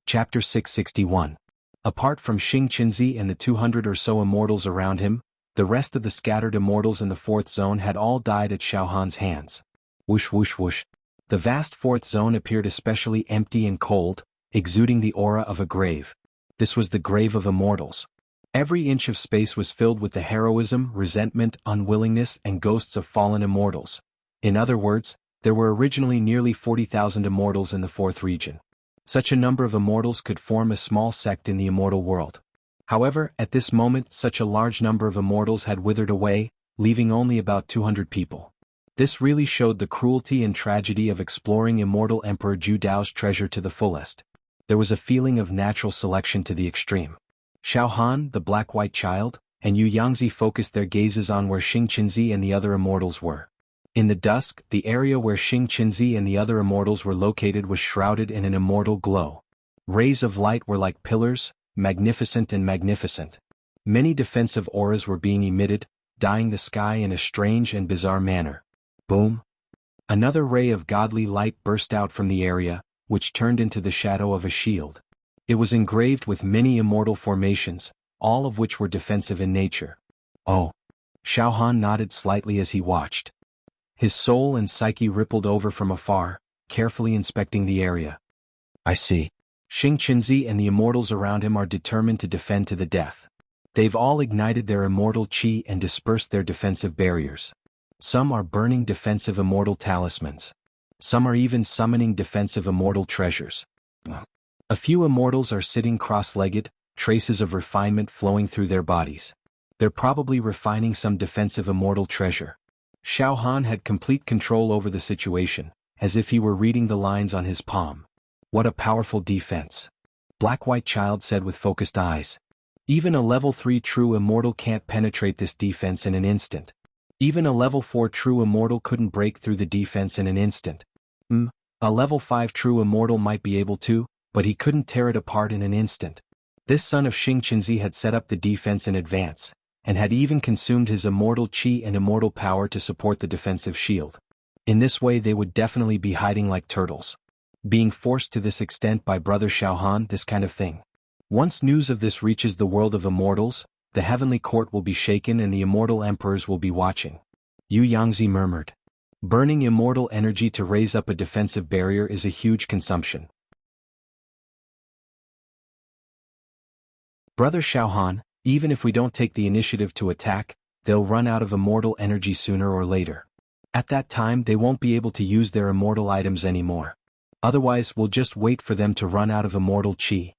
Chapter 661. Apart from Xingqianzi and the 200 or so immortals around him, the rest of the scattered immortals in the fourth zone had all died at Xiao Han's hands. Whoosh whoosh whoosh. The vast fourth zone appeared especially empty and cold, exuding the aura of a grave. This was the grave of immortals. Every inch of space was filled with the heroism, resentment, unwillingness, and ghosts of fallen immortals. In other words, there were originally nearly 40,000 immortals in the fourth region. Such a number of immortals could form a small sect in the immortal world. However, at this moment such a large number of immortals had withered away, leaving only about 200 people. This really showed the cruelty and tragedy of exploring immortal Emperor Ju Dao's treasure to the fullest. There was a feeling of natural selection to the extreme. Xiao Han, the Black-White Child, and Yu Yangzi focused their gazes on where Xingqianzi and the other immortals were. In the dusk, the area where Xingqianzi and the other immortals were located was shrouded in an immortal glow. Rays of light were like pillars, magnificent and magnificent. Many defensive auras were being emitted, dyeing the sky in a strange and bizarre manner. Boom! Another ray of godly light burst out from the area, which turned into the shadow of a shield. It was engraved with many immortal formations, all of which were defensive in nature. Oh! Xiao Han nodded slightly as he watched. His soul and psyche rippled over from afar, carefully inspecting the area. I see. Xing Qinzi and the immortals around him are determined to defend to the death. They've all ignited their immortal qi and dispersed their defensive barriers. Some are burning defensive immortal talismans. Some are even summoning defensive immortal treasures. A few immortals are sitting cross-legged, traces of refinement flowing through their bodies. They're probably refining some defensive immortal treasure. Xiao Han had complete control over the situation, as if he were reading the lines on his palm. What a powerful defense. Black-White Child said with focused eyes. Even a level 3 true immortal can't penetrate this defense in an instant. Even a level 4 true immortal couldn't break through the defense in an instant. A level 5 true immortal might be able to, but he couldn't tear it apart in an instant. This son of Xing Qinzi had set up the defense in advance, and had even consumed his immortal qi and immortal power to support the defensive shield. In this way they would definitely be hiding like turtles. Being forced to this extent by brother Xiao Han, this kind of thing. Once news of this reaches the world of immortals, the heavenly court will be shaken and the immortal emperors will be watching. Yu Yangzi murmured. Burning immortal energy to raise up a defensive barrier is a huge consumption. Brother Xiao Han, even if we don't take the initiative to attack, they'll run out of immortal energy sooner or later. At that time they won't be able to use their immortal items anymore. Otherwise we'll just wait for them to run out of immortal qi.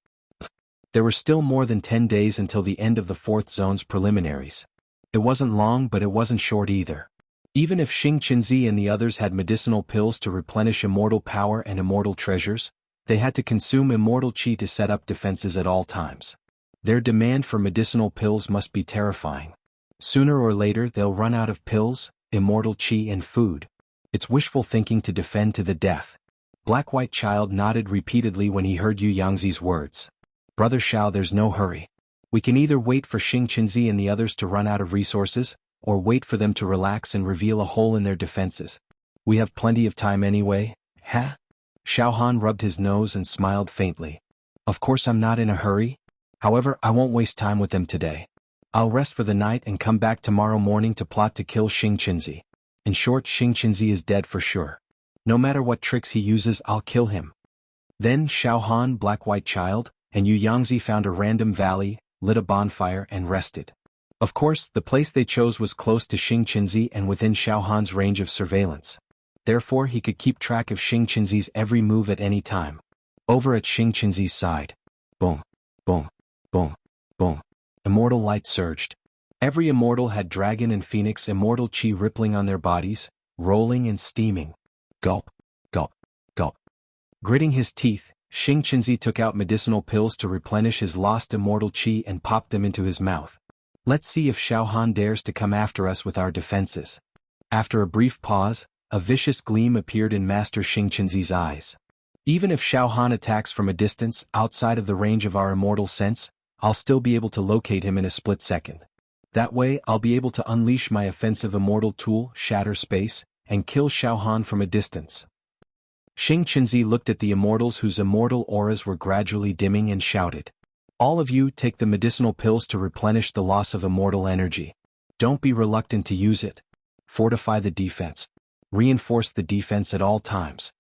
There were still more than 10 days until the end of the 4th zone's preliminaries. It wasn't long, but it wasn't short either. Even if Xing Qinzi and the others had medicinal pills to replenish immortal power and immortal treasures, they had to consume immortal qi to set up defenses at all times. Their demand for medicinal pills must be terrifying. Sooner or later they'll run out of pills, immortal qi and food. It's wishful thinking to defend to the death. Black-White Child nodded repeatedly when he heard Yu Yangzi's words. Brother Xiao, there's no hurry. We can either wait for Xing Qinzi and the others to run out of resources, or wait for them to relax and reveal a hole in their defenses. We have plenty of time anyway, huh? Xiao Han rubbed his nose and smiled faintly. Of course I'm not in a hurry. However, I won't waste time with them today. I'll rest for the night and come back tomorrow morning to plot to kill Xing Qinzi. In short, Xing Qinzi is dead for sure. No matter what tricks he uses, I'll kill him. Then Xiao Han, Black-White Child, and Yu Yangzi found a random valley, lit a bonfire and rested. Of course, the place they chose was close to Xing Qinzi and within Xiao Han's range of surveillance. Therefore he could keep track of Xing Qinzi's every move at any time. Over at Xing Qinzi's side. Boom, boom, boom, boom. Immortal light surged. Every immortal had dragon and phoenix immortal qi rippling on their bodies, rolling and steaming. Gulp, gulp, gulp. Gritting his teeth, Xing Qinzi took out medicinal pills to replenish his lost immortal qi and popped them into his mouth. Let's see if Xiao Han dares to come after us with our defenses. After a brief pause, a vicious gleam appeared in Master Xing Qinzi's eyes. Even if Xiao Han attacks from a distance outside of the range of our immortal sense, I'll still be able to locate him in a split second. That way I'll be able to unleash my offensive immortal tool, Shatter Space, and kill Xiao Han from a distance. Xing Qinzi looked at the immortals whose immortal auras were gradually dimming and shouted. All of you take the medicinal pills to replenish the loss of immortal energy. Don't be reluctant to use it. Fortify the defense. Reinforce the defense at all times.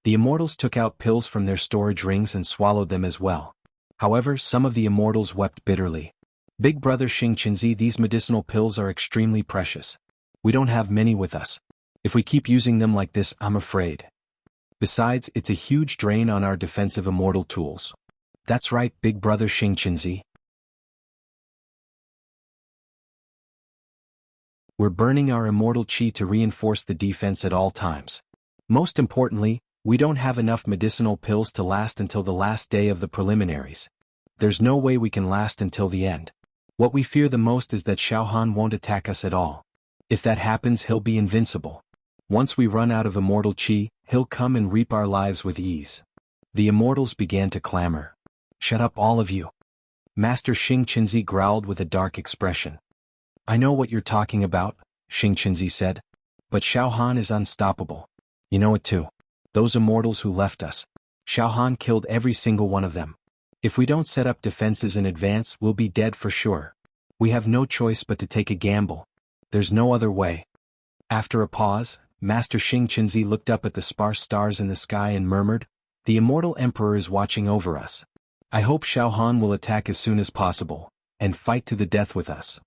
The immortals took out pills from their storage rings and swallowed them as well. However, some of the immortals wept bitterly. Big brother Xing Qinzi, these medicinal pills are extremely precious. We don't have many with us. If we keep using them like this, I'm afraid. Besides, it's a huge drain on our defensive immortal tools. That's right, big brother Xing Qinzi. We're burning our immortal qi to reinforce the defense at all times. Most importantly, we don't have enough medicinal pills to last until the last day of the preliminaries. There's no way we can last until the end. What we fear the most is that Xiao Han won't attack us at all. If that happens, he'll be invincible. Once we run out of immortal qi, he'll come and reap our lives with ease. The immortals began to clamor. Shut up all of you. Master Xing Qinzi growled with a dark expression. I know what you're talking about, Xing Qinzi said. But Xiao Han is unstoppable. You know it too. Those immortals who left us. Xiao Han killed every single one of them. If we don't set up defenses in advance, we'll be dead for sure. We have no choice but to take a gamble. There's no other way. After a pause, Master Xing Qinzi looked up at the sparse stars in the sky and murmured, The immortal emperor is watching over us. I hope Xiao Han will attack as soon as possible, and fight to the death with us.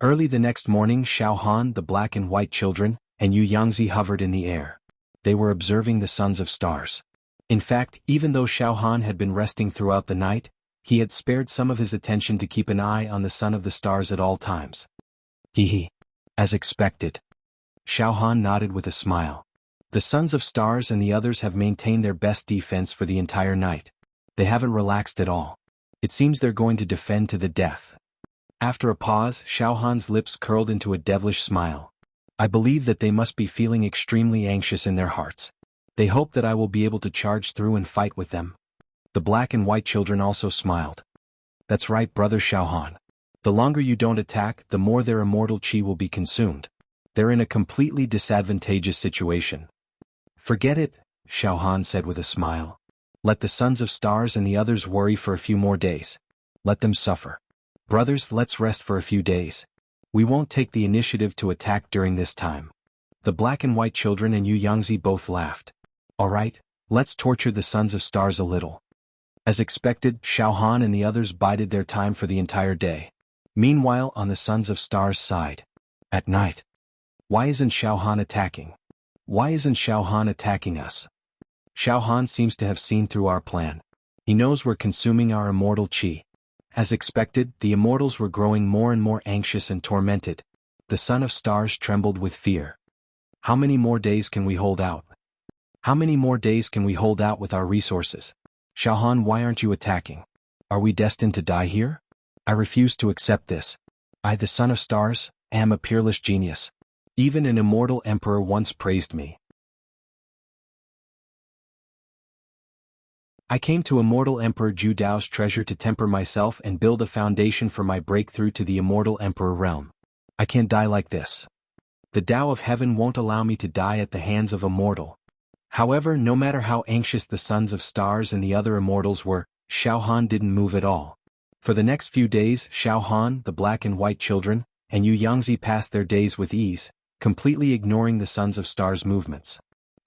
Early the next morning, Xiao Han, the black and white children, and Yu Yangzi hovered in the air. They were observing the sons of stars. In fact, even though Xiao Han had been resting throughout the night, he had spared some of his attention to keep an eye on the son of the stars at all times. Hee. As expected. Xiao Han nodded with a smile. The sons of stars and the others have maintained their best defense for the entire night. They haven't relaxed at all. It seems they're going to defend to the death. After a pause, Xiao Han's lips curled into a devilish smile. I believe that they must be feeling extremely anxious in their hearts. They hope that I will be able to charge through and fight with them. The black and white children also smiled. That's right, brother Xiao Han. The longer you don't attack, the more their immortal chi will be consumed. They're in a completely disadvantageous situation. Forget it, Xiao Han said with a smile. Let the sons of stars and the others worry for a few more days. Let them suffer. Brothers, let's rest for a few days. We won't take the initiative to attack during this time. The black and white children and Yu Yangzi both laughed. All right, let's torture the sons of stars a little. As expected, Xiao Han and the others bided their time for the entire day. Meanwhile, on the sons of stars' side. At night. Why isn't Xiao Han attacking? Why isn't Xiao Han attacking us? Xiao Han seems to have seen through our plan. He knows we're consuming our immortal chi. As expected, the immortals were growing more and more anxious and tormented. The son of stars trembled with fear. How many more days can we hold out? How many more days can we hold out with our resources? Xiao Han, why aren't you attacking? Are we destined to die here? I refuse to accept this. I, the son of stars, am a peerless genius. Even an immortal emperor once praised me. I came to Immortal Emperor Zhu Dao's treasure to temper myself and build a foundation for my breakthrough to the Immortal Emperor realm. I can't die like this. The Tao of Heaven won't allow me to die at the hands of a mortal. However, no matter how anxious the sons of stars and the other immortals were, Xiao Han didn't move at all. For the next few days, Xiao Han, the black and white children, and Yu Yangzi passed their days with ease, completely ignoring the sons of stars' movements.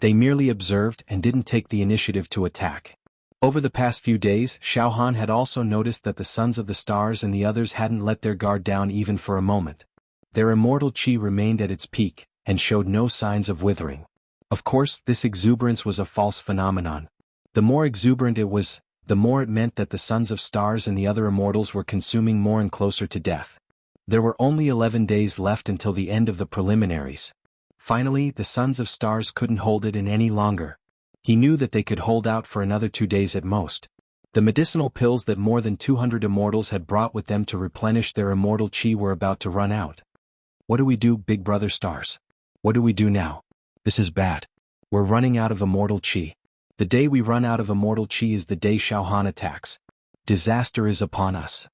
They merely observed and didn't take the initiative to attack. Over the past few days, Xiao Han had also noticed that the sons of the stars and the others hadn't let their guard down even for a moment. Their immortal chi remained at its peak, and showed no signs of withering. Of course, this exuberance was a false phenomenon. The more exuberant it was, the more it meant that the sons of stars and the other immortals were consuming more and closer to death. There were only 11 days left until the end of the preliminaries. Finally, the sons of stars couldn't hold it in any longer. He knew that they could hold out for another 2 days at most. The medicinal pills that more than 200 immortals had brought with them to replenish their immortal chi were about to run out. What do we do, big brother stars? What do we do now? This is bad. We're running out of immortal chi. The day we run out of immortal chi is the day Xiao Han attacks. Disaster is upon us.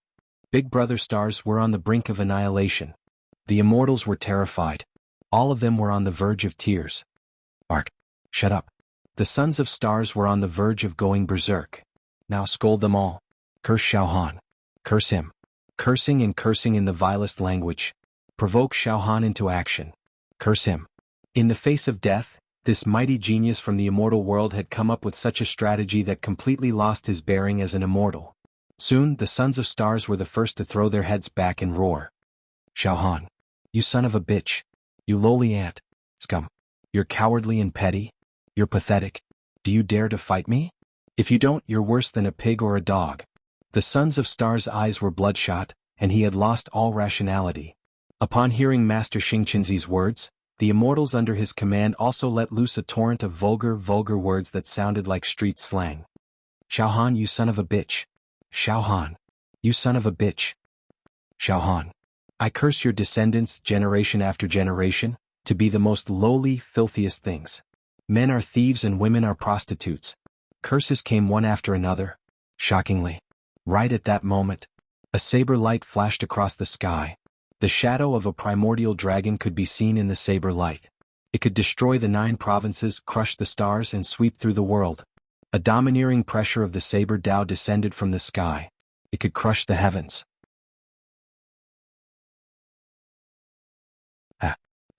Big brother stars were on the brink of annihilation. The immortals were terrified. All of them were on the verge of tears. Ark, shut up. The sons of stars were on the verge of going berserk. Now scold them all. Curse Xiao Han. Curse him. Cursing and cursing in the vilest language. Provoke Xiao Han into action. Curse him. In the face of death, this mighty genius from the immortal world had come up with such a strategy that completely lost his bearing as an immortal. Soon, the sons of stars were the first to throw their heads back and roar. Xiao Han. You son of a bitch. You lowly ant. Scum. You're cowardly and petty. You're pathetic. Do you dare to fight me? If you don't, you're worse than a pig or a dog. The sons of stars' eyes were bloodshot, and he had lost all rationality. Upon hearing Master Xing Qinzi's words, the immortals under his command also let loose a torrent of vulgar words that sounded like street slang. Xiao Han, you son of a bitch. Xiao Han. You son of a bitch. Xiao Han. I curse your descendants, generation after generation, to be the most lowly, filthiest things. Men are thieves and women are prostitutes. Curses came one after another. Shockingly. Right at that moment, A saber light flashed across the sky. The shadow of a primordial dragon could be seen in the saber light. It could destroy the 9 provinces, crush the stars, and sweep through the world. A domineering pressure of the saber Tao descended from the sky. It could crush the heavens.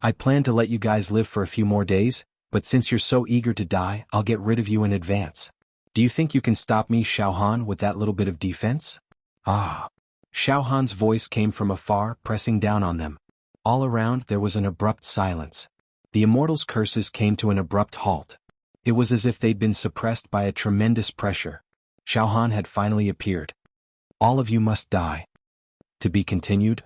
I plan to let you guys live for a few more days, but since you're so eager to die, I'll get rid of you in advance. Do you think you can stop me, Xiao Han, with that little bit of defense? Ah. Xiao Han's voice came from afar, pressing down on them. All around there was an abrupt silence. The immortals' curses came to an abrupt halt. It was as if they'd been suppressed by a tremendous pressure. Xiao Han had finally appeared. All of you must die. To be continued?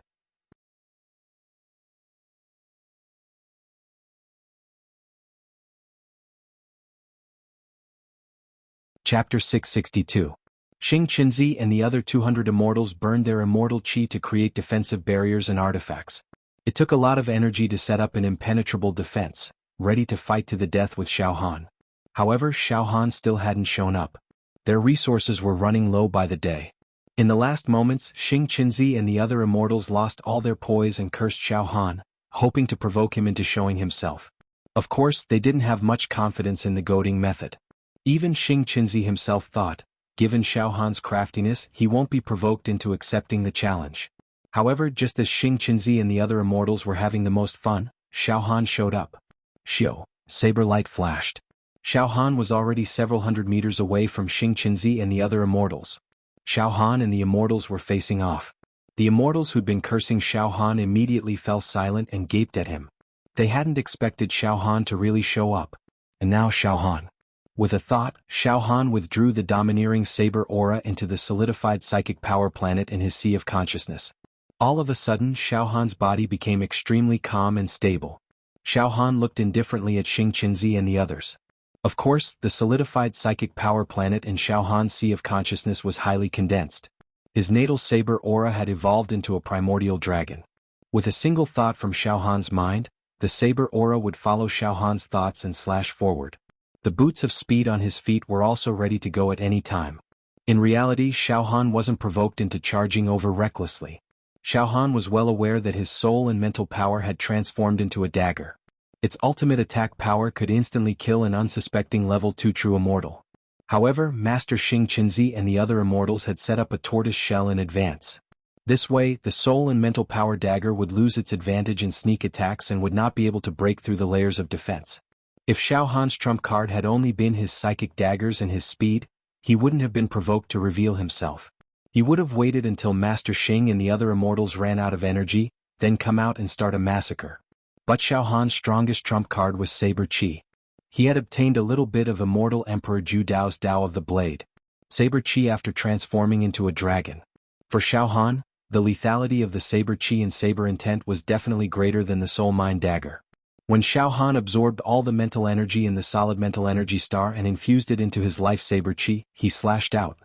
Chapter 662. Xing Qinzi and the other 200 immortals burned their immortal qi to create defensive barriers and artifacts. It took a lot of energy to set up an impenetrable defense, ready to fight to the death with Xiao Han. However, Xiao Han still hadn't shown up. Their resources were running low by the day. In the last moments, Xing Qinzi and the other immortals lost all their poise and cursed Xiao Han, hoping to provoke him into showing himself. Of course, they didn't have much confidence in the goading method. Even Xing Qinzi himself thought, given Xiao Han's craftiness, he won't be provoked into accepting the challenge. However, just as Xing Qinzi and the other immortals were having the most fun, Xiao Han showed up. Xiao, saber light flashed. Xiao Han was already several hundred meters away from Xing Qinzi and the other immortals. Xiao Han and the immortals were facing off. The immortals who'd been cursing Xiao Han immediately fell silent and gaped at him. They hadn't expected Xiao Han to really show up. And now Xiao Han. With a thought, Xiao Han withdrew the domineering saber aura into the solidified psychic power planet in his sea of consciousness. All of a sudden, Xiao Han's body became extremely calm and stable. Xiao Han looked indifferently at Xing Qinzi and the others. Of course, the solidified psychic power planet in Xiao Han's sea of consciousness was highly condensed. His natal saber aura had evolved into a primordial dragon. With a single thought from Xiao Han's mind, the saber aura would follow Xiao Han's thoughts and slash forward. The boots of speed on his feet were also ready to go at any time. In reality, Xiao Han wasn't provoked into charging over recklessly. Xiao Han was well aware that his soul and mental power had transformed into a dagger. Its ultimate attack power could instantly kill an unsuspecting level 2 true immortal. However, Master Xing Qinzi and the other immortals had set up a tortoise shell in advance. This way, the soul and mental power dagger would lose its advantage in sneak attacks and would not be able to break through the layers of defense. If Xiao Han's trump card had only been his psychic daggers and his speed, he wouldn't have been provoked to reveal himself. He would have waited until Master Xing and the other immortals ran out of energy, then come out and start a massacre. But Xiao Han's strongest trump card was Saber Qi. He had obtained a little bit of Immortal Emperor Zhu Dao's Dao of the Blade, Saber Qi after transforming into a dragon. For Xiao Han, the lethality of the Saber Qi and Saber Intent was definitely greater than the Soul Mind Dagger. When Xiao Han absorbed all the mental energy in the solid mental energy star and infused it into his life Saber Qi, he slashed out.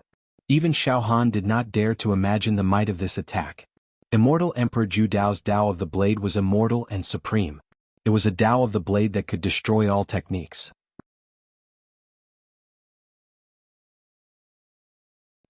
Even Xiao Han did not dare to imagine the might of this attack. Immortal Emperor Zhu Dao's Dao of the Blade was immortal and supreme. It was a Dao of the Blade that could destroy all techniques.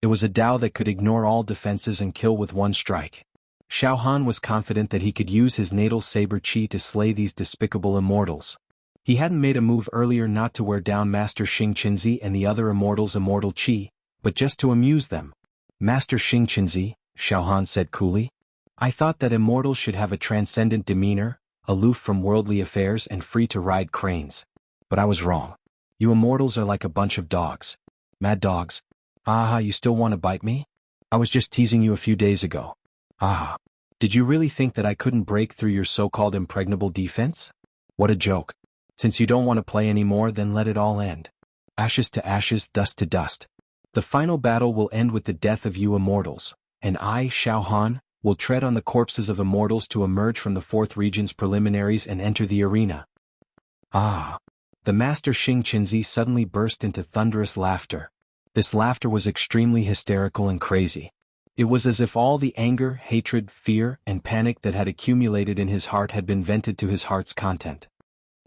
It was a Dao that could ignore all defenses and kill with one strike. Xiao Han was confident that he could use his natal Saber Qi to slay these despicable immortals. He hadn't made a move earlier not to wear down Master Xing Qinzi and the other immortals' immortal Qi, but just to amuse them. Master Xing Qinzi, Xiao Han said coolly, I thought that immortals should have a transcendent demeanor, aloof from worldly affairs and free to ride cranes. But I was wrong. You immortals are like a bunch of dogs. Mad dogs. Ah, you still want to bite me? I was just teasing you a few days ago. Ah, did you really think that I couldn't break through your so-called impregnable defense? What a joke. Since you don't want to play anymore, then let it all end. Ashes to ashes, dust to dust. The final battle will end with the death of you immortals, and I, Xiao Han, will tread on the corpses of immortals to emerge from the fourth region's preliminaries and enter the arena. Ah. The Master Xing Qinzi suddenly burst into thunderous laughter. This laughter was extremely hysterical and crazy. It was as if all the anger, hatred, fear, and panic that had accumulated in his heart had been vented to his heart's content.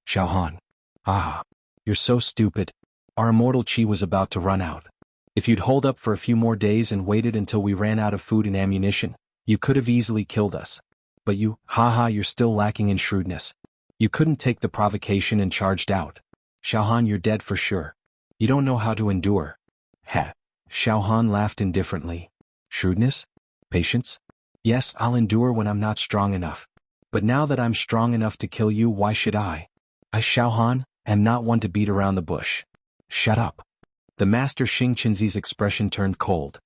Xiao Han. Ah. You're so stupid. Our immortal Qi was about to run out. If you'd hold up for a few more days and waited until we ran out of food and ammunition, you could have easily killed us. But you're still lacking in shrewdness. You couldn't take the provocation and charged out. Xiaohan, you're dead for sure. You don't know how to endure. Heh. Xiaohan laughed indifferently. Shrewdness? Patience? Yes, I'll endure when I'm not strong enough. But now that I'm strong enough to kill you, why should I? I, Xiaohan, am not one to beat around the bush. Shut up. The master Xing Qinzi's expression turned cold.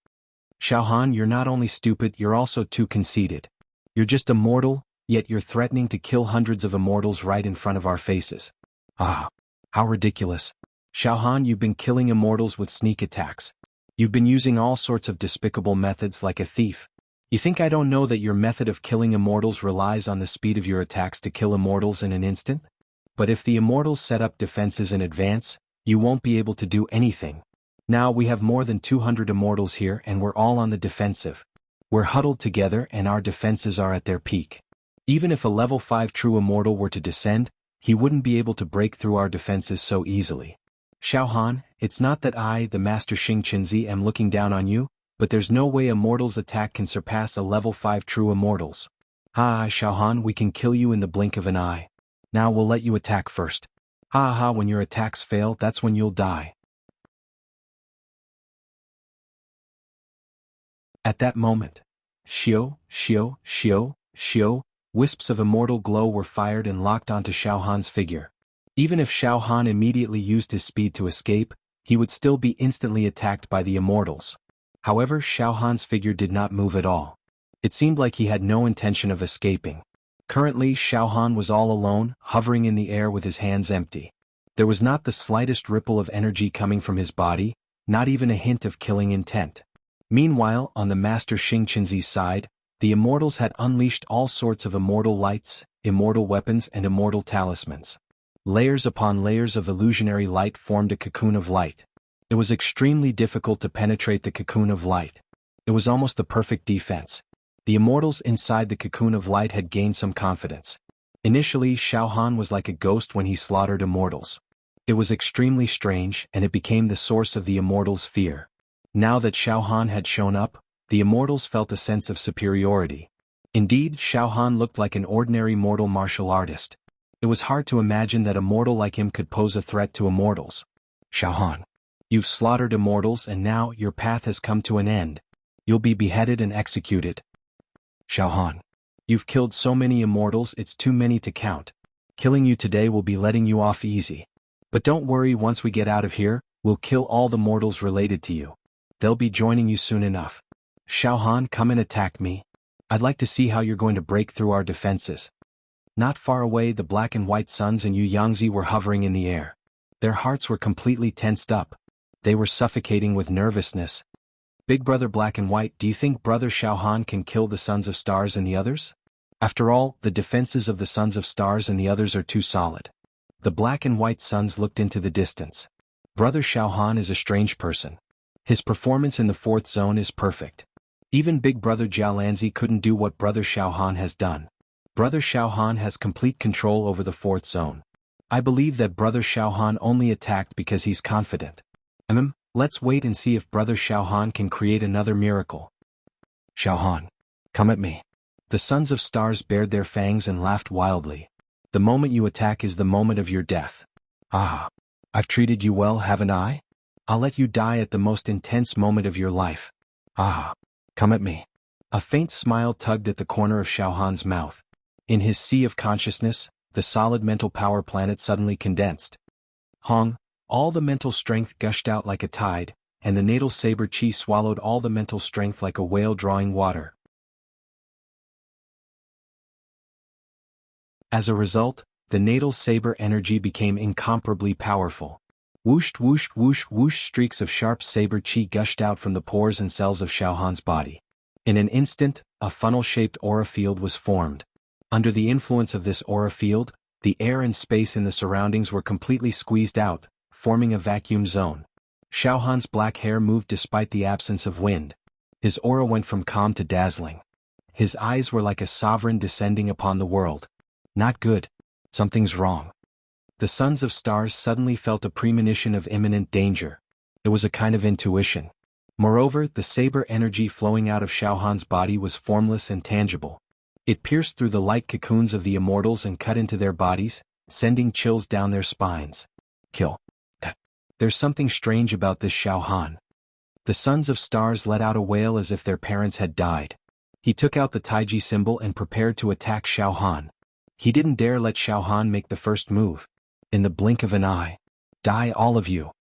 Xiaohan, you're not only stupid, you're also too conceited. You're just a mortal, yet you're threatening to kill hundreds of immortals right in front of our faces. Ah, how ridiculous. Xiaohan, you've been killing immortals with sneak attacks. You've been using all sorts of despicable methods like a thief. You think I don't know that your method of killing immortals relies on the speed of your attacks to kill immortals in an instant? But if the immortals set up defenses in advance, you won't be able to do anything. Now we have more than 200 immortals here and we're all on the defensive. We're huddled together and our defenses are at their peak. Even if a level 5 true immortal were to descend, he wouldn't be able to break through our defenses so easily. Xiaohan, it's not that I, the Master Xing Qinzi, am looking down on you, but there's no way a mortal's attack can surpass a level 5 true immortals. Xiaohan, we can kill you in the blink of an eye. Now we'll let you attack first. When your attacks fail, that's when you'll die. At that moment, shio, wisps of immortal glow were fired and locked onto Xiaohan's figure. Even if Xiaohan immediately used his speed to escape, he would still be instantly attacked by the immortals. However, Xiaohan's figure did not move at all. It seemed like he had no intention of escaping. Currently, Xiaohan was all alone, hovering in the air with his hands empty. There was not the slightest ripple of energy coming from his body, not even a hint of killing intent. Meanwhile, on the Master Xing Qinzi's side, the immortals had unleashed all sorts of immortal lights, immortal weapons and immortal talismans. Layers upon layers of illusionary light formed a cocoon of light. It was extremely difficult to penetrate the cocoon of light. It was almost the perfect defense. The immortals inside the cocoon of light had gained some confidence. Initially, Xiaohan was like a ghost when he slaughtered immortals. It was extremely strange, and it became the source of the immortals' fear. Now that Xiaohan had shown up, the immortals felt a sense of superiority. Indeed, Xiaohan looked like an ordinary mortal martial artist. It was hard to imagine that a mortal like him could pose a threat to immortals. Xiaohan, you've slaughtered immortals and now your path has come to an end. You'll be beheaded and executed. Xiaohan, you've killed so many immortals it's too many to count. Killing you today will be letting you off easy. But don't worry, once we get out of here, we'll kill all the mortals related to you. They'll be joining you soon enough. Xiaohan, come and attack me. I'd like to see how you're going to break through our defenses. Not far away, the black and white suns and Yu Yangzi were hovering in the air. Their hearts were completely tensed up. They were suffocating with nervousness. Big brother black and white, do you think brother Xiaohan can kill the sons of stars and the others? After all, the defenses of the sons of stars and the others are too solid. The black and white suns looked into the distance. Brother Xiaohan is a strange person. His performance in the fourth zone is perfect. Even big brother Jialanzi couldn't do what brother Xiaohan has done. Brother Xiaohan has complete control over the fourth zone. I believe that brother Xiaohan only attacked because he's confident. Let's wait and see if brother Xiaohan can create another miracle. Xiaohan, come at me. The sons of stars bared their fangs and laughed wildly. The moment you attack is the moment of your death. I've treated you well, haven't I? I'll let you die at the most intense moment of your life. Come at me. A faint smile tugged at the corner of Xiaohan's mouth. In his sea of consciousness, the solid mental power planet suddenly condensed. All the mental strength gushed out like a tide, and the natal saber chi swallowed all the mental strength like a whale drawing water. As a result, the natal saber energy became incomparably powerful. Whoosh whoosh whoosh whoosh, streaks of sharp saber chi gushed out from the pores and cells of Xiaohan's body. In an instant, a funnel-shaped aura field was formed. Under the influence of this aura field, the air and space in the surroundings were completely squeezed out, forming a vacuum zone. Xiaohan's black hair moved despite the absence of wind. His aura went from calm to dazzling. His eyes were like a sovereign descending upon the world. Not good. Something's wrong. The sons of stars suddenly felt a premonition of imminent danger. It was a kind of intuition. Moreover, the saber energy flowing out of Xiaohan's body was formless and tangible. It pierced through the light cocoons of the immortals and cut into their bodies, sending chills down their spines. Kill. There's something strange about this Xiaohan. The sons of stars let out a wail as if their parents had died. He took out the Taiji symbol and prepared to attack Xiaohan. He didn't dare let Xiaohan make the first move. In the blink of an eye. Die all of you.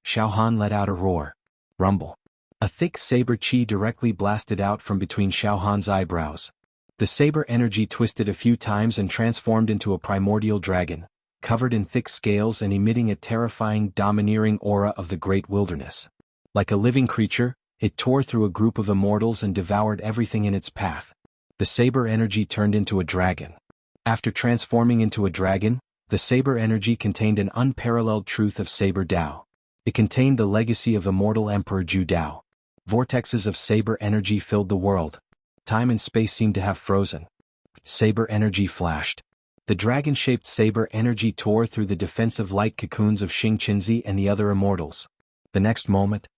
Xiaohan let out a roar. Rumble. A thick saber chi directly blasted out from between Xiaohan's eyebrows. The saber energy twisted a few times and transformed into a primordial dragon, covered in thick scales and emitting a terrifying domineering aura of the great wilderness. Like a living creature, it tore through a group of immortals and devoured everything in its path. The saber energy turned into a dragon. After transforming into a dragon, the saber energy contained an unparalleled truth of saber Dao. It contained the legacy of immortal Emperor Ju Dao. Vortexes of saber energy filled the world. Time and space seemed to have frozen. Saber energy flashed. The dragon-shaped saber energy tore through the defensive light cocoons of Xing Qinzi and the other immortals. The next moment,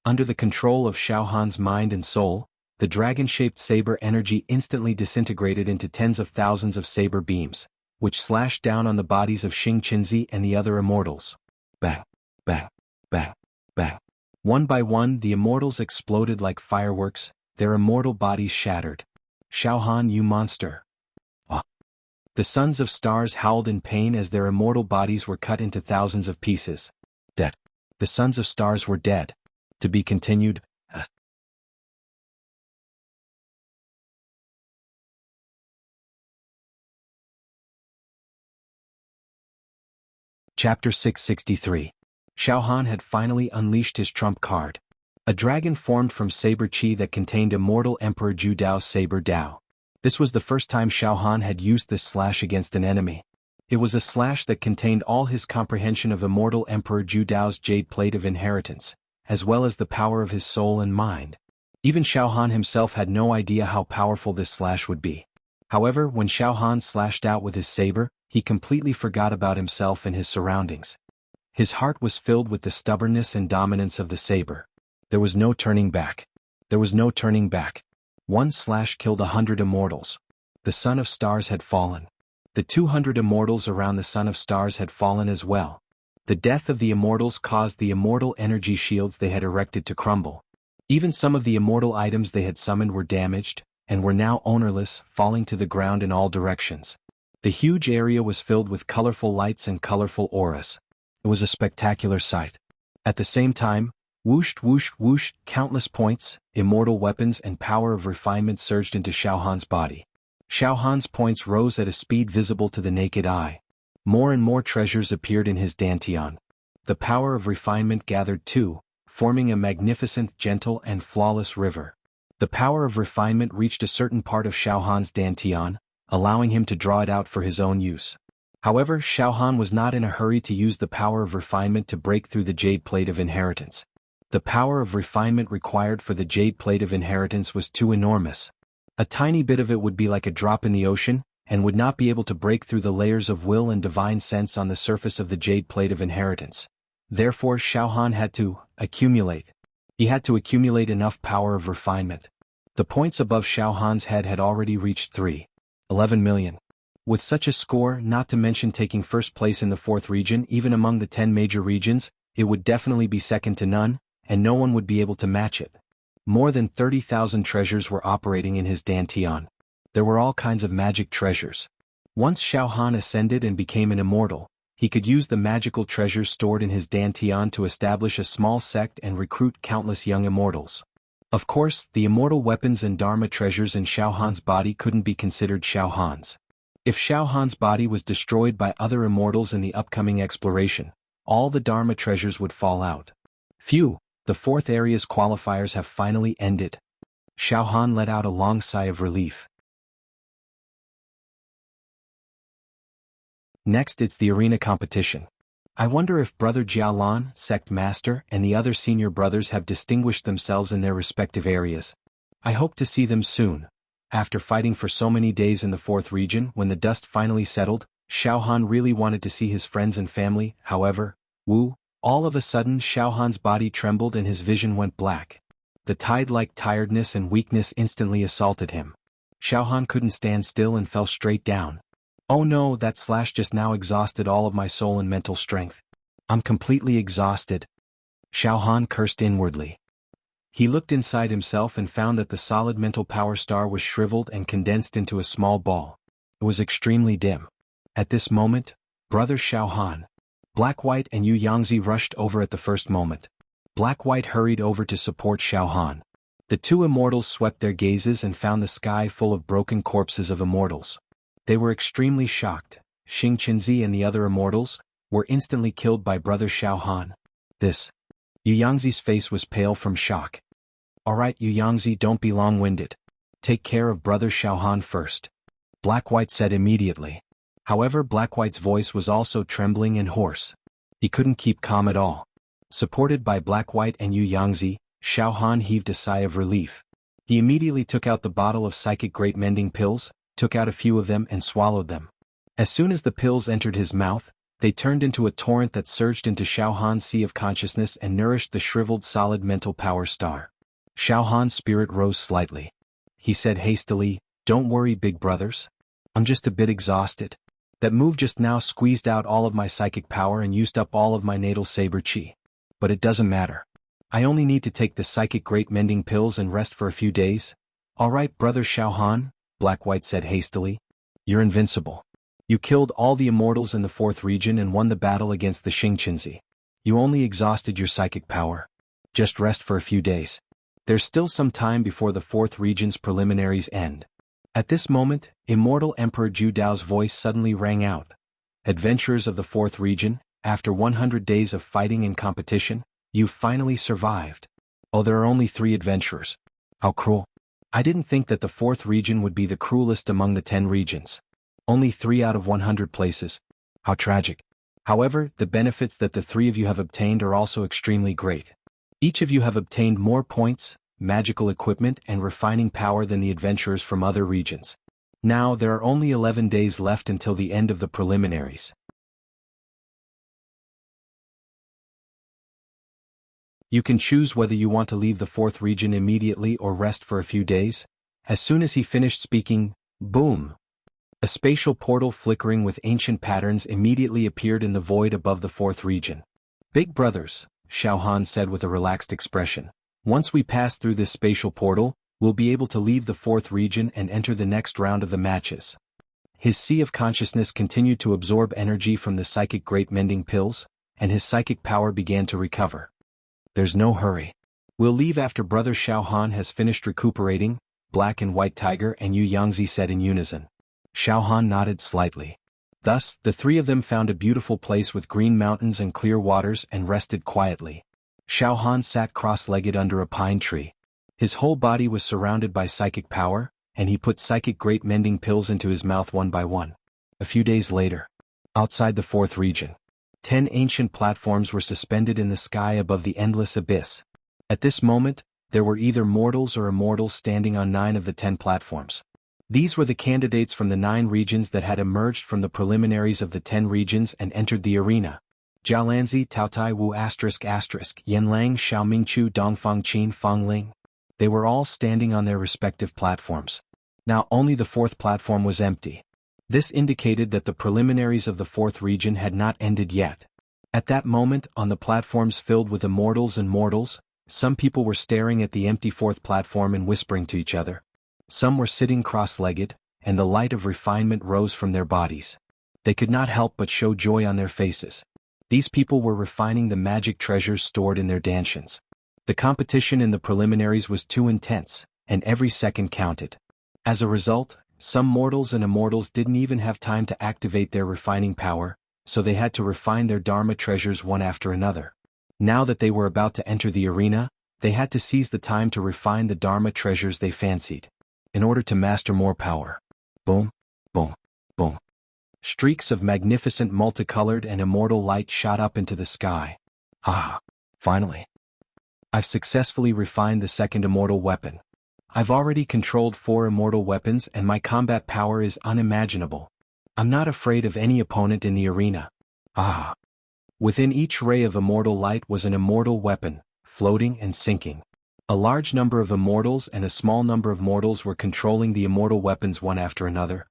under the control of Xiaohan's mind and soul, the dragon-shaped saber energy instantly disintegrated into tens of thousands of saber beams, which slashed down on the bodies of Xing Qinzi and the other immortals. Bang, bang, bang, bang. One by one the immortals exploded like fireworks, their immortal bodies shattered. Xiaohan, you monster! Ah. The sons of stars howled in pain as their immortal bodies were cut into thousands of pieces. Dead. The sons of stars were dead. To be continued. Chapter 663. Xiaohan had finally unleashed his trump card. A dragon formed from saber chi that contained immortal Emperor Ju Dao's saber Dao. This was the first time Xiaohan had used this slash against an enemy. It was a slash that contained all his comprehension of immortal Emperor Ju Dao's jade plate of inheritance, as well as the power of his soul and mind. Even Xiaohan himself had no idea how powerful this slash would be. However, when Xiaohan slashed out with his saber, he completely forgot about himself and his surroundings. His heart was filled with the stubbornness and dominance of the saber. There was no turning back. There was no turning back. One slash killed 100 immortals. The Son of Stars had fallen. The 200 immortals around the Son of Stars had fallen as well. The death of the immortals caused the immortal energy shields they had erected to crumble. Even some of the immortal items they had summoned were damaged, and were now ownerless, falling to the ground in all directions. The huge area was filled with colorful lights and colorful auras. It was a spectacular sight. At the same time, whoosh whoosh whoosh, countless points, immortal weapons and power of refinement surged into Xiaohan's body. Xiaohan's points rose at a speed visible to the naked eye. More and more treasures appeared in his dantian. The power of refinement gathered too, forming a magnificent, gentle and flawless river. The power of refinement reached a certain part of Xiaohan's dantian, allowing him to draw it out for his own use. However, Xiaohan was not in a hurry to use the power of refinement to break through the jade plate of inheritance. The power of refinement required for the jade plate of inheritance was too enormous. A tiny bit of it would be like a drop in the ocean, and would not be able to break through the layers of will and divine sense on the surface of the jade plate of inheritance. Therefore Xiaohan had to accumulate. He had to accumulate enough power of refinement. The points above Xiaohan's head had already reached 11 million. With such a score, not to mention taking first place in the 4th region even among the 10 major regions, it would definitely be second to none, and no one would be able to match it. More than 30,000 treasures were operating in his dantian. There were all kinds of magic treasures. Once Xiaohan ascended and became an immortal, he could use the magical treasures stored in his dantian to establish a small sect and recruit countless young immortals. Of course, the immortal weapons and dharma treasures in Xiaohan's body couldn't be considered Xiaohan's. If Xiaohan's body was destroyed by other immortals in the upcoming exploration, all the dharma treasures would fall out. Phew, the 4th area's qualifiers have finally ended. Xiaohan let out a long sigh of relief. Next it's the arena competition. I wonder if Brother Jialan, Sect Master, and the other senior brothers have distinguished themselves in their respective areas. I hope to see them soon. After fighting for so many days in the 4th region, when the dust finally settled, Xiaohan really wanted to see his friends and family. However, Wu All of a sudden Xiao Han's body trembled and his vision went black. The tide-like tiredness and weakness instantly assaulted him. Xiao Han couldn't stand still and fell straight down. Oh no, that slash just now exhausted all of my soul and mental strength. I'm completely exhausted. Xiao Han cursed inwardly. He looked inside himself and found that the solid mental power star was shriveled and condensed into a small ball. It was extremely dim. At this moment, brother Xiao Han, Black White and Yu Yangzi rushed over at the first moment. Black White hurried over to support Xiao Han. The two immortals swept their gazes and found the sky full of broken corpses of immortals. They were extremely shocked. Xing Qinzi and the other immortals were instantly killed by brother Xiao Han. Yu Yangzi's face was pale from shock. Alright Yu Yangzi, don't be long-winded. Take care of brother Xiao Han first. Black White said immediately. However, Black White's voice was also trembling and hoarse. He couldn't keep calm at all. Supported by Black White and Yu Yangzi, Xiao Han heaved a sigh of relief. He immediately took out the bottle of psychic great mending pills, took out a few of them and swallowed them. As soon as the pills entered his mouth, they turned into a torrent that surged into Xiao Han's sea of consciousness and nourished the shriveled solid mental power star. Xiao Han's spirit rose slightly. He said hastily, "Don't worry, big brothers. I'm just a bit exhausted. That move just now squeezed out all of my psychic power and used up all of my natal saber chi. But it doesn't matter. I only need to take the psychic great mending pills and rest for a few days." "Alright, brother Xiao Han," Black White said hastily. "You're invincible. You killed all the immortals in the 4th region and won the battle against the Xing Qinzi. You only exhausted your psychic power. Just rest for a few days. There's still some time before the 4th region's preliminaries end." At this moment, Immortal Emperor Ju Dao's voice suddenly rang out. "Adventurers of the 4th region, after 100 days of fighting and competition, you've finally survived. Oh, there are only 3 adventurers. How cruel. I didn't think that the 4th region would be the cruelest among the 10 regions. Only 3 out of 100 places. How tragic. However, the benefits that the 3 of you have obtained are also extremely great. Each of you have obtained more points, magical equipment and refining power than the adventurers from other regions. Now there are only 11 days left until the end of the preliminaries. You can choose whether you want to leave the 4th region immediately or rest for a few days." As soon as he finished speaking, boom! A spatial portal flickering with ancient patterns immediately appeared in the void above the 4th region. "Big brothers," Xiao Han said with a relaxed expression. "Once we pass through this spatial portal, we'll be able to leave the 4th region and enter the next round of the matches." His sea of consciousness continued to absorb energy from the psychic great mending pills, and his psychic power began to recover. "There's no hurry. We'll leave after brother Xiao Han has finished recuperating," Black and White Tiger and Yu Yangzi said in unison. Xiao Han nodded slightly. Thus, the 3 of them found a beautiful place with green mountains and clear waters and rested quietly. Xiao Han sat cross-legged under a pine tree. His whole body was surrounded by psychic power, and he put psychic great mending pills into his mouth one by one. A few days later, outside the 4th region, 10 ancient platforms were suspended in the sky above the endless abyss. At this moment, there were either mortals or immortals standing on 9 of the 10 platforms. These were the candidates from the 9 regions that had emerged from the preliminaries of the 10 regions and entered the arena. Jialanzi, Taotai Wu ***, Yanlang, Xiaomingchu, Dongfang Qin, Fangling. They were all standing on their respective platforms. Now only the 4th platform was empty. This indicated that the preliminaries of the 4th region had not ended yet. At that moment, on the platforms filled with immortals and mortals, some people were staring at the empty 4th platform and whispering to each other. Some were sitting cross-legged, and the light of refinement rose from their bodies. They could not help but show joy on their faces. These people were refining the magic treasures stored in their dantians. The competition in the preliminaries was too intense, and every second counted. As a result, some mortals and immortals didn't even have time to activate their refining power, so they had to refine their Dharma treasures one after another. Now that they were about to enter the arena, they had to seize the time to refine the Dharma treasures they fancied, in order to master more power. Boom, boom, boom. Streaks of magnificent multicolored and immortal light shot up into the sky. Ah, finally. I've successfully refined the 2nd immortal weapon. I've already controlled 4 immortal weapons and my combat power is unimaginable. I'm not afraid of any opponent in the arena. Ah. Within each ray of immortal light was an immortal weapon, floating and sinking. A large number of immortals and a small number of mortals were controlling the immortal weapons one after another.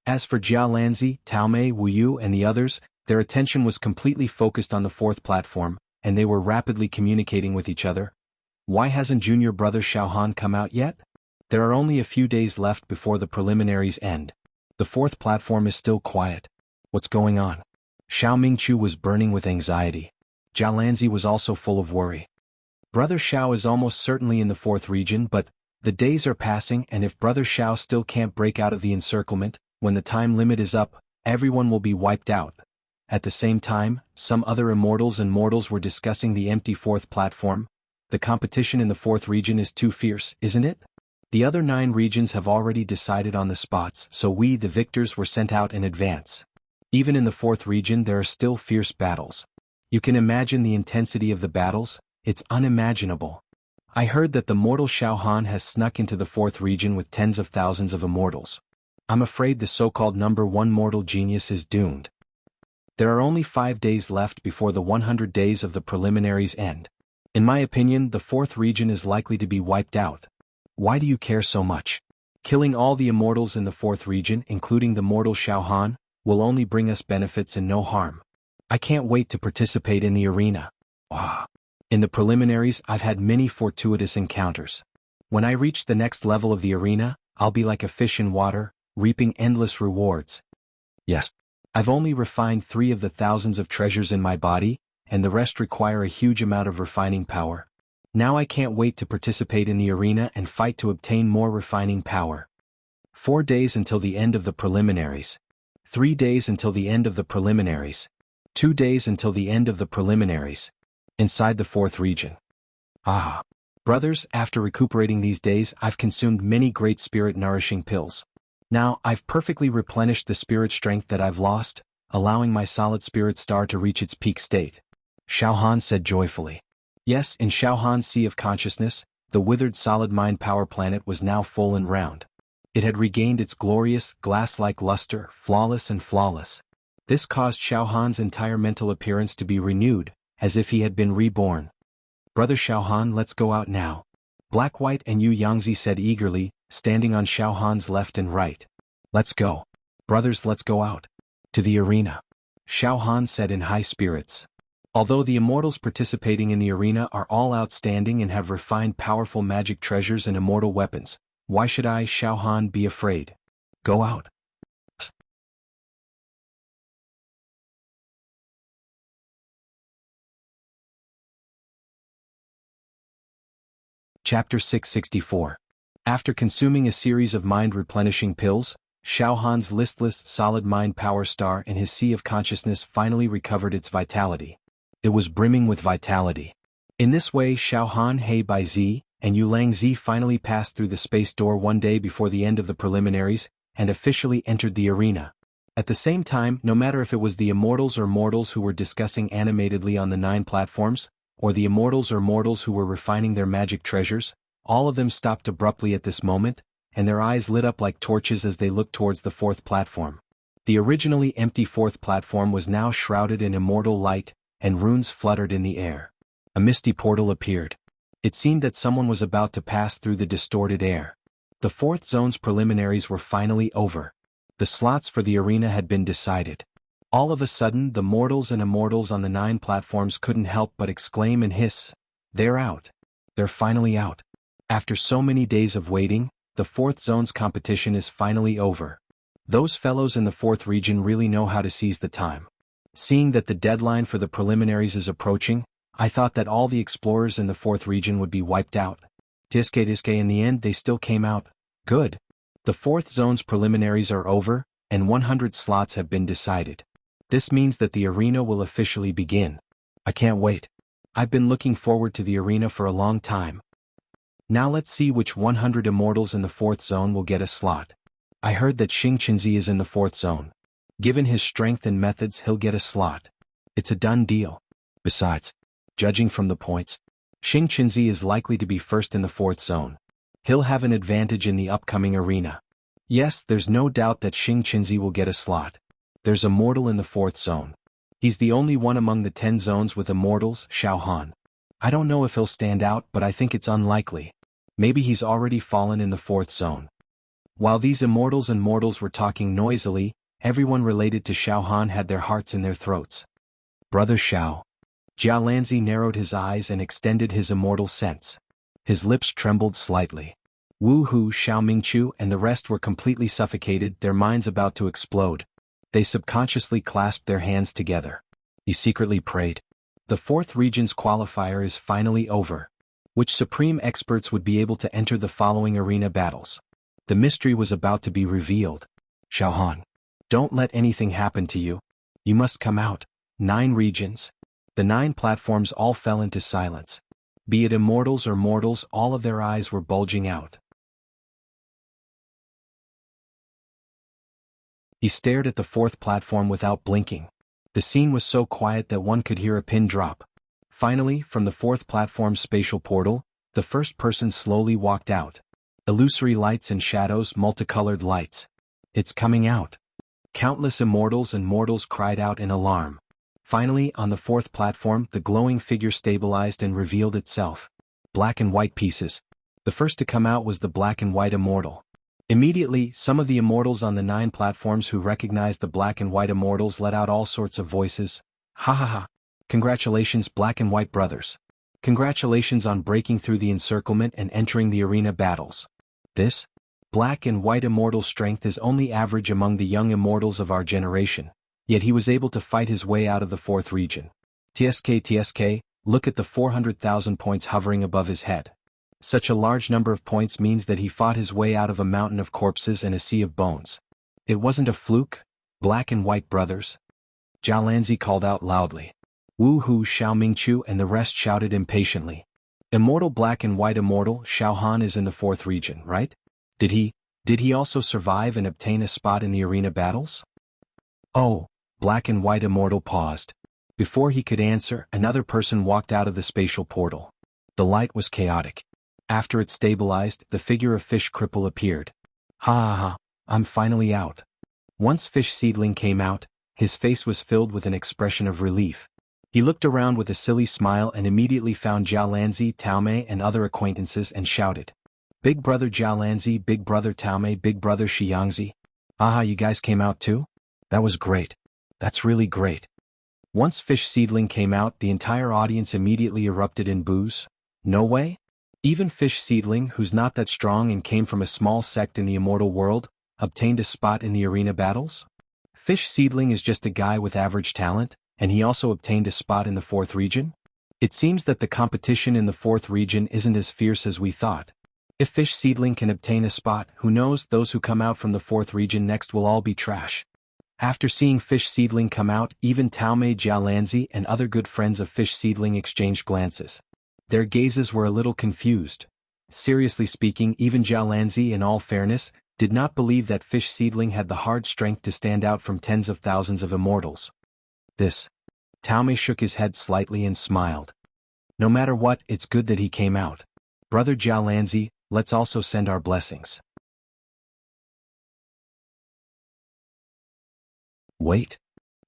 As for Jia Lanzi, Tao Mei, Wu Yu and the others, their attention was completely focused on the fourth platform, and they were rapidly communicating with each other. Why hasn't junior brother Xiaohan come out yet? There are only a few days left before the preliminaries end. The fourth platform is still quiet. What's going on? Xiao Mingchu was burning with anxiety. Jia Lanzi was also full of worry. Brother Xiao is almost certainly in the fourth region, but the days are passing, and if Brother Xiao still can't break out of the encirclement, when the time limit is up, everyone will be wiped out. At the same time, some other immortals and mortals were discussing the empty fourth platform. The competition in the fourth region is too fierce, isn't it? The other 9 regions have already decided on the spots, so we, the victors, were sent out in advance. Even in the fourth region there are still fierce battles. You can imagine the intensity of the battles, it's unimaginable. I heard that the mortal Xiaohan has snuck into the fourth region with tens of thousands of immortals. I'm afraid the so-called number 1 mortal genius is doomed. There are only 5 days left before the 100 days of the preliminaries end. In my opinion, the fourth region is likely to be wiped out. Why do you care so much? Killing all the immortals in the fourth region, including the mortal Xiaohan, will only bring us benefits and no harm. I can't wait to participate in the arena. In the preliminaries, I've had many fortuitous encounters. When I reach the next level of the arena, I'll be like a fish in water, reaping endless rewards. Yes. I've only refined 3 of the thousands of treasures in my body, and the rest require a huge amount of refining power. Now I can't wait to participate in the arena and fight to obtain more refining power. 4 days until the end of the preliminaries. 3 days until the end of the preliminaries. 2 days until the end of the preliminaries. Inside the fourth region. Brothers, after recuperating these days, I've consumed many great spirit-nourishing pills. Now, I've perfectly replenished the spirit strength that I've lost, allowing my solid spirit star to reach its peak state. Xiaohan said joyfully. Yes, in Xiaohan's sea of consciousness, the withered solid mind power planet was now full and round. It had regained its glorious, glass-like luster, flawless and flawless. This caused Xiaohan's entire mental appearance to be renewed, as if he had been reborn. Brother Xiaohan, let's go out now. Black White and Yu Yangzi said eagerly, standing on Xiaohan's left and right. Let's go. Brothers, let's go out. To the arena. Xiaohan said in high spirits. Although the immortals participating in the arena are all outstanding and have refined powerful magic treasures and immortal weapons, why should I, Xiaohan, be afraid? Go out. Chapter 664. After consuming a series of mind-replenishing pills, Xiaohan's listless, solid mind power star in his sea of consciousness finally recovered its vitality. It was brimming with vitality. In this way, Xiaohan He Bai Zi and Yulang Zi finally passed through the space door one day before the end of the preliminaries, and officially entered the arena. At the same time, no matter if it was the immortals or mortals who were discussing animatedly on the 9 platforms, or the immortals or mortals who were refining their magic treasures, all of them stopped abruptly at this moment, and their eyes lit up like torches as they looked towards the fourth platform. The originally empty fourth platform was now shrouded in immortal light, and runes fluttered in the air. A misty portal appeared. It seemed that someone was about to pass through the distorted air. The fourth zone's preliminaries were finally over. The slots for the arena had been decided. All of a sudden, the mortals and immortals on the 9 platforms couldn't help but exclaim and hiss. They're out. They're finally out. After so many days of waiting, the fourth zone's competition is finally over. Those fellows in the fourth region really know how to seize the time. Seeing that the deadline for the preliminaries is approaching, I thought that all the explorers in the fourth region would be wiped out. Diske in the end they still came out. Good. The fourth zone's preliminaries are over, and 100 slots have been decided. This means that the arena will officially begin. I can't wait. I've been looking forward to the arena for a long time. Now let's see which 100 immortals in the fourth zone will get a slot. I heard that Xing Qinzi is in the fourth zone. Given his strength and methods, he'll get a slot. It's a done deal. Besides, judging from the points, Xing Qinzi is likely to be first in the fourth zone. He'll have an advantage in the upcoming arena. Yes, there's no doubt that Xing Qinzi will get a slot. There's a mortal in the 4th zone. He's the only one among the 10 zones with immortals, Xiao Han. I don't know if he'll stand out, but I think it's unlikely. Maybe he's already fallen in the 4th zone. While these immortals and mortals were talking noisily, everyone related to Xiao Han had their hearts in their throats. Brother Xiao. Jialanzi narrowed his eyes and extended his immortal sense. His lips trembled slightly. Wu Hu, Xiao Mingqiu and the rest were completely suffocated, their minds about to explode. They subconsciously clasped their hands together. He secretly prayed. The 4th region's qualifier is finally over. Which supreme experts would be able to enter the following arena battles? The mystery was about to be revealed. Xiao Han. Don't let anything happen to you. You must come out. 9 regions. The 9 platforms all fell into silence. Be it immortals or mortals, all of their eyes were bulging out. He stared at the 4th platform without blinking. The scene was so quiet that one could hear a pin drop. Finally, from the 4th platform's spatial portal, the first person slowly walked out. Illusory lights and shadows, multicolored lights. It's coming out. Countless immortals and mortals cried out in alarm. Finally, on the 4th platform, the glowing figure stabilized and revealed itself. Black and white pieces. The first to come out was the black and white immortal. Immediately, some of the immortals on the 9 platforms who recognized the black and white immortals let out all sorts of voices. Ha ha ha. Congratulations, black and white brothers. Congratulations on breaking through the encirclement and entering the arena battles. This black and white immortal strength is only average among the young immortals of our generation, yet he was able to fight his way out of the 4th region. TSK, look at the 400,000 points hovering above his head. Such a large number of points means that he fought his way out of a mountain of corpses and a sea of bones. It wasn't a fluke, black and white brothers. Jialanzi called out loudly. Wu Hu, Xiao Mingqiu and the rest shouted impatiently. Immortal black and white immortal, Xiao Han is in the 4th region, right? Did he also survive and obtain a spot in the arena battles? Oh, black and white immortal paused. Before he could answer, another person walked out of the spatial portal. The light was chaotic. After it stabilized, the figure of Fish Cripple appeared. Ha ha ha, I'm finally out. Once Fish Seedling came out, his face was filled with an expression of relief. He looked around with a silly smile and immediately found Jialanzi, Taomei and other acquaintances and shouted. Big brother Jialanzi, big brother Taomei, big brother Shiyangzi. Aha, you guys came out too? That was great. That's really great. Once Fish Seedling came out, the entire audience immediately erupted in boos. No way? Even Fish Seedling, who's not that strong and came from a small sect in the immortal world, obtained a spot in the arena battles? Fish Seedling is just a guy with average talent, and he also obtained a spot in the 4th region? It seems that the competition in the 4th region isn't as fierce as we thought. If Fish Seedling can obtain a spot, who knows, those who come out from the 4th region next will all be trash. After seeing Fish Seedling come out, even Taomei, Jialanzi and other good friends of Fish Seedling exchanged glances. Their gazes were a little confused. Seriously speaking, even Jialanzi, in all fairness, did not believe that Fish Seedling had the hard strength to stand out from tens of thousands of immortals. Taomei shook his head slightly and smiled. No matter what, it's good that he came out. Brother Jialanzi, let's also send our blessings. Wait.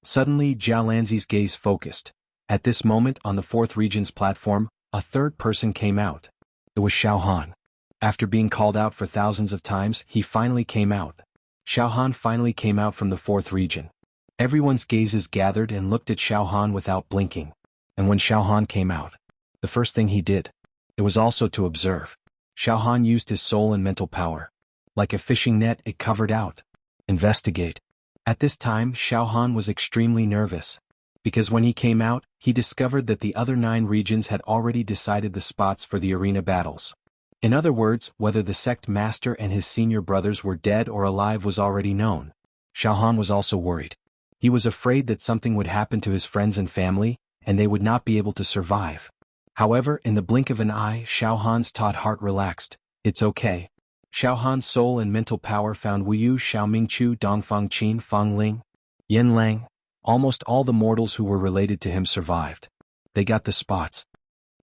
Suddenly Jialanzi's gaze focused. At this moment, on the 4th region's platform, a third person came out. It was Xiao Han. After being called out for thousands of times, he finally came out. Xiao Han finally came out from the 4th region. Everyone's gazes gathered and looked at Xiao Han without blinking. And when Xiao Han came out, the first thing he did, it was also to observe. Xiao Han used his soul and mental power. Like a fishing net, it covered out. Investigate. At this time, Xiao Han was extremely nervous. Because when he came out, he discovered that the other 9 regions had already decided the spots for the arena battles. In other words, whether the sect master and his senior brothers were dead or alive was already known. Xiao Han was also worried. He was afraid that something would happen to his friends and family, and they would not be able to survive. However, in the blink of an eye, Xiao Han's taut heart relaxed. It's okay. Xiao Han's soul and mental power found Wu Yu, Xiao Mingqiu, Dongfang Qin, Fang Ling, Yin Lang. Almost all the mortals who were related to him survived. They got the spots.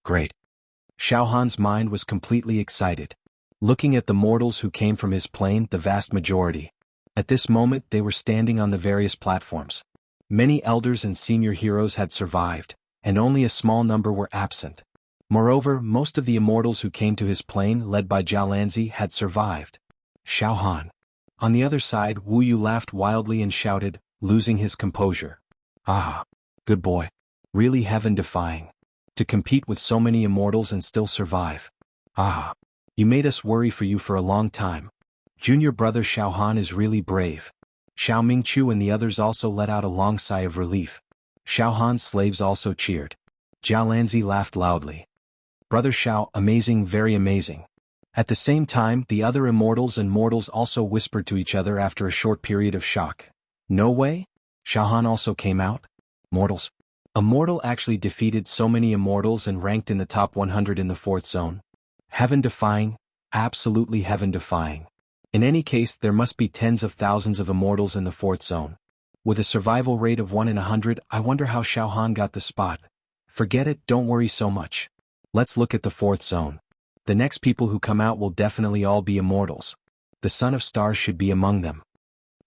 Great. Xiao Han's mind was completely excited. Looking at the mortals who came from his plane, the vast majority. At this moment they were standing on the various platforms. Many elders and senior heroes had survived, and only a small number were absent. Moreover, most of the immortals who came to his plane, led by Jialanzi, had survived. Xiao Han. On the other side, Wu Yu laughed wildly and shouted, losing his composure. Ah, good boy. Really heaven-defying. To compete with so many immortals and still survive. Ah, you made us worry for you for a long time. Junior brother Xiao Han is really brave. Xiao Mingqiu and the others also let out a long sigh of relief. Xiao Han's slaves also cheered. Jialanzi laughed loudly. Brother Xiao, amazing, very amazing. At the same time, the other immortals and mortals also whispered to each other after a short period of shock. No way? Xiao Han also came out? Mortals. A mortal actually defeated so many immortals and ranked in the top 100 in the 4th zone. Heaven-defying, absolutely heaven-defying. In any case, there must be tens of thousands of immortals in the 4th zone. With a survival rate of 1 in 100, I wonder how Xiao Han got the spot. Forget it, don't worry so much. Let's look at the 4th zone. The next people who come out will definitely all be immortals. The Son of Stars should be among them.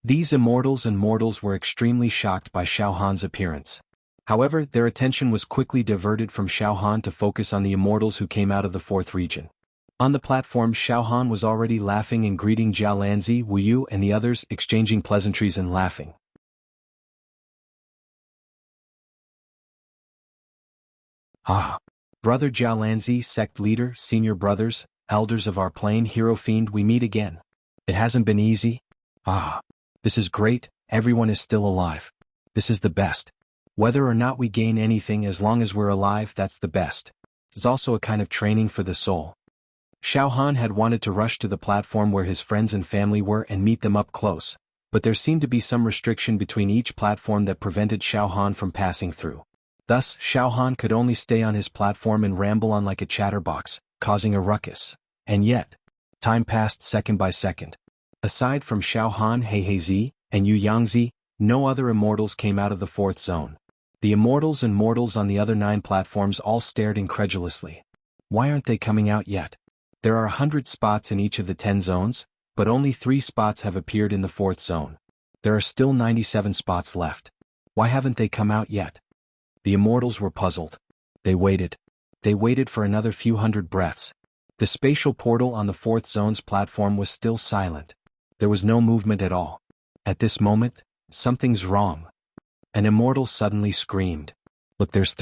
These immortals and mortals were extremely shocked by Xiao Han's appearance. However, their attention was quickly diverted from Xiao Han to focus on the immortals who came out of the 4th region. On the platform, Xiao Han was already laughing and greeting Jialanzi, Wu Yu and the others, exchanging pleasantries and laughing. Ah! Brother Jialanzi, sect leader, senior brothers, elders of our plane, hero fiend, we meet again. It hasn't been easy. Ah! This is great, everyone is still alive. This is the best. Whether or not we gain anything, as long as we're alive, that's the best. It's also a kind of training for the soul. Xiao Han had wanted to rush to the platform where his friends and family were and meet them up close, but there seemed to be some restriction between each platform that prevented Xiao Han from passing through. Thus, Xiao Han could only stay on his platform and ramble on like a chatterbox, causing a ruckus. And yet, time passed second by second. Aside from Xiao Han, Heihei and Yu Yangzi, no other immortals came out of the 4th zone. The immortals and mortals on the other 9 platforms all stared incredulously. Why aren't they coming out yet? There are 100 spots in each of the 10 zones, but only 3 spots have appeared in the 4th zone. There are still 97 spots left. Why haven't they come out yet? The immortals were puzzled. They waited. They waited for another few hundred breaths. The spatial portal on the 4th zone's platform was still silent. There was no movement at all. At this moment, something's wrong. An immortal suddenly screamed. Look, there's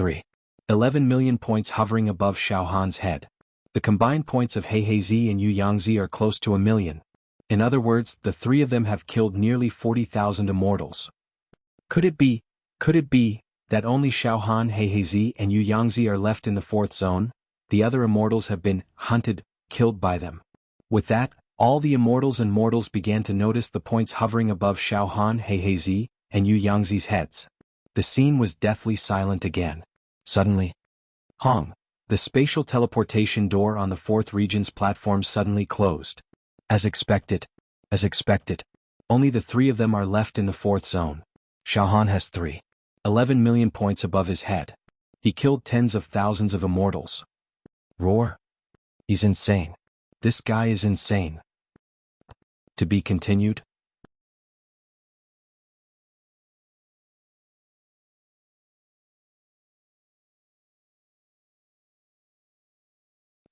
11 million points hovering above Xiao Han's head. The combined points of Heihei and Yu Yangzi are close to 1 million. In other words, the 3 of them have killed nearly 40,000 immortals. Could it be that only Xiao Han, Heihei and Yu Yangzi are left in the 4th zone? The other immortals have been hunted, killed by them. With that, all the immortals and mortals began to notice the points hovering above Xiao Han, Heihei and Yu Yangzi's heads. The scene was deathly silent again. Suddenly, Hong! The spatial teleportation door on the 4th region's platform suddenly closed. As expected. Only the 3 of them are left in the 4th zone. Xiao Han has 11 million points above his head. He killed tens of thousands of immortals. Roar. He's insane. This guy is insane. To be continued?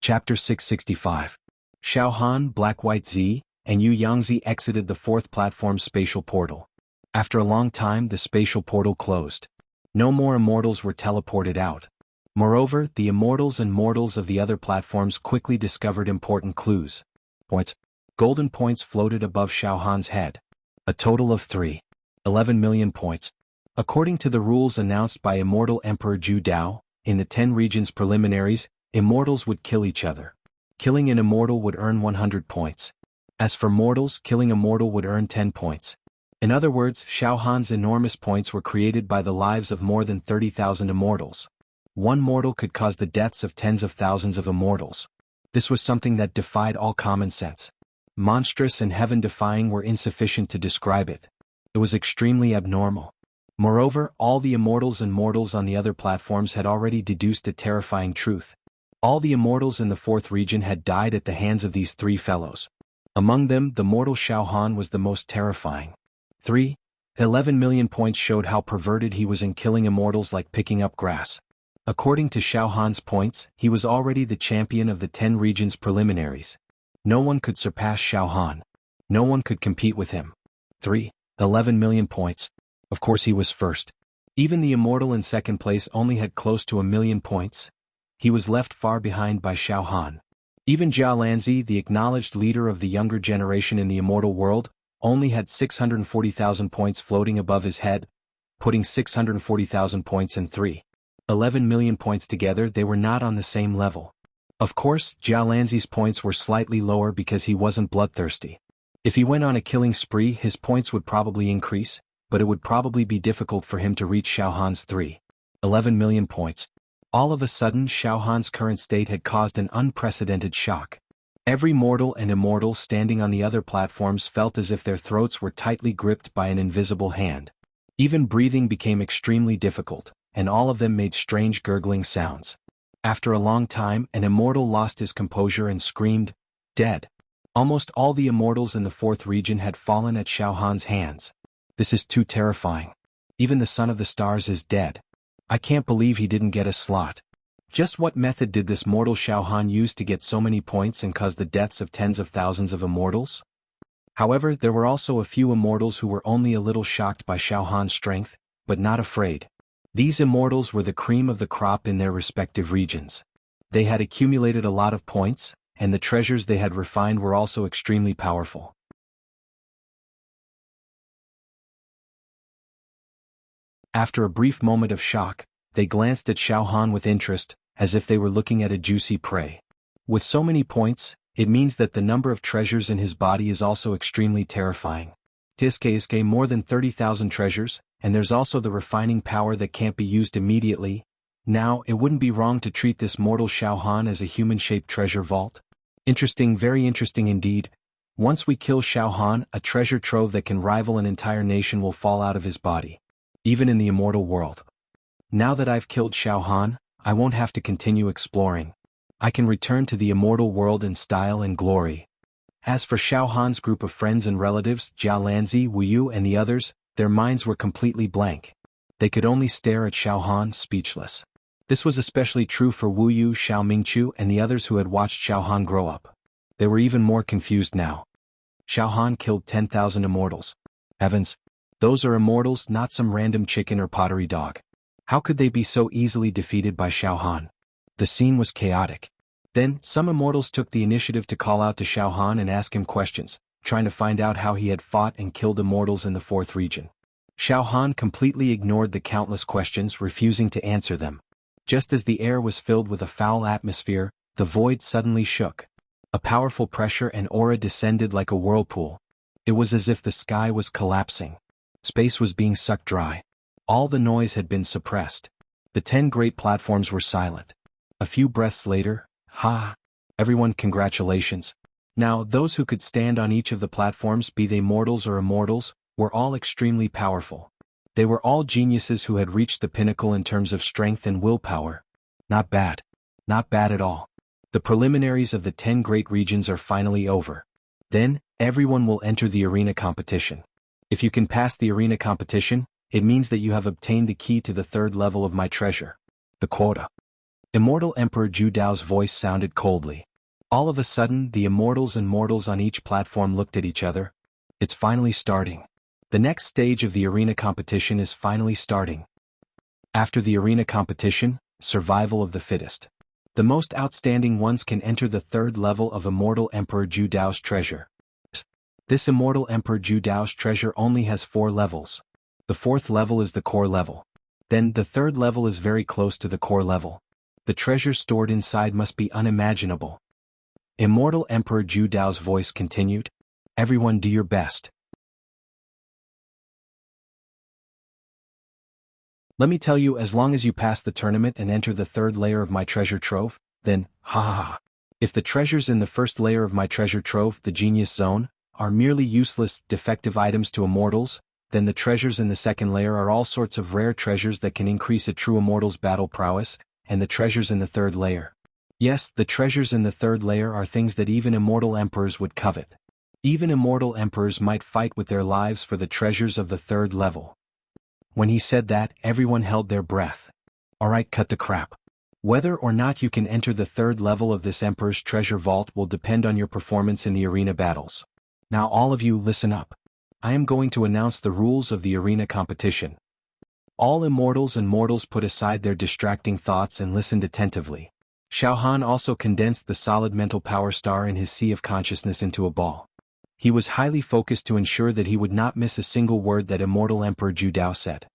Chapter 665. Xiao Han, Black White Z, and Yu Yangzi exited the 4th platform's spatial portal. After a long time, the spatial portal closed. No more immortals were teleported out. Moreover, the immortals and mortals of the other platforms quickly discovered important clues. Points. Golden points floated above Xiao Han's head. A total of 11 million points. According to the rules announced by Immortal Emperor Zhu Dao, in the 10 regions preliminaries, immortals would kill each other. Killing an immortal would earn 100 points. As for mortals, killing a mortal would earn 10 points. In other words, Xiao Han's enormous points were created by the lives of more than 30,000 immortals. One mortal could cause the deaths of tens of thousands of immortals. This was something that defied all common sense. Monstrous and heaven-defying were insufficient to describe it. It was extremely abnormal. Moreover, all the immortals and mortals on the other platforms had already deduced a terrifying truth. All the immortals in the fourth region had died at the hands of these three fellows. Among them, the mortal Xiao Han was the most terrifying. 11 million points showed how perverted he was in killing immortals like picking up grass. According to Xiao Han's points, he was already the champion of the 10 regions preliminaries. No one could surpass Xiao Han. No one could compete with him. 11 million points. Of course he was first. Even the immortal in second place only had close to 1 million points. He was left far behind by Xiao Han. Even Jia Lanzi, the acknowledged leader of the younger generation in the immortal world, only had 640,000 points floating above his head, putting 640,000 points and 11 million points together. They were not on the same level. Of course, Jia Lanzi's points were slightly lower because he wasn't bloodthirsty. If he went on a killing spree, his points would probably increase, but it would probably be difficult for him to reach Xiao Han's 11 million points. All of a sudden, Xiao Han's current state had caused an unprecedented shock. Every mortal and immortal standing on the other platforms felt as if their throats were tightly gripped by an invisible hand. Even breathing became extremely difficult, and all of them made strange gurgling sounds. After a long time, an immortal lost his composure and screamed, "Dead!" Almost all the immortals in the fourth region had fallen at Xiao Han's hands. This is too terrifying. Even the Son of the Stars is dead. I can't believe he didn't get a slot. Just what method did this mortal Xiao Han use to get so many points and cause the deaths of tens of thousands of immortals? However, there were also a few immortals who were only a little shocked by Xiao Han's strength, but not afraid. These immortals were the cream of the crop in their respective regions. They had accumulated a lot of points, and the treasures they had refined were also extremely powerful. After a brief moment of shock, they glanced at Xiao Han with interest, as if they were looking at a juicy prey. With so many points, it means that the number of treasures in his body is also extremely terrifying. Tiske more than 30,000 treasures, and there's also the refining power that can't be used immediately. Now, it wouldn't be wrong to treat this mortal Xiao Han as a human-shaped treasure vault. Interesting, very interesting indeed. Once we kill Xiao Han, a treasure trove that can rival an entire nation will fall out of his body. Even in the immortal world. Now that I've killed Xiao Han, I won't have to continue exploring. I can return to the immortal world in style and glory. As for Xiao Han's group of friends and relatives, Jia Lanzi, Wu Yu and the others, their minds were completely blank. They could only stare at Xiao Han, speechless. This was especially true for Wu Yu, Xiao Mingqiu and the others who had watched Xiao Han grow up. They were even more confused now. Xiao Han killed 10,000 immortals. Heavens! Those are immortals, not some random chicken or pottery dog. How could they be so easily defeated by Xiao Han? The scene was chaotic. Then, some immortals took the initiative to call out to Xiao Han and ask him questions, trying to find out how he had fought and killed immortals in the fourth region. Xiao Han completely ignored the countless questions, refusing to answer them. Just as the air was filled with a foul atmosphere, the void suddenly shook. A powerful pressure and aura descended like a whirlpool. It was as if the sky was collapsing. Space was being sucked dry. All the noise had been suppressed. The 10 great platforms were silent. A few breaths later, everyone, congratulations. Now, those who could stand on each of the platforms, be they mortals or immortals, were all extremely powerful. They were all geniuses who had reached the pinnacle in terms of strength and willpower. Not bad. Not bad at all. The preliminaries of the 10 great regions are finally over. Then, everyone will enter the arena competition. If you can pass the arena competition, it means that you have obtained the key to the third level of my treasure. The quota. Immortal Emperor Zhu Dao's voice sounded coldly. All of a sudden, the immortals and mortals on each platform looked at each other. It's finally starting. The next stage of the arena competition is finally starting. After the arena competition, survival of the fittest. The most outstanding ones can enter the third level of Immortal Emperor Zhu Dao's treasure. This Immortal Emperor Zhu Dao's treasure only has 4 levels. The fourth level is the core level. Then the third level is very close to the core level. The treasure stored inside must be unimaginable. Immortal Emperor Zhu Dao's voice continued. Everyone do your best. Let me tell you, as long as you pass the tournament and enter the third layer of my treasure trove, then, if the treasures in the first layer of my treasure trove, the Genius Zone, are merely useless, defective items to immortals, then the treasures in the second layer are all sorts of rare treasures that can increase a true immortal's battle prowess, and the treasures in the third layer. Yes, the treasures in the third layer are things that even immortal emperors would covet. Even immortal emperors might fight with their lives for the treasures of the third level. When he said that, everyone held their breath. Alright, cut the crap. Whether or not you can enter the third level of this emperor's treasure vault will depend on your performance in the arena battles. Now all of you listen up. I am going to announce the rules of the arena competition. All immortals and mortals put aside their distracting thoughts and listened attentively. Xiao Han also condensed the solid mental power star in his sea of consciousness into a ball. He was highly focused to ensure that he would not miss a single word that Immortal Emperor Zhu Dao said.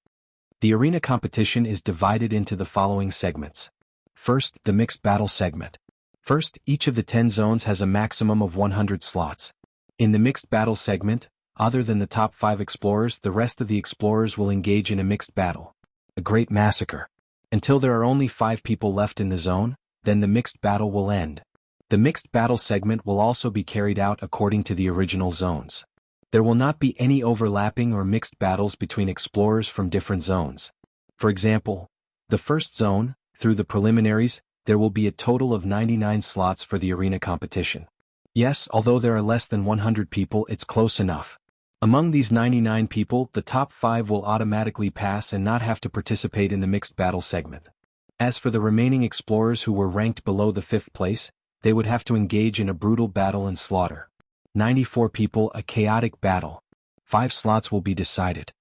The arena competition is divided into the following segments. First, the mixed battle segment. First, each of the 10 zones has a maximum of 100 slots. In the mixed battle segment, other than the top 5 explorers, the rest of the explorers will engage in a mixed battle. A great massacre. Until there are only 5 people left in the zone, then the mixed battle will end. The mixed battle segment will also be carried out according to the original zones. There will not be any overlapping or mixed battles between explorers from different zones. For example, the first zone, through the preliminaries, there will be a total of 99 slots for the arena competition. Yes, although there are less than 100 people, it's close enough. Among these 99 people, the top 5 will automatically pass and not have to participate in the mixed battle segment. As for the remaining explorers who were ranked below the 5th place, they would have to engage in a brutal battle and slaughter. 94 people, a chaotic battle. 5 slots will be decided.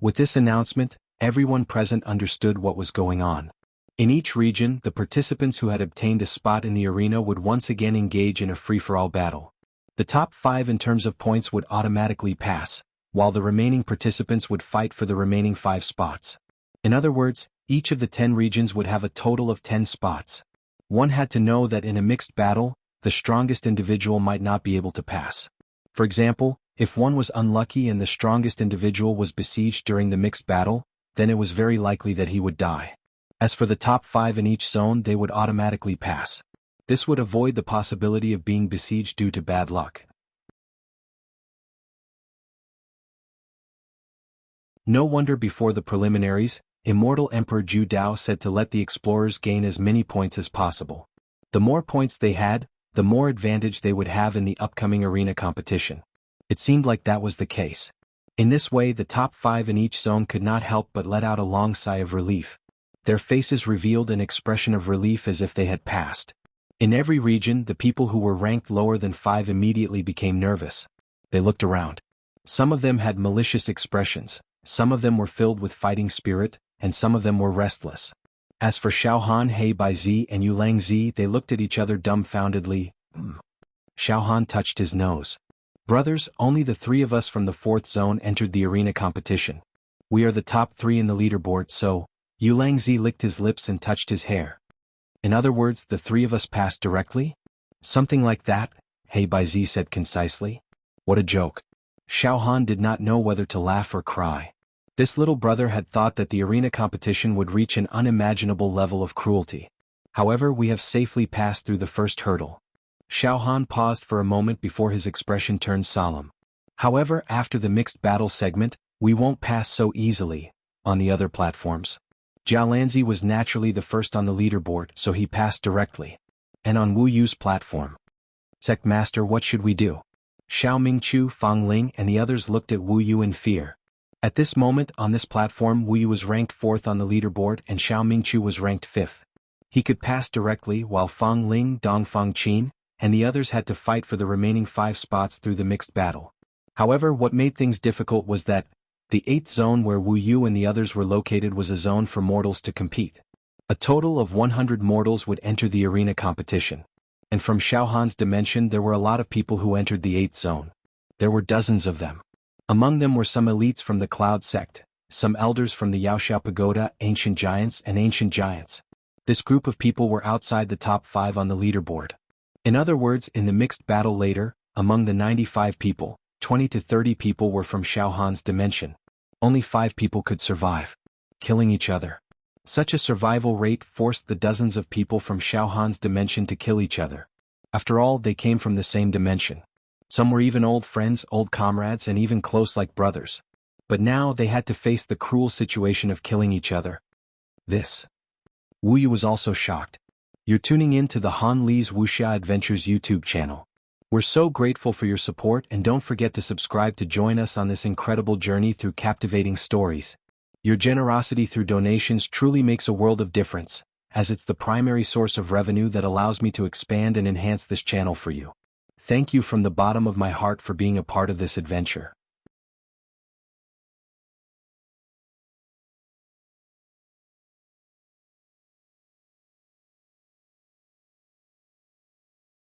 With this announcement, everyone present understood what was going on. In each region, the participants who had obtained a spot in the arena would once again engage in a free-for-all battle. The top 5 in terms of points would automatically pass, while the remaining participants would fight for the remaining 5 spots. In other words, each of the 10 regions would have a total of 10 spots. One had to know that in a mixed battle, the strongest individual might not be able to pass. For example, if one was unlucky and the strongest individual was besieged during the mixed battle, then it was very likely that he would die. As for the top 5 in each zone, they would automatically pass. This would avoid the possibility of being besieged due to bad luck. No wonder before the preliminaries, Immortal Emperor Zhu Dao said to let the explorers gain as many points as possible. The more points they had, the more advantage they would have in the upcoming arena competition. It seemed like that was the case. In this way, the top 5 in each zone could not help but let out a long sigh of relief. Their faces revealed an expression of relief as if they had passed. In every region, the people who were ranked lower than 5 immediately became nervous. They looked around. Some of them had malicious expressions, some of them were filled with fighting spirit, and some of them were restless. As for Xiao Han, He Baizi, and Yulang Zi, they looked at each other dumbfoundedly. Xiao Han touched his nose. Brothers, only the 3 of us from the 4th zone entered the arena competition. We are the top 3 in the leaderboard, so... Yulang Zi licked his lips and touched his hair. In other words, the 3 of us passed directly? Something like that, He Baizi said concisely. What a joke. Xiao Han did not know whether to laugh or cry. This little brother had thought that the arena competition would reach an unimaginable level of cruelty. However, we have safely passed through the first hurdle. Xiao Han paused for a moment before his expression turned solemn. However, after the mixed battle segment, we won't pass so easily, on the other platforms. Jiao Lanzi was naturally the first on the leaderboard, so he passed directly. And on Wu Yu's platform. Sect Master, what should we do? Xiao Mingqiu, Fang Ling, and the others looked at Wu Yu in fear. At this moment, on this platform, Wu Yu was ranked 4th on the leaderboard and Xiao Mingqiu was ranked 5th. He could pass directly while Fang Ling, Dongfang Qin, and the others had to fight for the remaining 5 spots through the mixed battle. However, what made things difficult was that the 8th zone where Wu Yu and the others were located was a zone for mortals to compete. A total of 100 mortals would enter the arena competition. And from Xiao Han's dimension there were a lot of people who entered the 8th zone. There were dozens of them. Among them were some elites from the Cloud Sect, some elders from the Yaoxiao Pagoda, Ancient Giants and Ancient Giants. This group of people were outside the top 5 on the leaderboard. In other words, in the mixed battle later, among the 95 people, 20 to 30 people were from Xiao Han's dimension. Only 5 people could survive. Killing each other. Such a survival rate forced the dozens of people from Xiao Han's dimension to kill each other. After all, they came from the same dimension. Some were even old friends, old comrades, and even close like brothers. But now they had to face the cruel situation of killing each other. Wu Yu was also shocked. You're tuning in to the Han Lee's Wuxia Adventures YouTube channel. We're so grateful for your support, and don't forget to subscribe to join us on this incredible journey through captivating stories. Your generosity through donations truly makes a world of difference, as it's the primary source of revenue that allows me to expand and enhance this channel for you. Thank you from the bottom of my heart for being a part of this adventure.